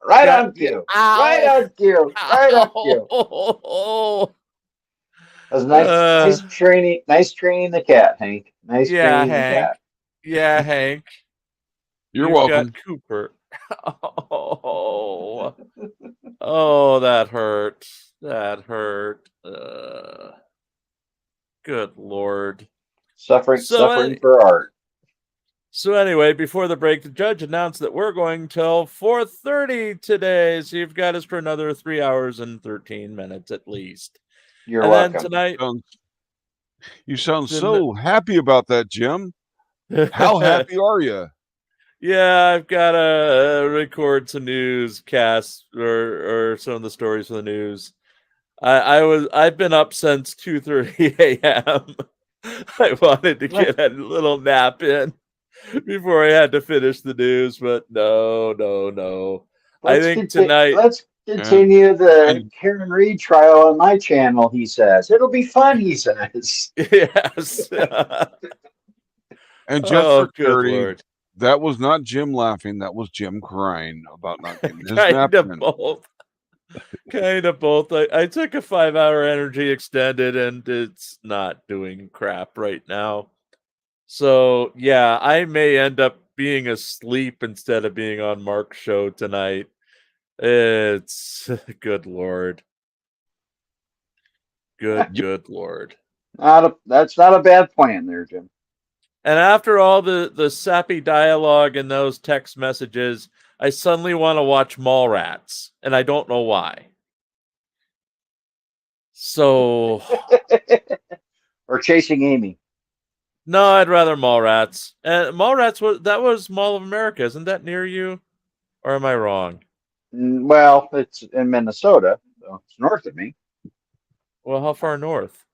Right on cue.
Ow.
Right on cue. Right on cue.
Ow.
That's nice training. Nice training the cat, Hank. Nice
Yeah,
training the
Hank.
cat.
Yeah, Hank.
You're
You've
welcome.
got Cooper. Oh, oh, that hurt. That hurt. Good Lord.
Suffering for art.
So anyway, before the break, the judge announced that we're going till 4:30 today. So you've got us for another 3 hours and 13 minutes at least.
You're
and
welcome.
Then tonight,
you sound so happy about that, Jim. How happy are you?
Yeah, I've got to record some newscasts or some of the stories for the news. I've been up since 2:30 a.m. I wanted to get a little nap in before I had to finish the news, but no. I think tonight.
Let's continue the Karen Reed trial on my channel. He says it'll be fun. He says
yes.
And just for
good
clarity,
Lord.
that was not Jim laughing. That was Jim crying about not getting his
kind
nap
of
in.
both. Kind of both. I took a 5-hour energy extended, and it's not doing crap right now. So yeah, I may end up being asleep instead of being on Mark's show tonight. It's good Lord. Good Lord.
That's not a bad plan there, Jim.
And after all the sappy dialogue and those text messages, I suddenly want to watch Mallrats, and I don't know why. So,
or Chasing Amy.
No, I'd rather Mallrats. And Mallrats was Mall of America, isn't that near you? Or am I wrong?
Well, it's in Minnesota, so it's north of me.
Well, how far north?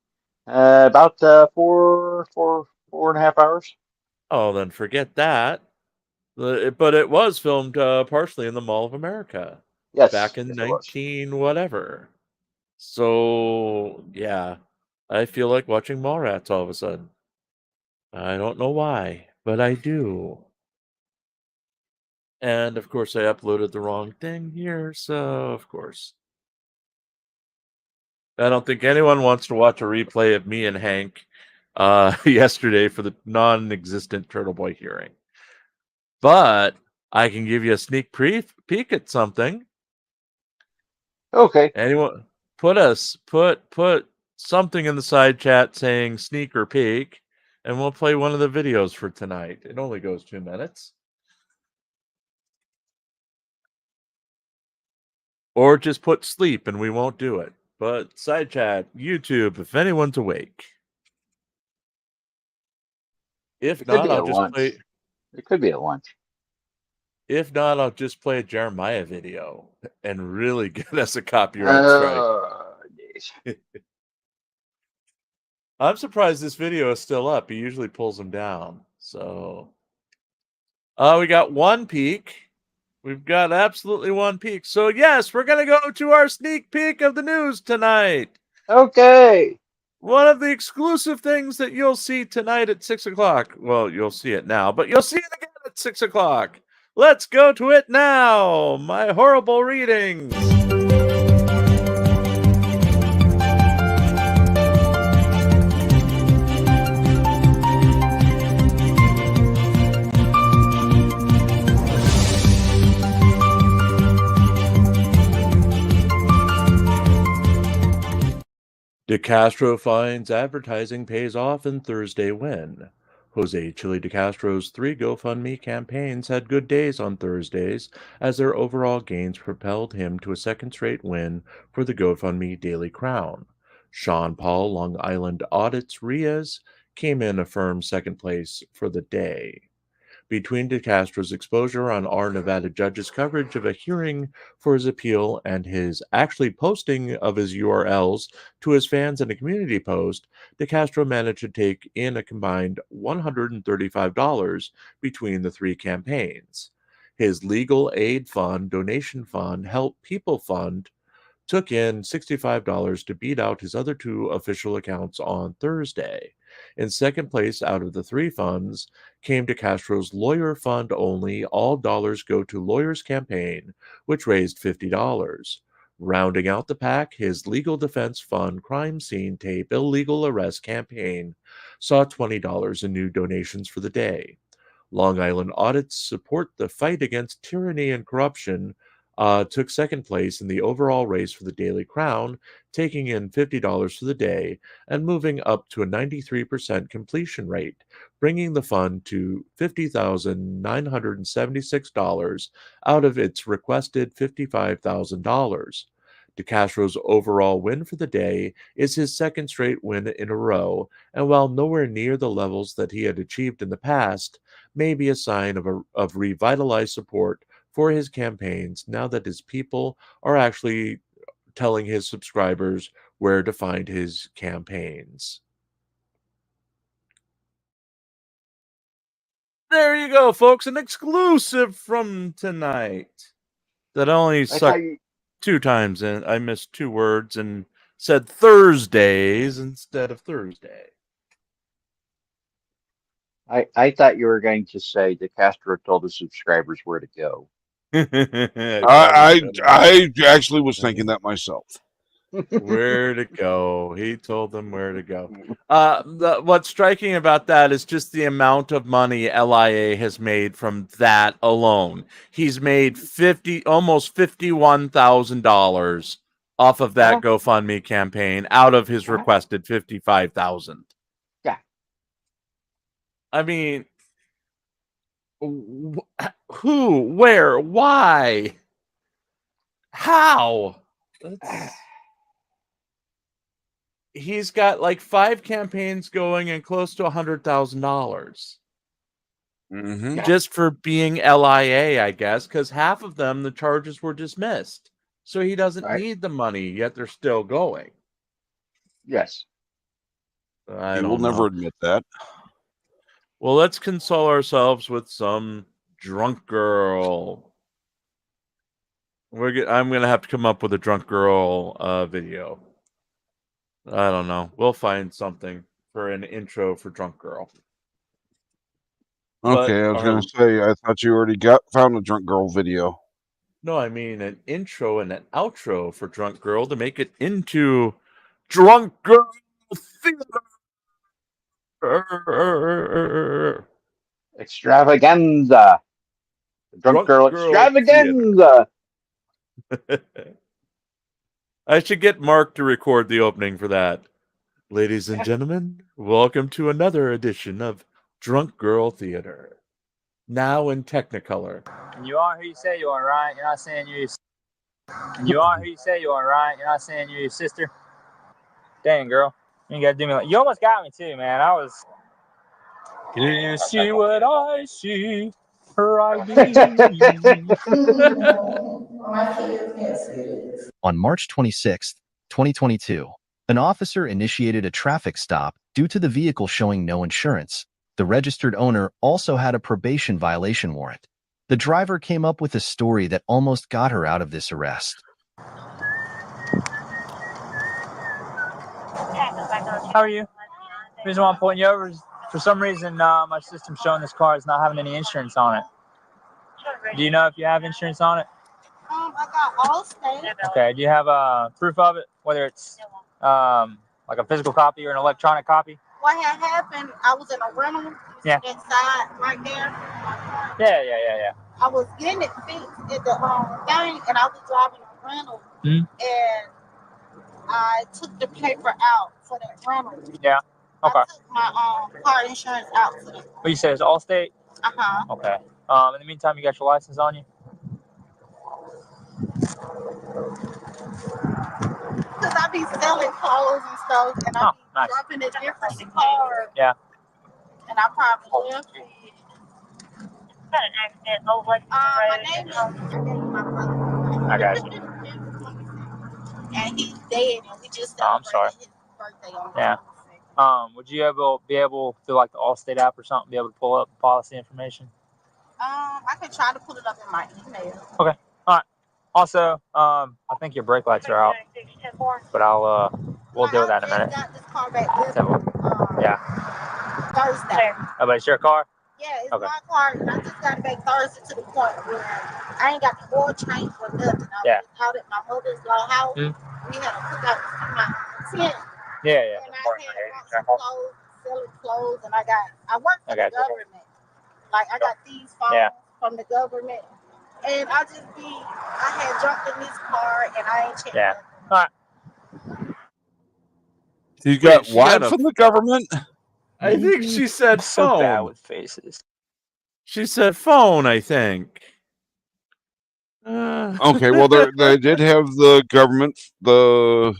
About 4.5 hours.
Oh, then forget that. But it was filmed partially in the Mall of America.
Yes.
Back in 19 whatever. So, yeah. I feel like watching Mallrats all of a sudden. I don't know why, but I do. And of course, I uploaded the wrong thing here, so of course. I don't think anyone wants to watch a replay of me and Hank yesterday for the non-existent Turtle Boy hearing. But I can give you a sneak peek at something.
Okay.
Anyone put something in the side chat saying sneak or peek, and we'll play one of the videos for tonight. It only goes 2 minutes. Or just put sleep and we won't do it. But side chat, YouTube, if anyone's awake. If not, I'll just play.
It could be at lunch.
If not, I'll just play a Jeremiah video and really get us a copyright strike. I'm surprised this video is still up. He usually pulls them down. So, we got one peek. We've got absolutely one peek. So, yes, we're going to go to our sneak peek of the news tonight.
Okay.
One of the exclusive things that you'll see tonight at 6 o'clock. Well, you'll see it now, but you'll see it again at 6 o'clock. Let's go to it now. My horrible readings. DeCastro finds advertising pays off in Thursday win. Jose Chili DeCastro's 3 GoFundMe campaigns had good days on Thursdays, as their overall gains propelled him to a second straight win for the GoFundMe Daily Crown. Sean Paul Long Island Audits Riaz came in a firm second place for the day. between DeCastro's exposure on our Nevada judge's coverage of a hearing for his appeal and his actually posting of his URLs to his fans in a community post, DeCastro managed to take in a combined $135 between the three campaigns. His legal aid fund, donation fund, Help People Fund took in $65 to beat out his other two official accounts on Thursday. In second place out of the three funds came DeCastro's lawyer fund only. All dollars go to lawyers campaign, which raised $50. Rounding out the pack, his legal defense fund crime scene tape illegal arrest campaign saw $20 in new donations for the day. Long Island Audit's support the fight against tyranny and corruption took second place in the overall race for the Daily Crown, taking in $50 for the day and moving up to a 93% completion rate, bringing the fund to $50,976 out of its requested $55,000. DeCastro's overall win for the day is his second straight win in a row, and while nowhere near the levels that he had achieved in the past, may be a sign of revitalized support for his campaigns now that his people are actually telling his subscribers where to find his campaigns. There you go, folks. An exclusive from tonight that only sucked 2 times in. I missed 2 words and said Thursdays instead of Thursday.
I thought you were going to say DeCastro told his subscribers where to go.
I actually was thinking that myself.
Where to go. He told them where to go. What's striking about that is just the amount of money LIA has made from that alone. He's made almost $51,000 off of that GoFundMe campaign out of his requested $55,000.
Yeah.
I mean, who, where, why, how? He's got like 5 campaigns going and close to $100,000 just for being LIA, I guess, because half of them, the charges were dismissed. So he doesn't need the money, yet they're still going.
Yes.
He will never admit that.
Well, let's console ourselves with some drunk girl. I'm going to have to come up with a drunk girl video. I don't know. We'll find something for an intro for drunk girl.
Okay, I was going to say, I thought you already found a drunk girl video.
No, I mean an intro and an outro for drunk girl to make it into drunk girl theater.
Extravaganza. Drunk girl extravaganza.
I should get Mark to record the opening for that. Ladies and gentlemen, welcome to another edition of Drunk Girl Theater. Now in Technicolor.
And you are who you say you are, right? You're not saying you're your And you are who you say you are, right? You're not saying you're your sister. Dang, girl. You gotta do me like you almost got me too, man. I was. Can you see what I see?
On March 26, 2022, an officer initiated a traffic stop due to the vehicle showing no insurance. The registered owner also had a probation violation warrant. The driver came up with a story that almost got her out of this arrest.
How are you? The reason why I'm pulling you over is for some reason my system's showing this car is not having any insurance on it. Do you know if you have insurance on it?
I got Allstate.
Okay. Do you have proof of it, whether it's like a physical copy or an electronic copy?
What had happened, I was in a rental inside right there.
Yeah.
I was getting it fixed at the thing, and I was driving a rental, and I took the paper out for that rental.
Yeah. Okay.
I took my car insurance out for that.
What you say is Allstate?
Uh-huh.
Okay. In the meantime, you got your license on you?
Because I be selling clothes and stuff, and I be dropping a different car.
Yeah.
And I probably left it. My name is,
I got you.
and he's dead, and we just
Oh, I'm sorry.
celebrated his birthday on
Yeah. Would you be able through like the Allstate app or something, be able to pull up policy information?
I can try to pull it up in my email.
Okay. All right. Also, I think your brake lights are out, but we'll deal with that in a minute.
Got this car back
Yeah.
Thursday.
Oh, but it's your car?
Yeah, it's
Okay.
my car, and I just got it back Thursday to the point where I ain't got the oil change for nothing. I
Yeah.
was out at my mother-in-law house.
Mhm.
We had a cookout to see my tent.
Yeah.
And I had bought some clothes, selling clothes, and I work for the government. Like, I got these phones from the government. And I had jumped in this car, and I ain't checked nothing.
All right.
You got what from the government?
I think she said
so
phone.
bad with faces.
She said phone, I think.
Okay, well, they did have the government, the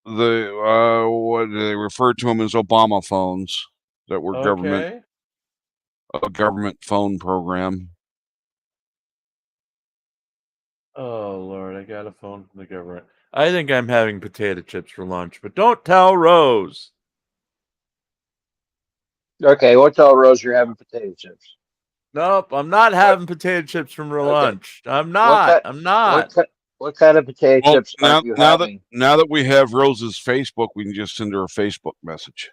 what they referred to them as Obama phones that were
Okay.
a government phone program.
Oh, Lord, I got a phone from the government. I think I'm having potato chips for lunch, but don't tell Rose.
Okay, we'll tell Rose you're having potato chips.
Nope, I'm not having potato chips from her lunch. I'm not. I'm not.
What kind of potato
Well,
chips are you having?
now that we have Rose's Facebook, we can just send her a Facebook message.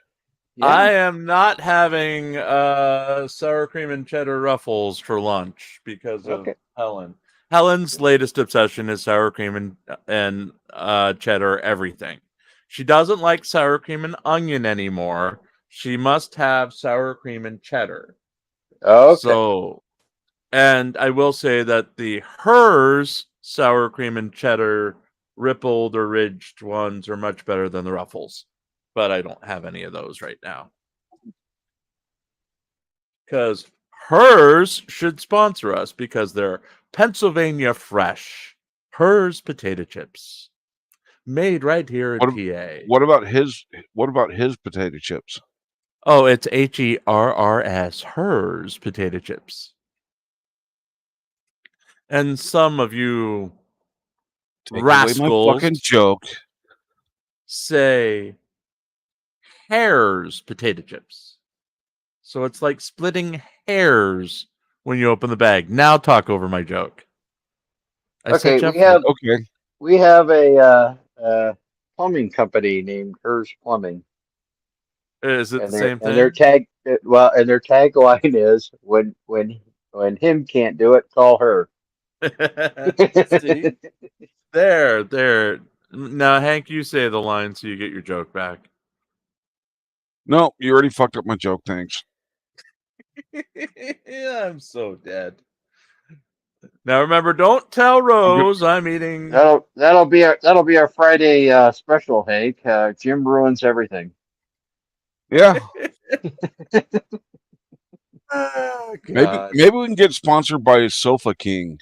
I am not having sour cream and cheddar ruffles for lunch because of Helen. Helen's latest obsession is sour cream and cheddar everything. She doesn't like sour cream and onion anymore. She must have sour cream and cheddar.
Okay.
So, and I will say that the hers sour cream and cheddar rippled or ridged ones are much better than the ruffles, but I don't have any of those right now. Because hers should sponsor us because they're Pennsylvania fresh. Hers potato chips. Made right here in PA.
What about his potato chips?
Oh, it's HERRS, hers potato chips. And some of you rascals
away my fucking joke.
say hares potato chips. So it's like splitting hairs when you open the bag. Now talk over my joke.
Okay, we have a plumbing company named Hers Plumbing.
Is it
and
the same thing?
And their tagline is when him can't do it, call her.
See? There. Now, Hank, you say the line so you get your joke back.
No, you already fucked up my joke. Thanks.
Yeah, I'm so dead. Now remember, don't tell Rose I'm eating.
That'll be our Friday special, Hank. Jim ruins everything.
Yeah.
Oh,
maybe we can get sponsored by Sofa King.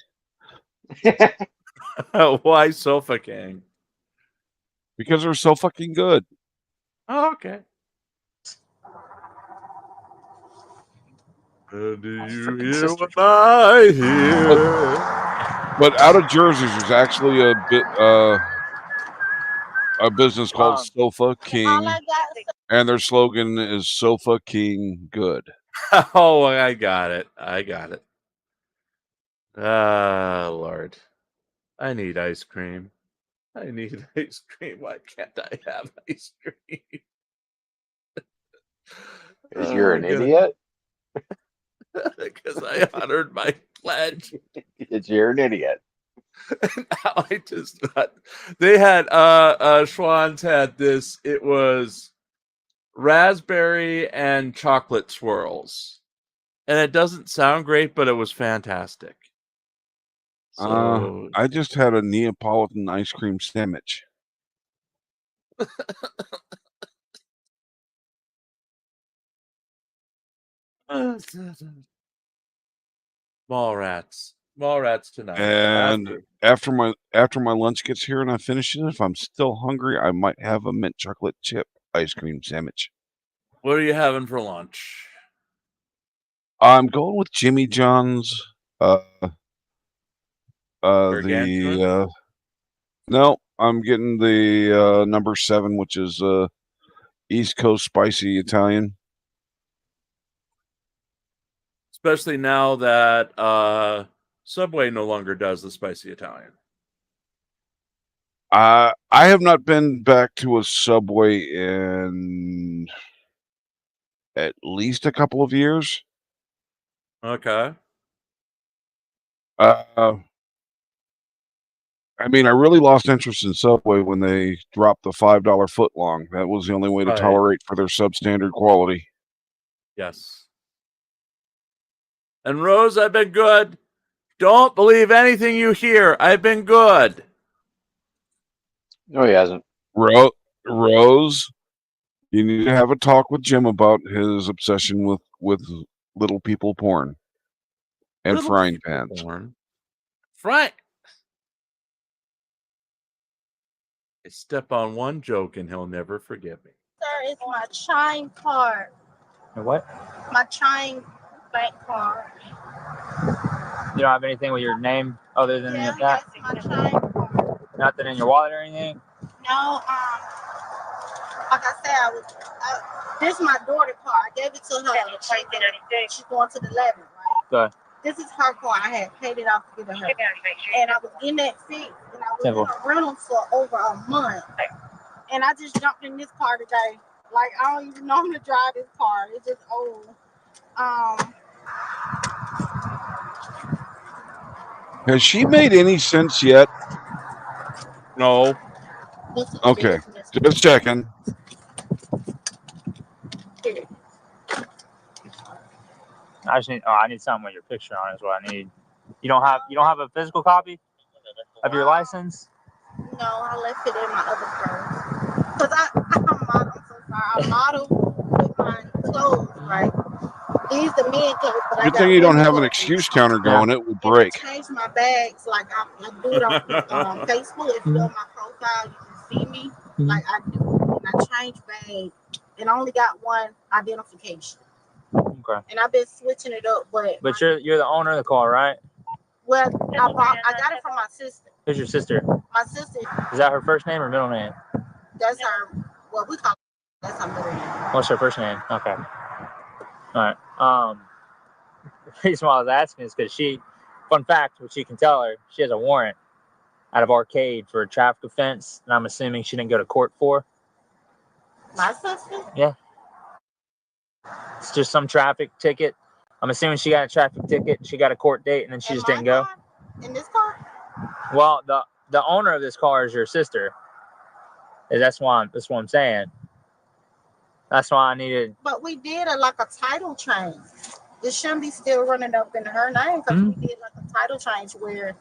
Why Sofa King?
Because they're so fucking good.
Oh, okay. Do you hear what I hear?
But out of Jersey, there's actually a business called Sofa King, and their slogan is Sofa King Good.
Oh, I got it. Lord. I need ice cream. Why can't I have ice cream?
Because you're an idiot?
Because I honored my pledge.
Because you're an idiot.
Now I just got. They had Schwann's had this. It was raspberry and chocolate swirls, and it doesn't sound great, but it was fantastic. So
I just had a Neapolitan ice cream sandwich.
Small rats tonight.
And after my lunch gets here and I finish it, if I'm still hungry, I might have a mint chocolate chip ice cream sandwich.
What are you having for lunch?
I'm going with Jimmy John's.
Gargantuan?
No, I'm getting the number 7, which is East Coast spicy Italian.
Especially now that Subway no longer does the spicy Italian.
I have not been back to a Subway in at least a couple of years.
Okay.
I mean, I really lost interest in Subway when they dropped the $5 footlong. That was the only way to
Right.
tolerate for their substandard quality.
Yes. And Rose, I've been good. Don't believe anything you hear. I've been good.
No, he hasn't.
Rose, you need to have a talk with Jim about his obsession with little people porn and
Little
frying
people
pans.
porn. Frank. I step on one joke and he'll never forgive me.
Sir, it's my chime card.
What?
My chime bank card.
You don't have anything with your name other than
Yeah,
that?
that's my chime card.
Nothing in your wallet or anything?
No, like I said, this is my daughter's car. I gave it to her. She's going to the 11th, right?
Good.
This is her car. I had paid it off to give it her. And I was in that seat, and I was
Simple.
in a rental for over a month. And I just jumped in this car today. Like, I don't even know how to drive this car. It's just old.
Has she made any sense yet?
No.
Okay, just checking.
I just need. Oh, I need something with your picture on. Is what I need. You don't have a physical copy of your license?
No, I left it in my other purse. Because I'm model. I'm so sorry. I model with my clothes, right? These the men clothes, but I
Good
got
thing you don't
women
have an
clothes.
excuse counter going. It will break.
I change my bags like I do it on Facebook. If you go on my profile, you can see me like I do. And I change bags and I only got one identification.
Okay.
And I've been switching it up, but
you're the owner of the car, right?
well, I got it from my sister.
Who's your sister?
My sister,
Is that her first name or middle name?
that's her. Well, we call her, that's her middle name.
What's her first name? Okay. All right. The reason why I was asking is because fun fact, which you can tell her, she has a warrant out of Arcade for a traffic offense, and I'm assuming she didn't go to court for.
My sister?
Yeah. It's just some traffic ticket. I'm assuming she got a traffic ticket, she got a court date, and then she just didn't go.
In this car?
Well, the owner of this car is your sister. That's what I'm saying. That's why I needed.
But we did like a title change. It shouldn't be still running up in her name because we did like a title change where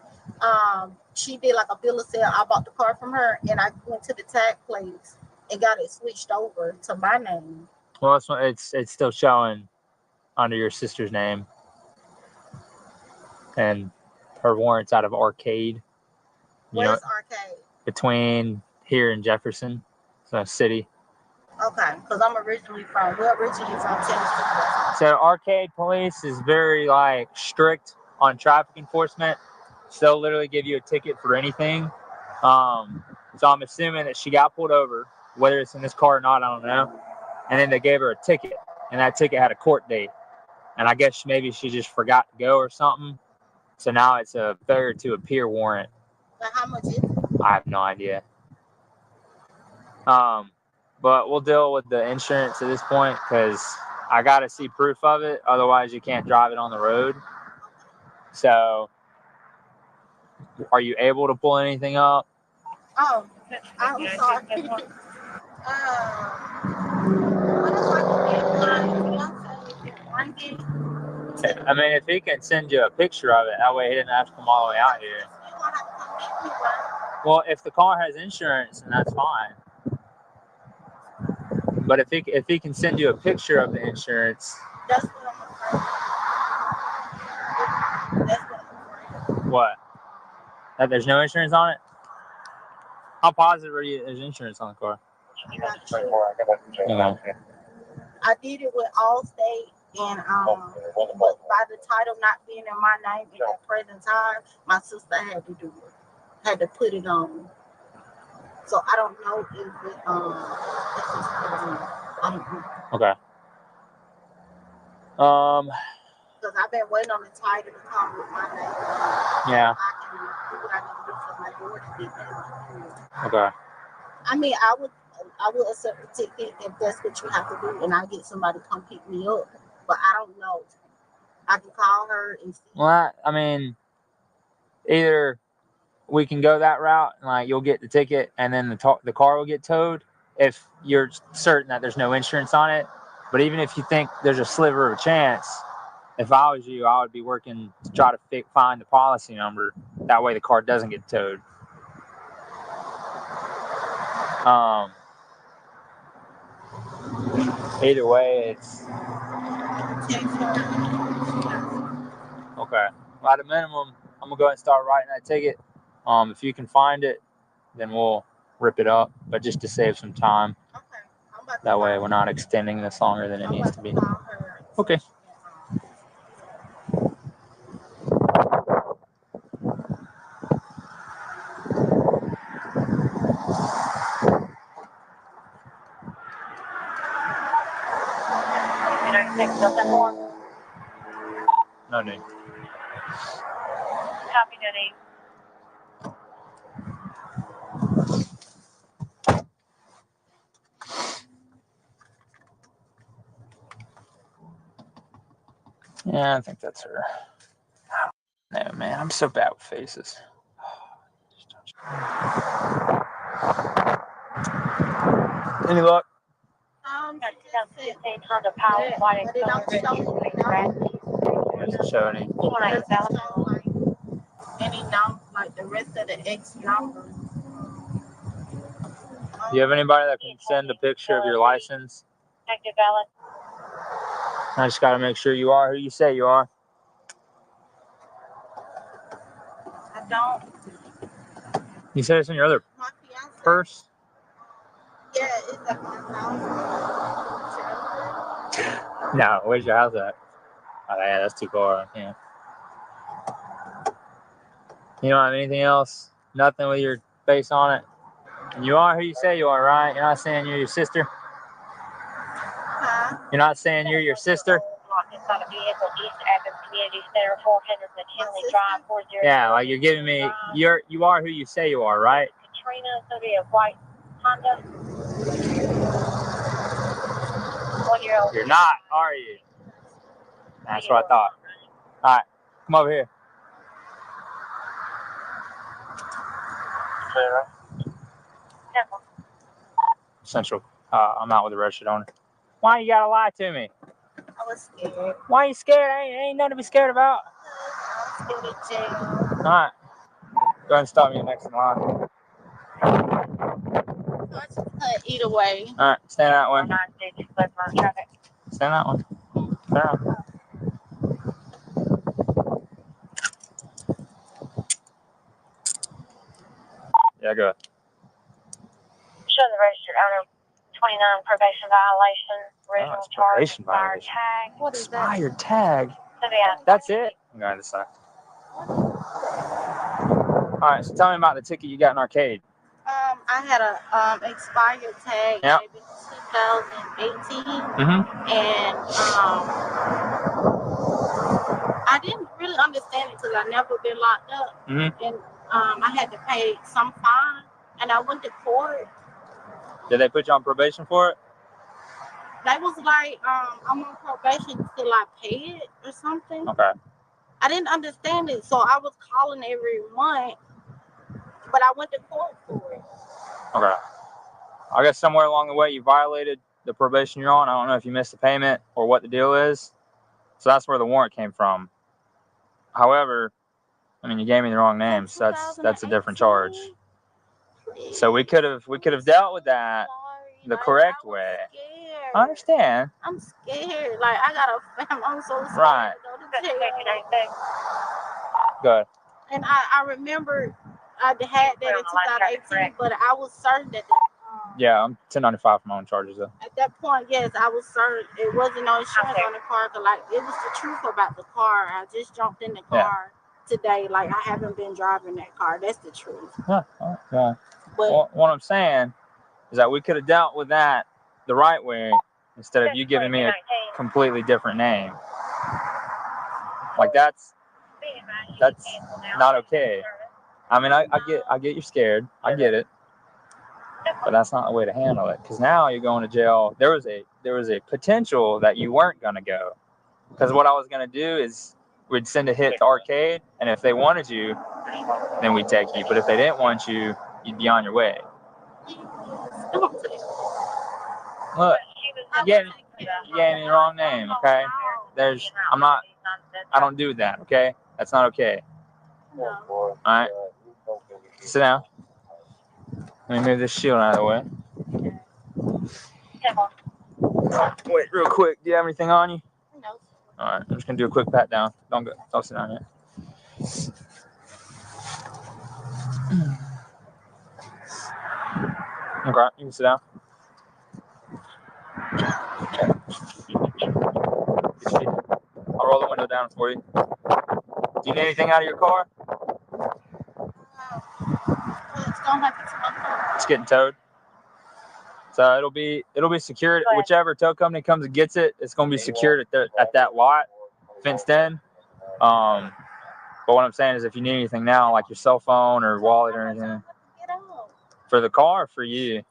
she did like a bill of sale. I bought the car from her and I went to the tag place and got it switched over to my name.
Well, it's still showing under your sister's name, and her warrant's out of Arcade.
Where's Arcade?
Between here and Jefferson, so city.
Okay, because we're originally from Tennessee.
So Arcade Police is very strict on traffic enforcement. So they'll literally give you a ticket for anything. So I'm assuming that she got pulled over, whether it's in this car or not, I don't know. And then they gave her a ticket, and that ticket had a court date. And I guess maybe she just forgot to go or something. So now it's a failure to appear warrant.
But how much is it?
I have no idea. But we'll deal with the insurance at this point because I got to see proof of it. Otherwise, you can't drive it on the road. So are you able to pull anything up?
Oh, I'm sorry.
I mean, if he can send you a picture of it, that way he didn't have to come all the way out here. Well, if the car has insurance, then that's fine. But if he can send you a picture of the insurance,
That's what I'm afraid of. That's what I'm afraid of.
what? That there's no insurance on it? How positive are you there's insurance on the car?
I'm not sure.
Okay.
I did it with Allstate And but by the title not being in my name at that present time, my sister had to do it, had to put it on. So I don't know if it if it's I don't know.
Okay.
Because I've been waiting on the title to come with my name.
Yeah.
I can do what I need to do for my daughter to get that.
Okay.
I mean, I would accept the ticket if that's what you have to do, and I get somebody to come pick me up. But I don't know. I can call her and see.
Well, I mean, either we can go that route, and like you'll get the ticket, and then the car will get towed if you're certain that there's no insurance on it. But even if you think there's a sliver of a chance, if I was you, I would be working to try to find the policy number. That way, the car doesn't get towed. Either way, it's okay. Well, at a minimum, I'm gonna go ahead and start writing that ticket. If you can find it, then we'll rip it up. But just to save some time, that way we're not extending this longer than it needs to be. Okay. No need.
Copy, no need.
Yeah, I think that's her. No, man, I'm so bad with faces. Any luck? Doesn't show any.
Any number, like the rest of the X number.
Do you have anybody that can send a picture of your license?
Active valid.
I just gotta make sure you are who you say you are.
I don't.
You said it's in your other purse?
Yeah, it's at my house.
No, where's your house at? Oh, yeah, that's too far. Yeah. You don't have anything else? Nothing with your face on it? And you are who you say you are, right? You're not saying you're your sister?
Huh?
You're not saying you're your sister?
Inside a vehicle east Athens Community Center, 400 McKinley Drive, 40.
Yeah, like you're giving me, you are who you say you are, right?
Katrina, it's going to be a white Honda. 1-year-old.
You're not, are you? That's what I thought. All right, come over here. Central. I'm out with the registered owner. Why you gotta lie to me?
I was scared.
Why you scared? Ain't nothing to be scared about.
I was scared of jail.
All right. Go ahead and stop me next in line.
Either way.
All right, stand that way. Stand that one. Stand that one. Yeah, go ahead.
Show the registered owner 29 probation violation, original charge,
Probation
expired
violation.
tag. What is that?
Expired tag.
Yeah.
That's it? I'm going to decide. All right, so tell me about the ticket you got in arcade.
I had a expired tag
Yep.
maybe 2018, and I didn't really understand it because I never been locked up, and I had to pay some fine, and I went to court.
Did they put you on probation for it?
They was like, I'm on probation till I pay it or something.
Okay.
I didn't understand it, so I was calling every month, but I went to court for it.
Okay. I guess somewhere along the way you violated the probation you're on. I don't know if you missed a payment or what the deal is. So that's where the warrant came from. However, I mean, you gave me the wrong name, so that's a different charge. So we could have dealt with that the correct way.
Scared.
I understand.
I'm scared. Like I got a family. I'm so scared
Right.
to go to jail.
Good.
And I remember I had that in 2018, but I was certain that
Yeah, I'm 1095 for my own charges though.
At that point, yes, I was served. It wasn't no insurance on the car. Cause like it was the truth about the car. I just jumped in the car today. Like I haven't been driving that car. That's the truth.
Well,
But
what I'm saying is that we could have dealt with that the right way instead of you giving me a completely different name. Like that's not okay. I mean, I get you're scared. I get it. But that's not the way to handle it. Because now you're going to jail. There was a potential that you weren't going to go. Because what I was going to do is we'd send a hit to Arcade, and if they wanted you, then we'd take you. But if they didn't want you, you'd be on your way. Look, you gave me the wrong name, okay? I don't do that, okay? That's not okay. All right? Sit down. Let me move this shield out of the way. Wait, real quick. Do you have anything on you?
No.
All right, I'm just gonna do a quick pat down. Don't sit down yet. Okay, you can sit down. I'll roll the window down for you. Do you need anything out of your car? It's getting towed. So it'll be secured. Whichever tow company comes and gets it, it's gonna be secured at that lot, fenced in. But what I'm saying is, if you need anything now, like your cell phone or wallet or anything, for the car or for you,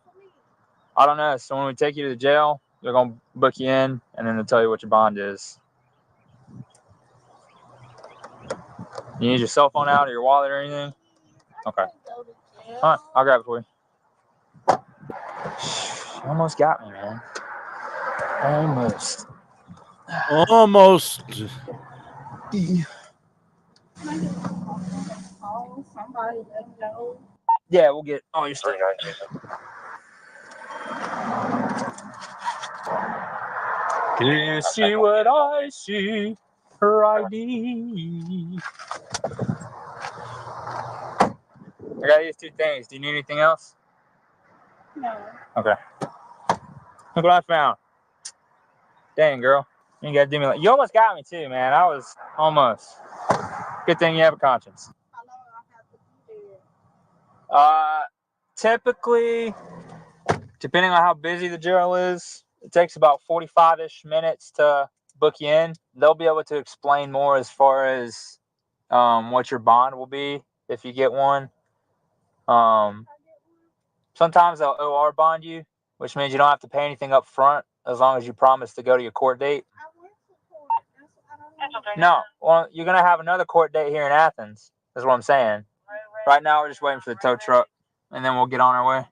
I don't know. So when we take you to the jail, they're gonna book you in, and then they'll tell you what your bond is. You need your cell phone out or your wallet or anything? Okay. All right, I'll grab it for you. You almost got me, man. Almost. Yeah, we'll get all your stuff. Can you see what I see? Her ID. I got these two things. Do you need anything else?
No.
Okay. Look what I found. Dang, girl. You gotta do me like you almost got me too, man. I was almost. Good thing you have a conscience.
How long I have to be there?
Typically, depending on how busy the jail is, it takes about 45-ish minutes to book you in. They'll be able to explain more as far as what your bond will be if you get one. Sometimes they'll OR bond you, which means you don't have to pay anything up front as long as you promise to go to your court date. No, well, you're going to have another court date here in Athens, is what I'm saying. Right now, we're just waiting for the tow truck, and then we'll get on our way.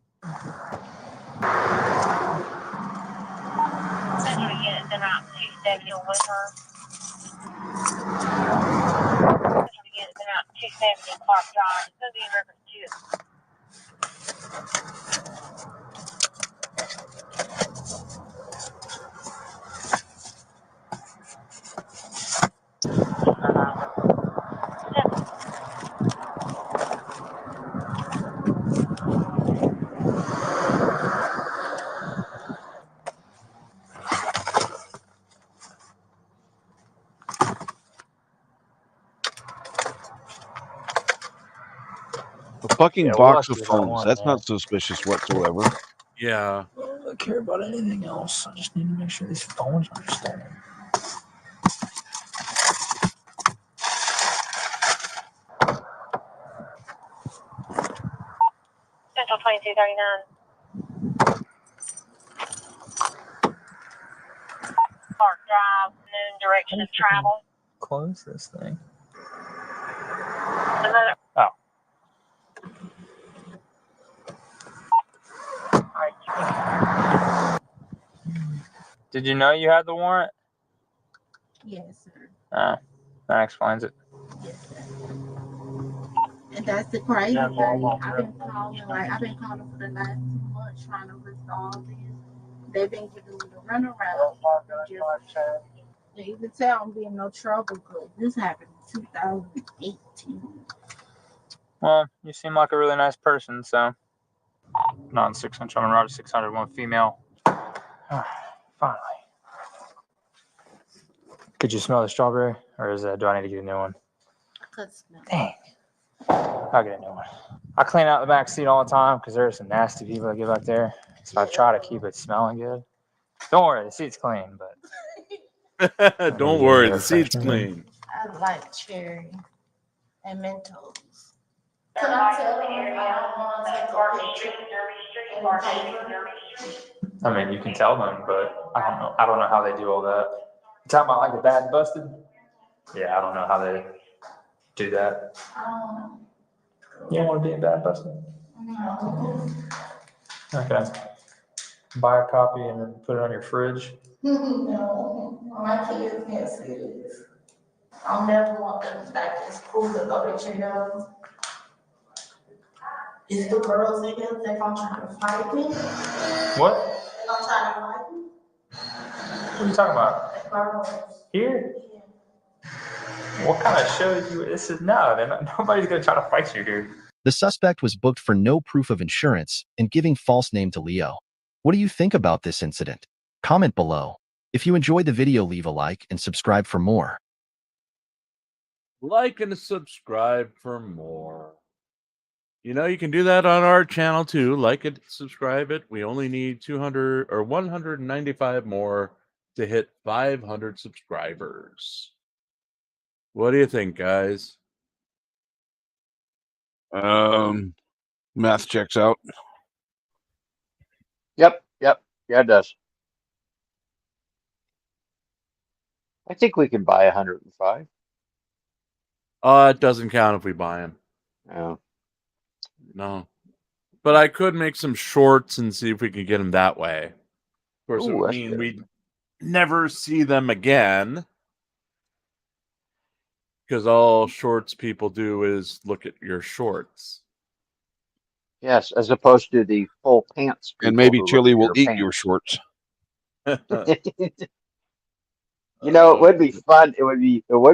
A fucking
Yeah,
box
we'll
of
see if I
phones.
want
That's
it,
not suspicious whatsoever.
Yeah.
I don't care about anything else. I just need to make sure these phones are stolen.
Central 2239. Park Drive, noon direction of travel.
Close this thing.
Another.
Oh. Did you know you had the warrant?
Yes, sir.
That explains it.
And that's the crazy thing. I've been calling for the last 2 months trying to resolve this. They've been giving me the runaround. They even tell I'm being no trouble because this happened in 2018.
Well, you seem like a really nice person, so non-600, I'm Roger 600, one female. Finally. Could you smell the strawberry, or do I need to get a new one? Dang. I'll get a new one. I clean out the back seat all the time because there's some nasty people that get back there. So I try to keep it smelling good. Don't worry, the seat's clean, but
don't worry, the seat's clean.
I like cherry and Mentos. Can I tell them if I don't want to take a picture?
I mean, you can tell them, but I don't know. I don't know how they do all that. You talking about like the bad and busted? Yeah, I don't know how they do that. You don't want to be in bad busted?
No.
Okay. Buy a copy and then put it on your fridge.
No, my kids can't see this. I'll never want them back in school to go to jail. Is the girls in here think I'm trying to fight me?
What?
Think I'm trying to fight me?
What are you talking about?
The girls.
Here? What kind of show this is? No, nobody's going to try to fight you here.
The suspect was booked for no proof of insurance and giving false name to Leo. What do you think about this incident? Comment below. If you enjoyed the video, leave a like and subscribe for more.
Like and subscribe for more. You know, you can do that on our channel too. Like it, subscribe it. We only need 200 or 195 more to hit 500 subscribers. What do you think, guys?
Math checks out.
Yep. Yeah, it does. I think we can buy 105.
It doesn't count if we buy them.
Oh.
No. But I could make some shorts and see if we can get them that way. Of course, it would mean we'd never see them again. Because all shorts people do is look at your shorts.
Yes, as opposed to the full pants.
And maybe Chili will eat your shorts.
You know, it would be fun. It would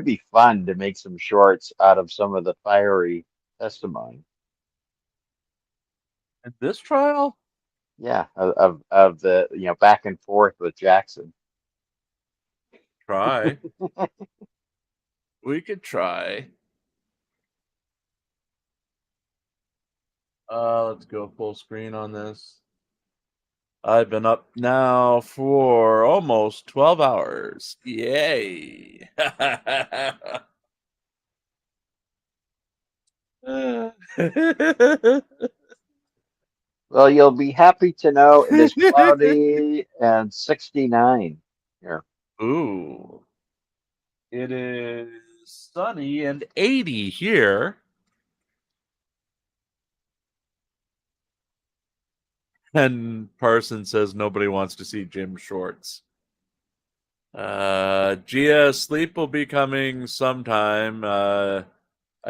be fun to make some shorts out of some of the fiery testimony.
In this trial?
Yeah, of the back and forth with Jackson.
Try. We could try. Let's go full screen on this. I've been up now for almost 12 hours. Yay.
Well, you'll be happy to know it is cloudy and 69 here.
Ooh. It is sunny and 80 here. And Parson says nobody wants to see Jim's shorts. Gia, sleep will be coming sometime. I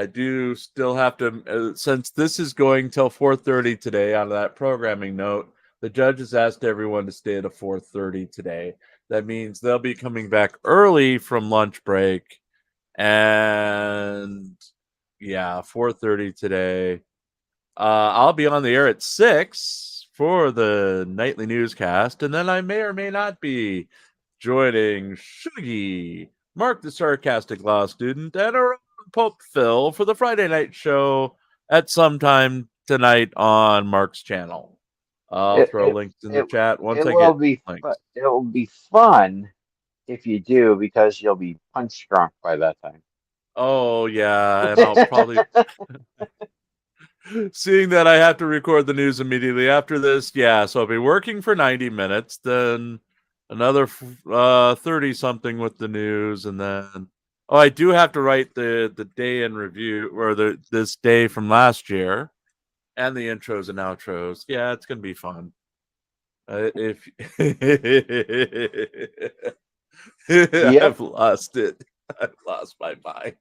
do still have to, since this is going till 4:30 today on that programming note, the judge has asked everyone to stay at 4:30 today. That means they'll be coming back early from lunch break. And yeah, 4:30 today. I'll be on the air at 6 for the nightly newscast, and then I may or may not be joining Shuggy, Mark the Sarcastic Law Student, and our Pope Phil for the Friday night show at some time tonight on Mark's channel. I'll throw links in the chat once I get links.
It will be fun if you do, because you'll be punch drunk by that time.
Oh yeah, and I'll probably seeing that I have to record the news immediately after this. Yeah, so I'll be working for 90 minutes, then another 30 something with the news, and then I do have to write the day in review, or this day from last year, and the intros and outros. Yeah, it's gonna be fun. If I've lost it, I've lost my mind.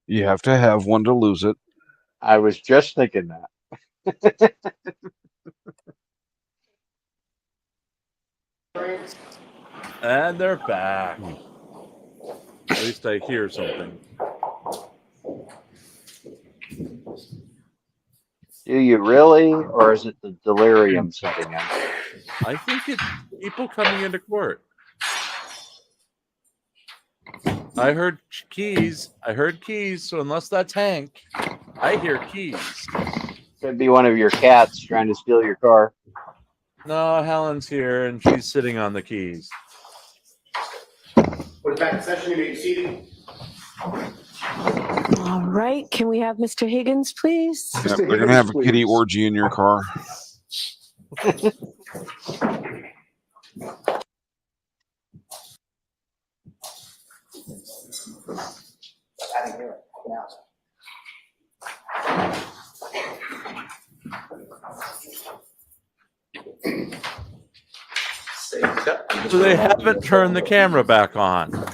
You have to have one to lose it.
I was just thinking that.
And they're back. At least I hear something.
Do you really, or is it the delirium setting in?
I think it's people coming into court. I heard keys. So unless that's Hank, I hear keys.
Could be one of your cats trying to steal your car.
No, Helen's here and she's sitting on the keys.
Put it back in session, you may be seated.
All right, can we have Mr. Higgins, please?
Yeah, they're gonna have a kitty orgy in your car.
So they haven't turned the camera back on.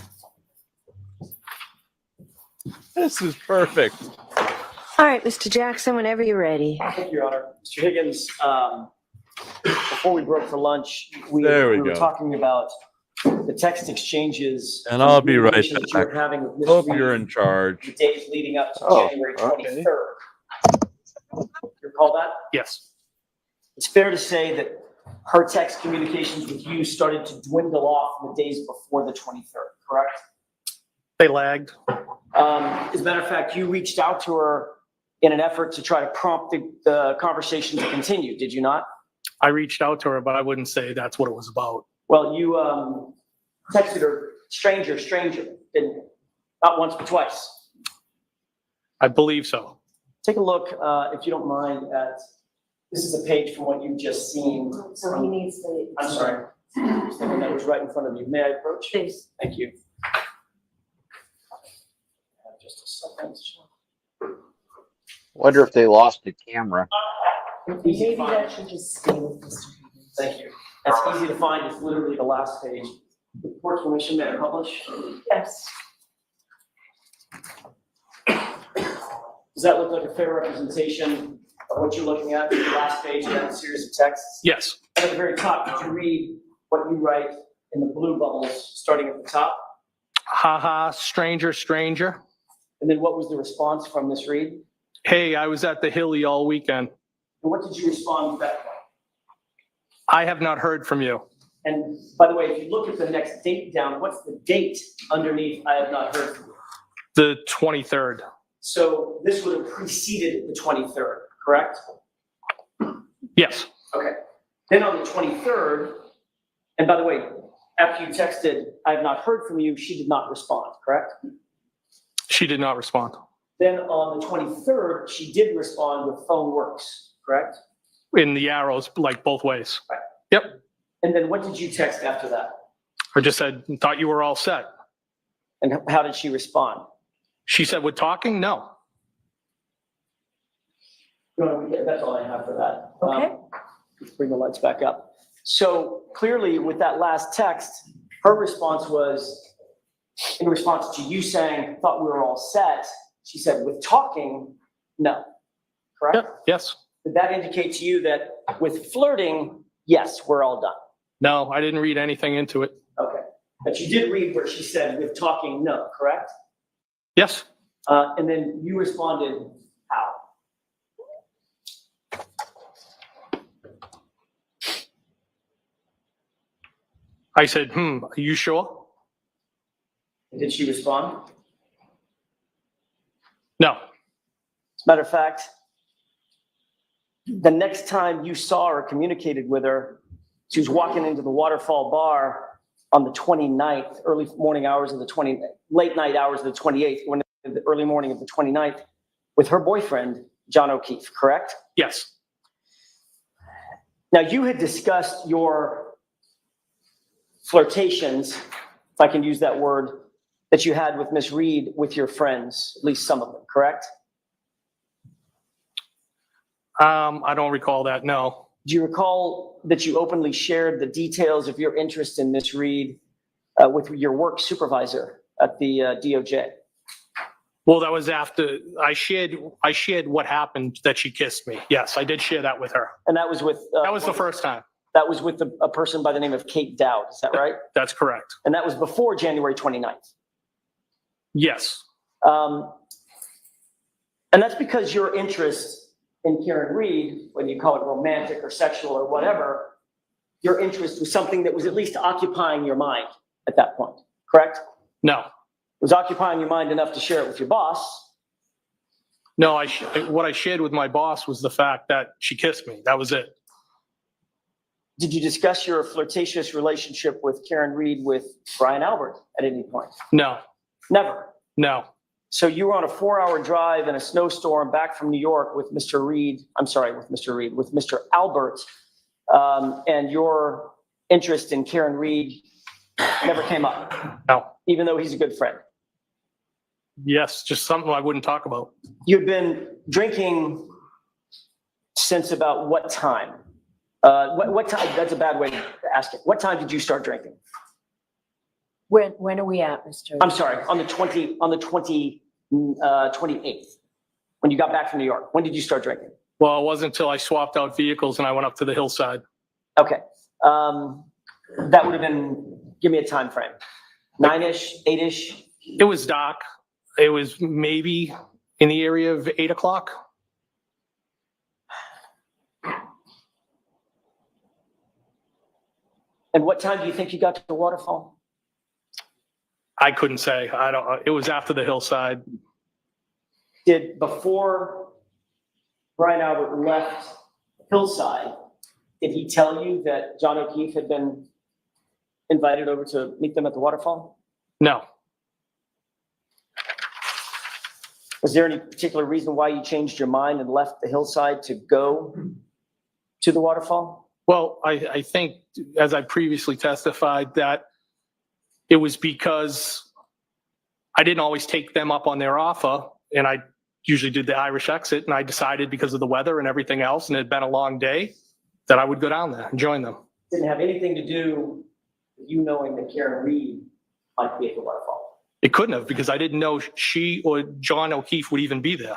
This is perfect.
All right, Mr. Jackson, whenever you're ready.
Thank you, Your Honor. Mr. Higgins, before we broke for lunch, we
There we
were
go.
talking about the text exchanges.
And I'll be right
communications you were
back.
having with Ms.
Hope
Reed
you're in charge.
the days leading up to
Oh,
January
okay.
23rd. You recall that?
Yes.
It's fair to say that her text communications with you started to dwindle off in the days before the 23rd, correct?
They lagged.
As a matter of fact, you reached out to her in an effort to try to prompt the conversation to continue, did you not?
I reached out to her, but I wouldn't say that's what it was about.
Well, you texted her, stranger, didn't you? Not once, but twice.
I believe so.
Take a look, if you don't mind, at, this is a page from what you've just seen.
So he needs the.
I'm sorry. Something that was right in front of you. May I approach?
Please.
Thank you. Just a second.
Wonder if they lost the camera.
Maybe that should just stay with Mr. Higgins.
Thank you. That's easy to find. It's literally the last page. With court permission, may I publish?
Yes.
Does that look like a fair representation of what you're looking at, the last page of that series of texts?
Yes.
At the very top, did you read what you write in the blue bubbles, starting at the top?
Ha ha, stranger.
And then what was the response from Ms. Reed?
Hey, I was at the Hilly all weekend.
And what did you respond with that?
I have not heard from you.
And by the way, if you look at the next date down, what's the date underneath I have not heard from you?
The 23rd.
So this would have preceded the 23rd, correct?
Yes.
Okay. Then on the 23rd, and by the way, after you texted, I have not heard from you, she did not respond, correct?
She did not respond.
Then on the 23rd, she did respond with phone works, correct?
In the arrows, like both ways.
Right.
Yep.
And then what did you text after that?
I just said, thought you were all set.
And how did she respond?
She said, we're talking? No.
No, that's all I have for that.
Okay.
Let's bring the lights back up. So clearly with that last text, her response was, in response to you saying, thought we were all set, she said, with talking, no, correct?
Yep. Yes.
Did that indicate to you that with flirting, yes, we're all done?
No, I didn't read anything into it.
Okay. But you did read where she said, with talking, no, correct?
Yes.
And then you responded, how?
I said, are you sure?
Did she respond?
No.
As a matter of fact, the next time you saw or communicated with her, she was walking into the Waterfall Bar on the 29th, late night hours of the 28th, the early morning of the 29th, with her boyfriend, John O'Keefe, correct?
Yes.
Now, you had discussed your flirtations, if I can use that word, that you had with Miss Reed with your friends, at least some of them, correct?
I don't recall that, no.
Do you recall that you openly shared the details of your interest in Miss Reed with your work supervisor at the DOJ?
Well, that was after I shared what happened, that she kissed me. Yes, I did share that with her.
And that was with...
that was the first time.
That was with a person by the name of Kate Dowd, is that right?
That's correct.
And that was before January 29th?
Yes.
And that's because your interest in Karen Reed, whether you call it romantic or sexual or whatever, your interest was something that was at least occupying your mind at that point, correct?
No,
It was occupying your mind enough to share it with your boss.
no, what I shared with my boss was the fact that she kissed me. That was it.
Did you discuss your flirtatious relationship with Karen Reed with Brian Albert at any point?
No,
Never.
no,
So you were on a 4-hour drive in a snowstorm back from New York with Mr. Reed, with Mr. Albert, and your interest in Karen Reed never came up,
no.
even though he's a good friend.
Yes, just something I wouldn't talk about.
You've been drinking since about what time? What time? That's a bad way to ask it. What time did you start drinking?
When are we at, Mr.?
I'm sorry, on the 28th, when you got back from New York. When did you start drinking?
Well, it wasn't until I swapped out vehicles and I went up to the hillside.
Okay. That would have been, give me a time frame. 9-ish, 8-ish?
It was dark. It was maybe in the area of 8 o'clock.
And what time do you think you got to the waterfall?
I couldn't say. I don't. It was after the hillside.
Did before Brian Albert left Hillside, did he tell you that John O'Keefe had been invited over to meet them at the waterfall?
No.
Was there any particular reason why you changed your mind and left the hillside to go to the waterfall?
Well, I think, as I previously testified, that it was because I didn't always take them up on their offer, and I usually did the Irish exit, and I decided because of the weather and everything else, and it had been a long day, that I would go down there and join them.
Didn't have anything to do with you knowing that Karen Reed might be at the waterfall.
It couldn't have, because I didn't know she or John O'Keefe would even be there.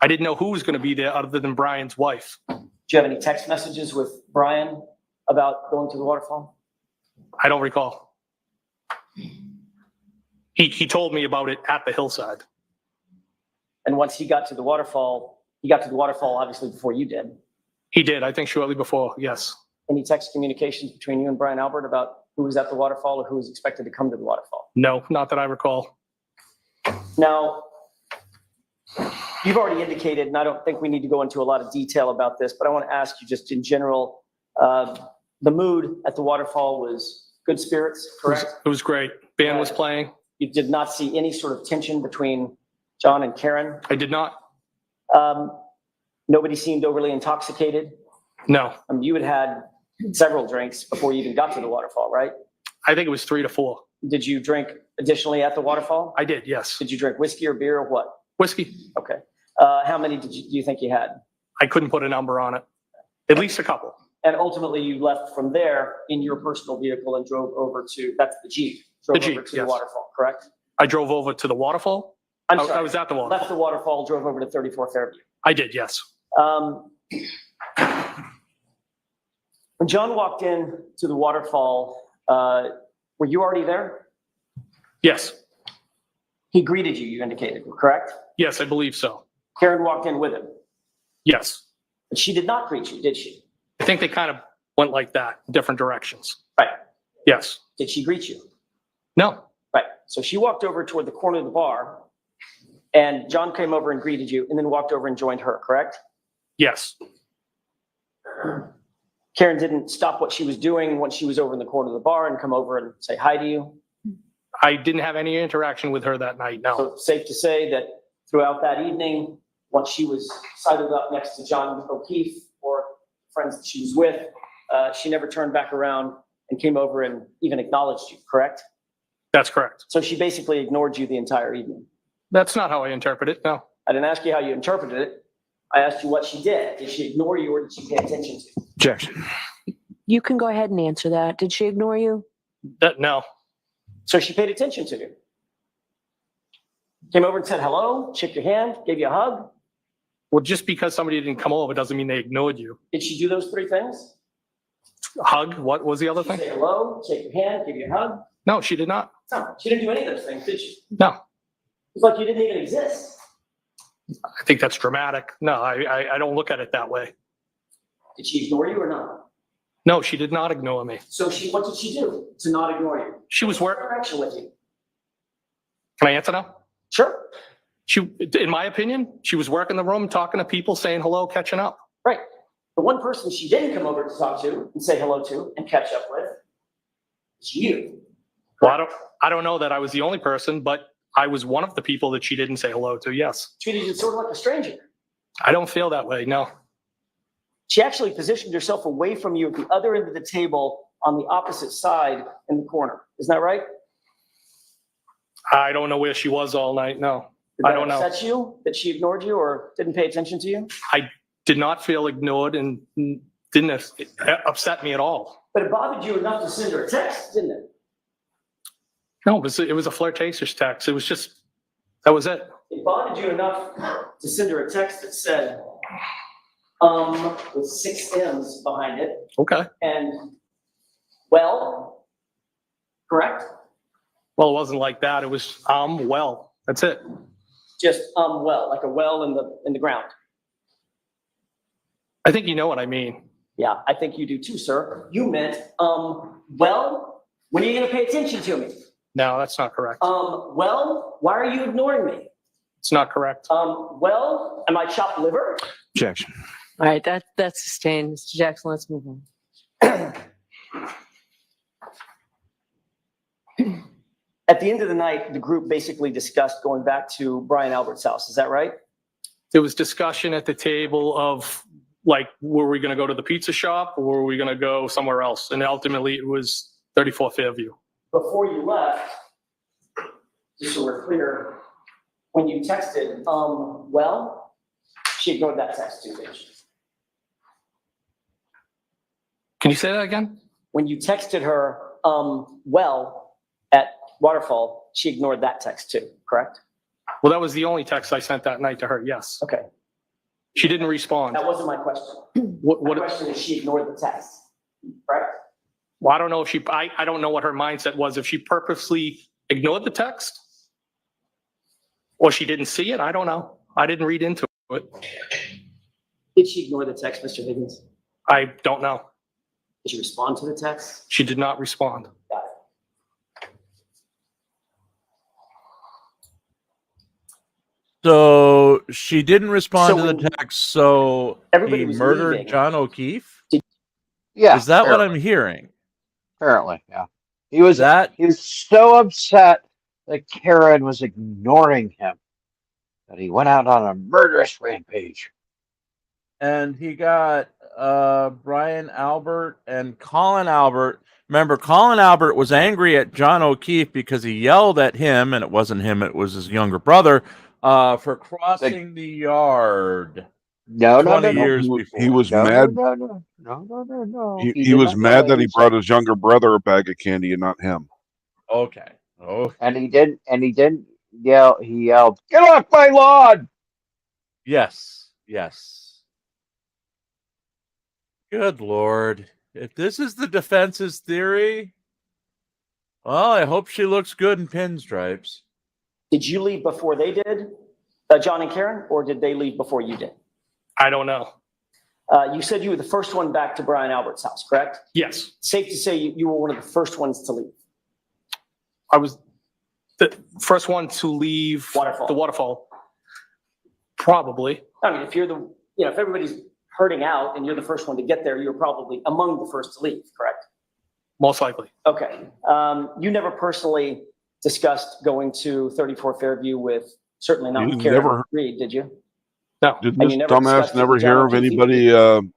I didn't know who was going to be there other than Brian's wife.
Do you have any text messages with Brian about going to the waterfall?
I don't recall. He told me about it at the hillside.
And once he got to the waterfall obviously before you did.
He did, I think shortly before, yes.
Any text communications between you and Brian Albert about who was at the waterfall or who was expected to come to the waterfall?
No, not that I recall.
Now, you've already indicated, and I don't think we need to go into a lot of detail about this, but I want to ask you just in general, the mood at the waterfall was good spirits, correct?
It was great. Band was playing.
You did not see any sort of tension between John and Karen?
I did not.
Nobody seemed overly intoxicated?
No.
I mean, you had several drinks before you even got to the waterfall, right?
I think it was 3 to 4.
Did you drink additionally at the waterfall?
I did, yes.
Did you drink whiskey or beer or what?
Whiskey.
Okay. How many do you think you had?
I couldn't put a number on it. At least a couple.
And ultimately you left from there in your personal vehicle and drove over to, that's the Jeep, drove over to the waterfall, correct?
I drove over to the waterfall?
I'm sorry.
I was at the waterfall.
Left the waterfall, drove over to 34 Fairview.
I did, yes.
When John walked in to the waterfall, were you already there?
Yes.
He greeted you, you indicated, correct?
Yes, I believe so.
Karen walked in with him.
Yes.
But she did not greet you, did she?
I think they kind of went like that, different directions.
Right.
Yes.
Did she greet you?
No.
Right. So she walked over toward the corner of the bar, and John came over and greeted you, and then walked over and joined her, correct?
Yes.
Karen didn't stop what she was doing once she was over in the corner of the bar and come over and say hi to you?
I didn't have any interaction with her that night, no.
So safe to say that throughout that evening, once she was sidled up next to John O'Keefe or friends that she was with, she never turned back around and came over and even acknowledged you, correct?
That's correct.
So she basically ignored you the entire evening?
That's not how I interpret it, no.
I didn't ask you how you interpreted it. I asked you what she did. Did she ignore you or did she pay attention to you?
Objection.
You can go ahead and answer that. Did she ignore you?
No.
So she paid attention to you. Came over and said hello, shook your hand, gave you a hug.
Well, just because somebody didn't come over doesn't mean they ignored you.
Did she do those 3 things?
Hug? What was the other
She
thing?
say hello, shake your hand, give you a hug?
No, she did not.
No, she didn't do any of those things, did she?
No.
It's like you didn't even exist.
I think that's dramatic. No, I don't look at it that way.
Did she ignore you or not?
No, she did not ignore me.
So what did she do to not ignore you?
She was working.
Interaction with you.
Can I answer now?
Sure.
In my opinion, she was working the room, talking to people, saying hello, catching up.
Right. The one person she didn't come over to talk to and say hello to and catch up with is you.
Well, I don't know that I was the only person, but I was one of the people that she didn't say hello to, yes.
Treated you sort of like a stranger.
I don't feel that way, no.
She actually positioned herself away from you at the other end of the table on the opposite side in the corner. Isn't that right?
I don't know where she was all night, no. I don't know.
Did that upset you that she ignored you or didn't pay attention to you?
I did not feel ignored and didn't upset me at all.
But it bothered you enough to send her a text, didn't it?
No, it was a flirtatious text. It was just, that was it.
It bothered you enough to send her a text that said, with 6 M's behind it.
Okay.
And, well, correct?
Well, it wasn't like that. It was, well, that's it.
Just, well, like a well in the ground.
I think you know what I mean.
Yeah, I think you do too, sir. You meant, well, when are you gonna pay attention to me?
No, that's not correct.
Well, why are you ignoring me?
It's not correct.
Well, am I chopped liver?
Objection.
All right, that's sustained. Mr. Jackson, let's move on.
At the end of the night, the group basically discussed going back to Brian Albert's house. Is that right?
There was discussion at the table of, like, were we going to go to the pizza shop or were we going to go somewhere else? And ultimately it was 34 Fairview.
Before you left, just so we're clear, when you texted, well, she ignored that text too, didn't she?
Can you say that again?
When you texted her, well, at Waterfall, she ignored that text too, correct?
Well, that was the only text I sent that night to her, yes.
Okay.
She didn't respond.
That wasn't my question.
What
My question is she ignored the text, correct?
Well, I don't know if I don't know what her mindset was. If she purposely ignored the text or she didn't see it, I don't know. I didn't read into it.
Did she ignore the text, Mr. Higgins?
I don't know.
Did she respond to the text?
She did not respond.
Got it.
So she didn't respond to the
when
text, so
everybody
he
was
murdered
leaving.
John O'Keefe?
Yeah.
Is that what
apparently.
I'm hearing?
Apparently, yeah. He was
That
so upset that Karen was ignoring him that he went out on a murderous rampage.
and he got Brian Albert and Colin Albert. Remember, Colin Albert was angry at John O'Keefe because he yelled at him, and it wasn't him, it was his younger brother, for crossing the yard.
No,
20 years before.
He was
No,
mad.
No.
He was mad that he brought his younger brother a bag of candy and not him.
Okay. Oh,
And he didn't yell. He yelled, "Get off my lawn!"
yes. Yes. Good Lord. If this is the defense's theory, well, I hope she looks good in pinstripes.
Did you leave before they did, John and Karen, or did they leave before you did?
I don't know.
You said you were the first one back to Brian Albert's house, correct?
Yes.
Safe to say you were one of the first ones to leave.
I was the first one to leave the waterfall. Probably.
I mean, if you're if everybody's hurting out and you're the first one to get there, you're probably among the first to leave, correct?
Most likely.
Okay. You never personally discussed going to 34 Fairview with, certainly not with Karen Reed, did you?
No.
Did
And
this
you never
dumbass
discussed it
never
with John
hear of
O'Keefe?
anybody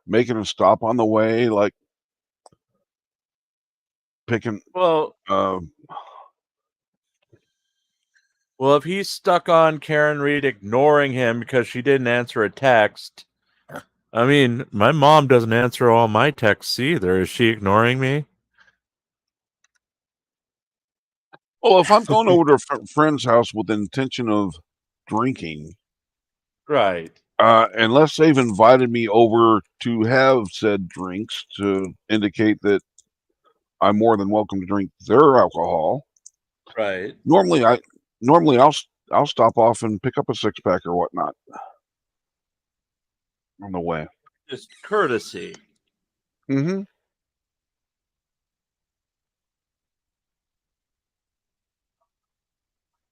making a stop on the way, like picking?
Well, if he's stuck on Karen Reed ignoring him because she didn't answer a text, I mean, my mom doesn't answer all my texts either. Is she ignoring me?
Well, if I'm going over to a friend's house with the intention of drinking,
right?
Unless they've invited me over to have said drinks to indicate that I'm more than welcome to drink their alcohol,
right?
Normally I'll I'll stop off and pick up a 6-pack or whatnot on the way.
Just courtesy.
Mm-hmm.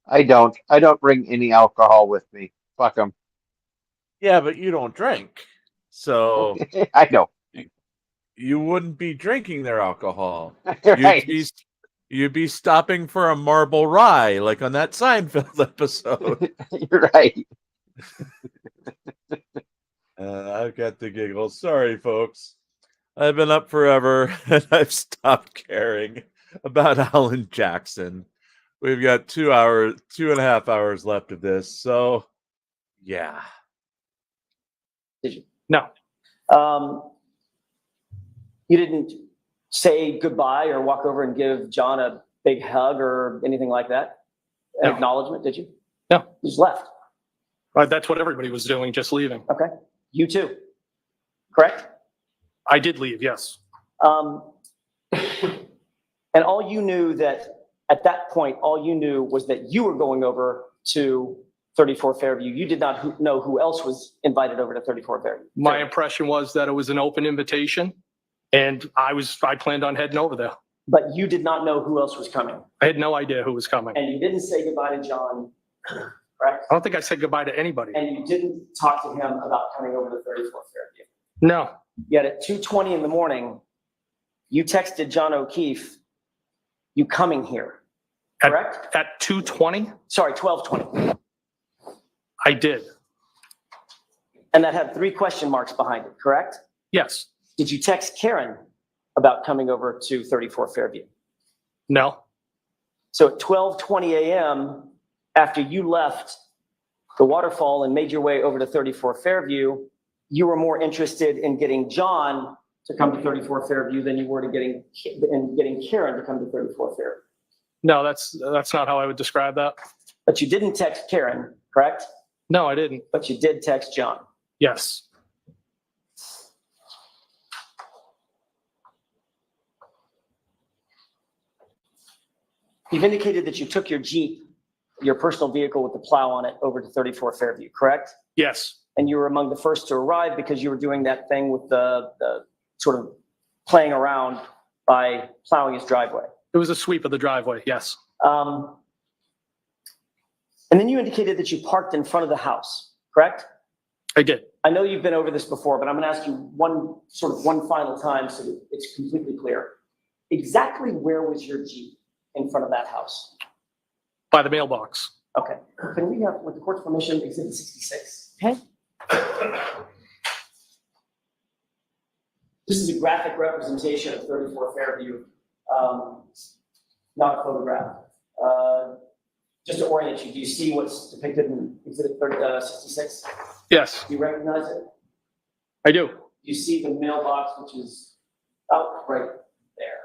I don't bring any alcohol with me. Fuck them.
Yeah, but you don't drink. So
I know.
you wouldn't be drinking their alcohol.
Right.
You'd be stopping for a marble rye, like on that Seinfeld episode.
You're right.
I've got the giggles. Sorry, folks. I've been up forever, and I've stopped caring about Alan Jackson. We've got 2.5 hours left of this, so yeah.
Did you?
No.
You didn't say goodbye or walk over and give John a big hug or anything like that? An
No.
acknowledgement, did you?
No.
You just left.
That's what everybody was doing, just leaving.
Okay. You too. Correct?
I did leave, yes.
And all you knew that at that point, all you knew was that you were going over to 34 Fairview. You did not know who else was invited over to 34 Fairview.
My impression was that it was an open invitation, and I planned on heading over there.
But you did not know who else was coming.
I had no idea who was coming.
And you didn't say goodbye to John, correct?
I don't think I said goodbye to anybody.
And you didn't talk to him about coming over to 34 Fairview.
No.
Yet at 2:20 in the morning, you texted John O'Keefe, you coming here, correct?
At 2:20?
Sorry, 12:20.
I did.
And that had 3 question marks behind it, correct?
Yes.
Did you text Karen about coming over to 34 Fairview?
No.
So at 12:20 a.m., after you left the waterfall and made your way over to 34 Fairview, you were more interested in getting John to come to 34 Fairview than you were to getting Karen to come to 34 Fairview.
No, that's not how I would describe that.
But you didn't text Karen, correct?
No, I didn't.
But you did text John.
Yes.
You've indicated that you took your Jeep, your personal vehicle with the plow on it, over to 34 Fairview, correct?
Yes.
And you were among the first to arrive because you were doing that thing with the sort of playing around by plowing his driveway.
It was a sweep of the driveway, yes.
And then you indicated that you parked in front of the house, correct?
I did.
I know you've been over this before, but I'm going to ask you one final time so that it's completely clear. Exactly where was your Jeep in front of that house?
By the mailbox.
Okay. Can we have, with the court's permission, exhibit 66? Okay. This is a graphic representation of 34 Fairview, not a photograph. Just to orient you, do you see what's depicted in exhibit 66?
Yes.
Do you recognize it?
I do.
You see the mailbox, which is out right there.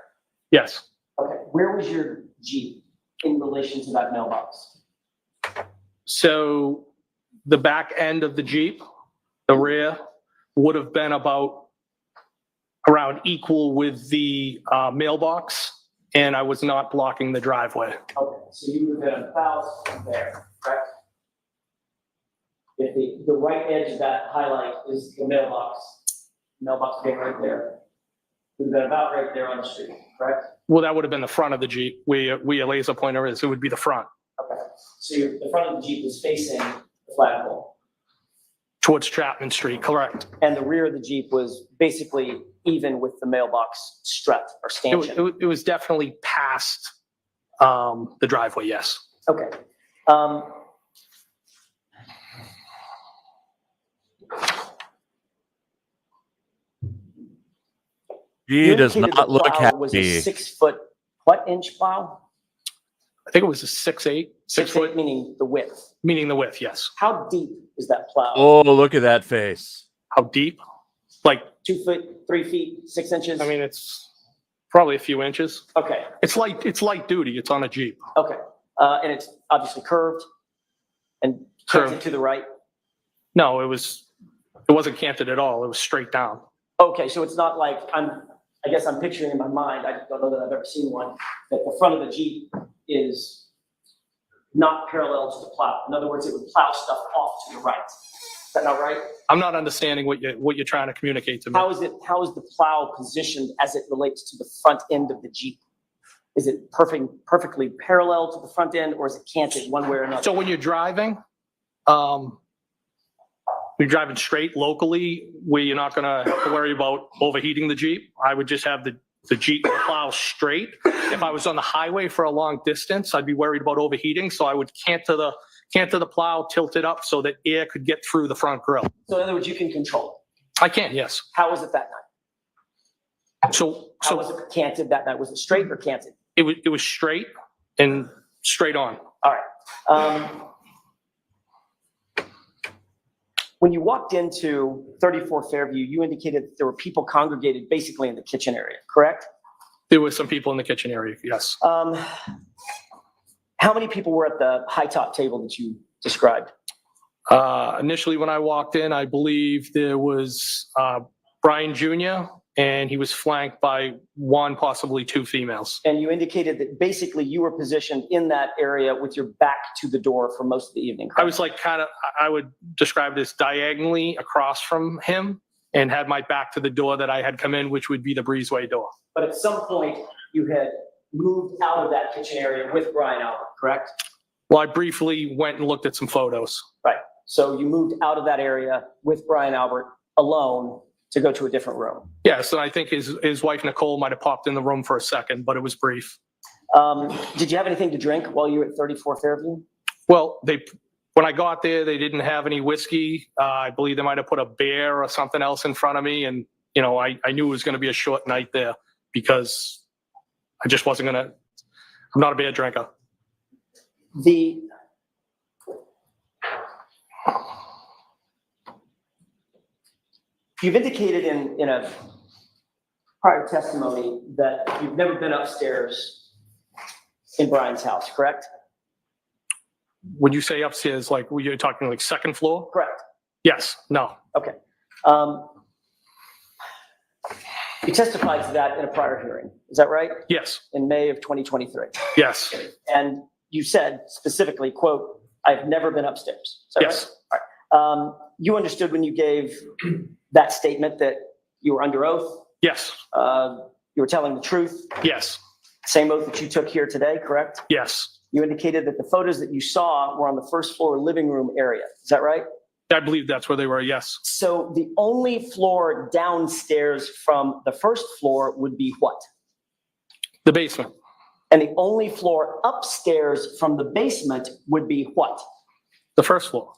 Yes.
Okay. Where was your Jeep in relation to that mailbox?
So the back end of the Jeep, the rear, would have been about around equal with the mailbox, and I was not blocking the driveway.
Okay, so you would have been about there, correct? If the right edge of that highlight is the mailbox being right there, it would have been about right there on the street, correct?
Well, that would have been the front of the Jeep. Where a laser pointer is, it would be the front.
Okay, so the front of the Jeep was facing the flagpole.
Towards Chapman Street, correct.
And the rear of the Jeep was basically even with the mailbox strut or stanchion.
It was definitely past the driveway, yes.
Okay.
He does
indicated
not
the
look
plow was a
happy.
6 foot, what inch plow?
I think it was a 6'8", 6 foot,
Meaning the width.
meaning the width, yes.
How deep is that plow?
Oh, look at that face.
How deep? Like,
2 feet, 3 feet, 6 inches?
I mean, it's probably a few inches.
Okay,
It's light duty. It's on a Jeep.
okay. And it's obviously curved and
Curved.
canted to the right?
No, it wasn't canted at all. It was straight down.
Okay, so it's not like, I guess I'm picturing in my mind, I don't know that I've ever seen one, that the front of the Jeep is not parallel to the plow. In other words, it would plow stuff off to the right. Is that not right?
I'm not understanding what you're trying to communicate to me.
How is the plow positioned as it relates to the front end of the Jeep? Is it perfectly parallel to the front end, or is it canted one way or another?
So when you're driving straight locally, where you're not gonna have to worry about overheating the Jeep, I would just have the Jeep and the plow straight. If I was on the highway for a long distance, I'd be worried about overheating, so I would canter the plow, tilt it up so that air could get through the front grille.
So in other words, you can control
I can, yes.
How was it that night?
So
How was it canted that night? Was it straight or canted?
it was straight and straight on.
All right. When you walked into 34 Fairview, you indicated that there were people congregated basically in the kitchen area, correct?
There were some people in the kitchen area, yes.
How many people were at the high top table that you described?
Initially, when I walked in, I believe there was Brian Jr., and he was flanked by one, possibly two females.
And you indicated that basically you were positioned in that area with your back to the door for most of the evening, correct?
I was like I would describe this diagonally across from him and had my back to the door that I had come in, which would be the breezeway door.
But at some point, you had moved out of that kitchen area with Brian Albert, correct?
Well, I briefly went and looked at some photos.
Right. So you moved out of that area with Brian Albert alone to go to a different room.
Yes, and I think his wife, Nicole, might have popped in the room for a second, but it was brief.
Did you have anything to drink while you were at 34 Fairview?
Well, when I got there, they didn't have any whiskey. I believe they might have put a beer or something else in front of me. And, you know, I knew it was going to be a short night there because I just wasn't going to, I'm not a beer drinker.
You've indicated in a prior testimony that you've never been upstairs in Brian's house, correct?
Would you say upstairs, like, were you talking like second floor?
Correct.
Yes, no.
Okay. You testified to that in a prior hearing, is that right?
Yes.
In May of 2023.
Yes.
And you said specifically, quote, "I've never been upstairs." Is that
yes.
Right? All right. You understood when you gave that statement that you were under oath?
Yes.
You were telling the truth?
Yes.
Same oath that you took here today, correct?
Yes.
You indicated that the photos that you saw were on the first floor living room area. Is that right?
I believe that's where they were, yes.
So the only floor downstairs from the first floor would be what?
The basement.
And the only floor upstairs from the basement would be what?
The first floor.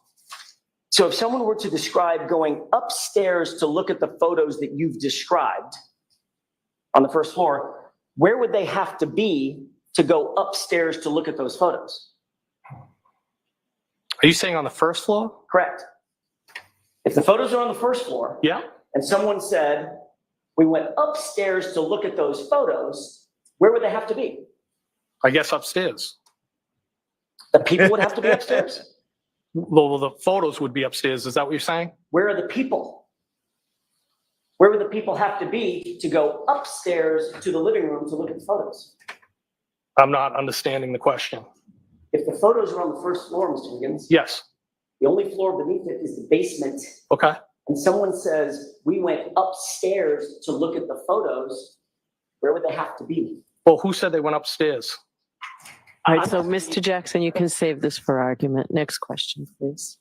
So if someone were to describe going upstairs to look at the photos that you've described on the first floor, where would they have to be to go upstairs to look at those photos?
Are you saying on the first floor?
Correct. If the photos are on the first floor,
yeah,
and someone said, we went upstairs to look at those photos, where would they have to be?
I guess upstairs.
The people would have to be upstairs?
Well, the photos would be upstairs. Is that what you're saying?
Where are the people? Where would the people have to be to go upstairs to the living room to look at the photos?
I'm not understanding the question.
If the photos are on the first floor, Mr. Higgins.
Yes.
The only floor beneath it is the basement.
Okay.
And someone says, we went upstairs to look at the photos, where would they have to be?
Well, who said they went upstairs?
All right, so Mr. Jackson, you can save this for argument. Next question, please.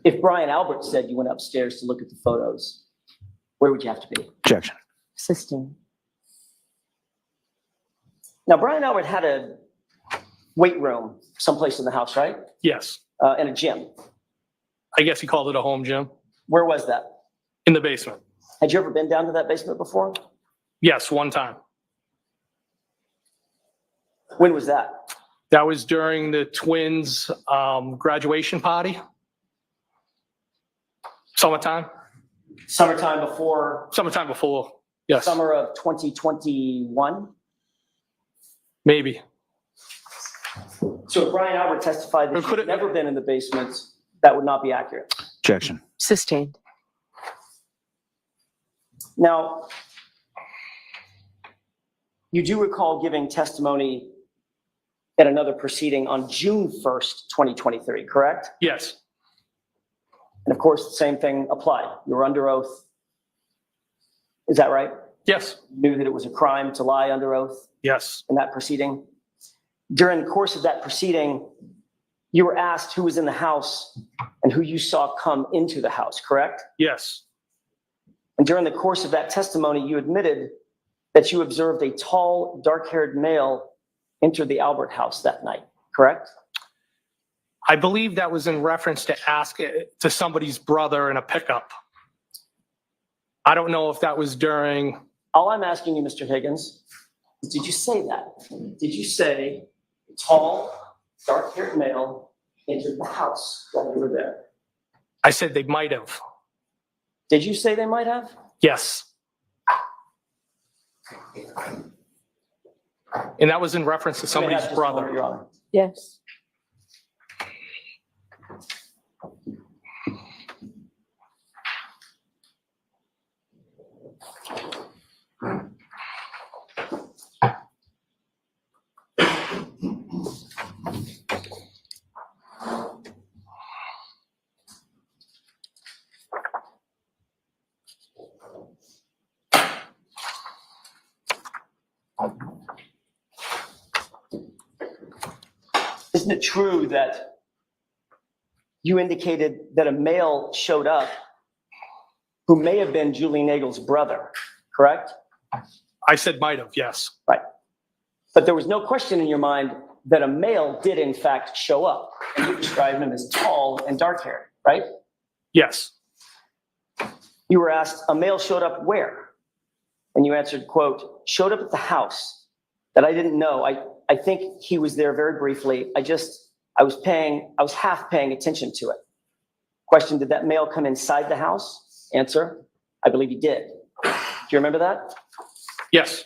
If Brian Albert said you went upstairs to look at the photos, where would you have to be?
Objection.
Sustained.
Now, Brian Albert had a weight room someplace in the house, right?
Yes.
And a gym.
I guess he called it a home gym.
Where was that?
In the basement.
Had you ever been down to that basement before?
Yes, one time.
When was that?
That was during the twins' graduation party. Summertime.
Summertime before?
Summertime before, yes.
Summer of 2021?
Maybe.
So if Brian Albert testified that you've never been in the basement, that would not be accurate?
Objection.
Sustained.
Now, you do recall giving testimony at another proceeding on June 1st, 2023, correct?
Yes.
And of course, the same thing applied. You were under oath. Is that right?
Yes.
You knew that it was a crime to lie under oath
Yes.
in that proceeding. During the course of that proceeding, you were asked who was in the house and who you saw come into the house, correct?
Yes.
And during the course of that testimony, you admitted that you observed a tall, dark-haired male enter the Albert house that night, correct?
I believe that was in reference to ask it to somebody's brother in a pickup. I don't know if that was during.
All I'm asking you, Mr. Higgins, is did you say that? Did you say a tall, dark-haired male entered the house while you were there?
I said they might have.
Did you say they might have?
Yes. And that was in reference to somebody's brother.
Your Honor.
Yes.
Isn't it true that you indicated that a male showed up who may have been Julie Nagel's brother, correct?
I said might have, yes.
Right. But there was no question in your mind that a male did in fact show up, and you described him as tall and dark-haired, right?
Yes.
You were asked, a male showed up where? And you answered, quote, showed up at the house that I didn't know. I think he was there very briefly. I was half paying attention to it. Question, did that male come inside the house? Answer, I believe he did. Do you remember that?
Yes.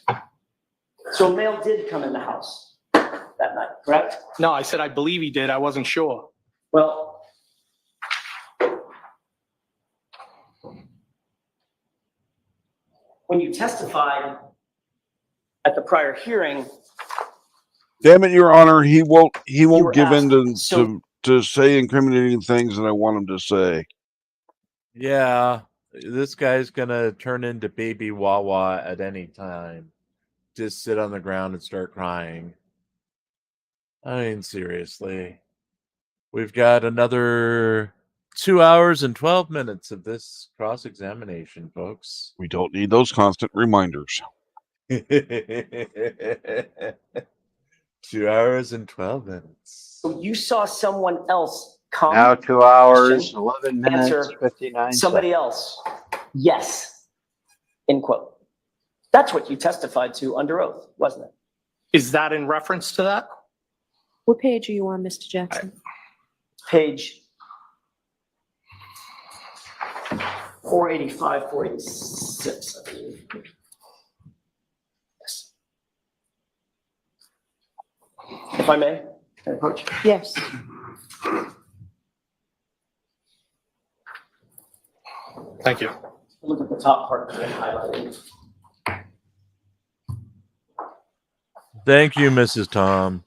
So a male did come in the house that night, correct?
No, I said I believe he did. I wasn't sure.
Well, when you testified at the prior hearing,
Damn it, Your Honor, he won't
were
give in
asked,
to say incriminating things that I want him to say.
Yeah, this guy's gonna turn into baby Wawa at any time. Just sit on the ground and start crying. I mean, seriously. We've got another 2 hours and 12 minutes of this cross-examination, folks.
We don't need those constant reminders.
2 hours and 12 minutes.
so you saw someone else come.
Now 2 hours,
Question,
11 minutes,
answer,
59
somebody
seconds.
else. Yes. End quote. That's what you testified to under oath, wasn't it?
Is that in reference to that?
What page are you on, Mr. Jackson?
Page 485, 46, I believe. Yes. If I may, approach.
Yes.
Thank you.
Look at the top part that I highlighted.
Thank you, Mrs. Tom.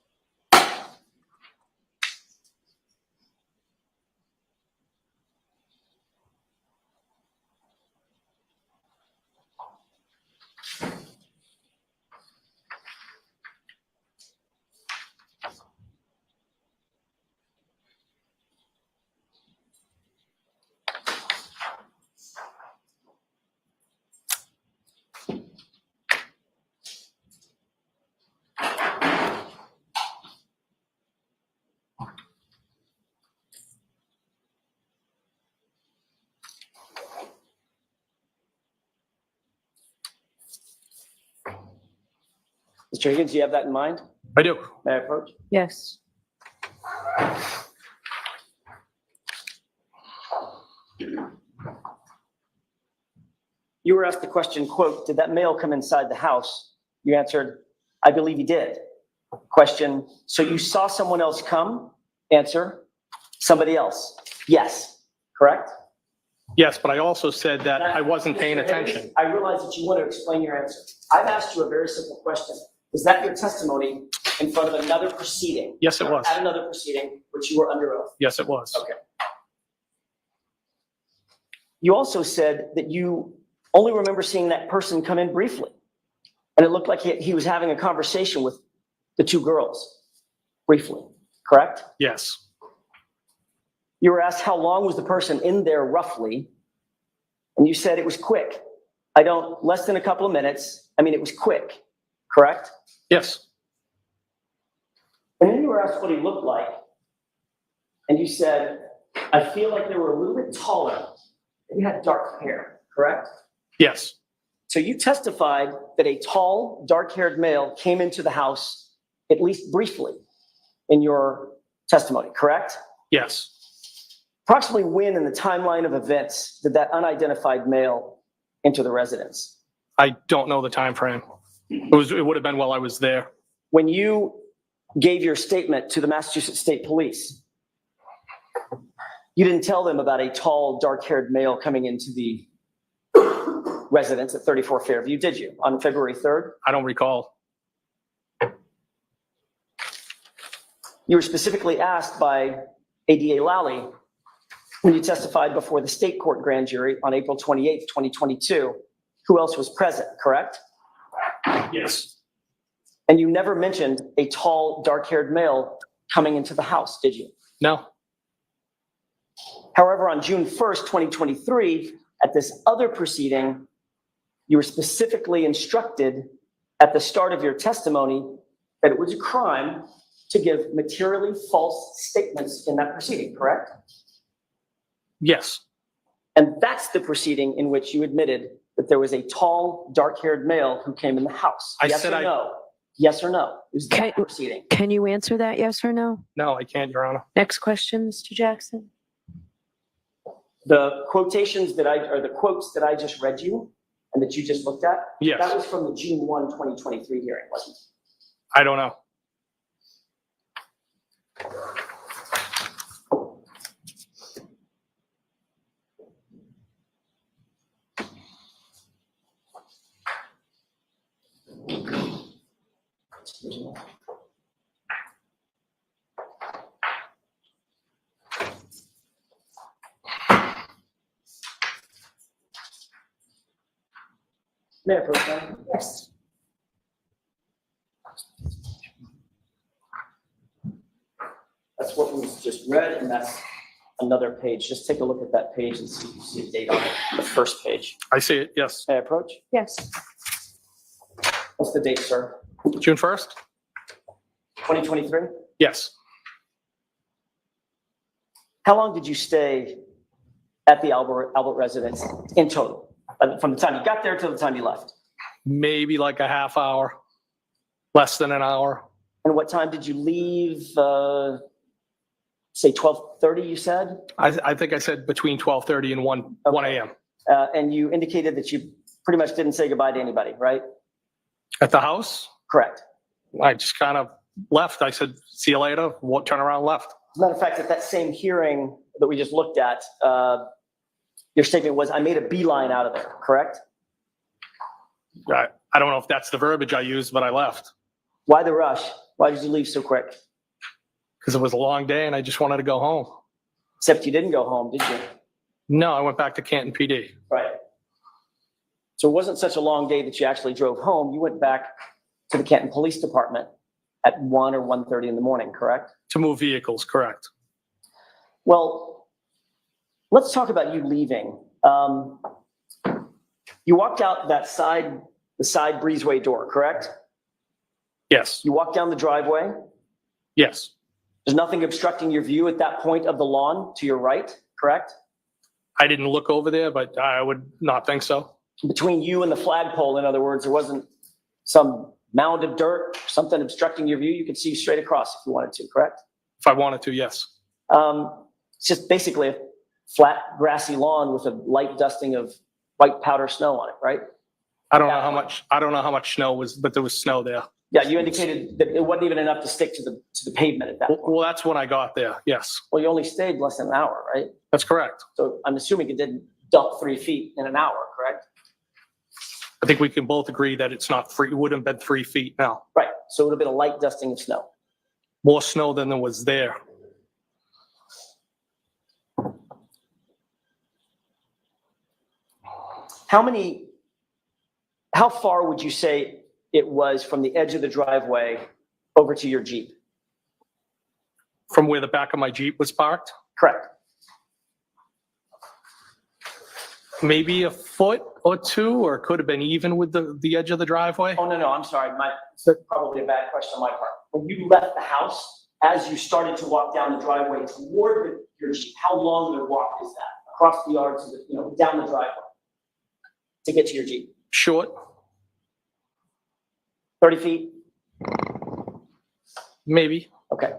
Mr. Higgins, do you have that in mind?
I do.
May I approach?
Yes.
You were asked the question, quote, did that male come inside the house? You answered, I believe he did. Question, so you saw someone else come? Answer, somebody else. Yes, correct?
Yes, but I also said that I wasn't paying
Mr. Higgins,
attention.
I realize that you want to explain your answer. I've asked you a very simple question. Was that your testimony in front of another proceeding?
Yes, it was.
At another proceeding, which you were under oath?
Yes, it was.
Okay. You also said that you only remember seeing that person come in briefly. And it looked like he was having a conversation with the two girls briefly, correct?
Yes.
You were asked how long was the person in there roughly, and you said it was quick. Less than a couple of minutes. I mean, it was quick, correct?
Yes.
And then you were asked what he looked like, and you said, I feel like they were a little bit taller, and you had dark hair, correct?
Yes.
So you testified that a tall, dark-haired male came into the house at least briefly in your testimony, correct?
Yes.
Approximately when in the timeline of events did that unidentified male enter the residence?
I don't know the time frame. It would have been while I was there.
When you gave your statement to the Massachusetts State Police, you didn't tell them about a tall, dark-haired male coming into the residence at 34 Fairview, did you, on February 3rd?
I don't recall.
You were specifically asked by ADA Lally when you testified before the state court grand jury on April 28th, 2022, who else was present, correct?
Yes.
And you never mentioned a tall, dark-haired male coming into the house, did you?
No.
However, on June 1st, 2023, at this other proceeding, you were specifically instructed at the start of your testimony that it was a crime to give materially false statements in that proceeding, correct?
Yes.
And that's the proceeding in which you admitted that there was a tall, dark-haired male who came in the house. Yes or no? Yes or no? Is that proceeding?
Can you answer that, yes or no?
No, I can't, Your Honor.
Next question, Mr. Jackson.
The quotations or the quotes that I just read you and that you just looked at,
yes,
that was from the June 1, 2023 hearing, wasn't it?
I don't know.
Mayor Pro Tem?
Yes.
That's what was just read, and that's another page. Just take a look at that page and see if you see a date on it, the first page.
I see it, yes.
May I approach?
Yes.
What's the date, sir?
June 1st?
2023?
Yes.
How long did you stay at the Albert residence in total? From the time you got there till the time you left?
Maybe like a half hour, less than an hour.
And what time did you leave? Say 12:30, you said?
I think I said between 12:30 and 1 a.m.
And you indicated that you pretty much didn't say goodbye to anybody, right?
At the house?
Correct.
I just kind of left. I said, see you later. Turn around, left.
As a matter of fact, at that same hearing that we just looked at, your statement was, I made a beeline out of there, correct?
I don't know if that's the verbiage I used, but I left.
Why the rush? Why did you leave so quick?
Because it was a long day and I just wanted to go home.
Except you didn't go home, did you?
No, I went back to Canton PD.
Right. So it wasn't such a long day that you actually drove home. You went back to the Canton Police Department at 1 or 1:30 in the morning, correct?
To move vehicles, correct.
Well, let's talk about you leaving. You walked out the side breezeway door, correct?
Yes.
You walked down the driveway?
Yes.
There's nothing obstructing your view at that point of the lawn to your right, correct?
I didn't look over there, but I would not think so.
Between you and the flagpole, in other words, there wasn't some mound of dirt, something obstructing your view. You could see straight across if you wanted to, correct?
If I wanted to, yes.
It's just basically a flat grassy lawn with a light dusting of white powder snow on it, right?
I don't know how much snow was, but there was snow there.
Yeah, you indicated that it wasn't even enough to stick to the pavement at that point.
Well, that's when I got there, yes.
Well, you only stayed less than an hour, right?
That's correct.
So I'm assuming it didn't dump 3 feet in an hour, correct?
I think we can both agree that it's not free, it wouldn't have been 3 feet now.
Right, so it would have been a light dusting of snow.
More snow than there was there.
How far would you say it was from the edge of the driveway over to your Jeep?
From where the back of my Jeep was parked?
Correct.
Maybe a foot or two, or it could have been even with the edge of the driveway?
Oh, no, I'm sorry. That's probably a bad question on my part. When you left the house, as you started to walk down the driveway toward your Jeep, how long of a walk is that? Across the yard to the, down the driveway to get to your Jeep?
Short.
30 feet?
Maybe.
Okay.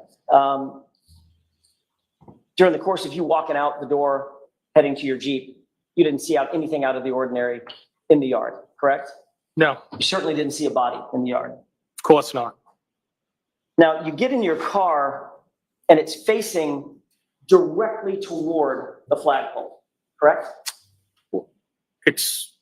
During the course of you walking out the door, heading to your Jeep, you didn't see anything out of the ordinary in the yard, correct?
No.
You certainly didn't see a body in the yard.
Of course not.
Now, you get in your car and it's facing directly toward the flagpole, correct?
It's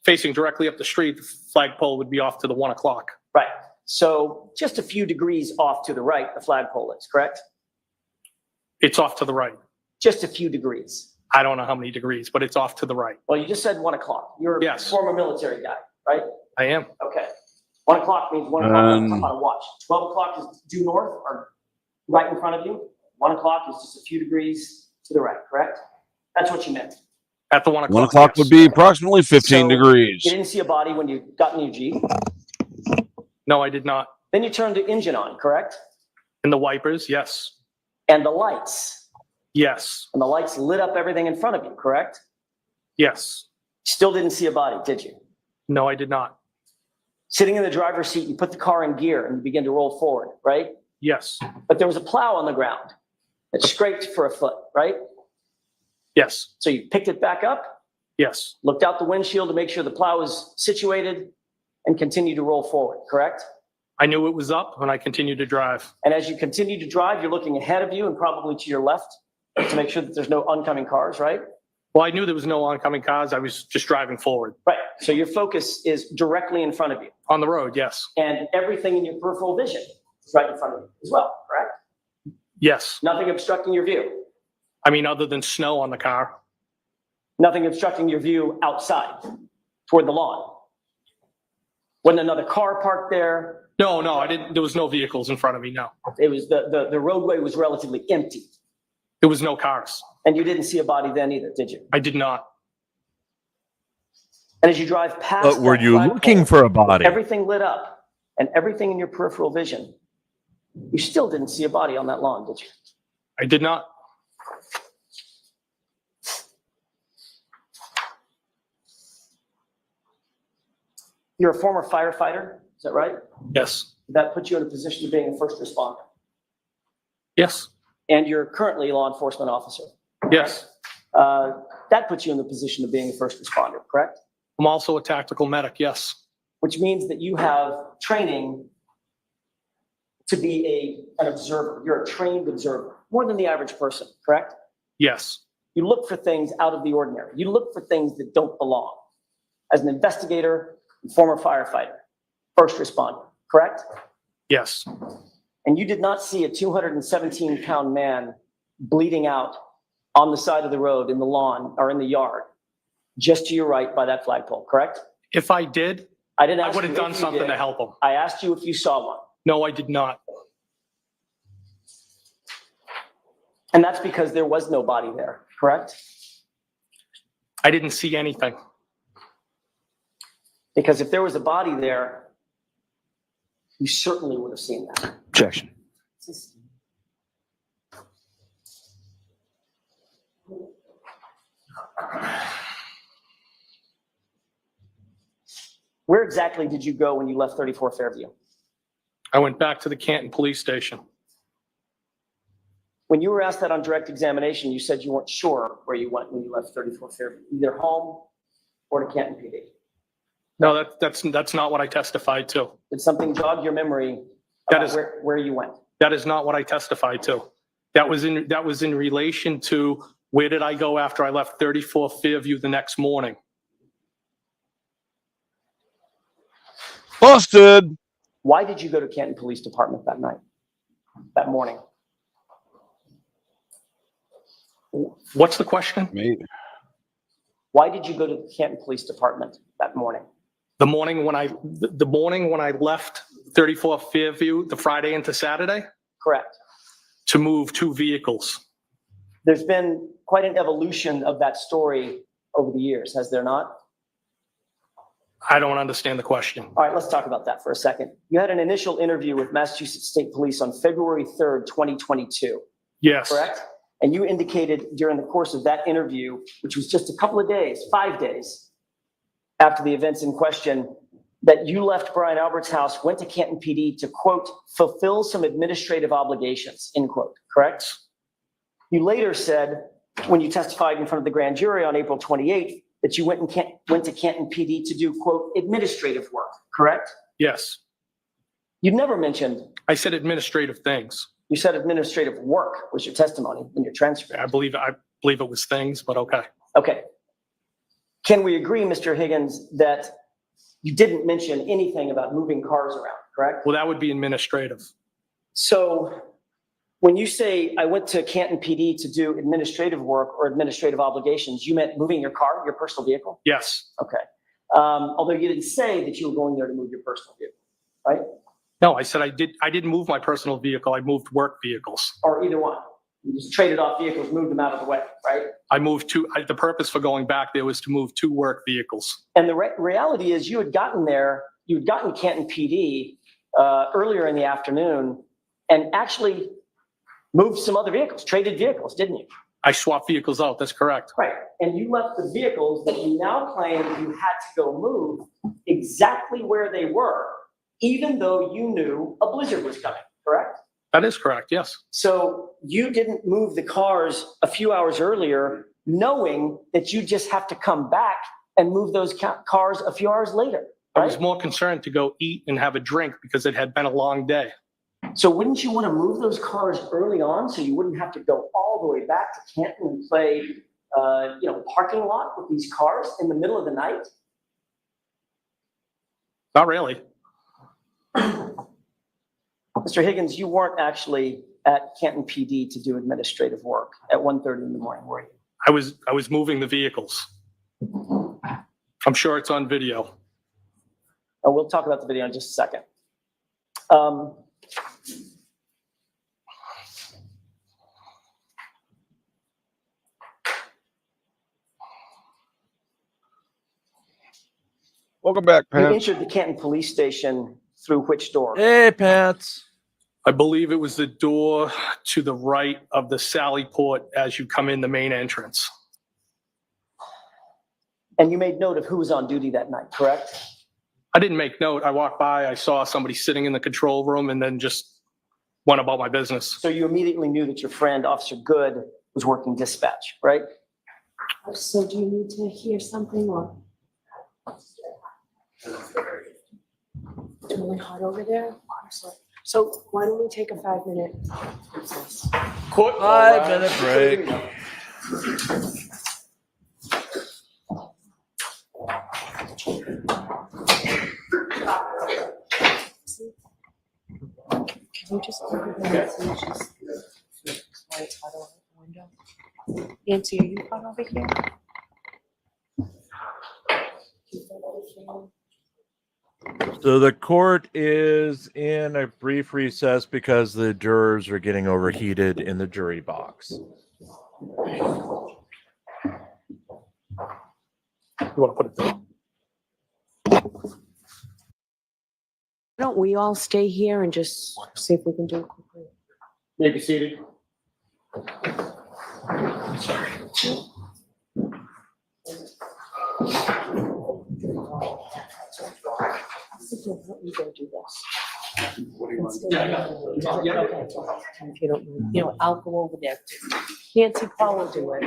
facing directly up the street. The flagpole would be off to the 1 o'clock.
Right. So just a few degrees off to the right, the flagpole is, correct?
It's off to the right.
Just a few degrees.
I don't know how many degrees, but it's off to the right.
Well, you just said 1 o'clock. You're
Yes.
a former military guy, right?
I am.
Okay. 1 o'clock means 1 o'clock on a watch. 12 o'clock is due north or right in front of you. 1 o'clock is just a few degrees to the right, correct? That's what you meant.
At the 1 o'clock.
1 o'clock would be approximately 15
So,
degrees.
You didn't see a body when you got in your Jeep.
No, I did not.
Then you turned the engine on, correct?
And the wipers, yes.
And the lights.
Yes.
And the lights lit up everything in front of you, correct?
Yes.
Still didn't see a body, did you?
No, I did not.
Sitting in the driver's seat, you put the car in gear and you begin to roll forward, right?
Yes.
But there was a plow on the ground that scraped for a foot, right?
Yes.
So you picked it back up,
Yes.
looked out the windshield to make sure the plow was situated, and continued to roll forward, correct?
I knew it was up and I continued to drive.
And as you continue to drive, you're looking ahead of you and probably to your left to make sure that there's no oncoming cars, right?
Well, I knew there was no oncoming cars. I was just driving forward.
Right. So your focus is directly in front of you.
On the road, yes.
And everything in your peripheral vision is right in front of you as well, correct?
Yes.
Nothing obstructing your view.
I mean, other than snow on the car.
Nothing obstructing your view outside toward the lawn. Wasn't another car parked there.
No, I didn't. There was no vehicles in front of me. No.
It was the roadway was relatively empty.
There was no cars.
And you didn't see a body then either, did you?
I did not.
And as you drive past,
But were
that
you
flagpole,
looking for a body?
everything lit up and everything in your peripheral vision, you still didn't see a body on that lawn, did you?
I did not.
You're a former firefighter, is that right?
Yes.
That puts you in a position of being a first responder.
Yes.
And you're currently a law enforcement officer.
Yes.
That puts you in the position of being a first responder, correct?
I'm also a tactical medic. Yes.
Which means that you have training to be an observer. You're a trained observer, more than the average person, correct?
Yes.
You look for things out of the ordinary. You look for things that don't belong. As an investigator, former firefighter, first responder, correct?
Yes.
And you did not see a 217-pound man bleeding out on the side of the road, in the lawn, or in the yard, just to your right by that flagpole, correct?
If I did,
I didn't
I
ask
would
you
have done
if you
something
did.
to help him.
I asked you if you saw one.
No, I did not.
And that's because there was no body there, correct?
I didn't see anything.
Because if there was a body there, you certainly would have seen that.
Objection.
Where exactly did you go when you left 34 Fairview?
I went back to the Canton Police Station.
When you were asked that on direct examination, you said you weren't sure where you went when you left 34 Fairview, either home or to Canton PD.
No, that's not what I testified to.
Did something jog your memory
That
about
is-
where you went?
That is not what I testified to. That was in relation to where did I go after I left 34 Fairview the next morning?
Busted.
Why did you go to Canton Police Department that night, that morning?
What's the question?
Why did you go to the Canton Police Department that morning?
The morning when I left 34 Fairview, the Friday into Saturday,
Correct.
to move 2 vehicles.
There's been quite an evolution of that story over the years, has there not?
I don't understand the question.
All right, let's talk about that for a second. You had an initial interview with Massachusetts State Police on February 3rd, 2022.
Yes.
Correct? And you indicated during the course of that interview, which was just a couple of days, 5 days after the events in question, that you left Brian Albert's house, went to Canton PD to, quote, fulfill some administrative obligations, end quote, correct? You later said, when you testified in front of the grand jury on April 28th, that you went to Canton PD to do, quote, administrative work, correct?
Yes.
You never mentioned.
I said administrative things.
You said administrative work was your testimony in your transcript.
I believe it was things, but okay.
Okay. Can we agree, Mr. Higgins, that you didn't mention anything about moving cars around, correct?
Well, that would be administrative.
So when you say I went to Canton PD to do administrative work or administrative obligations, you meant moving your car, your personal vehicle?
Yes.
Okay. Although you didn't say that you were going there to move your personal vehicle, right?
No, I said I didn't move my personal vehicle. I moved work vehicles.
Or either one. You just traded off vehicles, moved them out of the way, right?
I moved the purpose for going back there was to move 2 work vehicles.
And the reality is you had gotten Canton PD earlier in the afternoon and actually moved some other vehicles, traded vehicles, didn't you?
I swapped vehicles out. That's correct.
Right. And you left the vehicles that you now claim you had to go move exactly where they were, even though you knew a blizzard was coming, correct?
That is correct, yes.
So you didn't move the cars a few hours earlier, knowing that you just have to come back and move those cars a few hours later.
I was more concerned to go eat and have a drink because it had been a long day.
So wouldn't you want to move those cars early on so you wouldn't have to go all the way back to Canton and play, parking lot with these cars in the middle of the night?
Not really.
Mr. Higgins, you weren't actually at Canton PD to do administrative work at 1:30 in the morning, were you?
I was moving the vehicles. I'm sure it's on video.
And we'll talk about the video in just a second.
Welcome back,
You
Pants.
entered the Canton Police Station through which door?
Hey, Pants.
I believe it was the door to the right of the Sally Port as you come in the main entrance.
And you made note of who was on duty that night, correct?
I didn't make note. I walked by, I saw somebody sitting in the control room and then just went about my business.
So you immediately knew that your friend, Officer Good, was working dispatch, right?
So do you need to hear something or? It's really hot over there. So why don't we take a 5-minute recess?
5-minute break.
Can you just open the window? It's hot over the window. Nancy, are you hot over here?
So the court is in a brief recess because the jurors are getting overheated in the jury box.
You want to put it there?
Why don't we all stay here and just see if we can do it quickly?
May be seated.
Sorry. You go do this.
What do you want?
If you don't mind, I'll go over there. Nancy, Paul will do it.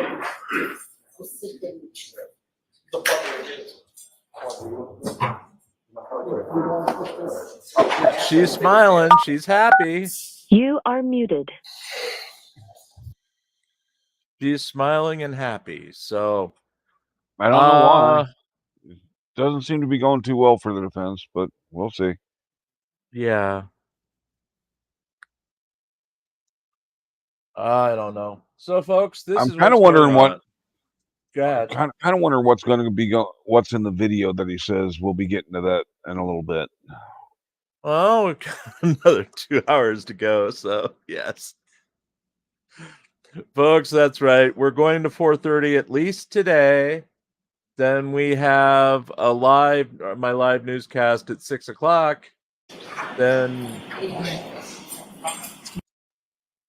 She's smiling. She's happy.
You are muted.
She's smiling and happy. So
I don't know why. doesn't seem to be going too well for the defense, but we'll see.
Yeah. I don't know. So, folks, this
I'm
is
kind of
what's going
wondering what.
on. Go ahead.
Kind of wondering what's going to be what's in the video that he says. We'll be getting to that in a little bit.
Well, we've got another 2 hours to go, so yes. Folks, that's right. We're going to 4:30 at least today. Then we have my live newscast at 6 o'clock. Then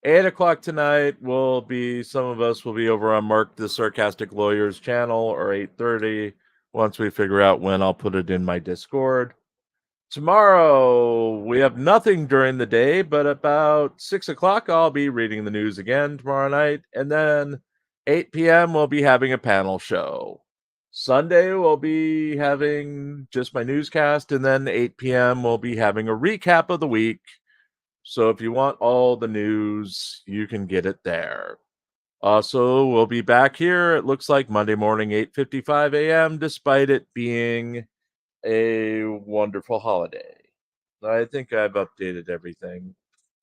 8 o'clock tonight some of us will be over on Mark the Sarcastic Lawyer's channel, or 8:30. Once we figure out when, I'll put it in my Discord. Tomorrow, we have nothing during the day, but about 6 o'clock, I'll be reading the news again tomorrow night. And then 8 p.m., we'll be having a panel show. Sunday, we'll be having just my newscast. And then 8 p.m., we'll be having a recap of the week. So if you want all the news, you can get it there. Also, we'll be back here, it looks like Monday morning, 8:55 a.m., despite it being a wonderful holiday. I think I've updated everything.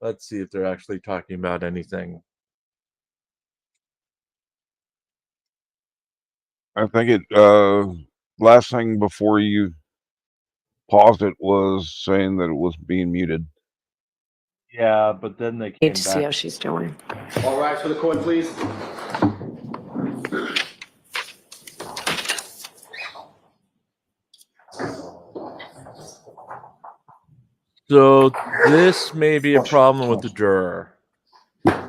Let's see if they're actually talking about anything.
I think it last thing before you paused it was saying that it was being muted.
Yeah, but then they came
Need to see
back.
how she's doing.
All rise for the court, please.
So this may be a problem with the juror.
Can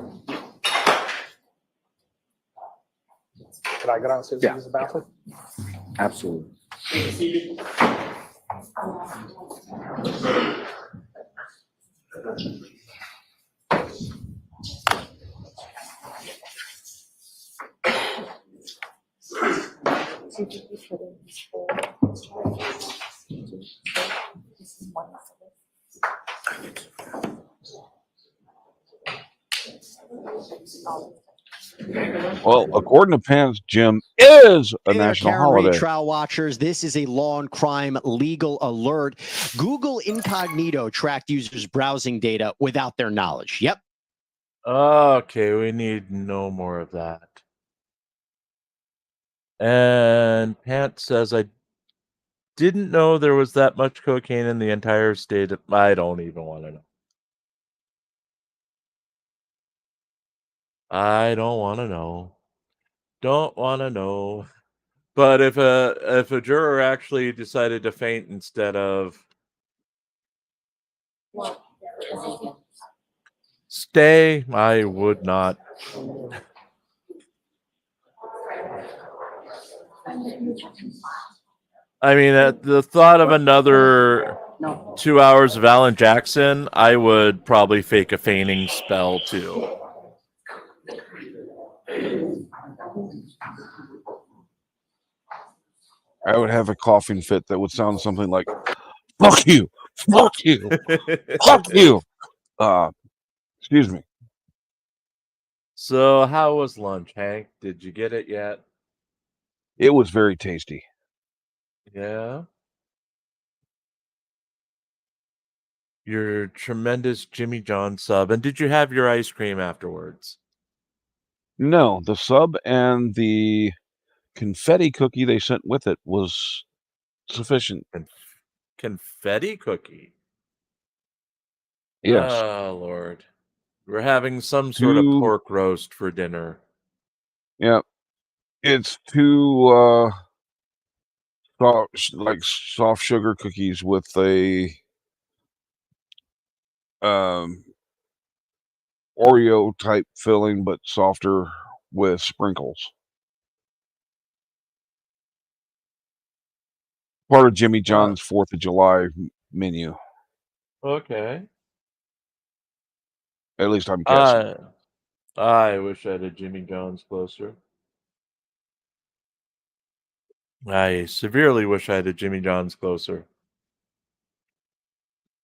I go downstairs and use the bathroom?
Absolutely.
Well, according to Pence, Jim is a
Hey there,
national
Karen Reed
holiday.
trial watchers. This is a law and crime legal alert. Google Incognito tracked users' browsing data without their knowledge. Yep.
Okay, we need no more of that. And Pant says, I didn't know there was that much cocaine in the entire state. I don't even want to know. I don't want to know. Don't want to know. But if a juror actually decided to faint instead of stay, I would not. I mean, at the thought of another 2 hours of Alan Jackson, I would probably fake a fainting spell too.
I would have a coughing fit that would sound something like, fuck you, fuck you, fuck you. Excuse me.
So how was lunch, Hank? Did you get it yet?
It was very tasty.
Yeah. Your tremendous Jimmy John sub. And did you have your ice cream afterwards?
No, the sub and the confetti cookie they sent with it was sufficient.
Confetti cookie?
Yes.
Oh, Lord. We're having some sort of pork roast for dinner.
Yeah. It's two soft sugar cookies with a Oreo type filling, but softer with sprinkles. Part of Jimmy John's 4th of July menu.
Okay.
At least I'm guessing.
I wish I had a Jimmy John's closer. I severely wish I had a Jimmy John's closer.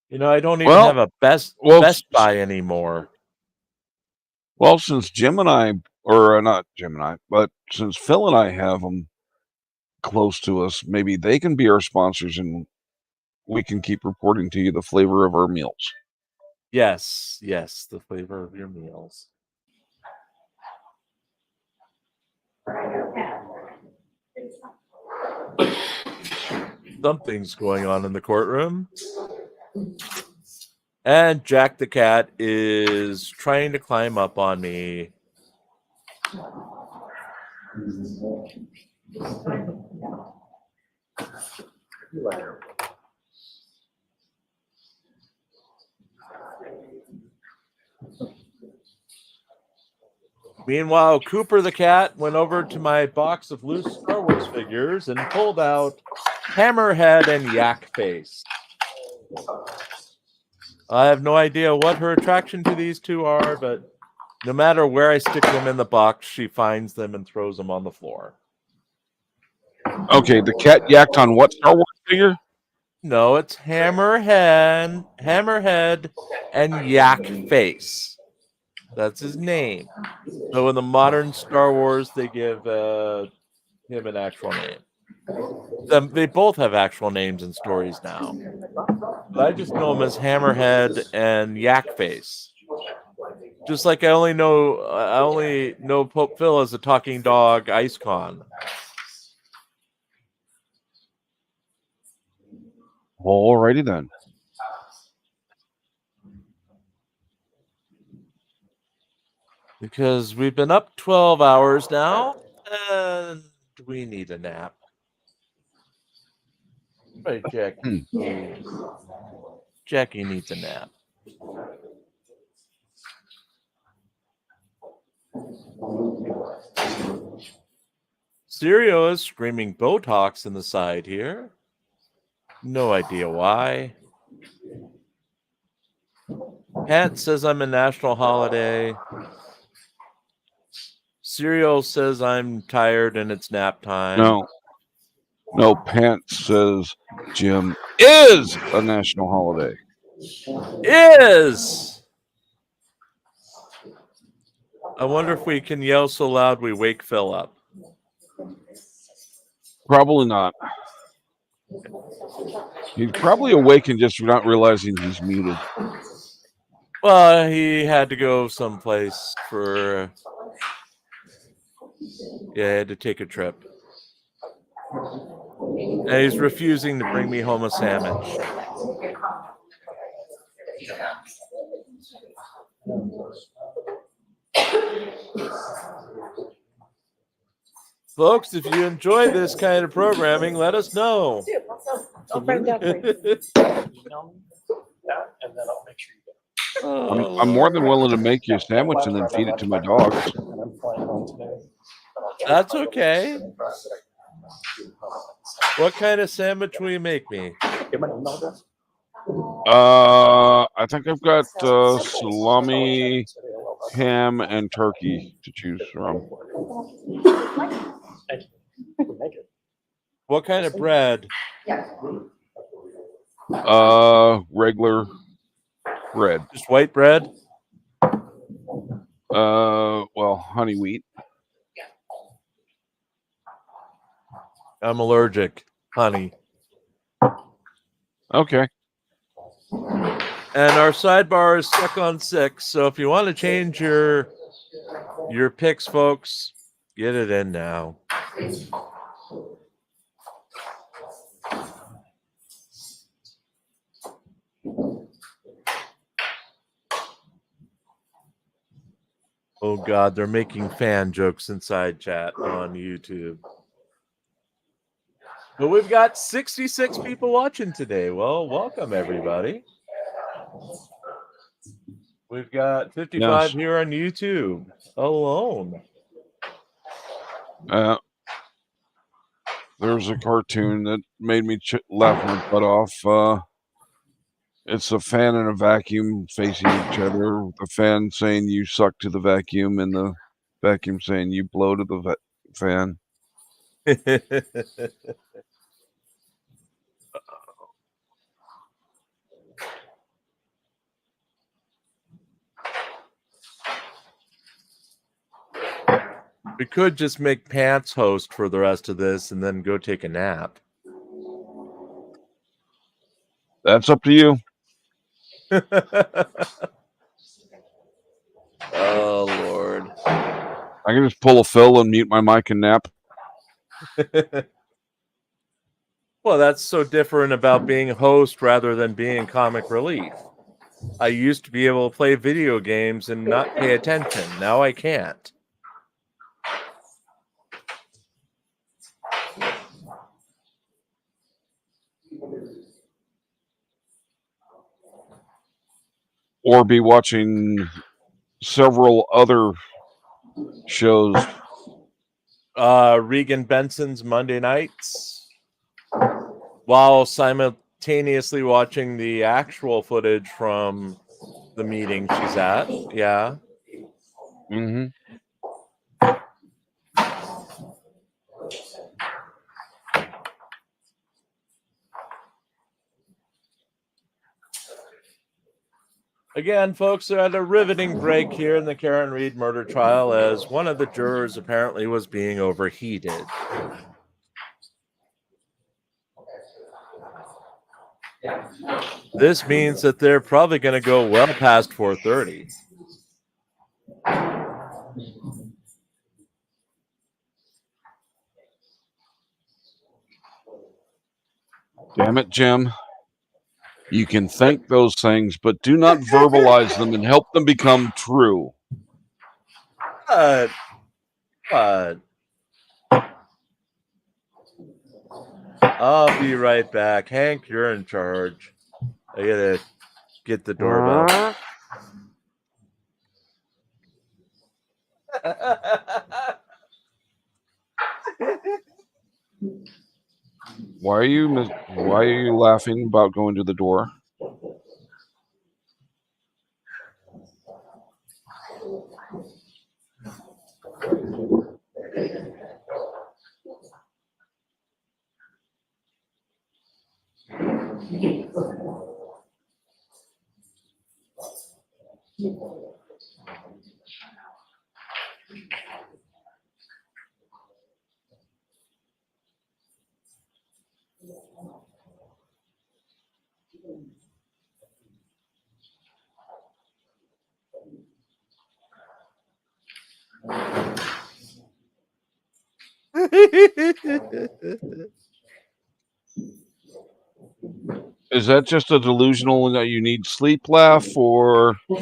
You know, I don't even have a Best Buy anymore.
Well, since Jim and I, or not Jim and I, but since Phil and I have them, close to us, maybe they can be our sponsors and we can keep reporting to you the flavor of our meals.
Yes, the flavor of your meals. Something's going on in the courtroom. And Jack the cat is trying to climb up on me. Meanwhile, Cooper the cat went over to my box of loose Star Wars figures and pulled out Hammerhead and Yak Face. I have no idea what her attraction to these two are, but no matter where I stick them in the box, she finds them and throws them on the floor.
Okay, the cat yacked on what Star Wars figure?
No, it's Hammerhead, and Yak Face. That's his name. So in the modern Star Wars, they give him an actual name. They both have actual names in stories now. But I just know him as Hammerhead and Yak Face. Just like I only know Pope Phil as a talking dog IceCon.
Alrighty then.
Because we've been up 12 hours now, and we need a nap. Right, Jackie? Jackie needs a nap. Sirio is screaming Botox in the side here. No idea why. Pat says I'm a national holiday. Sirio says I'm tired and it's nap time.
No, Pants says Jim is a national holiday.
Is! I wonder if we can yell so loud we wake Phil up.
Probably not. He's probably awake and just not realizing he's muted.
Well, he had to go someplace for... Yeah, he had to take a trip. And he's refusing to bring me home a sandwich. Folks, if you enjoy this kind of programming, let us know.
I'll bring that for you.
I'm more than willing to make you a sandwich and then feed it to my dogs.
That's okay. What kind of sandwich will you make me?
I think I've got salami, ham, and turkey to choose from.
What kind of bread?
Regular bread.
Just white bread?
Well, honey wheat.
I'm allergic. Honey.
Okay.
And our sidebar is stuck on 6, so if you want to change your picks, folks, get it in now. Oh God, they're making fan jokes inside chat on YouTube. But we've got 66 people watching today. Well, welcome everybody. We've got 55 here on YouTube alone.
There's a cartoon that made me laugh my butt off. It's a fan and a vacuum facing each other. The fan saying you suck to the vacuum, and the vacuum saying you blow to the fan.
We could just make Pants host for the rest of this and then go take a nap.
That's up to you.
Oh, Lord.
I can just pull a Phil and mute my mic and nap.
Well, that's so different about being a host rather than being comic relief. I used to be able to play video games and not pay attention. Now I can't.
Or be watching several other shows.
Regan Benson's Monday Nights, while simultaneously watching the actual footage from the meeting she's at. Yeah.
Mm-hmm.
Again, folks are at a riveting break here in the Karen Reed murder trial as one of the jurors apparently was being overheated. This means that they're probably going to go well past 4:30.
Damn it, Jim. You can think those things, but do not verbalize them and help them become true.
But I'll be right back. Hank, you're in charge. I gotta get the doorbell.
Why are you laughing about going to the door? Is that just a delusional that you need sleep laugh, or?
Oh,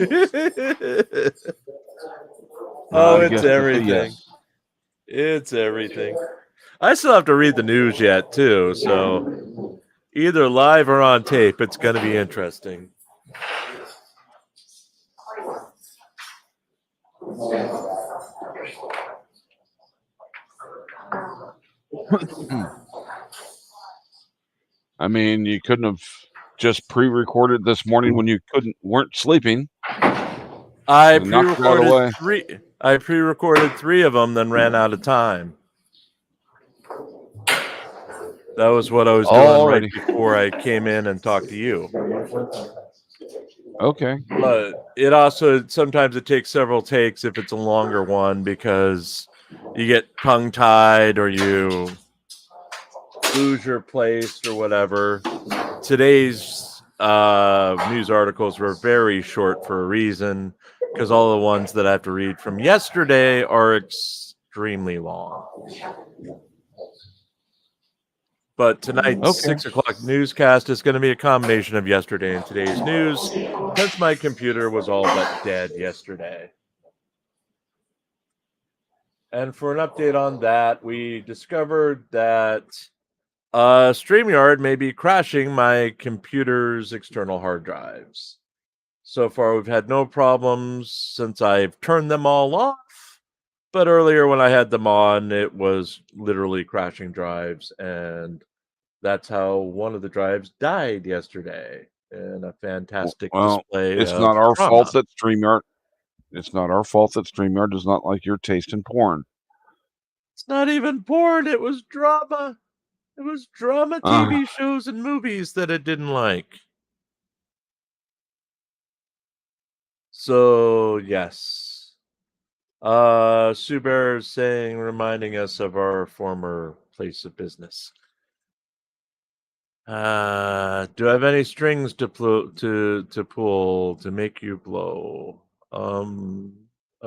I
it's
guess
everything.
yes.
It's everything. I still have to read the news yet, too, so either live or on tape, it's going to be interesting.
I mean, you couldn't have just pre-recorded this morning when you weren't sleeping.
I
And knocked it out of the way.
pre-recorded three of them, then ran out of time. That was what I was doing right before I came in and talked to you.
Okay.
But it also, sometimes it takes several takes if it's a longer one because you get tongue-tied or you lose your place or whatever. Today's news articles were very short for a reason because all the ones that I have to read from yesterday are extremely long. But tonight's 6 o'clock newscast is going to be a combination of yesterday and today's news, since my computer was all but dead yesterday. And for an update on that, we discovered that StreamYard may be crashing my computer's external hard drives. So far, we've had no problems since I've turned them all off. But earlier when I had them on, it was literally crashing drives, and that's how one of the drives died yesterday in a fantastic display
it's
of
not our
drama.
fault that StreamYard. It's not our fault that StreamYard does not like your taste in porn.
It's not even porn. It was drama. It was drama TV shows and movies that it didn't like. So, yes. Sue Bear is saying, reminding us of our former place of business. Do I have any strings to pull to make you blow? I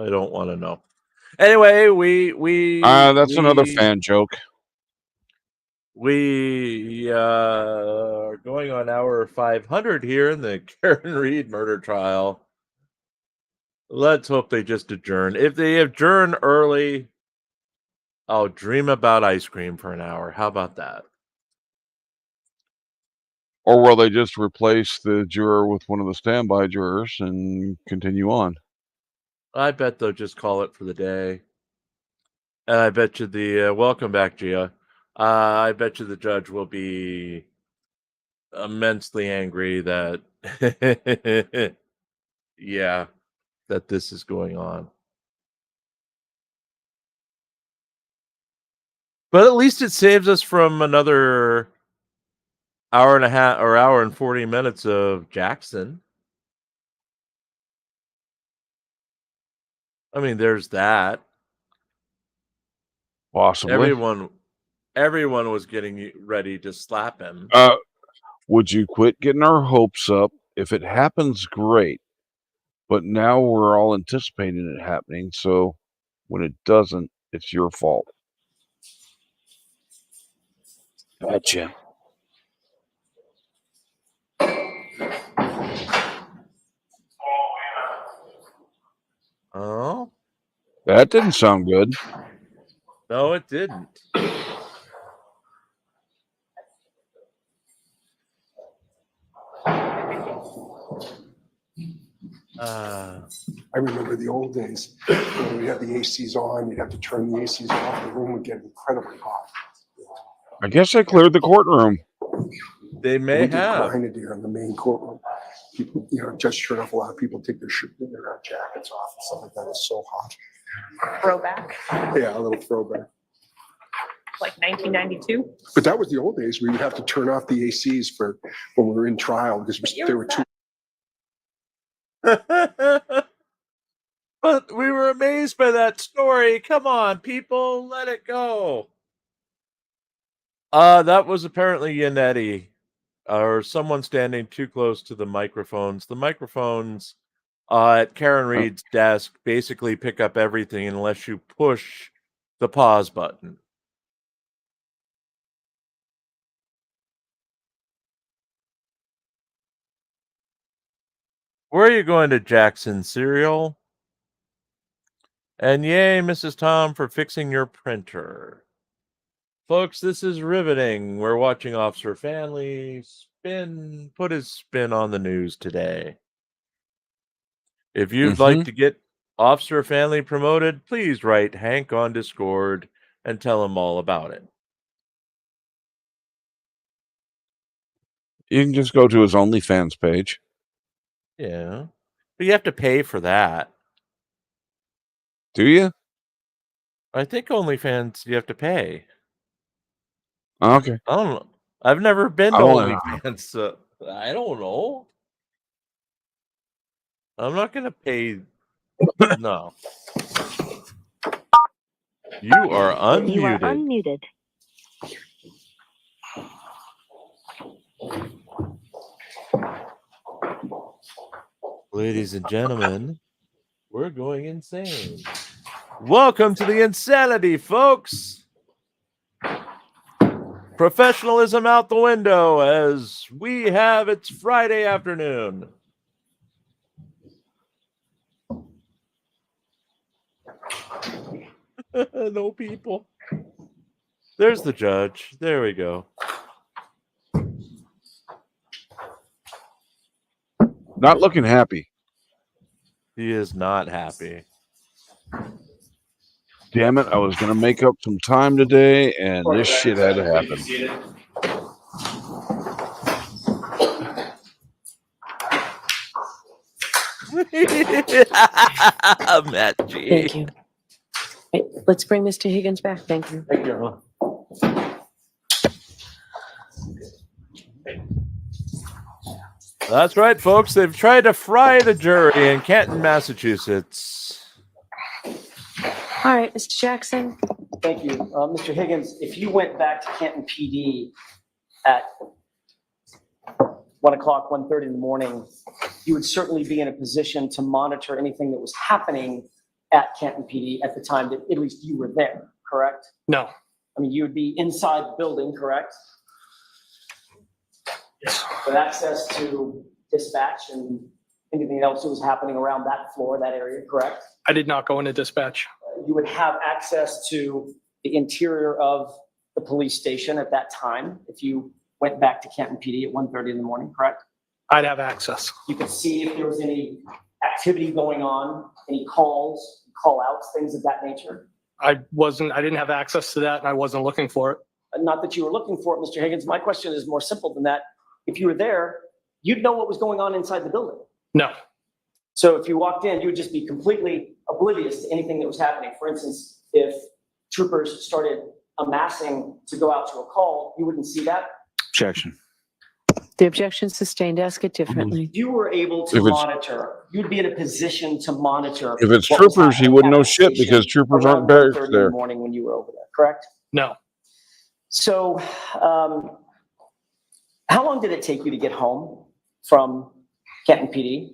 don't want to know. Anyway,
that's another fan joke.
We are going on hour 500 here in the Karen Reed murder trial. Let's hope they just adjourn. If they adjourn early, I'll dream about ice cream for an hour. How about that?
Or will they just replace the juror with one of the standby jurors and continue on?
I bet they'll just call it for the day. And I bet you the welcome back, Gia. I bet you the judge will be immensely angry that yeah, that this is going on. But at least it saves us from another hour and a half or hour and 40 minutes of Jackson. I mean, there's that.
Possibly.
Everyone was getting ready to slap him.
Would you quit getting our hopes up? If it happens, great. But now we're all anticipating it happening, so when it doesn't, it's your fault. Gotcha.
Oh?
That didn't sound good.
No, it didn't.
I remember the old days when we had the ACs on, you'd have to turn the ACs off, the room would get incredibly hot.
I guess I cleared the courtroom.
They may
We did
have.
grind it here in the main courtroom. People, just sure enough, a lot of people take their jackets off and stuff like that. It's so hot.
Throwback,
Yeah, a little throwback.
like 1992.
But that was the old days. We would have to turn off the ACs for when we were in trial because they were too.
But we were amazed by that story. Come on, people, let it go. That was apparently Yannetti, or someone standing too close to the microphones. The microphones at Karen Reed's desk basically pick up everything unless you push the pause button. Where are you going to, Jackson? Cereal? And yay, Mrs. Tom, for fixing your printer. Folks, this is riveting. We're watching Officer Fanley put his spin on the news today. If you'd like to get Officer Fanley promoted, please write Hank on Discord and tell him all about it.
You can just go to his OnlyFans page.
Yeah. But you have to pay for that.
Do you?
I think OnlyFans you have to pay.
Okay.
I don't know. I've never been to
I wanna-
OnlyFans, so I don't know. I'm not gonna pay. No. You are unmuted.
You are unmuted.
Ladies and gentlemen, we're going insane. Welcome to the insanity, folks. Professionalism out the window as we have it's Friday afternoon. No people. There's the judge. There we go.
Not looking happy.
He is not happy.
Damn it, I was going to make up some time today, and this shit had to happen.
Matt G.
Thank you. Right, let's bring Mr. Higgins back. Thank you.
Thank you. That's right, folks. They've tried to fry the jury in Canton, Massachusetts.
All right, Mr. Jackson.
Thank you. Mr. Higgins, if you went back to Canton PD at 1 o'clock, 1:30 in the morning, you would certainly be in a position to monitor anything that was happening at Canton PD at the time that at least you were there, correct?
No.
I mean, you would be inside the building, correct?
Yes.
With access to dispatch and anything else that was happening around that floor, that area, correct?
I did not go into dispatch.
You would have access to the interior of the police station at that time if you went back to Canton PD at 1:30 in the morning, correct?
I'd have access.
You could see if there was any activity going on, any calls, call outs, things of that nature.
I didn't have access to that and I wasn't looking for it.
Not that you were looking for it, Mr. Higgins. My question is more simple than that. If you were there, you'd know what was going on inside the building.
No.
So if you walked in, you would just be completely oblivious to anything that was happening. For instance, if troopers started amassing to go out to a call, you wouldn't see that.
Objection.
The objection sustained. Ask it differently.
You were able to monitor. You'd be in a position to monitor.
If it's
what was
troopers, he
happening
wouldn't
at
know
the
shit
station
because troopers
around
aren't barracks
1:30 in
there.
the morning when you were over there, correct?
No.
So, how long did it take you to get home from Canton PD?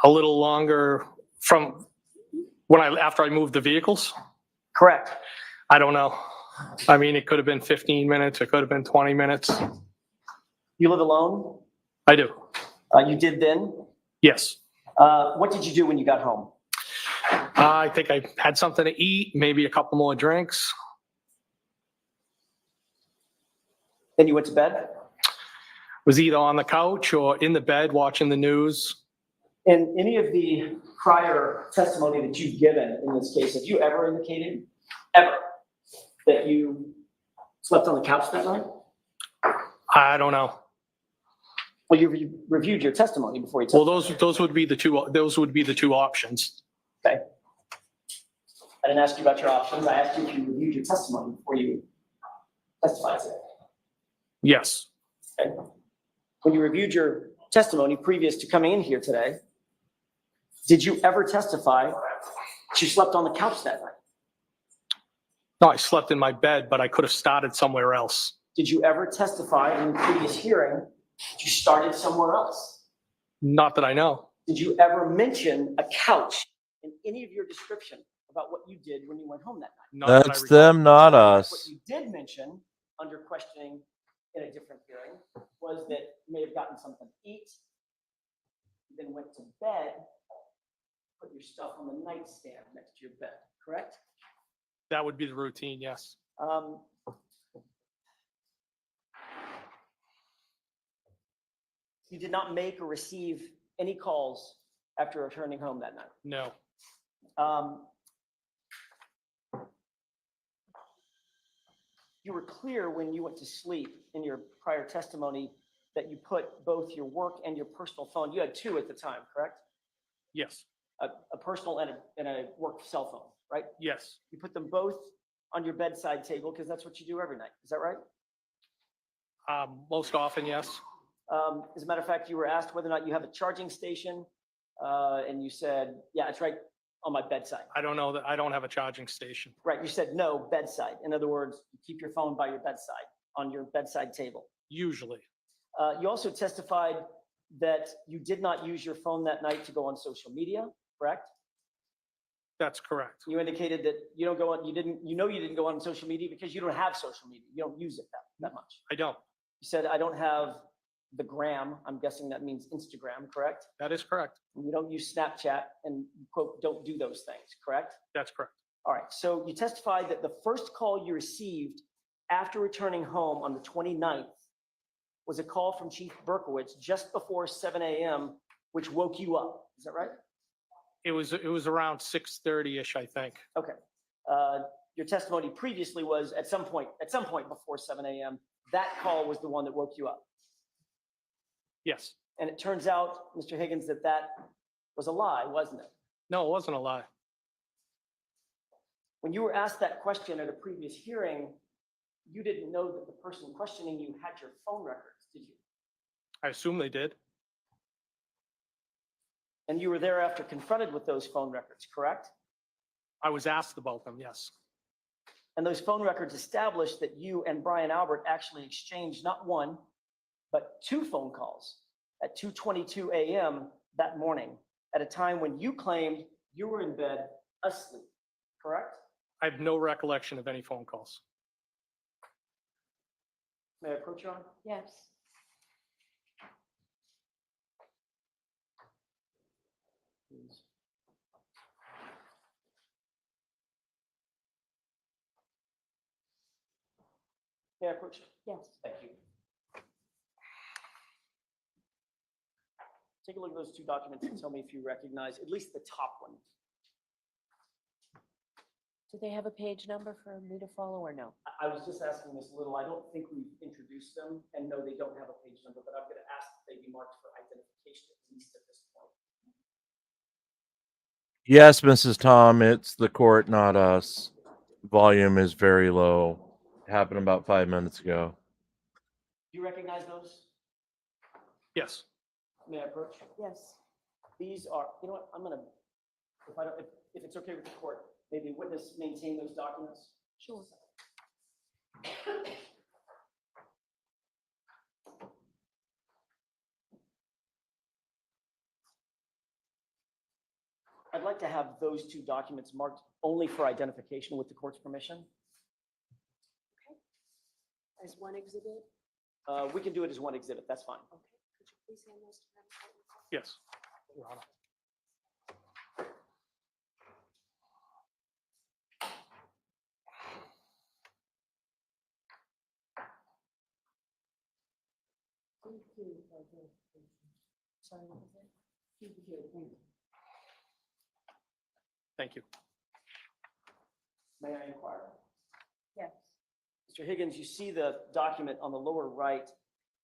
A little longer from after I moved the vehicles.
Correct.
I don't know. I mean, it could have been 15 minutes. It could have been 20 minutes.
You live alone?
I do.
You did then?
Yes.
What did you do when you got home?
I think I had something to eat, maybe a couple more drinks.
Then you went to bed?
Was either on the couch or in the bed watching the news.
In any of the prior testimony that you've given in this case, have you ever indicated, that you slept on the couch that night?
I don't know.
Well, you reviewed your testimony before you
Well,
testified.
those would be the two options.
Okay. I didn't ask you about your options. I asked you if you reviewed your testimony before you testified today.
Yes.
Okay. When you reviewed your testimony previous to coming in here today, did you ever testify that you slept on the couch that night?
No, I slept in my bed, but I could have started somewhere else.
Did you ever testify in the previous hearing that you started somewhere else?
Not that I know.
Did you ever mention a couch in any of your description about what you did when you went home that night?
Not that I
That's
recall.
them, not
What
us.
you did mention under questioning in a different hearing was that you may have gotten something to eat, then went to bed, put your stuff on the nightstand next to your bed, correct?
That would be the routine, yes.
You did not make or receive any calls after returning home that night.
No.
You were clear when you went to sleep in your prior testimony that you put both your work and your personal phone. You had two at the time, correct?
Yes.
A personal and a work cell phone, right?
Yes.
You put them both on your bedside table because that's what you do every night. Is that right?
Most often, yes.
As a matter of fact, you were asked whether or not you have a charging station, and you said, yeah, it's right on my bedside.
I don't know that I don't have a charging station.
Right, you said no, bedside. In other words, you keep your phone by your bedside, on your bedside table.
Usually.
You also testified that you did not use your phone that night to go on social media, correct?
That's correct.
You indicated that you don't go on, you didn't go on social media because you don't have social media. You don't use it that much.
I don't.
You said, I don't have the gram. I'm guessing that means Instagram, correct?
That is correct.
And you don't use Snapchat and quote, don't do those things, correct?
That's correct.
All right, so you testified that the first call you received after returning home on the 29th was a call from Chief Berkowitz just before 7 a.m., which woke you up. Is that right?
It was around 6:30-ish, I think.
Okay. Your testimony previously was at some point before 7 a.m., that call was the one that woke you up.
Yes.
And it turns out, Mr. Higgins, that was a lie, wasn't it?
No, it wasn't a lie.
When you were asked that question at a previous hearing, you didn't know that the person questioning you had your phone records, did you?
I assume they did.
And you were thereafter confronted with those phone records, correct?
I was asked about them, yes.
And those phone records established that you and Brian Albert actually exchanged not one, but 2 phone calls at 2:22 a.m. that morning, at a time when you claimed you were in bed asleep, correct?
I have no recollection of any phone calls.
May I approach you on?
Yes.
Please. May I approach you?
Yes.
Thank you. Take a look at those 2 documents and tell me if you recognize at least the top one.
Do they have a page number for me to follow or no?
I was just asking Ms. Little, I don't think we've introduced them, and no, they don't have a page number, but I'm going to ask that they be marked for identification at least at this point.
Yes, Mrs. Tom, it's the court, not us. Volume is very low. It happened about 5 minutes ago.
Do you recognize those?
Yes.
May I approach?
Yes.
These are, you know what, I'm gonna, if it's okay with the court, maybe witness maintain those documents?
Sure.
I'd like to have those 2 documents marked only for identification with the court's permission.
As one exhibit?
We can do it as one exhibit, that's fine.
Okay. Could you please hand those to Madam Clerk?
Yes. Your Honor.
Sorry, what was it?
Thank you.
May I inquire?
Yes.
Mr. Higgins, you see the document on the lower right.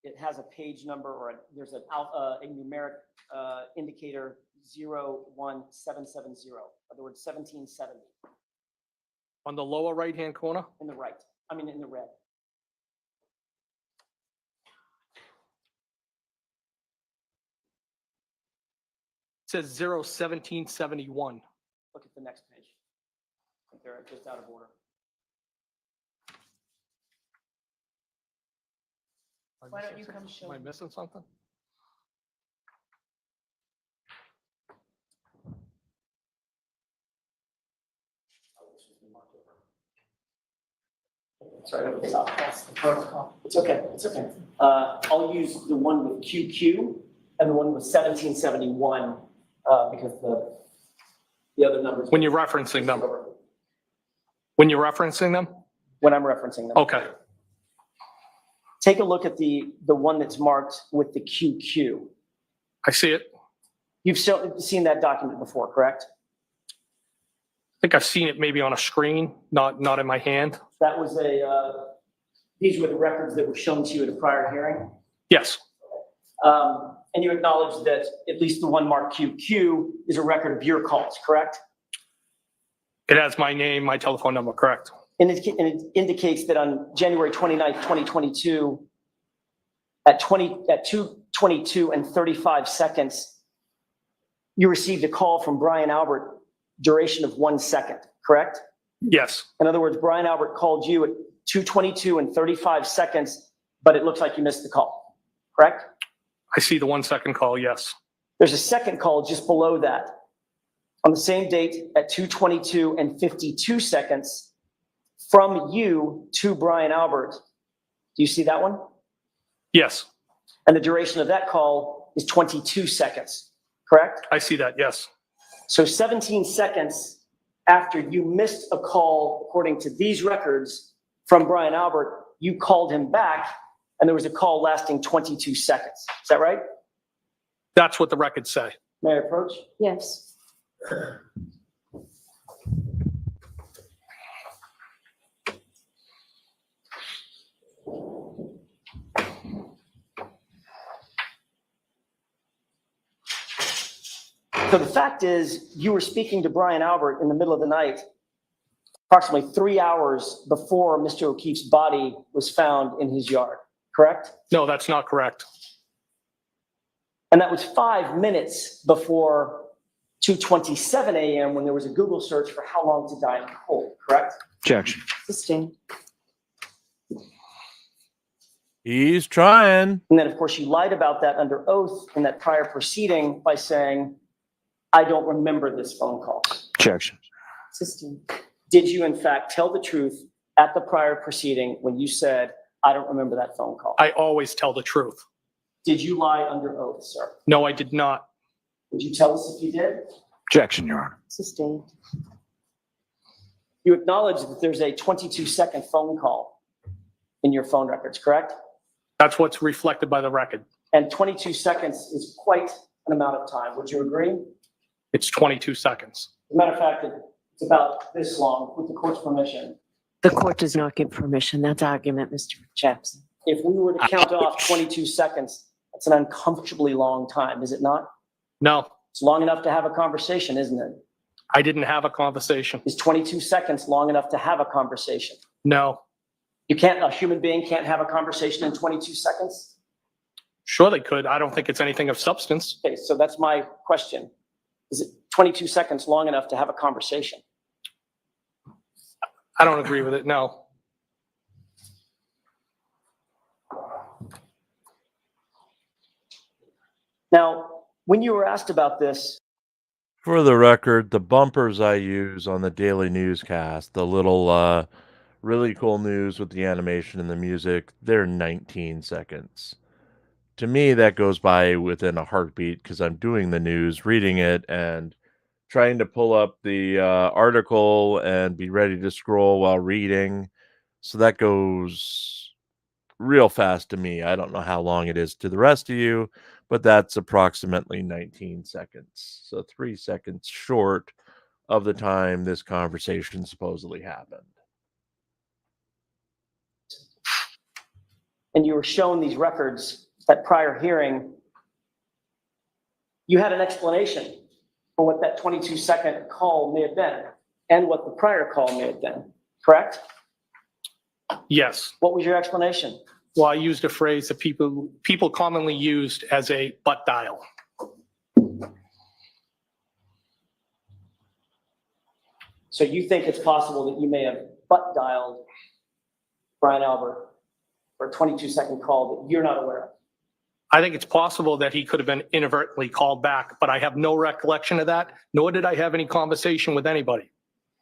It has a page number or there's a numeric indicator 01770, in other words, 1770.
On the lower right-hand corner?
In the right, I mean in the red.
It says 01771.
Look at the next page. I think they're just out of order.
Why don't you come show
Am I
me?
missing something?
Sorry, that's the protocol. It's okay, it's okay. I'll use the one with QQ and the one with 1771 because the other numbers.
When you're referencing them? When you're referencing them?
When I'm referencing them.
Okay.
Take a look at the one that's marked with the QQ.
I see it.
You've seen that document before, correct?
I think I've seen it maybe on a screen, not in my hand.
That was these were the records that were shown to you at a prior hearing?
Yes.
And you acknowledge that at least the one marked QQ is a record of your calls, correct?
It has my name, my telephone number, correct?
And it indicates that on January 29th, 2022, at 2:22 and 35 seconds, you received a call from Brian Albert, duration of 1 second, correct?
Yes.
In other words, Brian Albert called you at 2:22 and 35 seconds, but it looks like you missed the call, correct?
I see the 1 second call, yes.
There's a second call just below that. On the same date at 2:22 and 52 seconds from you to Brian Albert. Do you see that one?
Yes.
And the duration of that call is 22 seconds, correct?
I see that, yes.
So 17 seconds after you missed a call, according to these records from Brian Albert, you called him back and there was a call lasting 22 seconds. Is that right?
That's what the records say.
May I approach?
Yes.
So the fact is, you were speaking to Brian Albert in the middle of the night, approximately 3 hours before Mr. O'Keefe's body was found in his yard, correct?
No, that's not correct.
And that was 5 minutes before 2:27 a.m. when there was a Google search for how long to die in cold, correct?
Objection.
Sustained.
He's trying.
And then, of course, you lied about that under oath in that prior proceeding by saying, I don't remember this phone call.
Objection.
Sustained.
Did you, in fact, tell the truth at the prior proceeding when you said, I don't remember that phone call?
I always tell the truth.
Did you lie under oath, sir?
No, I did not.
Would you tell us if you did?
Objection, Your Honor.
Sustained.
You acknowledge that there's a 22-second phone call in your phone records, correct?
That's what's reflected by the record.
And 22 seconds is quite an amount of time. Would you agree?
It's 22 seconds.
As a matter of fact, it's about this long, with the court's permission.
The court does not give permission. That's argument, Mr. Jackson.
If we were to count off 22 seconds, that's an uncomfortably long time, is it not?
No,
It's long enough to have a conversation, isn't it?
I didn't have a conversation.
Is 22 seconds long enough to have a conversation?
No.
A human being can't have a conversation in 22 seconds?
Sure they could. I don't think it's anything of substance.
Okay, so that's my question. Is it 22 seconds long enough to have a conversation?
I don't agree with it, no.
Now, when you were asked about this,
For the record, the bumpers I use on the daily newscast, the little really cool news with the animation and the music, they're 19 seconds. To me, that goes by within a heartbeat because I'm doing the news, reading it, and trying to pull up the article and be ready to scroll while reading. So that goes real fast to me. I don't know how long it is to the rest of you, but that's approximately 19 seconds. So 3 seconds short of the time this conversation supposedly happened.
and you were shown these records at prior hearing, you had an explanation for what that 22-second call may have been and what the prior call may have been, correct?
Yes.
What was your explanation?
Well, I used a phrase that people commonly used as a butt dial.
So you think it's possible that you may have butt dialed Brian Albert for a 22-second call that you're not aware of?
I think it's possible that he could have been inadvertently called back, but I have no recollection of that, nor did I have any conversation with anybody.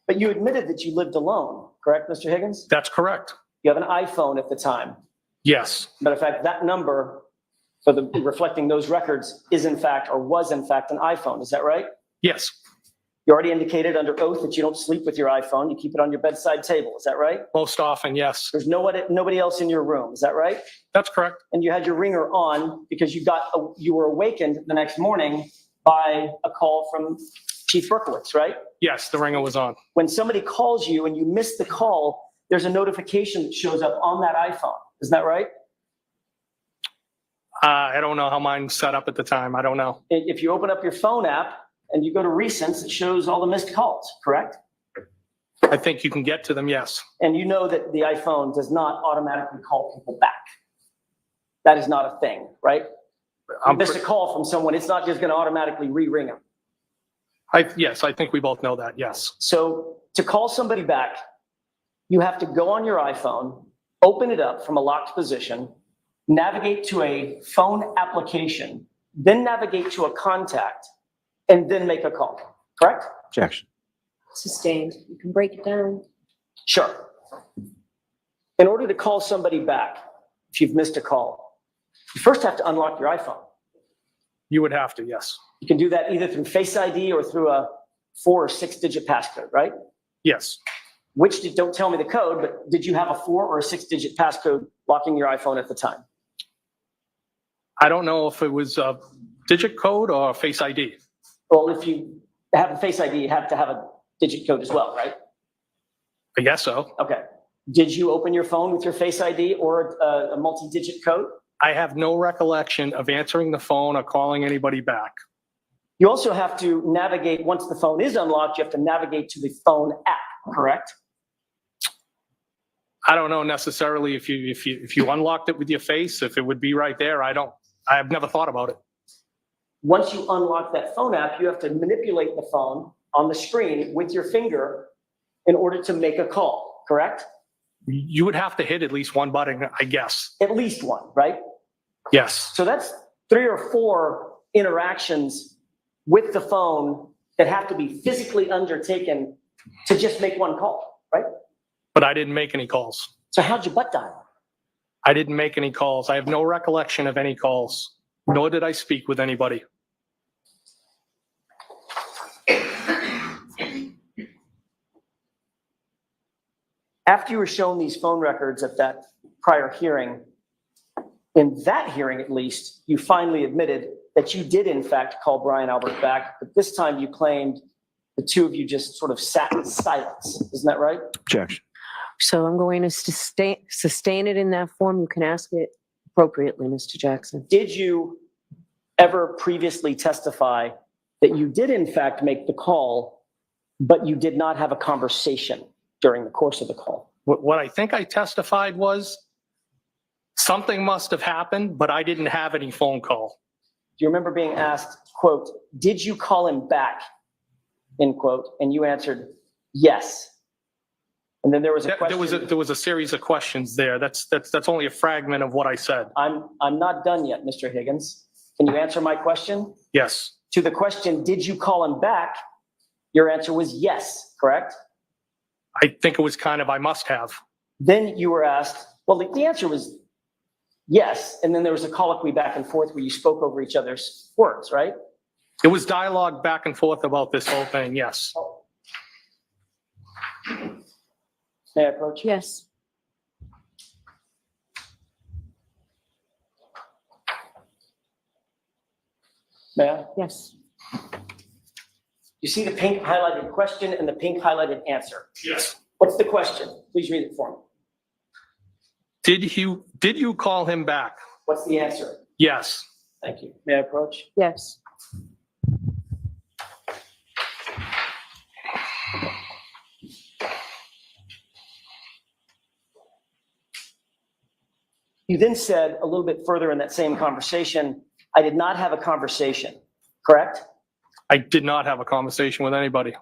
But you admitted that you lived alone, correct, Mr. Higgins?
That's correct.
You have an iPhone at the time.
Yes.
Matter of fact, that number for the reflecting those records is in fact, or was in fact, an iPhone. Is that right?
Yes.
You already indicated under oath that you don't sleep with your iPhone. You keep it on your bedside table. Is that right?
Most often, yes.
There's nobody else in your room. Is that right?
That's correct.
And you had your ringer on because you were awakened the next morning by a call from Chief Berkowitz, right?
Yes, the ringer was on.
When somebody calls you and you miss the call, there's a notification that shows up on that iPhone. Isn't that right?
I don't know how mine's set up at the time. I don't know.
If you open up your phone app and you go to recents, it shows all the missed calls, correct?
I think you can get to them, yes.
And you know that the iPhone does not automatically call people back. That is not a thing, right? You missed a call from someone, it's not just going to automatically re-ring them.
Yes, I think we both know that, yes.
So to call somebody back, you have to go on your iPhone, open it up from a locked position, navigate to a phone application, then navigate to a contact, and then make a call, correct?
Objection.
Sustained. You can break it down.
Sure. In order to call somebody back, if you've missed a call, you first have to unlock your iPhone.
You would have to, yes.
You can do that either through Face ID or through a 4 or 6 digit passcode, right?
Yes.
Don't tell me the code, but did you have a 4 or a 6 digit passcode locking your iPhone at the time?
I don't know if it was a digit code or Face ID.
Well, if you have a Face ID, you have to have a digit code as well, right?
I guess so.
Okay. Did you open your phone with your Face ID or a multi-digit code?
I have no recollection of answering the phone or calling anybody back.
You also have to navigate, once the phone is unlocked, you have to navigate to the phone app, correct?
I don't know necessarily if you unlocked it with your face, if it would be right there. I have never thought about it.
once you unlock that phone app, you have to manipulate the phone on the screen with your finger in order to make a call, correct?
You would have to hit at least one button, I guess.
At least one, right?
Yes.
So that's 3 or 4 interactions with the phone that have to be physically undertaken to just make one call, right?
But I didn't make any calls.
So how'd you butt dial?
I didn't make any calls. I have no recollection of any calls, nor did I speak with anybody.
After you were shown these phone records at that prior hearing, in that hearing at least, you finally admitted that you did in fact call Brian Albert back, but this time you claimed the two of you just sort of sat in silence. Isn't that right?
Objection.
So I'm going to sustain it in that form. You can ask it appropriately, Mr. Jackson.
Did you ever previously testify that you did in fact make the call, but you did not have a conversation during the course of the call?
What I think I testified was something must have happened, but I didn't have any phone call.
Do you remember being asked, quote, did you call him back, end quote, and you answered yes? And then there was a question.
There was a series of questions there. That's only a fragment of what I said.
I'm not done yet, Mr. Higgins. Can you answer my question?
Yes.
To the question, did you call him back? Your answer was yes, correct?
I think it was kind of, I must have.
Then you were asked, well, the answer was yes. And then there was a colloquy back and forth where you spoke over each other's words, right?
It was dialogue back and forth about this whole thing, yes.
May I approach?
Yes.
May I?
Yes.
You see the pink highlighted question and the pink highlighted answer.
Yes.
What's the question? Please read it for me.
Did you call him back?
What's the answer?
Yes.
Thank you. May I approach?
Yes.
You then said a little bit further in that same conversation, I did not have a conversation, correct?
I did not have a conversation with anybody.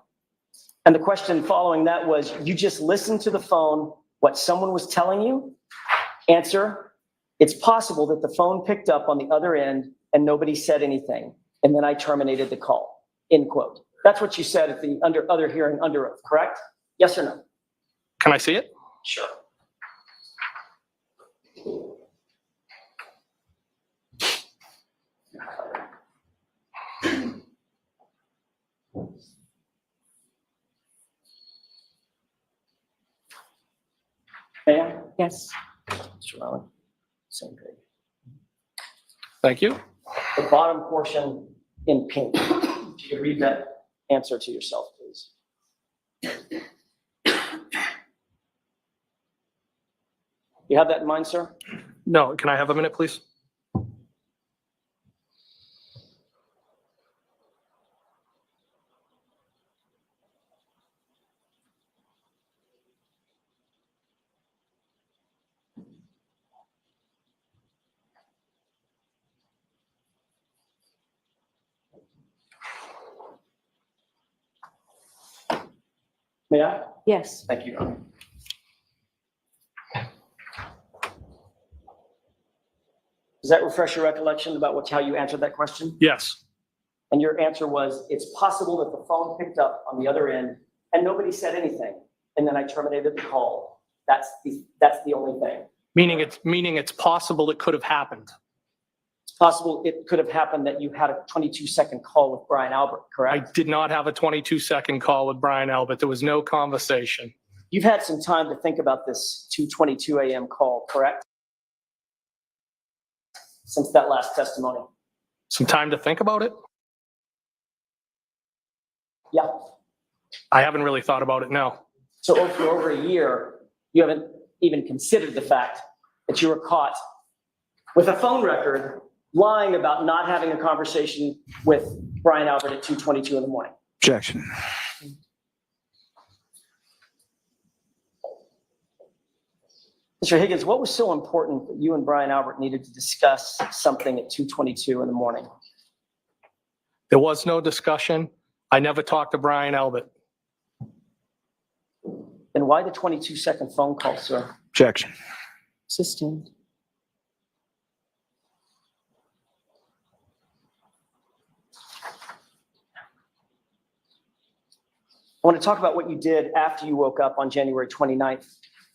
And the question following that was, you just listened to the phone, what someone was telling you? Answer, it's possible that the phone picked up on the other end and nobody said anything. And then I terminated the call, end quote. That's what you said at the other hearing under oath, correct? Yes or no?
Can I see it?
Sure. Ma'am?
Yes.
Mr. Rowland, same page.
Thank you.
The bottom portion in pink. If you could read that answer to yourself, please. You have that in mind, sir?
No, can I have a minute, please?
May I?
Yes.
Thank you, Your Honor. Does that refresh your recollection about how you answered that question?
Yes.
And your answer was, it's possible that the phone picked up on the other end and nobody said anything. And then I terminated the call. That's the only thing.
Meaning it's possible it could have happened.
It's possible it could have happened that you had a 22-second call with Brian Albert,
I
correct?
did not have a 22-second call with Brian Albert. There was no conversation.
You've had some time to think about this 2:22 a.m. call, correct? Since that last testimony.
Some time to think about it?
Yeah.
I haven't really thought about it, no.
So for over a year, you haven't even considered the fact that you were caught with a phone record lying about not having a conversation with Brian Albert at 2:22 in the morning.
Objection.
Mr. Higgins, what was so important that you and Brian Albert needed to discuss something at 2:22 in the morning?
There was no discussion. I never talked to Brian Albert.
Then why the 22-second phone call, sir?
Objection.
Sustained.
I want to talk about what you did after you woke up on January 29th,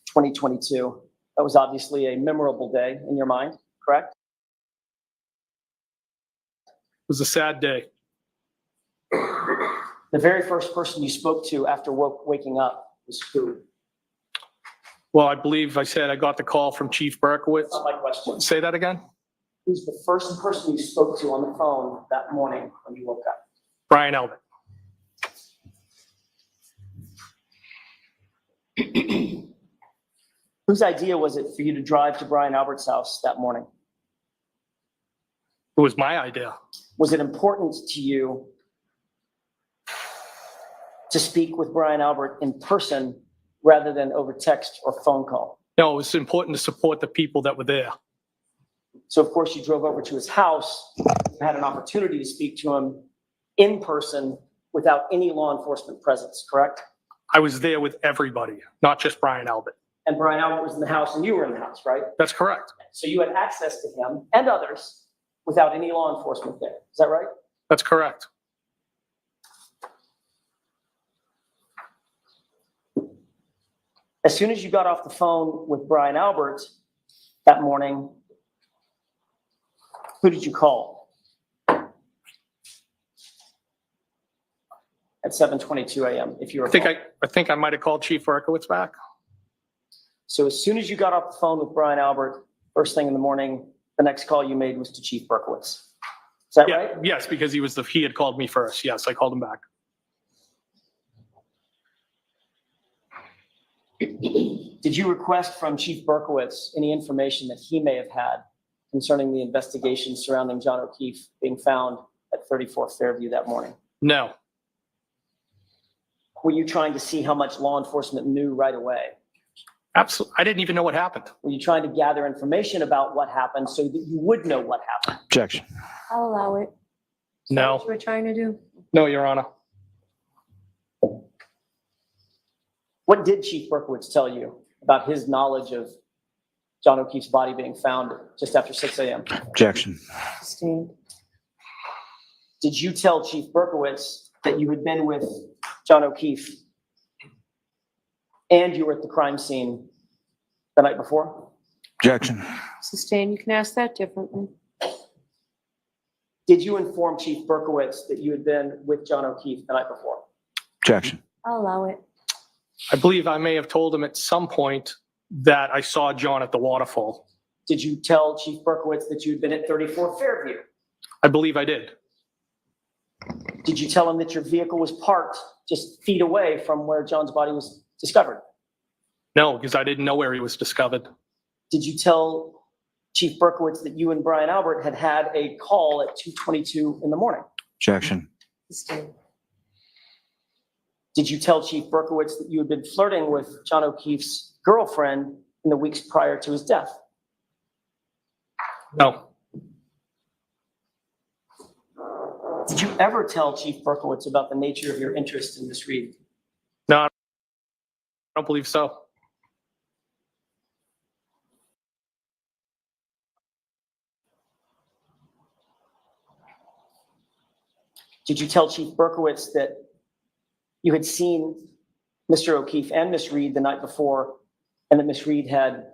2022. That was obviously a memorable day in your mind, correct?
It was a sad day.
The very first person you spoke to after waking up was who?
Well, I believe I said I got the call from Chief Berkowitz.
That's not my question.
Say that again?
Who's the first person you spoke to on the phone that morning when you woke up?
Brian Albert.
Whose idea was it for you to drive to Brian Albert's house that morning?
It was my idea.
Was it important to you to speak with Brian Albert in person rather than over text or phone call?
No, it was important to support the people that were there.
So of course you drove over to his house, had an opportunity to speak to him in person without any law enforcement presence, correct?
I was there with everybody, not just Brian Albert.
And Brian Albert was in the house and you were in the house, right?
That's correct.
So you had access to him and others without any law enforcement there. Is that right?
That's correct.
As soon as you got off the phone with Brian Albert that morning, who did you call? At 7:22 a.m., if you recall.
I think I might have called Chief Berkowitz back.
So as soon as you got off the phone with Brian Albert, first thing in the morning, the next call you made was to Chief Berkowitz. Is that right?
Yes, because he had called me first. Yes, I called him back.
Did you request from Chief Berkowitz any information that he may have had concerning the investigation surrounding John O'Keefe being found at 34 Fairview that morning?
No.
Were you trying to see how much law enforcement knew right away?
Absolutely. I didn't even know what happened.
Were you trying to gather information about what happened so that you would know what happened?
Objection.
I'll allow it. Is that
No.
what you were trying to do?
No, Your Honor.
What did Chief Berkowitz tell you about his knowledge of John O'Keefe's body being found just after 6 a.m.?
Objection.
Sustained.
Did you tell Chief Berkowitz that you had been with John O'Keefe and you were at the crime scene the night before?
Objection.
Sustained. You can ask that differently.
Did you inform Chief Berkowitz that you had been with John O'Keefe the night before?
Objection.
I'll allow it.
I believe I may have told him at some point that I saw John at the waterfall.
Did you tell Chief Berkowitz that you had been at 34 Fairview?
I believe I did.
Did you tell him that your vehicle was parked just feet away from where John's body was discovered?
No, because I didn't know where he was discovered.
Did you tell Chief Berkowitz that you and Brian Albert had a call at 2:22 in the morning?
Objection.
Sustained.
Did you tell Chief Berkowitz that you had been flirting with John O'Keefe's girlfriend in the weeks prior to his death?
No.
Did you ever tell Chief Berkowitz about the nature of your interest in Miss Reed?
No, I don't believe so.
Did you tell Chief Berkowitz that you had seen Mr. O'Keefe and Miss Reed the night before and that Miss Reed had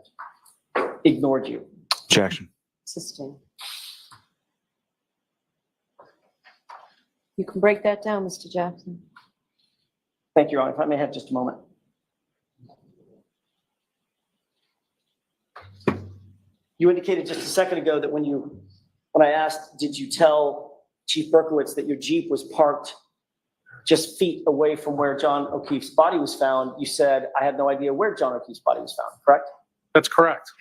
ignored you?
Objection.
Sustained. You can break that down, Mr. Jackson.
Thank you, Your Honor. If I may have just a moment. You indicated just a second ago that when I asked, did you tell Chief Berkowitz that your Jeep was parked just feet away from where John O'Keefe's body was found, you said, I had no idea where John O'Keefe's body was found, correct?
That's correct.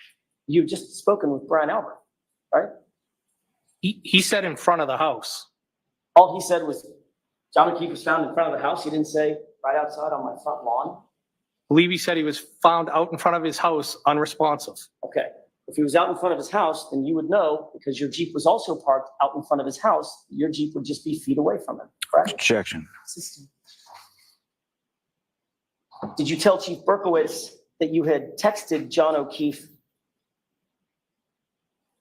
You've just spoken with Brian Albert, right?
He said in front of the house.
All he said was John O'Keefe was found in front of the house. He didn't say right outside on my front lawn.
I believe he said he was found out in front of his house unresponsive.
Okay. If he was out in front of his house, then you would know, because your Jeep was also parked out in front of his house, your Jeep would just be feet away from him, correct?
Objection.
Did you tell Chief Berkowitz that you had texted John O'Keefe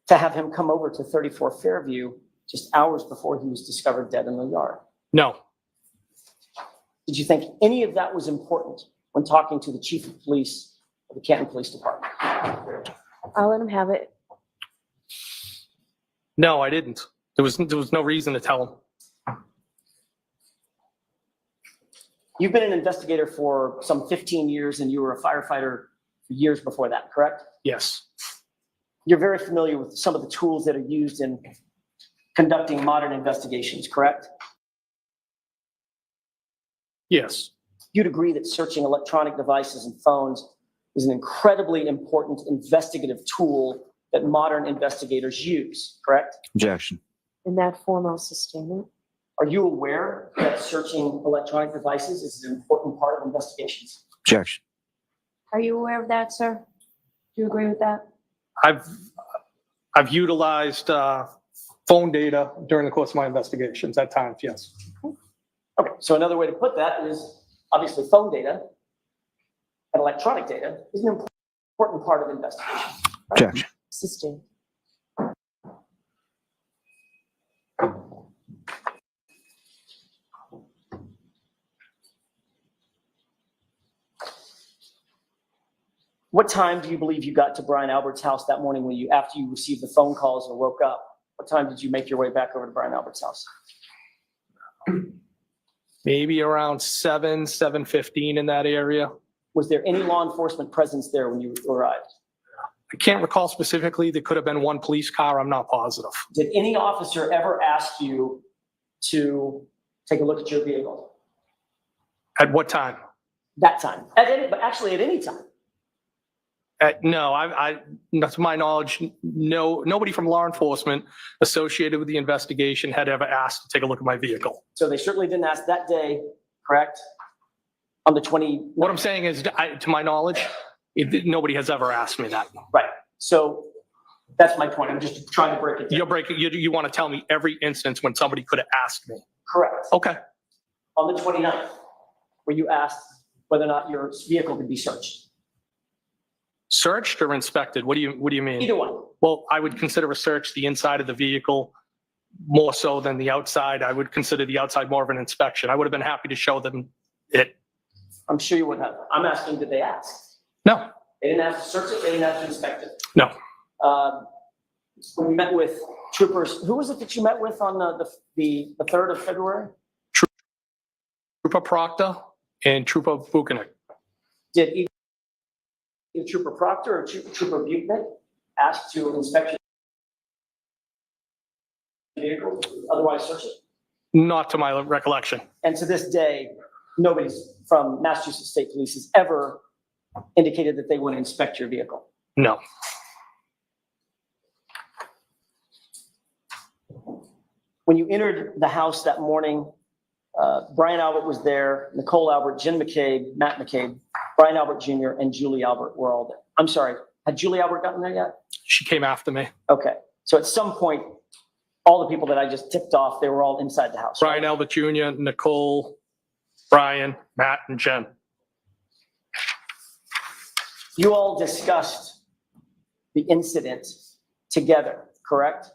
to have him come over to 34 Fairview just hours before he was discovered dead in the yard?
No,
Did you think any of that was important when talking to the Chief of Police of the Canton Police Department?
I'll let him have it.
no, I didn't. There was no reason to tell him.
You've been an investigator for some 15 years and you were a firefighter for years before that, correct?
Yes,
You're very familiar with some of the tools that are used in conducting modern investigations, correct?
yes,
You'd agree that searching electronic devices and phones is an incredibly important investigative tool that modern investigators use, correct?
Objection.
In that form, I'll sustain it.
Are you aware that searching electronic devices is an important part of investigations?
Objection.
Are you aware of that, sir? Do you agree with that?
I've utilized phone data during the course of my investigations at times, yes.
Okay, so another way to put that is obviously phone data and electronic data is an important part of investigation. Right?
Objection.
Sustain.
What time do you believe you got to Brian Albert's house that morning after you received the phone calls and woke up? What time did you make your way back over to Brian Albert's house?
Maybe around 7:15 in that area.
Was there any law enforcement presence there when you arrived?
I can't recall specifically. There could have been one police car. I'm not positive.
Did any officer ever ask you to take a look at your vehicle?
At what time?
That time, but actually at any time.
No, to my knowledge, nobody from law enforcement associated with the investigation had ever asked to take a look at my vehicle.
So they certainly didn't ask that day, correct? On the 20.
What I'm saying is, to my knowledge, nobody has ever asked me that.
Right. So that's my point. I'm just trying to break it down.
You want to tell me every instance when somebody could have asked me?
Correct.
Okay.
On the 29th, where you asked whether or not your vehicle could be searched.
Searched or inspected? What do you mean?
Either one.
Well, I would consider a search the inside of the vehicle more so than the outside. I would consider the outside more of an inspection. I would have been happy to show them it.
I'm sure you would have. I'm asking, did they ask?
No.
They didn't have to search it. They didn't have to inspect it.
No.
When we met with troopers, who was it that you met with on the 3rd of February?
Trooper Proctor and Trooper Buchanan.
Did either Trooper Proctor or Trooper Buchanan ask to inspect your vehicle, otherwise search it?
Not to my recollection.
And to this day, nobody from Massachusetts State Police has ever indicated that they would inspect your vehicle.
No.
When you entered the house that morning, Brian Albert was there, Nicole Albert, Jen McCabe, Matt McCabe, Brian Albert Jr., and Julie Albert were all there. I'm sorry, had Julie Albert gotten there yet?
She came after me.
Okay, so at some point, all the people that I just ticked off, they were all inside the house.
Brian Albert Jr., Nicole, Brian, Matt, and Jen.
You all discussed the incident together, correct?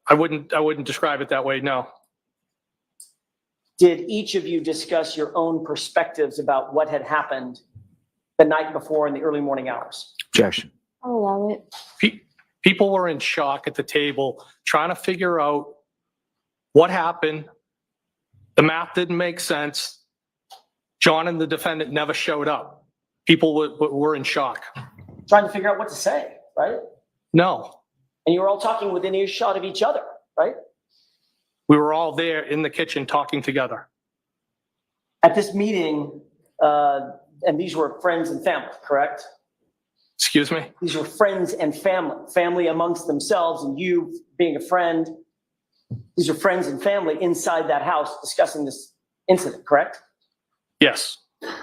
I wouldn't describe it that way, no.
Did each of you discuss your own perspectives about what had happened the night before in the early morning hours?
Objection.
I'll allow it.
People were in shock at the table trying to figure out what happened. The math didn't make sense. John and the defendant never showed up. People were in shock.
Trying to figure out what to say, right?
No.
And you were all talking within earshot of each other, right?
We were all there in the kitchen talking together.
At this meeting, and these were friends and family, correct?
Excuse me?
These were friends and family amongst themselves, and you being a friend. These are friends and family inside that house discussing this incident, correct?
Yes.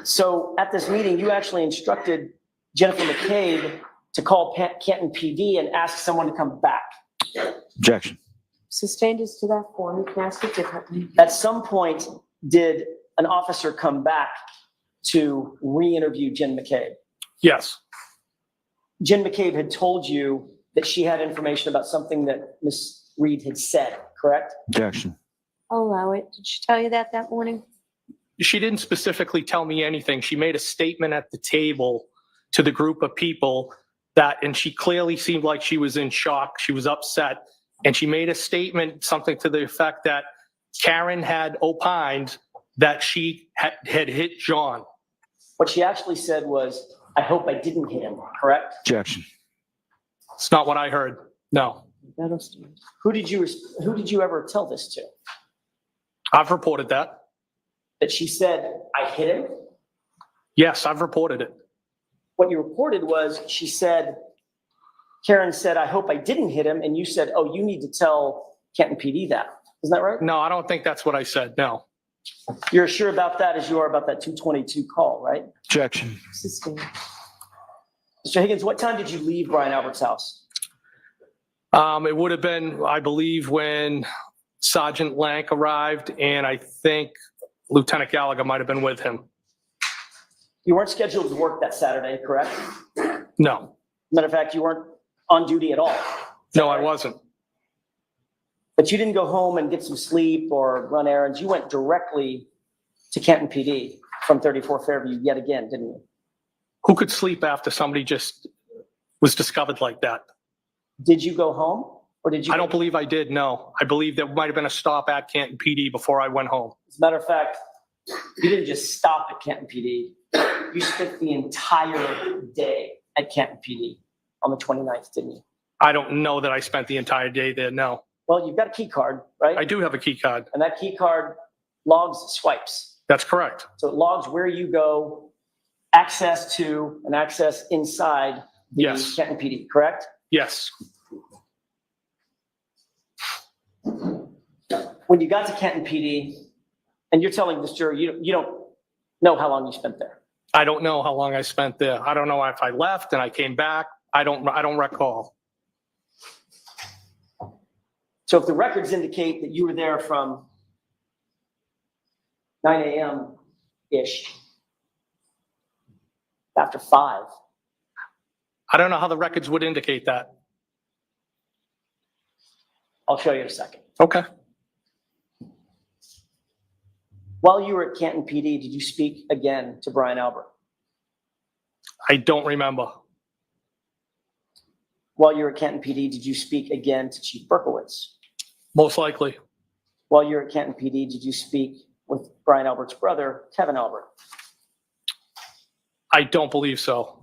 So at this meeting, you actually instructed Jennifer McCabe to call Canton PD and ask someone to come back.
Objection.
Sustained as to that form, you can ask it differently.
At some point, did an officer come back to re-interview Jen McCabe?
Yes.
Jen McCabe had told you that she had information about something that Ms. Reed had said, correct?
Objection.
I'll allow it. Did she tell you that morning?
She didn't specifically tell me anything. She made a statement at the table to the group of people and she clearly seemed like she was in shock. She was upset. And she made a statement, something to the effect that Karen had opined that she had hit John.
What she actually said was, I hope I didn't hit him, correct?
Objection.
It's not what I heard. No.
Who did you ever tell this to?
I've reported that.
That she said, I hit him?
Yes, I've reported it.
What you reported was she said, Karen said, I hope I didn't hit him. And you said, oh, you need to tell Canton PD that. Isn't that right?
No, I don't think that's what I said. No.
You're sure about that as you are about that 222 call, right?
Objection.
Mr. Higgins, what time did you leave Brian Albert's house?
It would have been, I believe, when Sergeant Lank arrived, and I think Lieutenant Gallagher might have been with him.
You weren't scheduled to work that Saturday, correct?
No.
Matter of fact, you weren't on duty at all.
No, I wasn't.
But you didn't go home and get some sleep or run errands. You went directly to Canton PD from 34 Fairview yet again, didn't you?
Who could sleep after somebody just was discovered like that?
Did you go home or did you?
I don't believe I did, no. I believe there might have been a stop at Canton PD before I went home.
As a matter of fact, you didn't just stop at Canton PD. You spent the entire day at Canton PD on the 29th, didn't you?
I don't know that I spent the entire day there, no.
Well, you've got a key card, right?
I do have a key card.
And that key card logs swipes.
That's correct.
So it logs where you go, access to and access inside the Canton PD, correct?
Yes.
When you got to Canton PD, and you're telling this jury, you don't know how long you spent there.
I don't know how long I spent there. I don't know if I left and I came back. I don't recall.
So if the records indicate that you were there from 9 a.m.-ish, after 5.
I don't know how the records would indicate that.
I'll show you in a second.
Okay.
While you were at Canton PD, did you speak again to Brian Albert?
I don't remember.
While you were at Canton PD, did you speak again to Chief Berkowitz?
Most likely.
While you were at Canton PD, did you speak with Brian Albert's brother, Kevin Albert?
I don't believe so.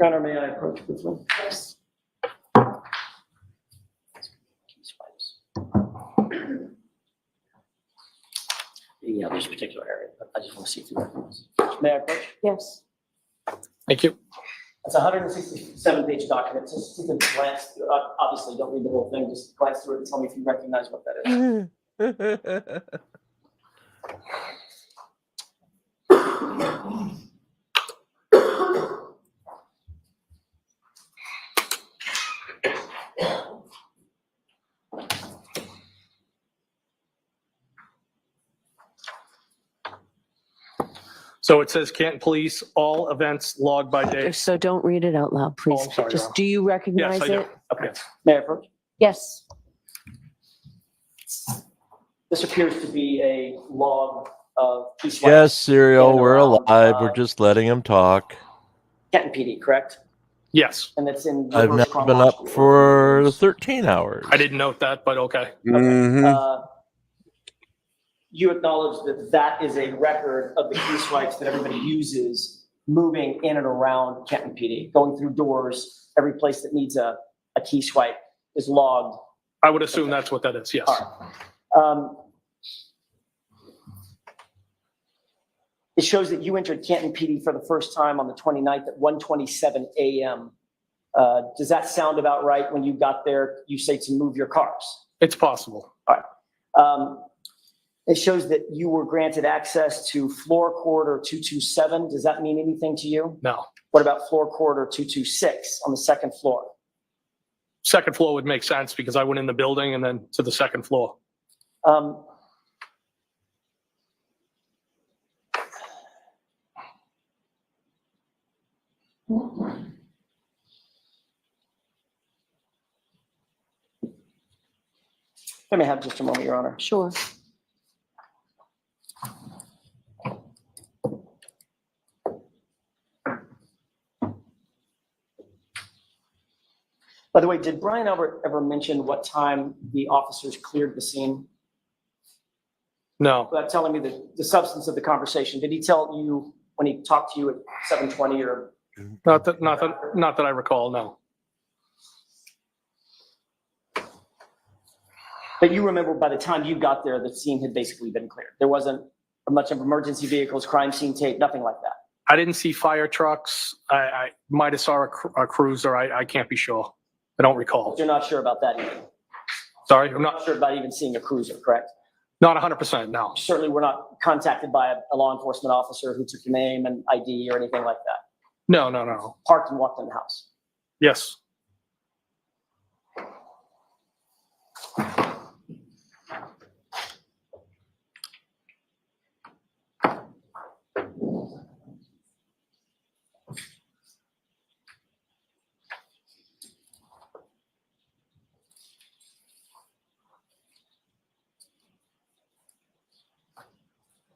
Your Honor, may I approach this one? Yes. Yeah, there's a particular area, but I just want to see if you recognize. May I approach?
Yes.
Thank you.
It's a 167-page document. Just take a glance through it. Obviously, don't read the whole thing. Just glance through it and tell me if you recognize what that is.
So it says Canton Police, all events logged by day.
So don't read it out loud, please.
I'm sorry, Your
Just,
Honor.
do you recognize
Yes, I do.
it?
Okay. May I approach?
Yes.
This appears to be a log of key swipes.
Yes, Serial,
in
we're
around,
alive. We're just letting him talk.
Canton PD, correct?
Yes.
And it's in
I've
reverse
now been up for 13 hours.
I didn't note that, but okay.
You acknowledge that that is a record of the key swipes that everybody uses moving in and around Canton PD, going through doors, every place that needs a key swipe is logged
I would assume that's what that is, yes.
It shows that you entered Canton PD for the first time on the 29th at 1:27 a.m. Does that sound about right? When you got there, you say to move your cars?
It's possible.
All right. It shows that you were granted access to floor corridor 227. Does that mean anything to you?
No.
What about floor corridor 226 on the second floor?
Second floor would make sense because I went in the building and then to the second floor.
Let me have just a moment, Your Honor.
Sure.
By the way, did Brian Albert ever mention what time the officers cleared the scene?
No.
Without telling me the substance of the conversation, did he tell you when he talked to you at 7:20 or?
Not that I recall, no.
But you remember by the time you got there, the scene had basically been cleared. There wasn't much of emergency vehicles, crime scene tape, nothing like that.
I didn't see fire trucks. I might have saw a cruiser. I can't be sure. I don't recall.
You're not sure about that either?
Sorry,
I'm not sure about even seeing a cruiser, correct?
Not 100%, no.
Certainly were not contacted by a law enforcement officer who took your name and ID or anything like that?
No.
Parked and walked in the house?
Yes.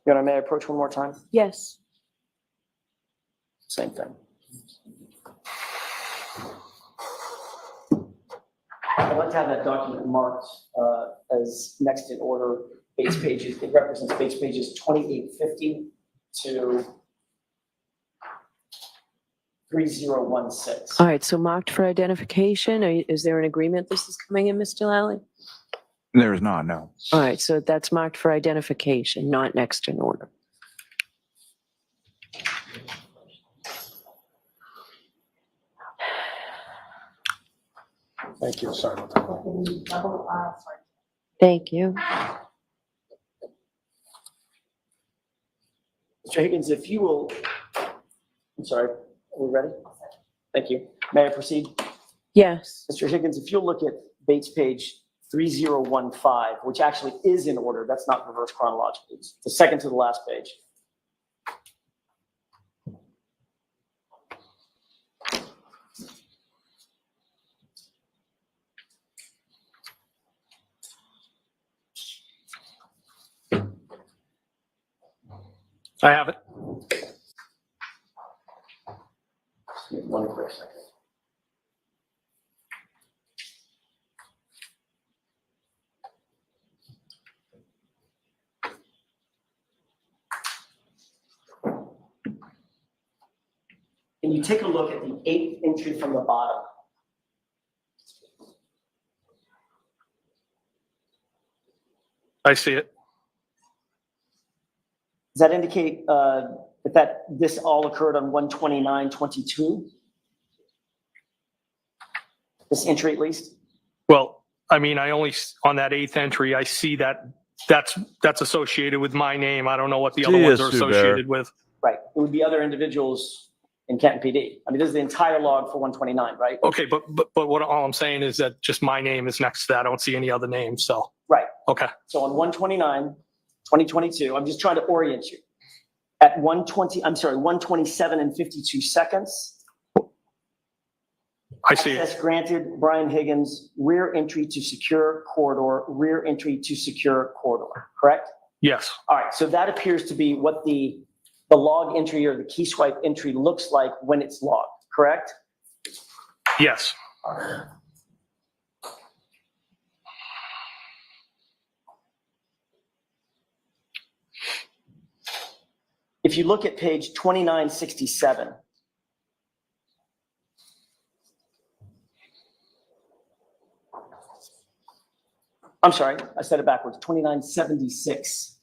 Your Honor, may I approach one more time?
Yes.
Same thing. I'd like to have that document marked as next in order base pages. It represents base pages 2850 to 3016.
All right, so marked for identification. Is there an agreement this is coming in, Mr. Lally?
There is not, no.
All right, so that's marked for identification, not next in order.
Thank you. Sorry about that.
Thank you.
Mr. Higgins, if you will, I'm sorry, are we ready? Thank you. May I proceed?
Yes.
Mr. Higgins, if you'll look at Bates page 3015, which actually is in order, that's not reverse chronologically. It's the second to the last page.
I have it.
One quick second. Can you take a look at the 8th entry from the bottom?
I see it.
Does that indicate that this all occurred on 1/29/22? This entry at least?
Well, I mean, I only, on that 8th entry, I see that that's associated with my name. I don't know what the other ones are associated with.
Right. It would be other individuals in Canton PD. I mean, this is the entire log for 129, right?
Okay, but what all I'm saying is that just my name is next to that. I don't see any other names, so.
Right.
Okay.
So on 1/29/2022, I'm just trying to orient you. At 127 and 52 seconds.
I see it.
Access granted, Brian Higgins, rear entry to secure corridor, rear entry to secure corridor, correct?
Yes.
All right, so that appears to be what the log entry or the key swipe entry looks like when it's logged, correct?
Yes.
If you look at page 2967, I'm sorry, I said it backwards, 2976.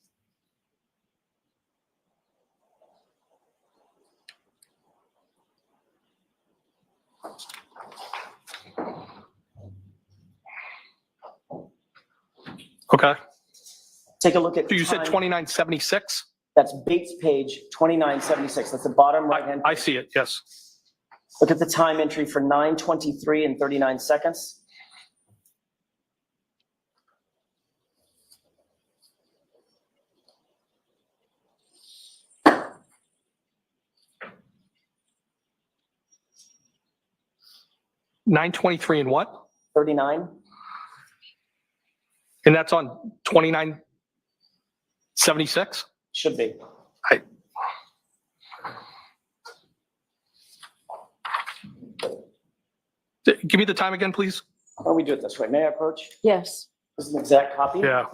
Okay.
Take a look at.
So you said
time.
2976?
That's Bates page 2976. That's the bottom right hand.
I see it, yes.
Look at the time entry for 9:23 and 39 seconds.
$923 and what?
39.
And that's on 2976?
Should be.
Give me the time again, please.
Why don't we do it this way? May I approach?
Yes.
This is an exact copy.
Yeah,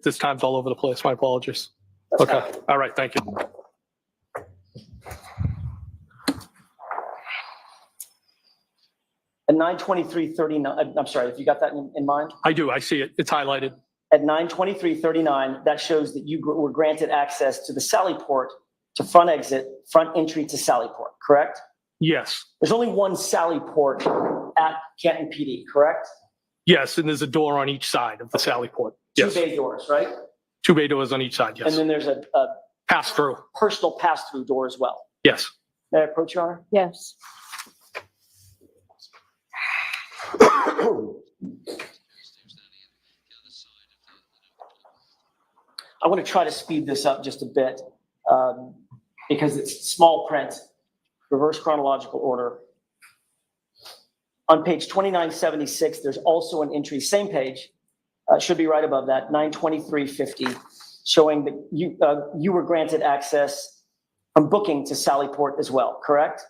this time's all over the place. My apologies.
That's
Okay,
fine.
all right, thank you.
At 9:23:39, I'm sorry, if you got that in mind?
I do, I see it. It's highlighted.
At 9:23:39, that shows that you were granted access to the Sallyport to front exit, front entry to Sallyport, correct?
Yes,
There's only one Sallyport at Canton PD, correct?
yes, and there's a door on each side of the Sallyport.
Two
Yes,
bay doors, right?
2 bay doors on each side,
And
yes.
then there's a
Pass through,
personal pass-through door as well.
yes.
May I approach, Your Honor?
Yes.
I want to try to speed this up just a bit because it's small print, reverse chronological order. On page 2976, there's also an entry, same page, should be right above that, 92350, showing that you were granted access from booking to Sallyport as well, correct?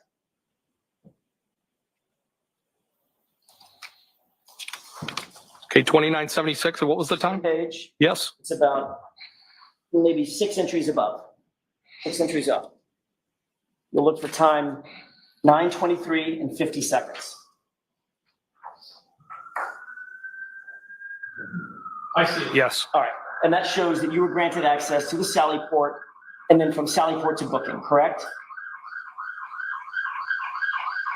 Okay, 2976, and what was the time?
Page,
Yes,
it's about maybe 6 entries above, 6 entries up. You'll look for time 9:23 and 50 seconds.
I see it. Yes,
All right, and that shows that you were granted access to the Sallyport and then from Sallyport to booking, correct?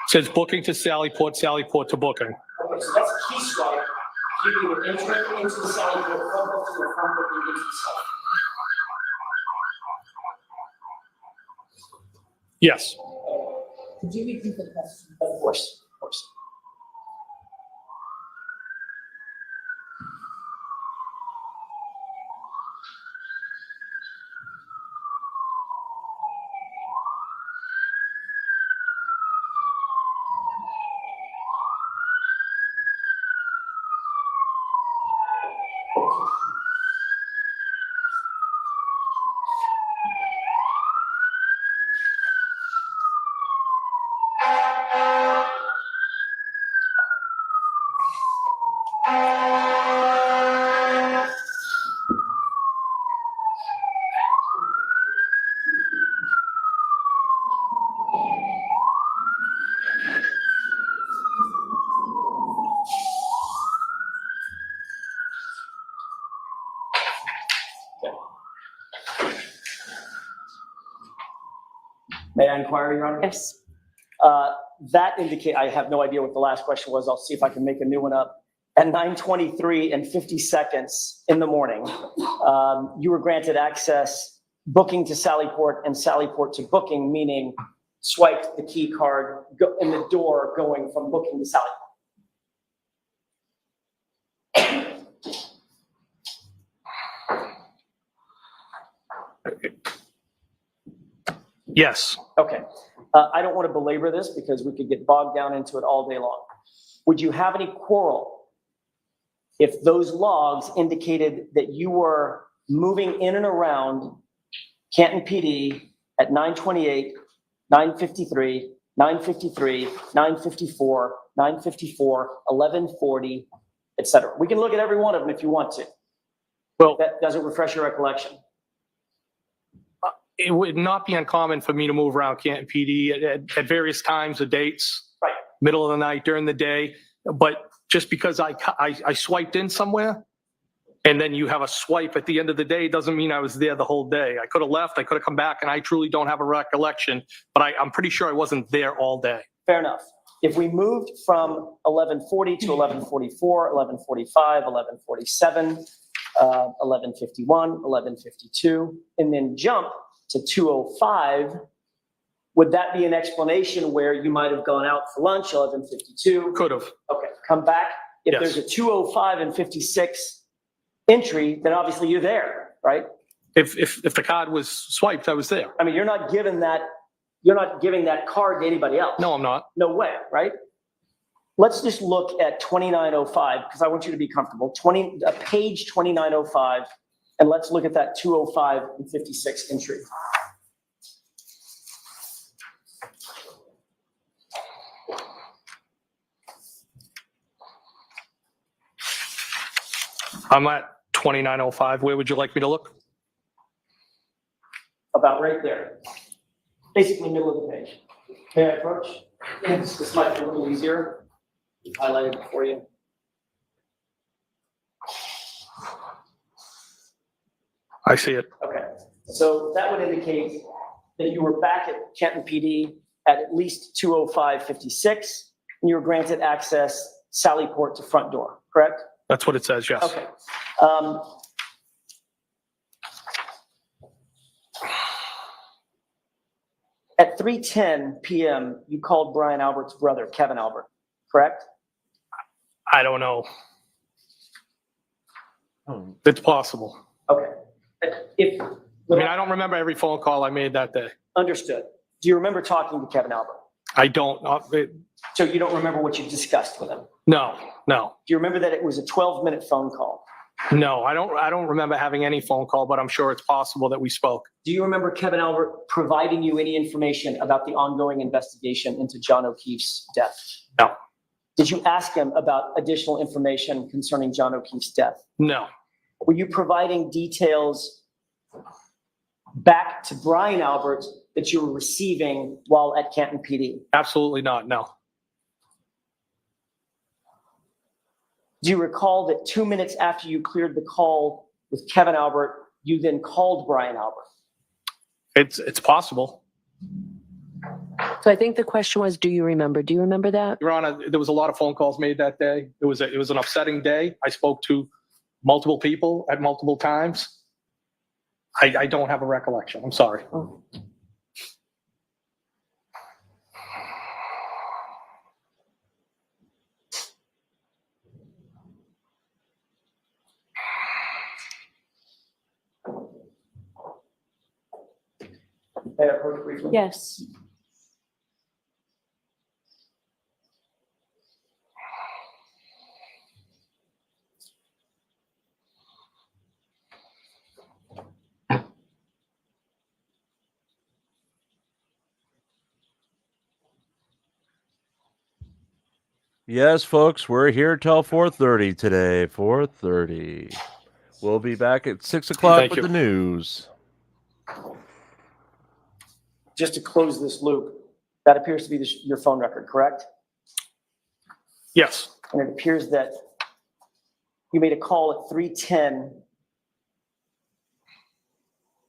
says booking to Sallyport, Sallyport to booking.
Okay, so that's a key swipe. You were entering into the Sallyport from booking or from booking into the Sallyport.
Yes,
Could you repeat the question? Of course, of course. May I inquire, Your Honor?
Yes.
That indicate, I have no idea what the last question was. I'll see if I can make a new one up. At 9:23 and 50 seconds in the morning, you were granted access booking to Sallyport and Sallyport to booking, meaning swiped the key card in the door going from booking to Sallyport.
yes.
Okay. I don't want to belabor this because we could get bogged down into it all day long. Would you have any quarrel if those logs indicated that you were moving in and around Canton PD at 9:28, 9:53, 9:53, 9:54, 9:54, 11:40, et cetera? We can look at every one of them if you want to.
Well,
that doesn't refresh your recollection.
It would not be uncommon for me to move around Canton PD at various times or dates.
Right.
Middle of the night, during the day. But just because I swiped in somewhere, and then you have a swipe at the end of the day, doesn't mean I was there the whole day. I could have left, I could have come back, and I truly don't have a recollection, but I'm pretty sure I wasn't there all day.
Fair enough. If we moved from 11:40 to 11:44, 11:45, 11:47, 11:51, 11:52, and then jump to 2:05, would that be an explanation where you might have gone out for lunch, 11:52?
Could have.
Okay, come back. If
Yes.
there's a 2:05 and 56 entry, then obviously you're there, right?
If the card was swiped, I was there.
I mean, you're not giving that card to anybody else.
No, I'm not.
No way, right? Let's just look at 2905, because I want you to be comfortable. Page 2905, and let's look at that 2:05 and 56 entry.
I'm at 2905. Where would you like me to look?
About right there. Basically middle of the page. Can I approach? This might be a little easier. Highlighted it for you.
I see it.
Okay, so that would indicate that you were back at Canton PD at least 2:05:56, and you were granted access Sallyport to front door, correct?
That's what it says, yes.
Okay. At 3:10 p.m., you called Brian Albert's brother, Kevin Albert, correct?
I don't know. It's possible.
Okay.
I don't remember every phone call I made that day.
Understood. Do you remember talking to Kevin Albert?
I don't.
So you don't remember what you discussed with him?
No.
Do you remember that it was a 12-minute phone call?
No, I don't remember having any phone call, but I'm sure it's possible that we spoke.
Do you remember Kevin Albert providing you any information about the ongoing investigation into John O'Keefe's death?
No.
Did you ask him about additional information concerning John O'Keefe's death?
No.
Were you providing details back to Brian Albert that you were receiving while at Canton PD?
Absolutely not, no.
Do you recall that 2 minutes after you cleared the call with Kevin Albert, you then called Brian Albert?
It's possible.
So I think the question was, do you remember? Do you remember that?
Your Honor, there was a lot of phone calls made that day. It was an upsetting day. I spoke to multiple people at multiple times. I don't have a recollection. I'm sorry.
Oh.
May I approach briefly?
Yes.
Yes, folks, we're here till 4:30 today. 4:30. We'll be back at 6 o'clock
Thank
with
you.
the news.
Just to close this loop, that appears to be your phone record, correct?
Yes.
And it appears that you made a call at 3:10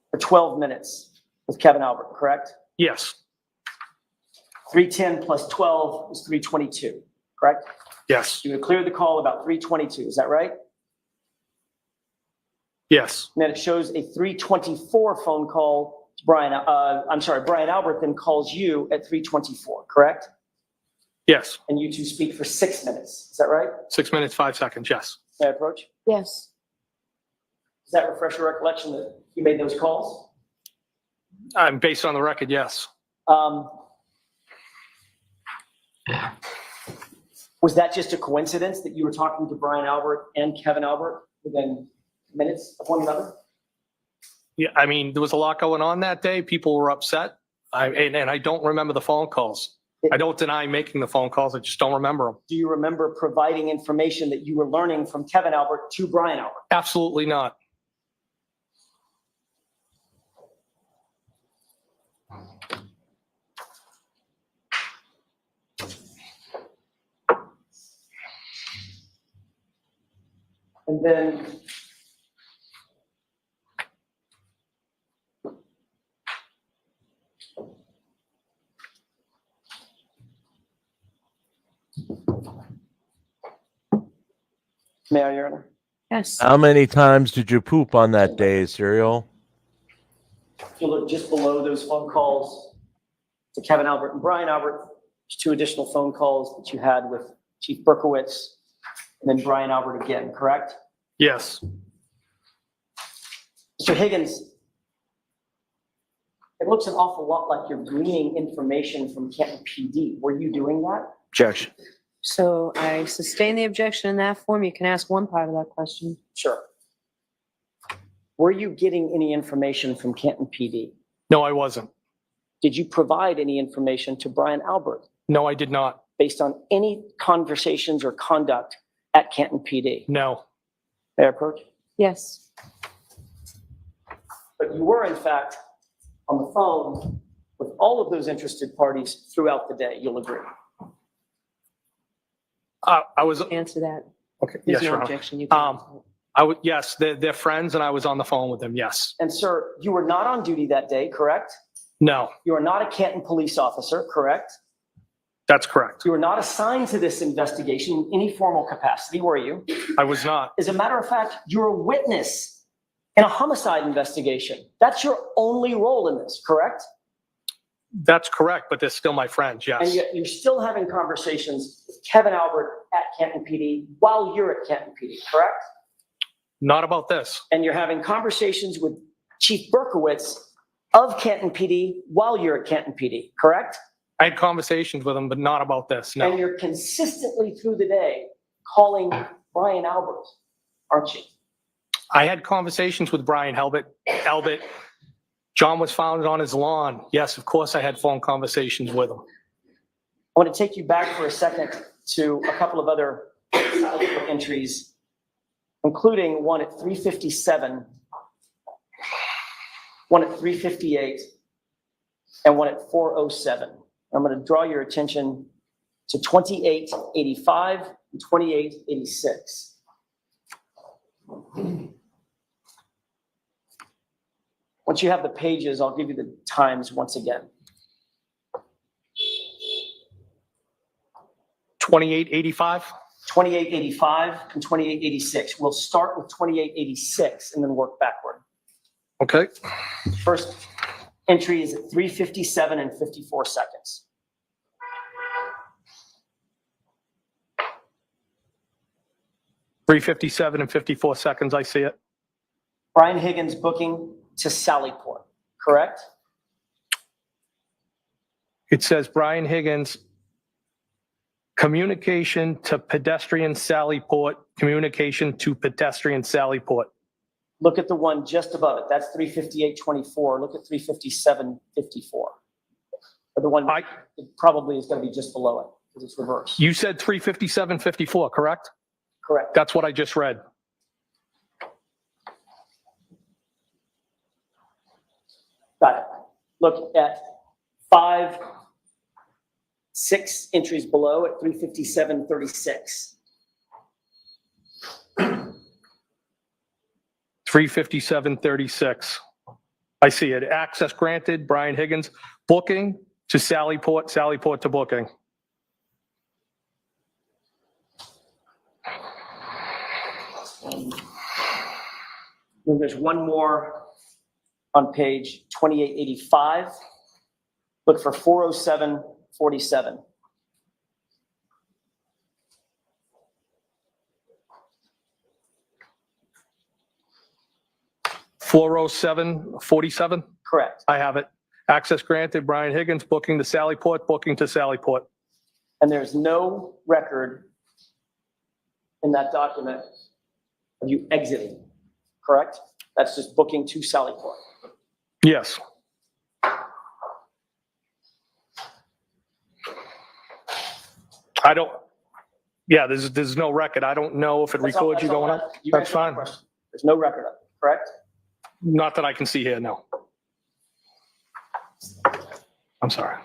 for 12 minutes with Kevin Albert, correct?
Yes.
3:10 plus 12 is 3:22, correct?
Yes.
You had cleared the call about 3:22, is that right?
Yes.
And then it shows a 3:24 phone call to Brian, Brian Albert then calls you at 3:24, correct?
Yes.
And you two speak for 6 minutes, is that right?
6 minutes, 5 seconds. Yes.
May I approach?
Yes.
Does that refresh your recollection that you made those calls?
I'm based on the record. Yes.
Was that just a coincidence that you were talking to Brian Albert and Kevin Albert within minutes of one another?
Yeah. I mean, there was a lot going on that day. People were upset. And I don't remember the phone calls. I don't deny making the phone calls. I just don't remember them.
Do you remember providing information that you were learning from Kevin Albert to Brian Albert?
Absolutely not.
And then May I, Your Honor?
Yes.
How many times did you poop on that day, Serial?
If you look just below those phone calls to Kevin Albert and Brian Albert, there's 2 additional phone calls that you had with Chief Berkowitz and then Brian Albert again, correct?
Yes.
Mr. Higgins, it looks an awful lot like you're gleaning information from Canton PD. Were you doing that?
Objection.
So I sustain the objection in that form. You can ask one part of that question.
Sure. Were you getting any information from Canton PD?
No, I wasn't.
Did you provide any information to Brian Albert
No, I did not.
based on any conversations or conduct at Canton PD?
No.
May I approach?
Yes.
But you were, in fact, on the phone with all of those interested parties throughout the day, you'll agree.
I was.
Answer that.
Okay.
There's
Yes,
no
Your Honor.
objection. You can answer it.
Yes, they're friends and I was on the phone with them. Yes.
And sir, you were not on duty that day, correct?
No,
You are not a Canton police officer, correct?
that's correct.
You were not assigned to this investigation in any formal capacity, were you?
I was not.
As a matter of fact, you're a witness in a homicide investigation. That's your only role in this, correct?
That's correct, but they're still my friends.
And
Yes.
yet you're still having conversations with Kevin Albert at Canton PD while you're at Canton PD, correct?
Not about this.
And you're having conversations with Chief Berkowitz of Canton PD while you're at Canton PD, correct?
I had conversations with them, but not about this.
And
No.
you're consistently through the day calling Brian Albert, aren't you?
I had conversations with Brian Albert. John was found on his lawn. Yes, of course, I had phone conversations with him.
I want to take you back for a second to a couple of other entries, including one at 3:57, one at 3:58, and one at 4:07. I'm going to draw your attention to 2885 and 2886. Once you have the pages, I'll give you the times once again.
2885.
2885 and 2886. We'll start with 2886 and then work backward.
Okay.
First entry is at 3:57 and 54 seconds.
$3:57 and 54 seconds. I see it.
Brian Higgins booking to Sallyport, correct?
It says Brian Higgins, communication to pedestrian Sallyport, communication to pedestrian Sallyport.
Look at the one just above it. That's 3:58:24. Look at 3:57:54. Or the one it probably is going to be just below it because it's reversed.
You said 3:57:54, correct?
Correct.
That's what I just read.
Got it. Look at 6 entries below at 3:57:36.
3:57:36. I see it. Access granted, Brian Higgins. Booking to Sallyport, Sallyport to booking.
Then there's one more on page 2885. Look for 4:07:47.
$407.47.
Correct.
I have it. Access granted, Brian Higgins, booking to Sallyport, booking to Sallyport.
And there's no record in that document of you exiting, correct? That's just booking to Sallyport.
Yes. I don't, yeah, there's no record. I don't know if it
That's all-
records you
that's all
going
that-
up.
you
That's
answered my
fine.
question. There's no record of it, correct?
Not that I can see here, no. I'm sorry.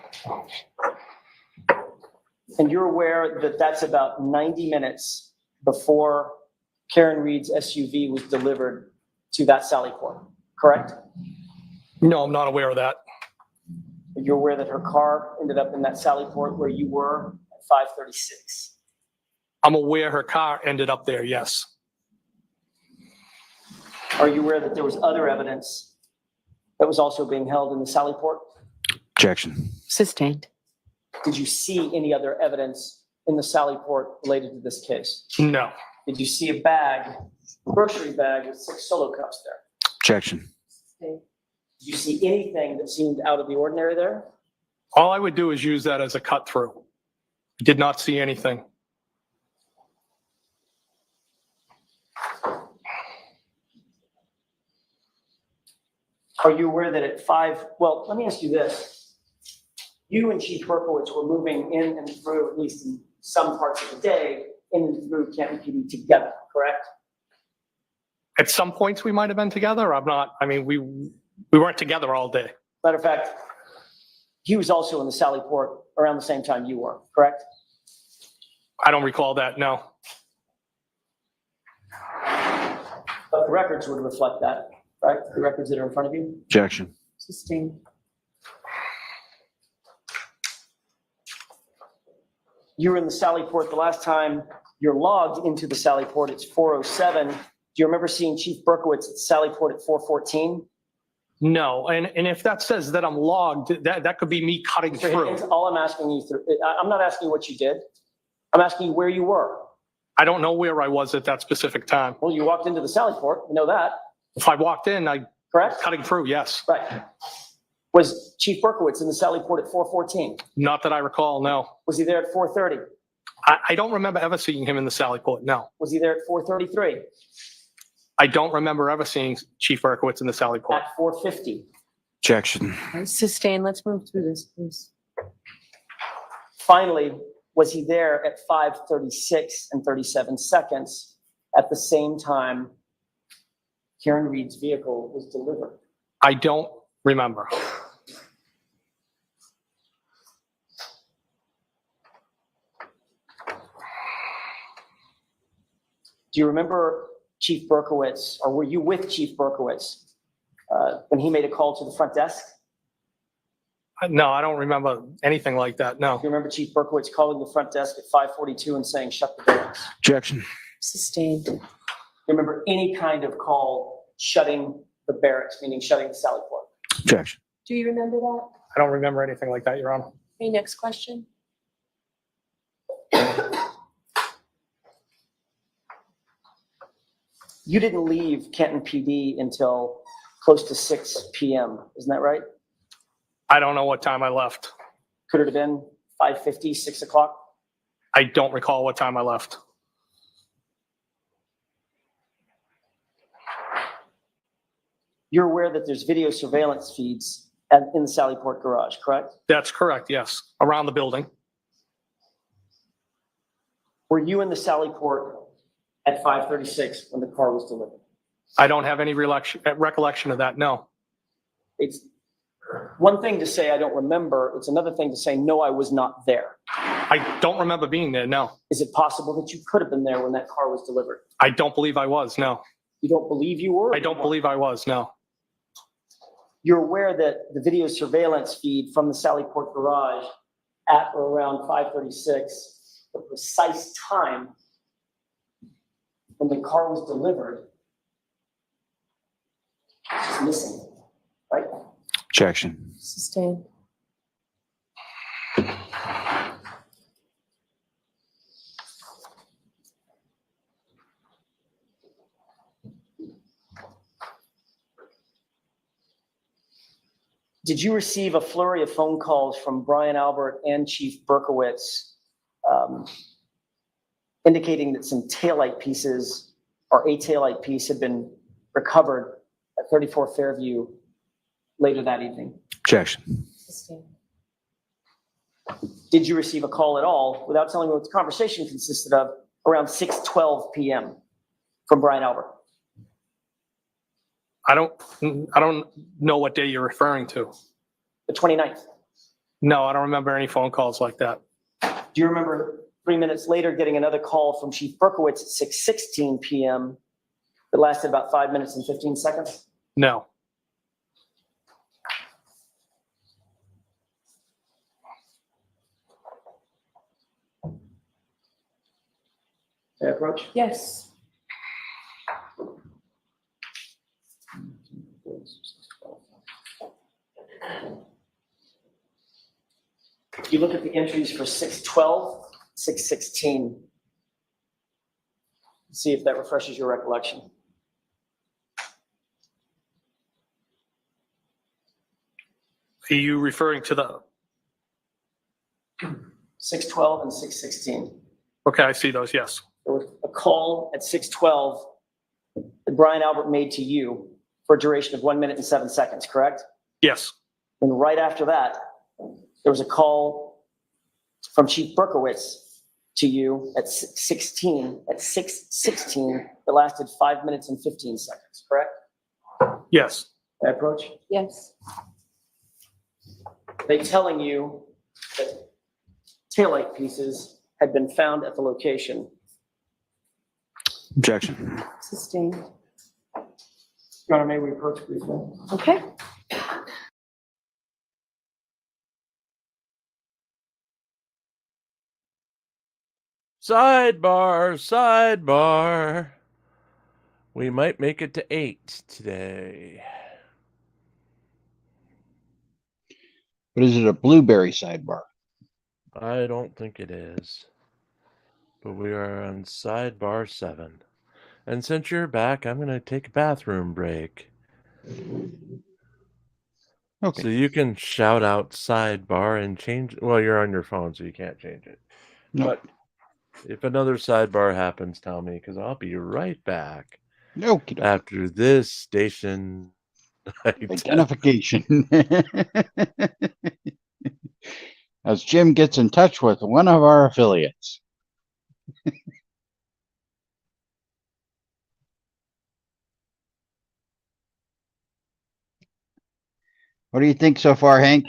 And you're aware that that's about 90 minutes before Karen Reed's SUV was delivered to that Sallyport, correct?
No, I'm not aware of that.
You're aware that her car ended up in that Sallyport where you were at 5:36.
I'm aware her car ended up there, yes.
Are you aware that there was other evidence that was also being held in the Sally Port?
Objection.
Sustained.
Did you see any other evidence in the Sally Port related to this case?
No.
Did you see a bag, grocery bag with 6 solo cups there?
Objection.
Did you see anything that seemed out of the ordinary there?
All I would do is use that as a cut through. Did not see anything.
Are you aware that at 5, well, let me ask you this. You and Chief Berkowitz were moving in and through, at least in some parts of the day, in and through Canton PD together, correct?
At some points we might have been together. We weren't together all day.
Matter of fact, he was also in the Sally Port around the same time you were, correct?
I don't recall that, no.
But the records would reflect that, right? The records that are in front of you?
Objection.
Sustained.
You were in the Sally Port the last time you're logged into the Sally Port, it's 4:07. Do you remember seeing Chief Berkowitz at Sally Port at 4:14?
No, and if that says that I'm logged, that could be me cutting
Mr.
through.
Higgins, all I'm asking you, I'm not asking you what you did. I'm asking you where you were.
I don't know where I was at that specific time.
Well, you walked into the Sally Port, you know that.
If I walked in,
correct?
Cutting through, yes.
Right. Was Chief Berkowitz in the Sally Port at 4:14?
Not that I recall, no.
Was he there at 4:30?
I don't remember ever seeing him in the Sally Port, no.
Was he there at 4:33?
I don't remember ever seeing Chief Berkowitz in the Sally Port.
At 4:50?
Objection.
Sustained. Let's move through this, please.
Finally, was he there at 5:36 and 37 seconds at the same time Karen Reed's vehicle was delivered?
I don't remember.
Do you remember Chief Berkowitz, or were you with Chief Berkowitz when he made a call to the front desk?
No, I don't remember anything like that, no.
Do you remember Chief Berkowitz calling the front desk at 5:42 and saying, shut the barracks?
Objection.
Sustained.
Do you remember any kind of call shutting the barracks, meaning shutting the Sally Port?
Objection.
Do you remember that?
I don't remember anything like that, Your Honor.
Okay, next question.
You didn't leave Canton PD until close to 6 p.m., isn't that right?
I don't know what time I left.
Could it have been 5:50, 6 o'clock?
I don't recall what time I left.
You're aware that there's video surveillance feeds in the Sally Port garage, correct?
That's correct, yes. Around the building.
Were you in the Sally Port at 5:36 when the car was delivered?
I don't have any recollection of that, no.
It's one thing to say I don't remember. It's another thing to say, no, I was not there.
I don't remember being there, no.
Is it possible that you could have been there when that car was delivered?
I don't believe I was, no.
You don't believe you were?
I don't believe I was, no.
You're aware that the video surveillance feed from the Sally Port garage at or around 5:36, the precise time when the car was delivered, is missing, right?
Objection.
Sustained.
Did you receive a flurry of phone calls from Brian Albert and Chief Berkowitz indicating that some taillight pieces or a taillight piece had been recovered at 34 Fairview later that evening?
Objection.
Sustained.
Did you receive a call at all, without telling me what the conversation consisted of, around 6:12 p.m. from Brian Albert?
I don't know what day you're referring to.
The 29th.
No, I don't remember any phone calls like that.
Do you remember 3 minutes later getting another call from Chief Berkowitz at 6:16 p.m. that lasted about 5 minutes and 15 seconds?
No.
May I approach?
Yes.
If you look at the entries for 6/12, 6/16, see if that refreshes your recollection.
Are you referring to the,
6/12 and 6/16.
okay, I see those, yes.
There was a call at 6/12 that Brian Albert made to you for a duration of 1 minute and 7 seconds, correct?
Yes.
And right after that, there was a call from Chief Berkowitz to you at 6/16 that lasted 5 minutes and 15 seconds, correct?
Yes.
That approach?
Yes.
They telling you that taillight pieces had been found at the location.
Objection.
Sustained.
Your Honor, may we approach briefly?
Okay.
Sidebar, sidebar. We might make it to 8 today.
But is it a blueberry sidebar?
I don't think it is. But we are on sidebar 7. And since you're back, I'm going to take a bathroom break.
Okay.
So you can shout out sidebar and change. Well, you're on your phone, so you can't change it.
No.
But if another sidebar happens, tell me, because I'll be right back.
Okie dokie.
After this station
Identification. As Jim gets in touch with one of our affiliates. What do you think so far, Hank?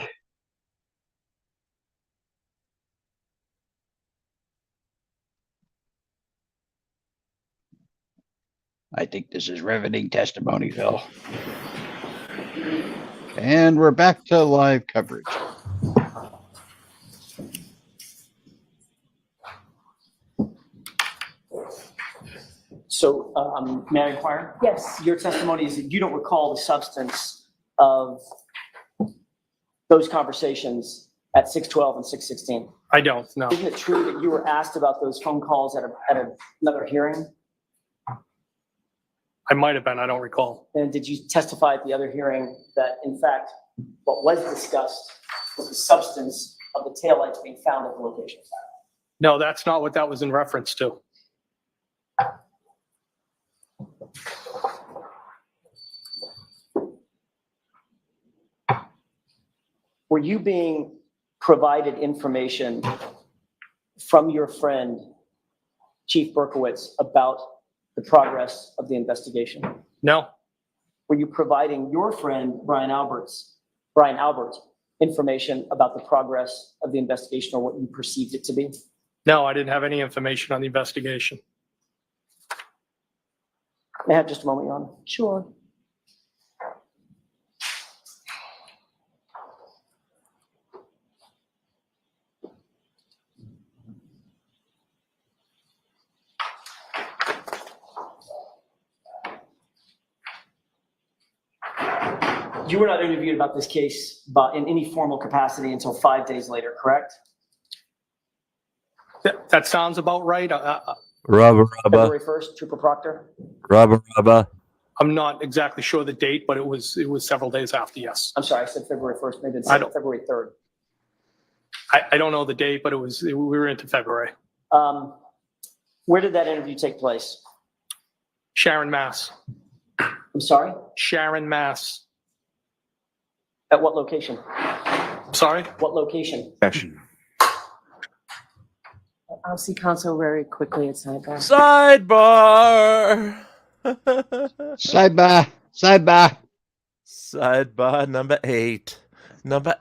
I think this is riveting testimony, Phil. And we're back to live coverage.
So, may I inquire?
Yes.
Your testimony is that you don't recall the substance of those conversations at 6/12 and 6/16.
I don't, no.
Isn't it true that you were asked about those phone calls at another hearing?
I might have been, I don't recall.
And did you testify at the other hearing that, in fact, what was discussed was the substance of the taillights being found at the location?
No, that's not what that was in reference to.
Were you being provided information from your friend, Chief Berkowitz, about the progress of the investigation?
No.
Were you providing your friend, Brian Albert, information about the progress of the investigation or what you perceived it to be?
No, I didn't have any information on the investigation.
May I have just a moment, Your Honor?
Sure.
You were not interviewed about this case in any formal capacity until 5 days later, correct?
That sounds about right.
Rubber,
February 1st, Trooper Proctor?
rubber.
I'm not exactly sure the date, but it was several days after, yes.
I'm sorry, I said February 1st, maybe it's
I don't-
February 3rd.
I don't know the date, but we were into February.
Where did that interview take place?
Sharon, Mass.
I'm sorry?
Sharon, Mass.
At what location?
Sorry?
What location?
Objection.
I'll see counsel very quickly at sidebar.
Sidebar.
Sidebar.
Sidebar number 8. Number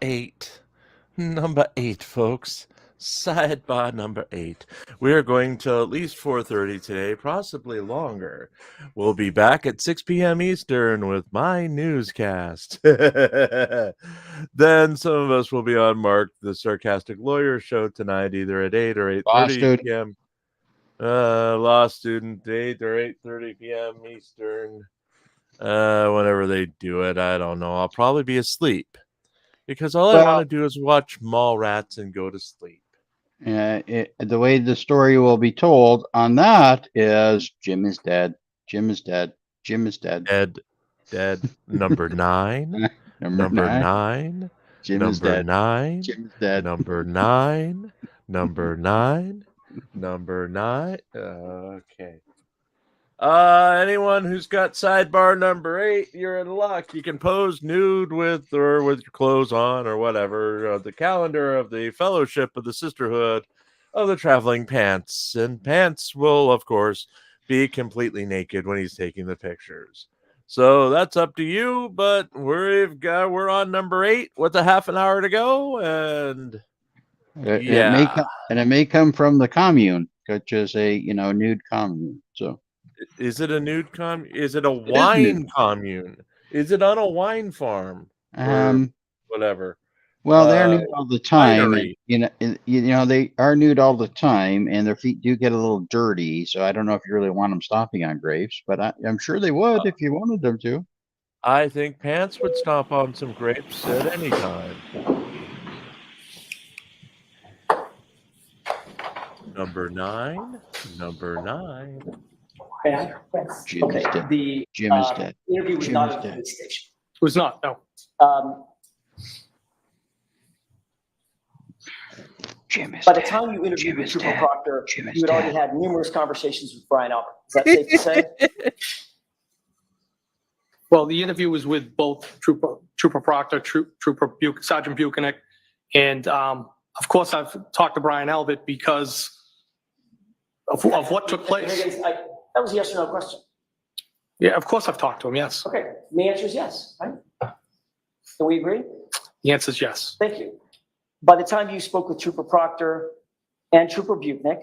8, folks. Sidebar number 8. We are going till at least 4:30 today, possibly longer. We'll be back at 6 p.m. Eastern with my newscast. Then some of us will be on Mark, the Sarcastic Lawyer show tonight, either at 8 or 8:30 p.m. Law student, 8 or 8:30 p.m. Eastern. Whenever they do it, I don't know. I'll probably be asleep. because all I
Well-
want to do is watch Mallrats and go to sleep.
The way the story will be told on that is Jim is dead. Jim is dead. Jim is dead.
Dead. Number 9.
Number nine. Jim is
Number
dead.
9.
Jim is dead.
Number 9. Number 9. Number 9. Okay. Anyone who's got sidebar number 8, you're in luck. You can pose nude with your clothes on or whatever. The calendar of the Fellowship of the Sisterhood of the Traveling Pants. And Pants will, of course, be completely naked when he's taking the pictures. So that's up to you, but we're on number 8 with a half an hour to go, and
It may come from the commune, which is a nude commune. So
is it a nude is it a
is
wine
nude.
commune? Is it on a wine farm? Or whatever.
Well, they're nude all the time.
winery.
They are nude all the time, and their feet do get a little dirty. So I don't know if you really want them stomping on grapes, but I'm sure they would if you wanted them to.
I think Pants would stomp on some grapes at any time. Number 9. Number 9.
Jim is dead.
The
Jim is dead.
interview was
Jim
not
is
at the
dead.
police station.
It was not, no.
Jim is
By the
dead.
time you interviewed
Jim
with
is
Trooper
dead.
Proctor,
Jim is
you had already
dead.
had numerous conversations with Brian Albert. Is that safe to say?
Well, the interview was with both Trooper Proctor, Sergeant Buchanan, and of course I've talked to Brian Albert because of what took place.
Higgins, that was a yes or no question.
Yeah, of course I've talked to him, yes.
Okay, the answer is yes, right? Can we agree?
The answer is yes.
Thank you. By the time you spoke with Trooper Proctor and Trooper Buchanan,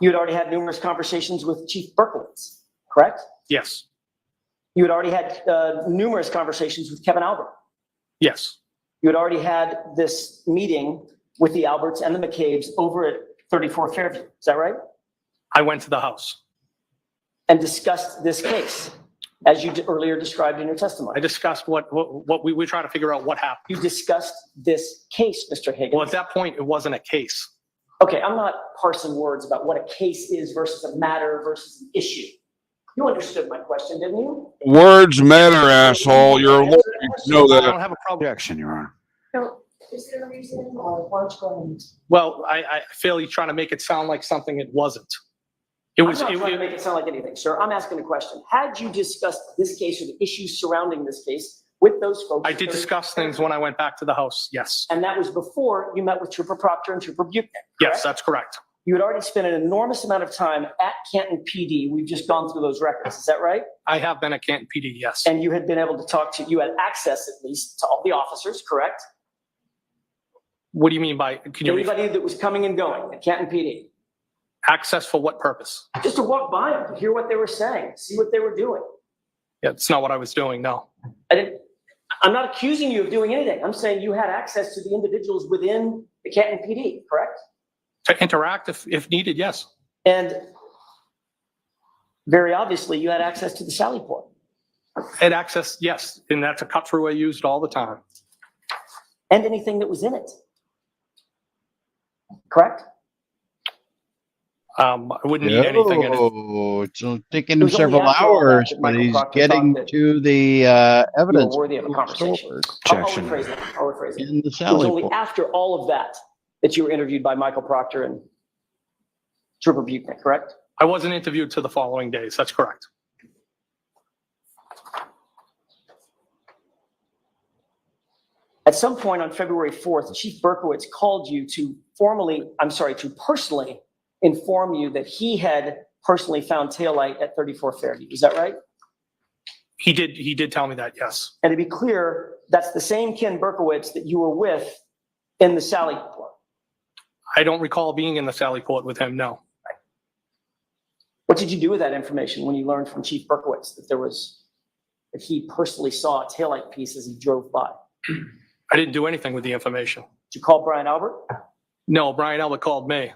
you had already had numerous conversations with Chief Berkowitz, correct?
Yes.
You had already had numerous conversations with Kevin Albert.
Yes.
You had already had this meeting with the Alberts and the McCabe's over at 34 Fairview. Is that right?
I went to the house.
And discussed this case, as you earlier described in your testimony.
I discussed what we were trying to figure out what happened.
You discussed this case, Mr. Higgins.
Well, at that point, it wasn't a case.
Okay, I'm not parsing words about what a case is versus a matter versus an issue. You understood my question, didn't you?
Words matter, asshole. You're a lawyer. You know
I don't
that.
have a problem.
Objection, Your Honor.
So, is there a reason, or why don't you go ahead?
Well, I feel you're trying to make it sound like something it wasn't. It was.
I'm not trying to make it sound like anything, sir. I'm asking a question. Had you discussed this case or the issues surrounding this case with those folks?
I did discuss things when I went back to the house, yes.
And that was before you met with Trooper Proctor and Trooper Buchanan,
Yes,
correct?
that's correct.
You had already spent an enormous amount of time at Canton PD. We've just gone through those records. Is that right?
I have been at Canton PD, yes.
And you had been able to you had access at least to all the officers, correct?
What do you mean by, can you
Anybody that was coming and going at Canton PD?
access for what purpose?
Just to walk by them, to hear what they were saying, see what they were doing.
Yeah, it's not what I was doing, no.
I'm not accusing you of doing anything. I'm saying you had access to the individuals within the Canton PD, correct?
To interact if needed, yes.
And very obviously, you had access to the Sally Port.
And access, yes, and that's a cut through I used all the time.
And anything that was in it. Correct?
I wouldn't need anything in it.
Oh, it's taking him several hours, but he's getting to the evidence.
Worthy of a conversation. I'll rephrase it.
In the
It was
Sally
only
Port.
after all of that that you were interviewed by Michael Proctor and Trooper Buchanan, correct?
I wasn't interviewed to the following days, that's correct.
At some point on February 4th, Chief Berkowitz called you to personally inform you that he had personally found taillight at 34 Fairview. Is that right?
He did tell me that, yes.
And to be clear, that's the same Ken Berkowitz that you were with in the Sally Port.
I don't recall being in the Sally Port with him, no.
What did you do with that information when you learned from Chief Berkowitz that he personally saw a taillight piece as he drove by?
I didn't do anything with the information.
Did you call Brian Albert?
No, Brian Albert called me.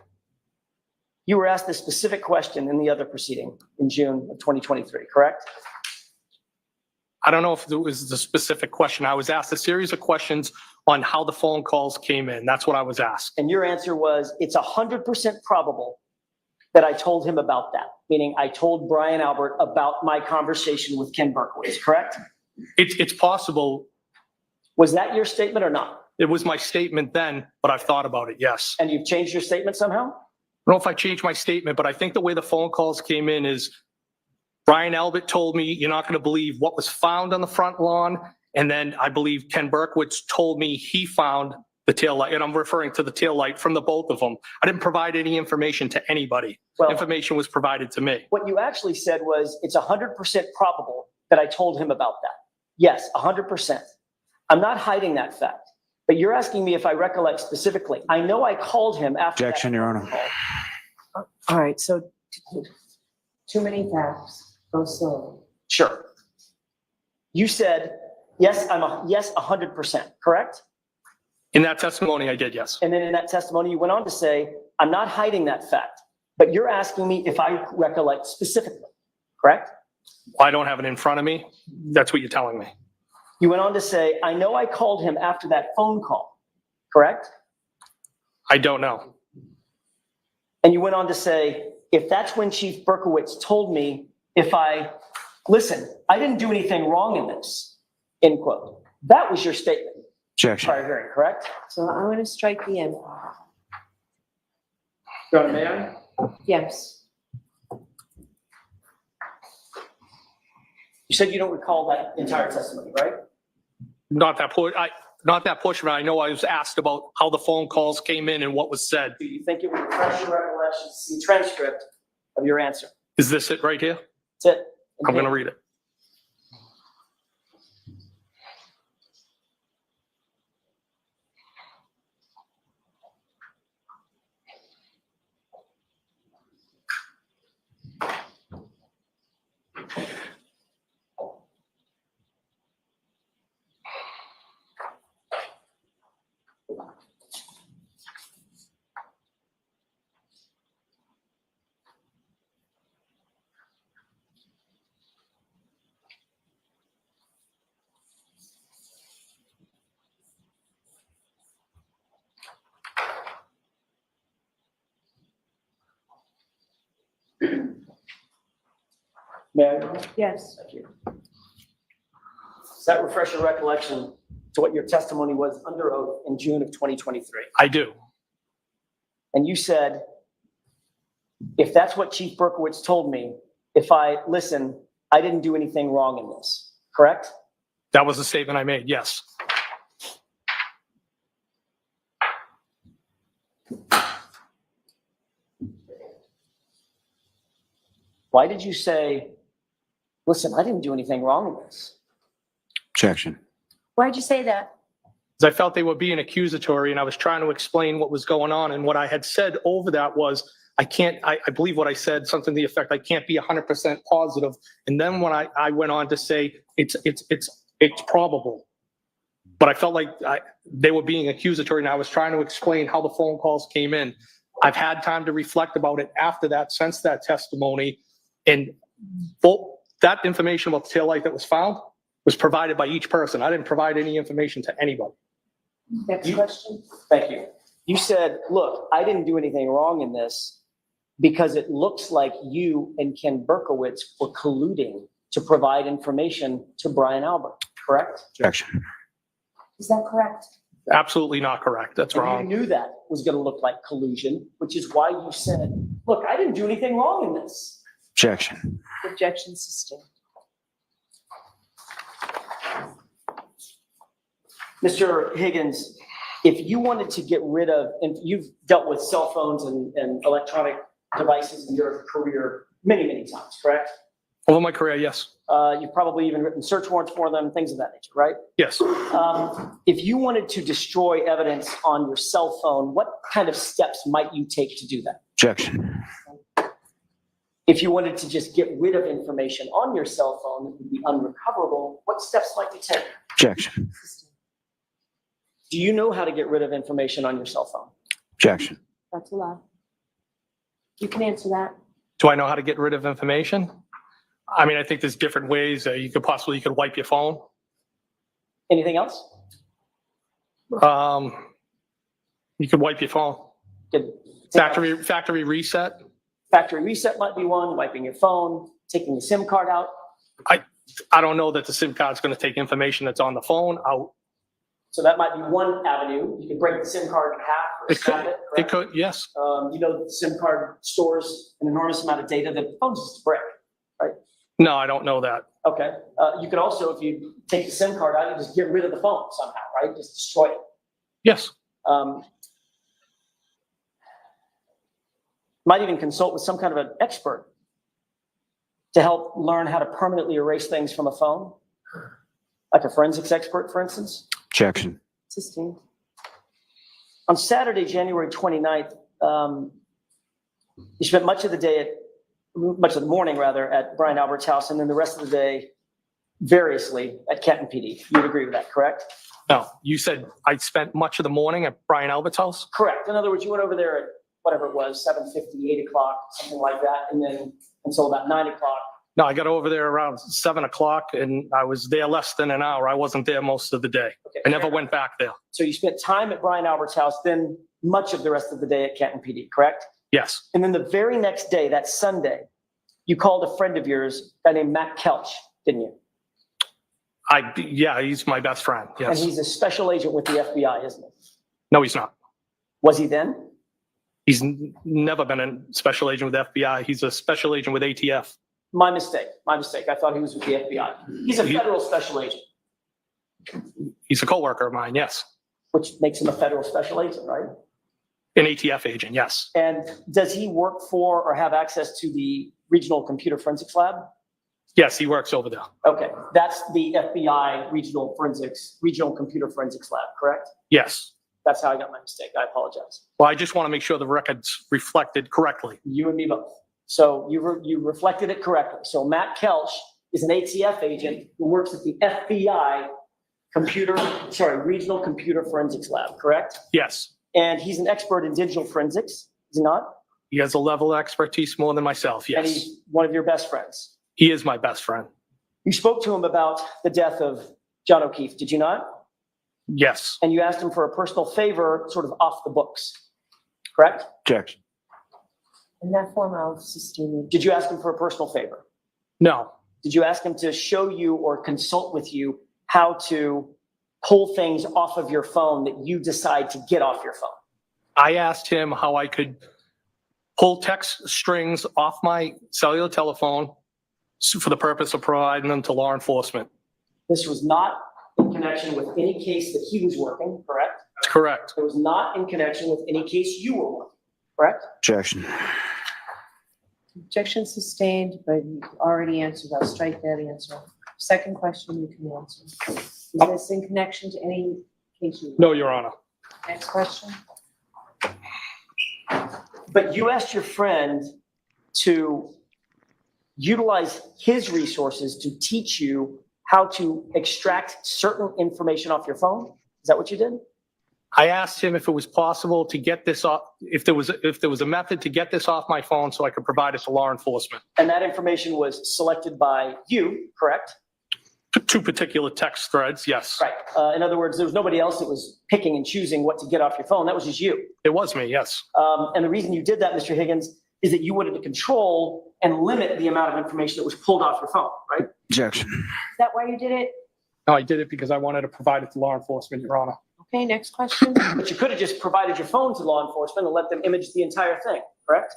You were asked a specific question in the other proceeding in June of 2023, correct?
I don't know if it was the specific question. I was asked a series of questions on how the phone calls came in. That's what I was asked.
And your answer was, it's 100% probable that I told him about that, meaning I told Brian Albert about my conversation with Ken Berkowitz, correct?
It's possible.
Was that your statement or not?
It was my statement then, but I've thought about it, yes.
And you've changed your statement somehow?
I don't know if I changed my statement, but I think the way the phone calls came in is Brian Albert told me, you're not going to believe what was found on the front lawn. And then I believe Ken Berkowitz told me he found the taillight, and I'm referring to the taillight from the both of them. I didn't provide any information to anybody.
Well,
information was provided to me.
What you actually said was, it's 100% probable that I told him about that. Yes, 100%. I'm not hiding that fact, but you're asking me if I recollect specifically. I know I called him after.
Objection, Your Honor.
All right, so too many facts, go slowly.
Sure. You said, yes, yes, 100%, correct?
In that testimony, I did, yes.
And then in that testimony, you went on to say, I'm not hiding that fact, but you're asking me if I recollect specifically, correct?
I don't have it in front of me. That's what you're telling me.
You went on to say, I know I called him after that phone call, correct?
I don't know.
And you went on to say, if that's when Chief Berkowitz told me, listen, I didn't do anything wrong in this, end quote. That was your statement.
Objection.
Prior hearing, correct?
So I'm going to strike the end.
Your Honor, may I?
Yes.
You said you don't recall that entire testimony, right?
Not that portion, but I know I was asked about how the phone calls came in and what was said.
Do you think it would refresh your recollection to see transcript of your answer?
Is this it right here?
That's it.
I'm going to read it.
May I?
Yes.
Thank you. Does that refresh your recollection to what your testimony was under oath in June of 2023?
I do.
And you said, if that's what Chief Berkowitz told me, listen, I didn't do anything wrong in this, correct?
That was the statement I made, yes.
Why did you say, listen, I didn't do anything wrong in this?
Objection.
Why'd you say that?
Because I felt they were being accusatory and I was trying to explain what was going on. And what I had said over that was, I believe what I said, something to the effect, I can't be 100% positive. And then when I went on to say, it's probable. But I felt like they were being accusatory and I was trying to explain how the phone calls came in. I've had time to reflect about it after that, since that testimony. And that information about the taillight that was found was provided by each person. I didn't provide any information to anybody.
Next question.
Thank you. You said, look, I didn't do anything wrong in this because it looks like you and Ken Berkowitz were colluding to provide information to Brian Albert, correct?
Objection.
Is that correct?
Absolutely not correct. That's
And
wrong.
you knew that was going to look like collusion, which is why you said, look, I didn't do anything wrong in this.
Objection.
Objection sustained.
Mr. Higgins, if you wanted to get rid of, and you've dealt with cell phones and electronic devices in your career many, many times, correct?
Over my career, yes.
You've probably even written search warrants for them, things of that nature, right?
Yes.
If you wanted to destroy evidence on your cell phone, what kind of steps might you take to do that?
Objection.
If you wanted to just get rid of information on your cell phone that would be unrecoverable, what steps might you take?
Objection.
Do you know how to get rid of information on your cell phone?
Objection.
That's allowed. You can answer that.
Do I know how to get rid of information? I mean, I think there's different ways that you could wipe your phone.
Anything else?
You could wipe your phone.
Good.
Factory reset.
Factory reset might be one, wiping your phone, taking the SIM card out.
I don't know that the SIM card's going to take information that's on the phone out.
So that might be one avenue. You could break the SIM card in half or snap it.
It could, yes.
You know, the SIM card stores an enormous amount of data that the phone's just a brick, right?
No, I don't know that.
Okay. You could also, if you take the SIM card out, you just get rid of the phone somehow, right? Just destroy it.
Yes.
Might even consult with some kind of an expert to help learn how to permanently erase things from a phone, like a forensics expert, for instance.
Objection.
Sustained.
On Saturday, January 29th, you spent much of the morning rather, at Brian Albert's house, and then the rest of the day variously at Canton PD. You'd agree with that, correct?
No, you said I spent much of the morning at Brian Albert's house?
Correct. In other words, you went over there at whatever it was, 7:50, 8 o'clock, something like that, and then until about 9 o'clock.
No, I got over there around 7 o'clock and I was there less than an hour. I wasn't there most of the day.
Okay.
I never went back there.
So you spent time at Brian Albert's house, then much of the rest of the day at Canton PD, correct?
Yes.
And then the very next day, that Sunday, you called a friend of yours, a guy named Matt Kelch, didn't you?
Yeah, he's my best friend. Yes.
And he's a special agent with the FBI, isn't he?
No, he's not.
Was he then?
He's never been a special agent with FBI. He's a special agent with ATF.
My mistake. I thought he was with the FBI. He's a federal special agent.
He's a coworker of mine, yes.
Which makes him a federal special agent, right?
An ATF agent, yes.
And does he work for or have access to the Regional Computer Forensics Lab?
Yes, he works over there.
Okay, that's the FBI Regional Computer Forensics Lab, correct?
Yes.
That's how I got my mistake. I apologize.
Well, I just want to make sure the record's reflected correctly.
You and me both. So you reflected it correctly. So Matt Kelch is an ATF agent who works at the FBI Regional Computer Forensics Lab, correct?
Yes.
And he's an expert in digital forensics, is he not?
He has a level of expertise more than myself, yes.
And he's one of your best friends.
He is my best friend.
You spoke to him about the death of John O'Keefe, did you not?
Yes.
And you asked him for a personal favor, sort of off the books, correct?
Objection.
In that form, I'll sustain it.
Did you ask him for a personal favor?
No.
Did you ask him to show you or consult with you how to pull things off of your phone that you decide to get off your phone?
I asked him how I could pull text strings off my cellular telephone for the purpose of providing them to law enforcement.
This was not in connection with any case that he was working, correct?
That's correct.
It was not in connection with any case you were working, correct?
Objection.
Objection sustained, but you already answered. I'll strike that answer. Second question you can answer. Is this in connection to any case you?
No, Your Honor.
Next question.
But you asked your friend to utilize his resources to teach you how to extract certain information off your phone? Is that what you did?
I asked him if it was possible to get this off, if there was a method to get this off my phone so I could provide it to law enforcement.
And that information was selected by you, correct?
Two particular text threads, yes.
Right. In other words, there was nobody else that was picking and choosing what to get off your phone. That was just you.
It was me, yes.
And the reason you did that, Mr. Higgins, is that you wanted to control and limit the amount of information that was pulled off your phone, right?
Objection.
Is that why you did it?
No, I did it because I wanted to provide it to law enforcement, Your Honor.
Okay, next question.
But you could have just provided your phone to law enforcement and let them image the entire thing, correct?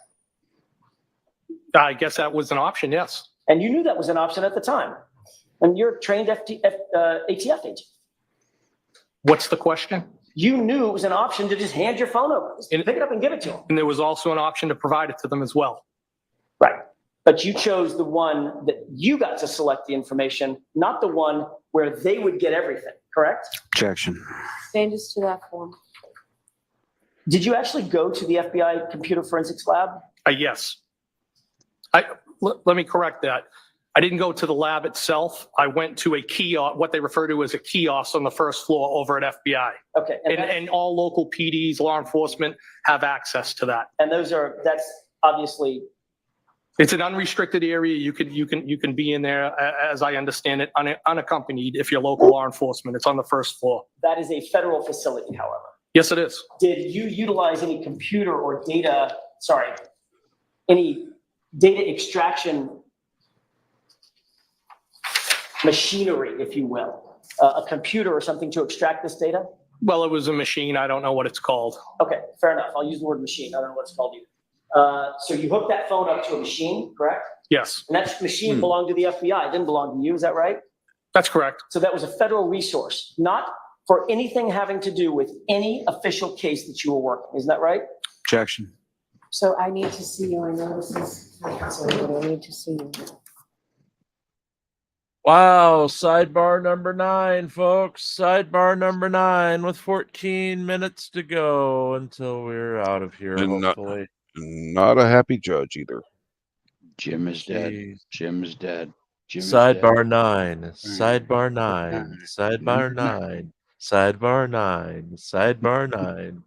I guess that was an option, yes.
And you knew that was an option at the time. And you're a trained ATF agent.
What's the question?
You knew it was an option to just hand your phone over. Just pick it up and give it to them.
And there was also an option to provide it to them as well.
Right. But you chose the one that you got to select the information, not the one where they would get everything, correct?
Objection.
Changes to that form.
Did you actually go to the FBI Computer Forensics Lab?
Yes. Let me correct that. I didn't go to the lab itself. I went to a kiosk, what they refer to as a kiosk on the first floor over at FBI.
Okay.
And all local PDs, law enforcement have access to that.
And that's obviously
It's an unrestricted area. You can be in there, as I understand it, unaccompanied if you're local law enforcement. It's on the first floor.
That is a federal facility, however.
Yes, it is.
Did you utilize any computer or any data extraction machinery, if you will, a computer or something to extract this data?
Well, it was a machine. I don't know what it's called.
Okay, fair enough. I'll use the word machine. I don't know what it's called either. So you hooked that phone up to a machine, correct?
Yes,
And that machine belonged to the FBI. It didn't belong to you. Is that right?
that's correct.
So that was a federal resource, not for anything having to do with any official case that you were working. Isn't that right?
Objection.
So I need to see you. I know this is, so I need to see you.
Wow, sidebar number 9, folks. Sidebar number 9 with 14 minutes to go until we're out of here,
And
hopefully.
not a happy judge either.
Jim is dead.
Jeez.
Jim is dead. Jim is dead.
Sidebar 9, sidebar 9, sidebar 9, sidebar 9, sidebar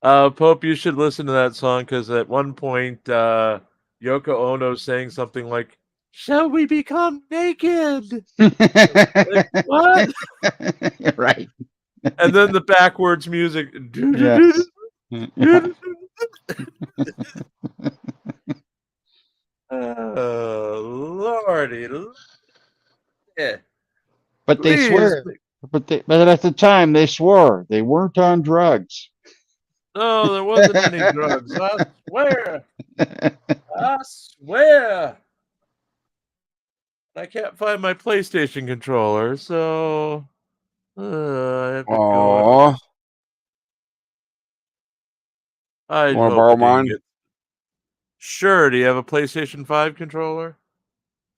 9. Pope, you should listen to that song because at one point, Yoko Ono saying something like, "Shall we become naked?" Like, what?
Right.
And then the backwards music.
Yes.
Oh, Lordy. Yeah.
But they
Please.
swear. But at the time they swore they weren't on drugs.
No, there wasn't any drugs. I swear. I swear. I can't find my PlayStation controller, so I have to go.
Aww.
I
Wanna
hope
borrow
I didn't
mine?
get- Sure. Do you have a PlayStation 5 controller?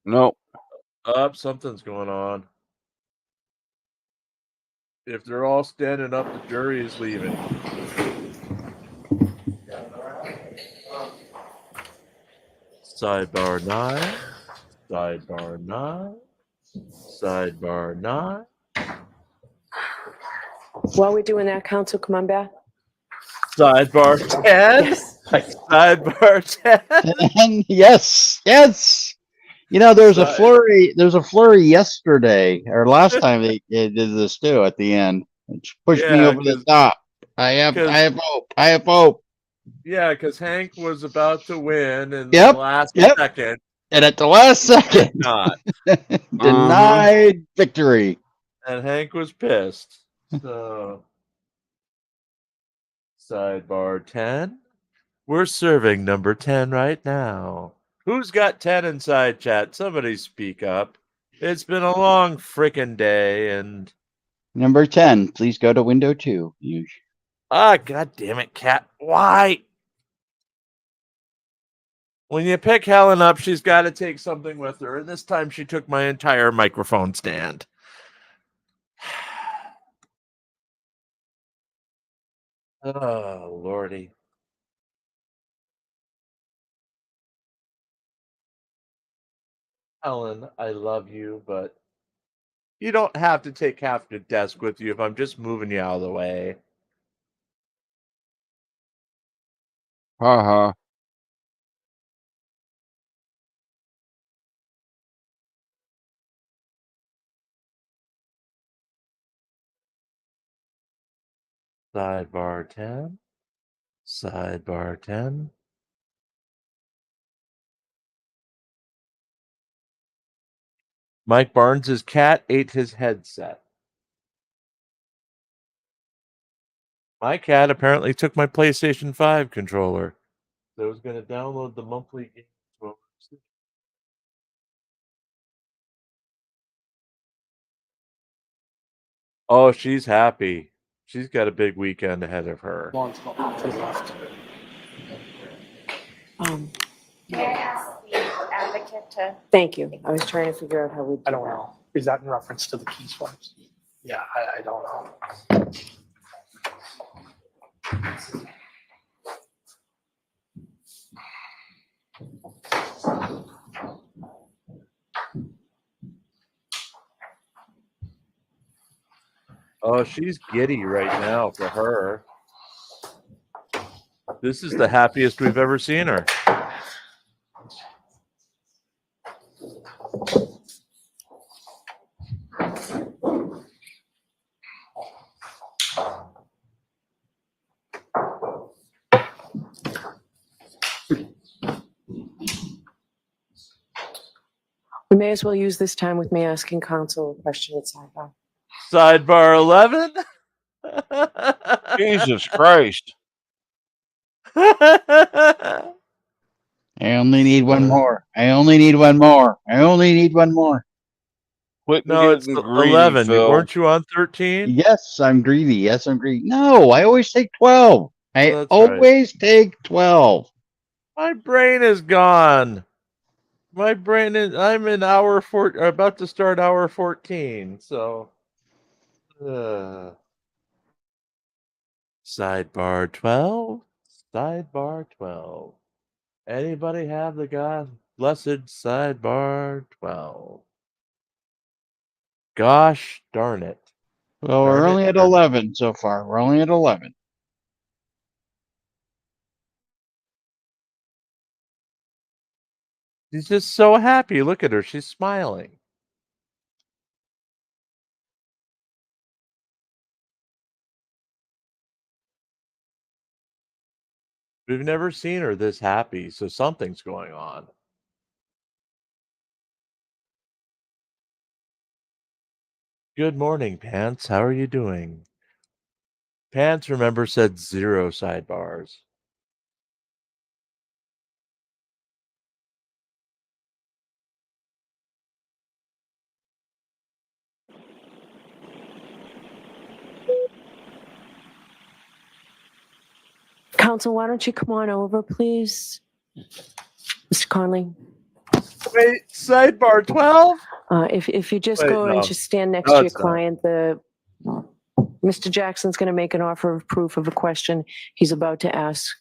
No.
Something's going on. If they're all standing up, the jury is leaving. Sidebar 9. Sidebar 9. Sidebar 9.
While we're doing that, Council, come on back.
Sidebar 10. Sidebar 10.
Yes. You know, there's a flurry. There's a flurry yesterday or last time they did this too. At the end, it pushed me over the top. I have hope. I have hope.
Yeah, because Hank was about to win in
Yep,
the last
yep.
second.
And at the last second,
Not.
denied victory.
And Hank was pissed. So, sidebar 10. We're serving number 10 right now. Who's got 10 inside chat? Somebody speak up. It's been a long frickin' day and...
Number 10, please go to window 2.
God damn it, Cat. Why? When you pick Helen up, she's got to take something with her. And this time she took my entire microphone stand. Oh, Lordy. Helen, I love you, but you don't have to take half the desk with you if I'm just moving you out of the way.
Haha.
Sidebar 10. Sidebar 10. Mike Barnes' cat ate his headset. My cat apparently took my PlayStation 5 controller. So I was going to download the monthly game. Oh, she's happy. She's got a big weekend ahead of her.
Lawn's going to the left.
May I ask the advocate to? Thank you. I was trying to figure out how we do
I don't
that.
know. Is that in reference to the key swipes? Yeah, I don't know.
Oh, she's giddy right now for her. This is the happiest we've ever seen her.
We may as well use this time with me asking counsel a question at sidebar.
Sidebar 11.
Jesus Christ.
I only need one more. I only need one more. I only need one more.
Quit
No, it's
getting greedy,
11.
Phil.
Weren't you on 13?
Yes, I'm greedy. Yes, I'm greedy. No, I always take 12. I
That's
always take 12.
My brain is gone. My brain is. I'm in hour 4. About to start hour 14. So. Sidebar 12. Sidebar 12. Anybody have the God blessed sidebar 12? Gosh darn it.
Well, we're only at 11 so far. We're only at 11.
She's just so happy. Look at her. She's smiling. We've never seen her this happy, so something's going on. Good morning, Pants. How are you doing? Pants, remember, said 0 sidebars.
Counsel, why don't you come on over, please? Mr. Conley?
Wait, sidebar 12?
If you just
Wait,
go and
no.
just stand next
No,
to your
it's not.
client, Mr. Jackson's going to make an offer of proof of a question he's about to ask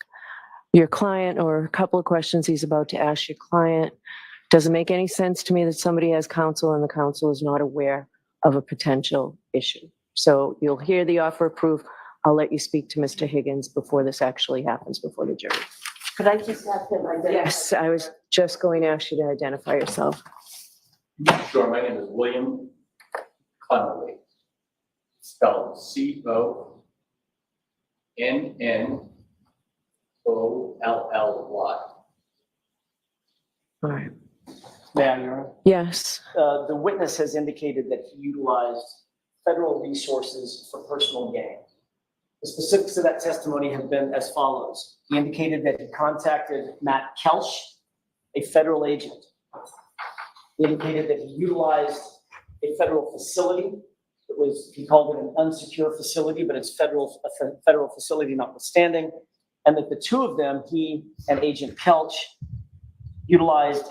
your client, or a couple of questions he's about to ask your client. Doesn't make any sense to me that somebody has counsel and the counsel is not aware of a potential issue. So you'll hear the offer of proof. I'll let you speak to Mr. Higgins before this actually happens before the jury.
Could I just have him identify?
Yes, I was just going to ask you to identify yourself.
Sure, my name is William Connolly, spelled C-O-N-N-O-L-L-Y.
All right.
Madam Your Honor?
Yes.
The witness has indicated that he utilized federal resources for personal gain. The specifics of that testimony have been as follows. He indicated that he contacted Matt Kelch, a federal agent. He indicated that he utilized a federal facility. He called it an unsecure facility, but it's a federal facility notwithstanding. And that the two of them, he and Agent Kelch, utilized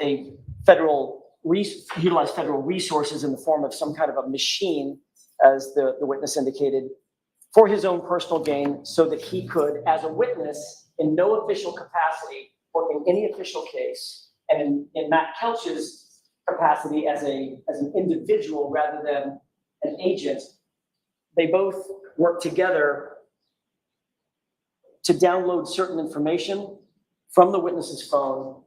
federal resources in the form of some kind of a machine, as the witness indicated, for his own personal gain, so that he could, as a witness, in no official capacity, work in any official case, and in Matt Kelch's capacity as an individual rather than an agent, they both work together to download certain information from the witness's phone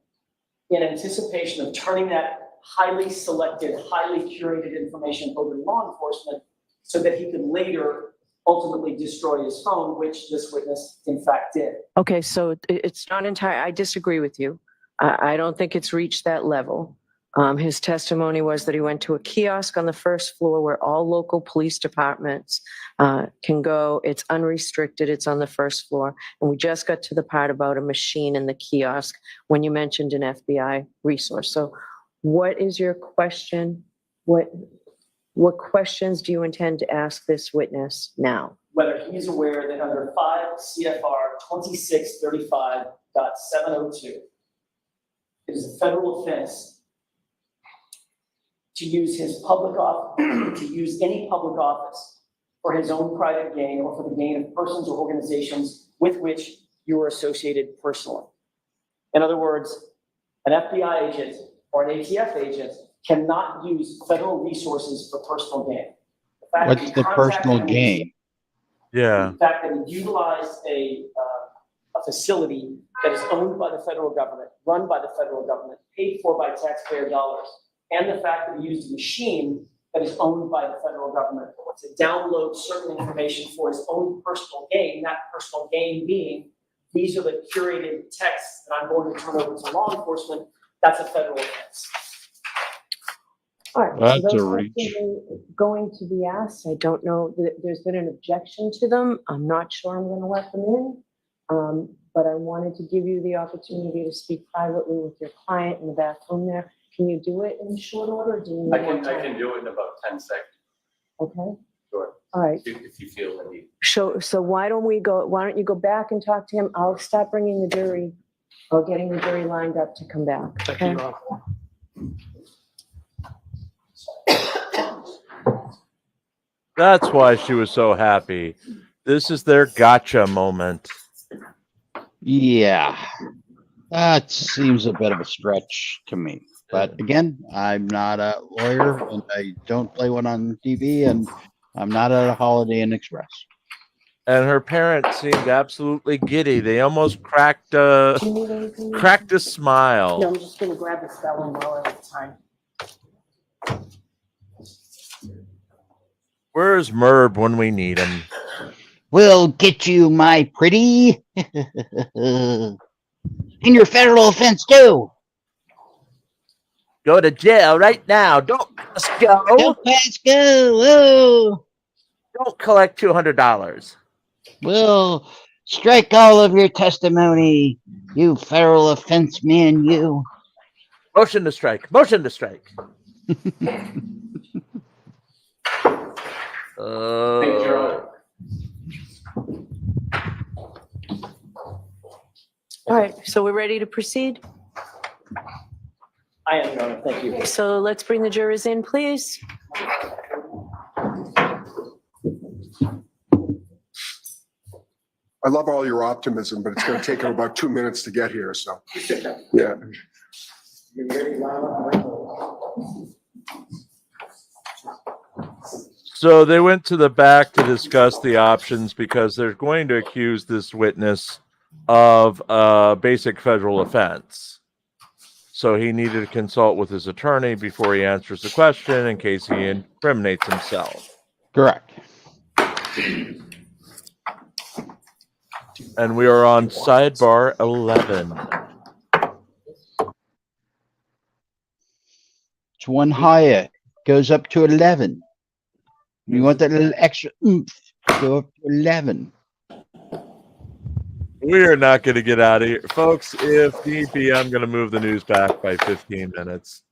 in anticipation of turning that highly selected, highly curated information over to law enforcement so that he could later ultimately destroy his phone, which this witness in fact did.
Okay, so it's not entire. I disagree with you. I don't think it's reached that level. His testimony was that he went to a kiosk on the first floor where all local police departments can go. It's unrestricted. It's on the first floor. And we just got to the part about a machine in the kiosk when you mentioned an FBI resource. So what is your question? What questions do you intend to ask this witness now?
Whether he's aware that under 5 CFR 2635.702, it is a federal offense to use his public office, to use any public office for his own private gain or for the gain of persons or organizations with which you are associated personally. In other words, an FBI agent or an ATF agent cannot use federal resources for personal gain.
What's the personal gain?
Yeah.
The fact that he utilized a facility that is owned by the federal government, run by the federal government, paid for by taxpayer dollars, and the fact that he used a machine that is owned by the federal government to download certain information for his own personal gain, that personal gain being, these are the curated texts that I'm going to turn over to law enforcement, that's a federal offense.
All right,
That's
so
a
those
reach.
questions are going to be asked. I don't know, there's been an objection to them. I'm not sure I'm gonna let them in. But I wanted to give you the opportunity to speak privately with your client in the bathroom there. Can you do it in short order? Or do you need
I
more
can
time?
do it in about 10 seconds.
Okay,
Sure.
all right.
If you feel the need.
So why don't you go back and talk to him? I'll stop bringing the jury or getting the jury lined up to come back.
Thank you,
Okay?
Your Honor.
That's why she was so happy. This is their gotcha moment.
Yeah, that seems a bit of a stretch to me. But again, I'm not a lawyer and I don't play one on TV and I'm not at a Holiday Inn Express.
And her parents seemed absolutely giddy. They almost cracked a smile.
No, I'm just gonna grab the spelling while I have time.
Where's Merb when we need him?
We'll get you, my pretty. In your federal offense too.
Go to jail right now. Don't pass go.
Don't pass go. Whoa.
Don't collect $200.
We'll strike all of your testimony, you federal offense man, you.
Motion to strike. Motion to strike.
All right, so we're ready to proceed?
I am, Your Honor. Thank you.
So let's bring the jurors in, please.
I love all your optimism, but it's going to take them about 2 minutes to get here, so. Yeah.
So they went to the back to discuss the options because they're going to accuse this witness of a basic federal offense. So he needed to consult with his attorney before he answers the question in case he incriminates himself.
Correct.
And we are on sidebar 11.
It's one higher, goes up to 11. You want that little extra oomph, go up to 11.
We are not going to get out of here. Folks, if need be, I'm going to move the news back by 15 minutes.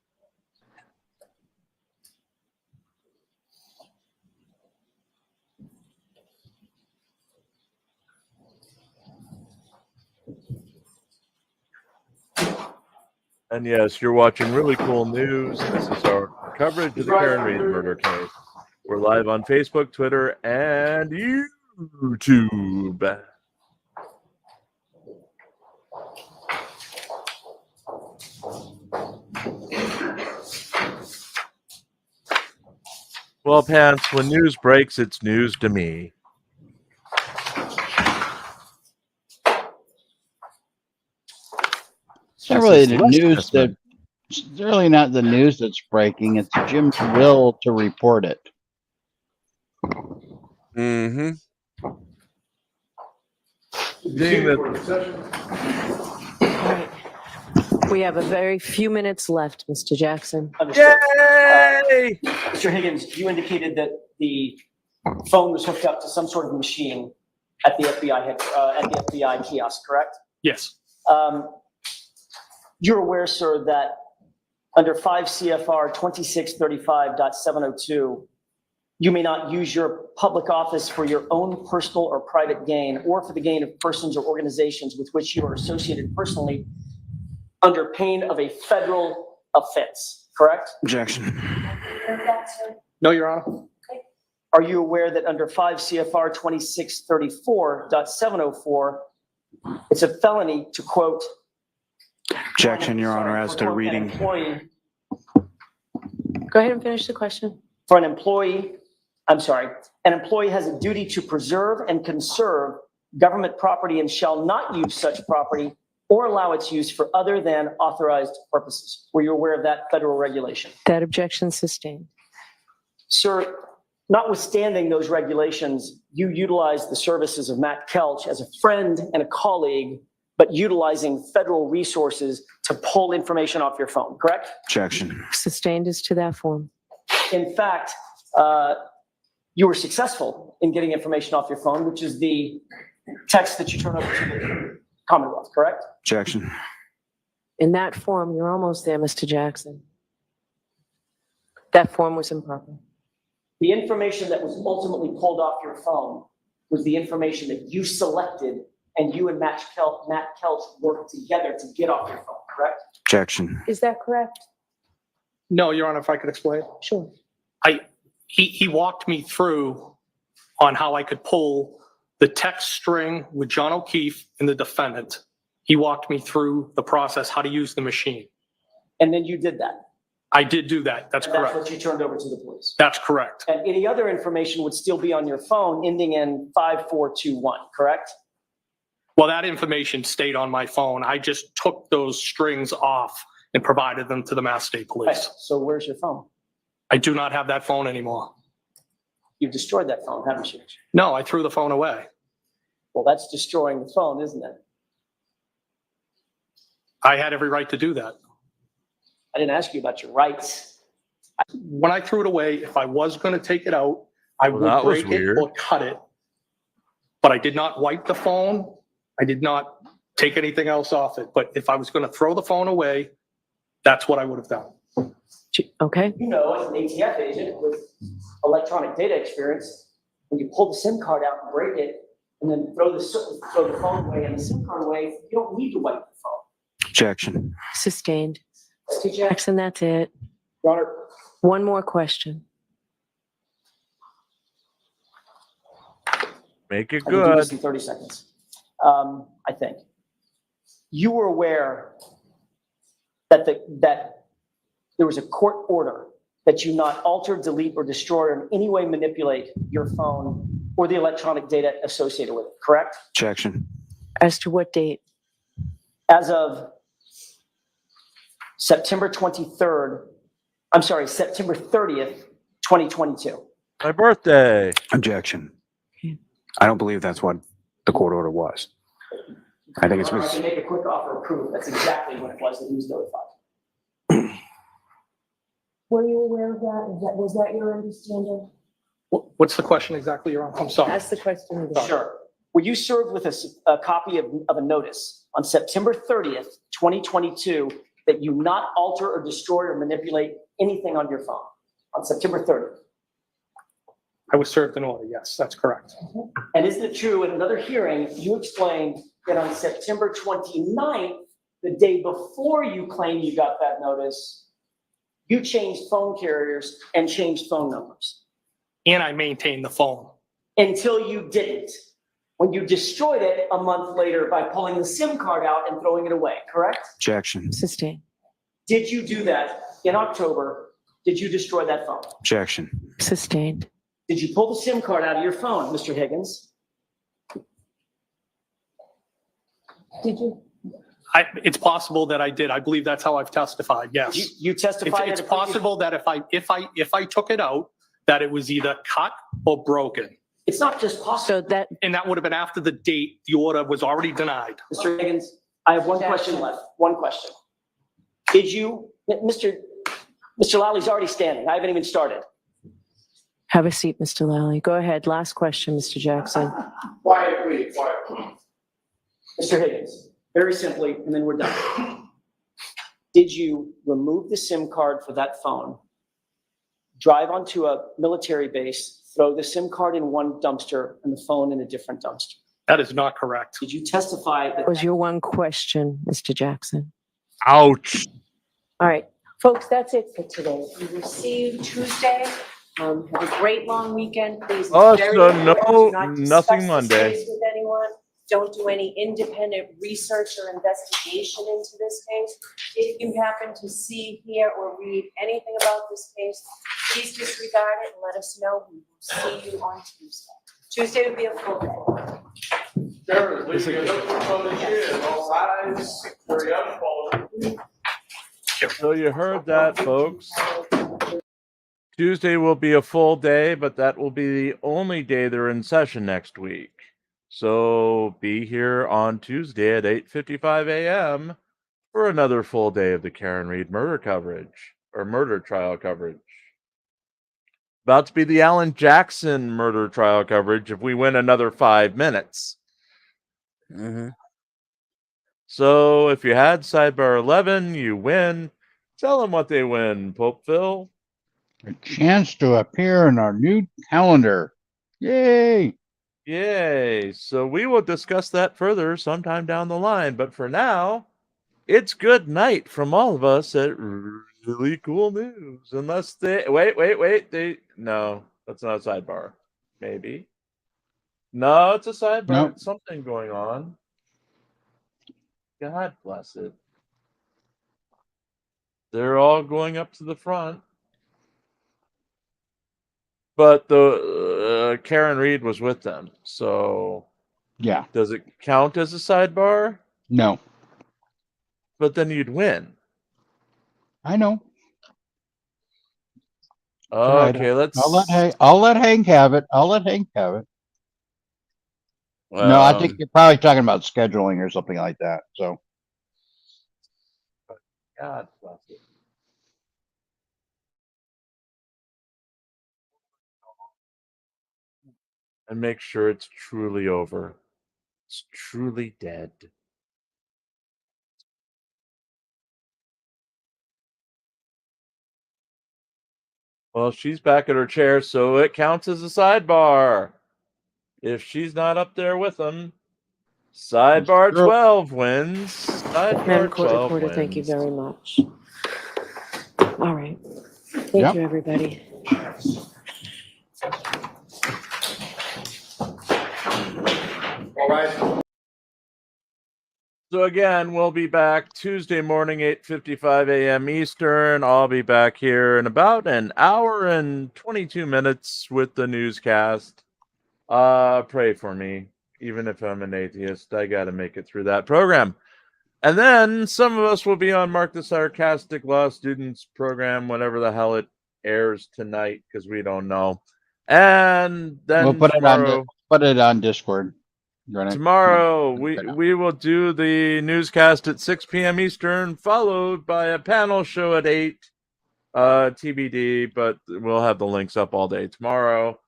And yes, you're watching Really Cool News. This is our coverage of the Karen Reed murder case. We're live on Facebook, Twitter, and YouTube. Well, Pants, when news breaks, it's news to me.
It's not really the news that, it's really not the news that's breaking. It's Jim's will to report it.
Mm-hmm.
We have a very few minutes left, Mr. Jackson.
Yay! Mr. Higgins, you indicated that the phone was hooked up to some sort of machine at the FBI kiosk, correct?
Yes.
You're aware, sir, that under 5 CFR 2635.702, you may not use your public office for your own personal or private gain or for the gain of persons or organizations with which you are associated personally under pain of a federal offense, correct?
Objection.
No, Your Honor.
Are you aware that under 5 CFR 2634.704, it's a felony to quote?
Objection, Your Honor, as to reading.
Go
ahead and finish the question.
For an employee, an employee has a duty to preserve and conserve government property and shall not use such property or allow its use for other than authorized purposes. Were you aware of that federal regulation?
That objection sustained.
Sir, notwithstanding those regulations, you utilized the services of Matt Kelch as a friend and a colleague but utilizing federal resources to pull information off your phone, correct?
Objection.
Sustained as to that form.
In fact, you were successful in getting information off your phone, which is the text that you turn over to the Commonwealth, correct?
Objection.
In that form, you're almost there, Mr. Jackson. That form was improper.
The information that was ultimately pulled off your phone was the information that you selected and you and Matt Kelch worked together to get off your phone, correct?
Objection.
Is that correct?
No, Your Honor, if I could explain.
Sure.
He walked me through on how I could pull the text string with John O'Keefe and the defendant. He walked me through the process, how to use the machine.
And then you did that.
I did do that. That's
And
correct.
that's what you turned over to the police.
That's correct.
And any other information would still be on your phone ending in 5421, correct?
Well, that information stayed on my phone. I just took those strings off and provided them to the Mass State Police.
Right. So where's your phone?
I do not have that phone anymore.
You've destroyed that phone, haven't you?
No, I threw the phone away.
Well, that's destroying the phone, isn't it?
I had every right to do that.
I didn't ask you about your rights.
When I threw it away, if I was going to take it out, I
Well,
would
that was
break it
weird.
or cut it. But I did not wipe the phone. I did not take anything else off it. But if I was going to throw the phone away, that's what I would have done.
Okay.
You know, as an ATF agent with electronic data experience, when you pull the SIM card out and break it, and then throw the phone away and the SIM card away, you don't need to wipe the phone.
Objection.
Sustained. Mr. Jackson, that's it.
Your Honor.
One more question.
Make it
I can do this
good.
in 30 seconds. I think. You were aware that there was a court order that you not alter, delete, or destroy, or in any way manipulate your phone or the electronic data associated with it, correct?
Objection.
As to what date?
As of September 30th, 2022.
My birthday.
Objection. I don't believe that's what the court order was. I think it's.
I can make a quick offer of proof. That's exactly what it was that he was notified.
Were you aware of that? Was that your understanding?
What's the question exactly, Your Honor? I'm sorry.
Ask the question again.
Sure. Were you served with a copy of a notice on September 30th, 2022, that you not alter or destroy or manipulate anything on your phone on September 30th?
I was served an order. Yes, that's correct.
And isn't it true in another hearing, you explained that on September 29th, the day before you claimed you got that notice, you changed phone carriers and changed phone numbers?
And I maintained the phone.
Until you didn't. When you destroyed it a month later by pulling the SIM card out and throwing it away, correct?
Objection.
Sustained.
Did you do that in October? Did you destroy that phone?
Objection.
Sustained.
Did you pull the SIM card out of your phone, Mr. Higgins?
Did you?
It's possible that I did. I believe that's how I've testified. Yes.
You testified.
It's possible that if I took it out, that it was either cut or broken.
It's not just possible.
So that,
and that would have been after the date the order was already denied.
Mr. Higgins, I have one question left. One question. Did you, Mr. Lally already standing. I haven't even started.
have a seat, Mr. Lally. Go ahead. Last question, Mr. Jackson.
Quiet, please, quiet.
Mr. Higgins, very simply, and then we're done. Did you remove the SIM card for that phone, drive onto a military base, throw the SIM card in one dumpster and the phone in a different dumpster?
That is not correct.
Did you testify that?
That was your one question, Mr. Jackson.
Ouch.
All right, folks, that's it for today. We will see you Tuesday. Have a great long weekend, please.
Oh,
It's very
so
important
no-
to not discuss
nothing
this
Monday.
case with anyone. Don't do any independent research or investigation into this case. If you happen to see, hear, or read anything about this case, please disregard it and let us know. We will see you on Tuesday. Tuesday will be a full day.
So you heard that, folks. Tuesday will be a full day, but that will be the only day they're in session next week. So be here on Tuesday at 8:55 a.m. for another full day of the Karen Reed murder coverage or murder trial coverage. About to be the Alan Jackson murder trial coverage if we win another 5 minutes. So if you had sidebar 11, you win. Tell them what they win, Pope Phil.
A chance to appear in our new calendar. Yay!
Yay. So we will discuss that further sometime down the line. But for now, it's good night from all of us at Really Cool News. Unless they wait. No, that's not a sidebar. Maybe. No, it's a sidebar.
Nope.
It's something going on. God bless it. They're all going up to the front. But the Karen Reed was with them. So
Yeah.
does it count as a sidebar?
No.
But then you'd win.
I know.
Okay, let's.
I'll let Hank have it. No, I think you're probably talking about scheduling or something like that. So.
God bless it. And make sure it's truly over. It's truly dead. Well, she's back at her chair, so it counts as a sidebar. If she's not up there with them, sidebar 12 wins.
Madam
Sidebar
Court
12
Reporter,
wins.
thank you very much. All right. Thank you, everybody.
All right.
So again, we'll be back Tuesday morning, 8:55 a.m. Eastern. I'll be back here in about an hour and 22 minutes with the newscast. Pray for me. Even if I'm an atheist, I got to make it through that program. And then some of us will be on Mark the Sarcastic Law Students program, whatever the hell it airs tonight, because we don't know. And then
We'll put
tomorrow,
it on Discord.
tomorrow we will do the newscast at 6 p.m. Eastern, followed by a panel show at 8 TBD, but we'll have the links up all day tomorrow.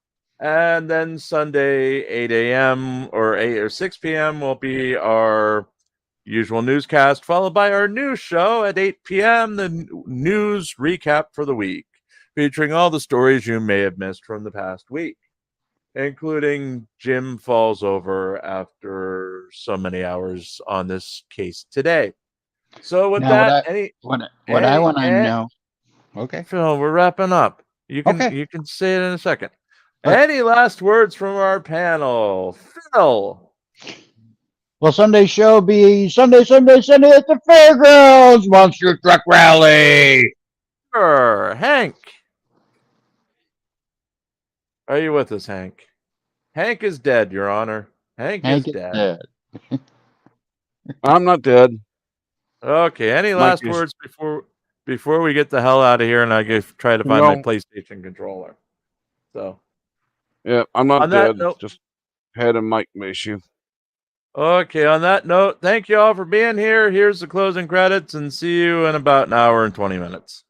And then Sunday, 8 a.m. or 8 or 6 p.m. will be our usual newscast, followed by our news show at 8 p.m., the news recap for the week, featuring all the stories you may have missed from the past week, including Jim falls over after so many hours on this case today. So with
Now,
that,
what I want to know. Okay.
Phil, we're wrapping up. You can say it in a second. Any last words from our panel? Phil.
Well, Sunday's show be Sunday at the fairgrounds, monster truck rally.
Sure. Hank. Are you with us, Hank? Hank is dead, Your Honor. Hank is dead.
I'm not dead.
Okay. Any last words before we get the hell out of here and I try to find my PlayStation controller? So.
Yeah, I'm not
on that
dead.
note,
Just had a mic issue.
Okay, on that note, thank you all for being here. Here's the closing credits and see you in about an hour and 20 minutes.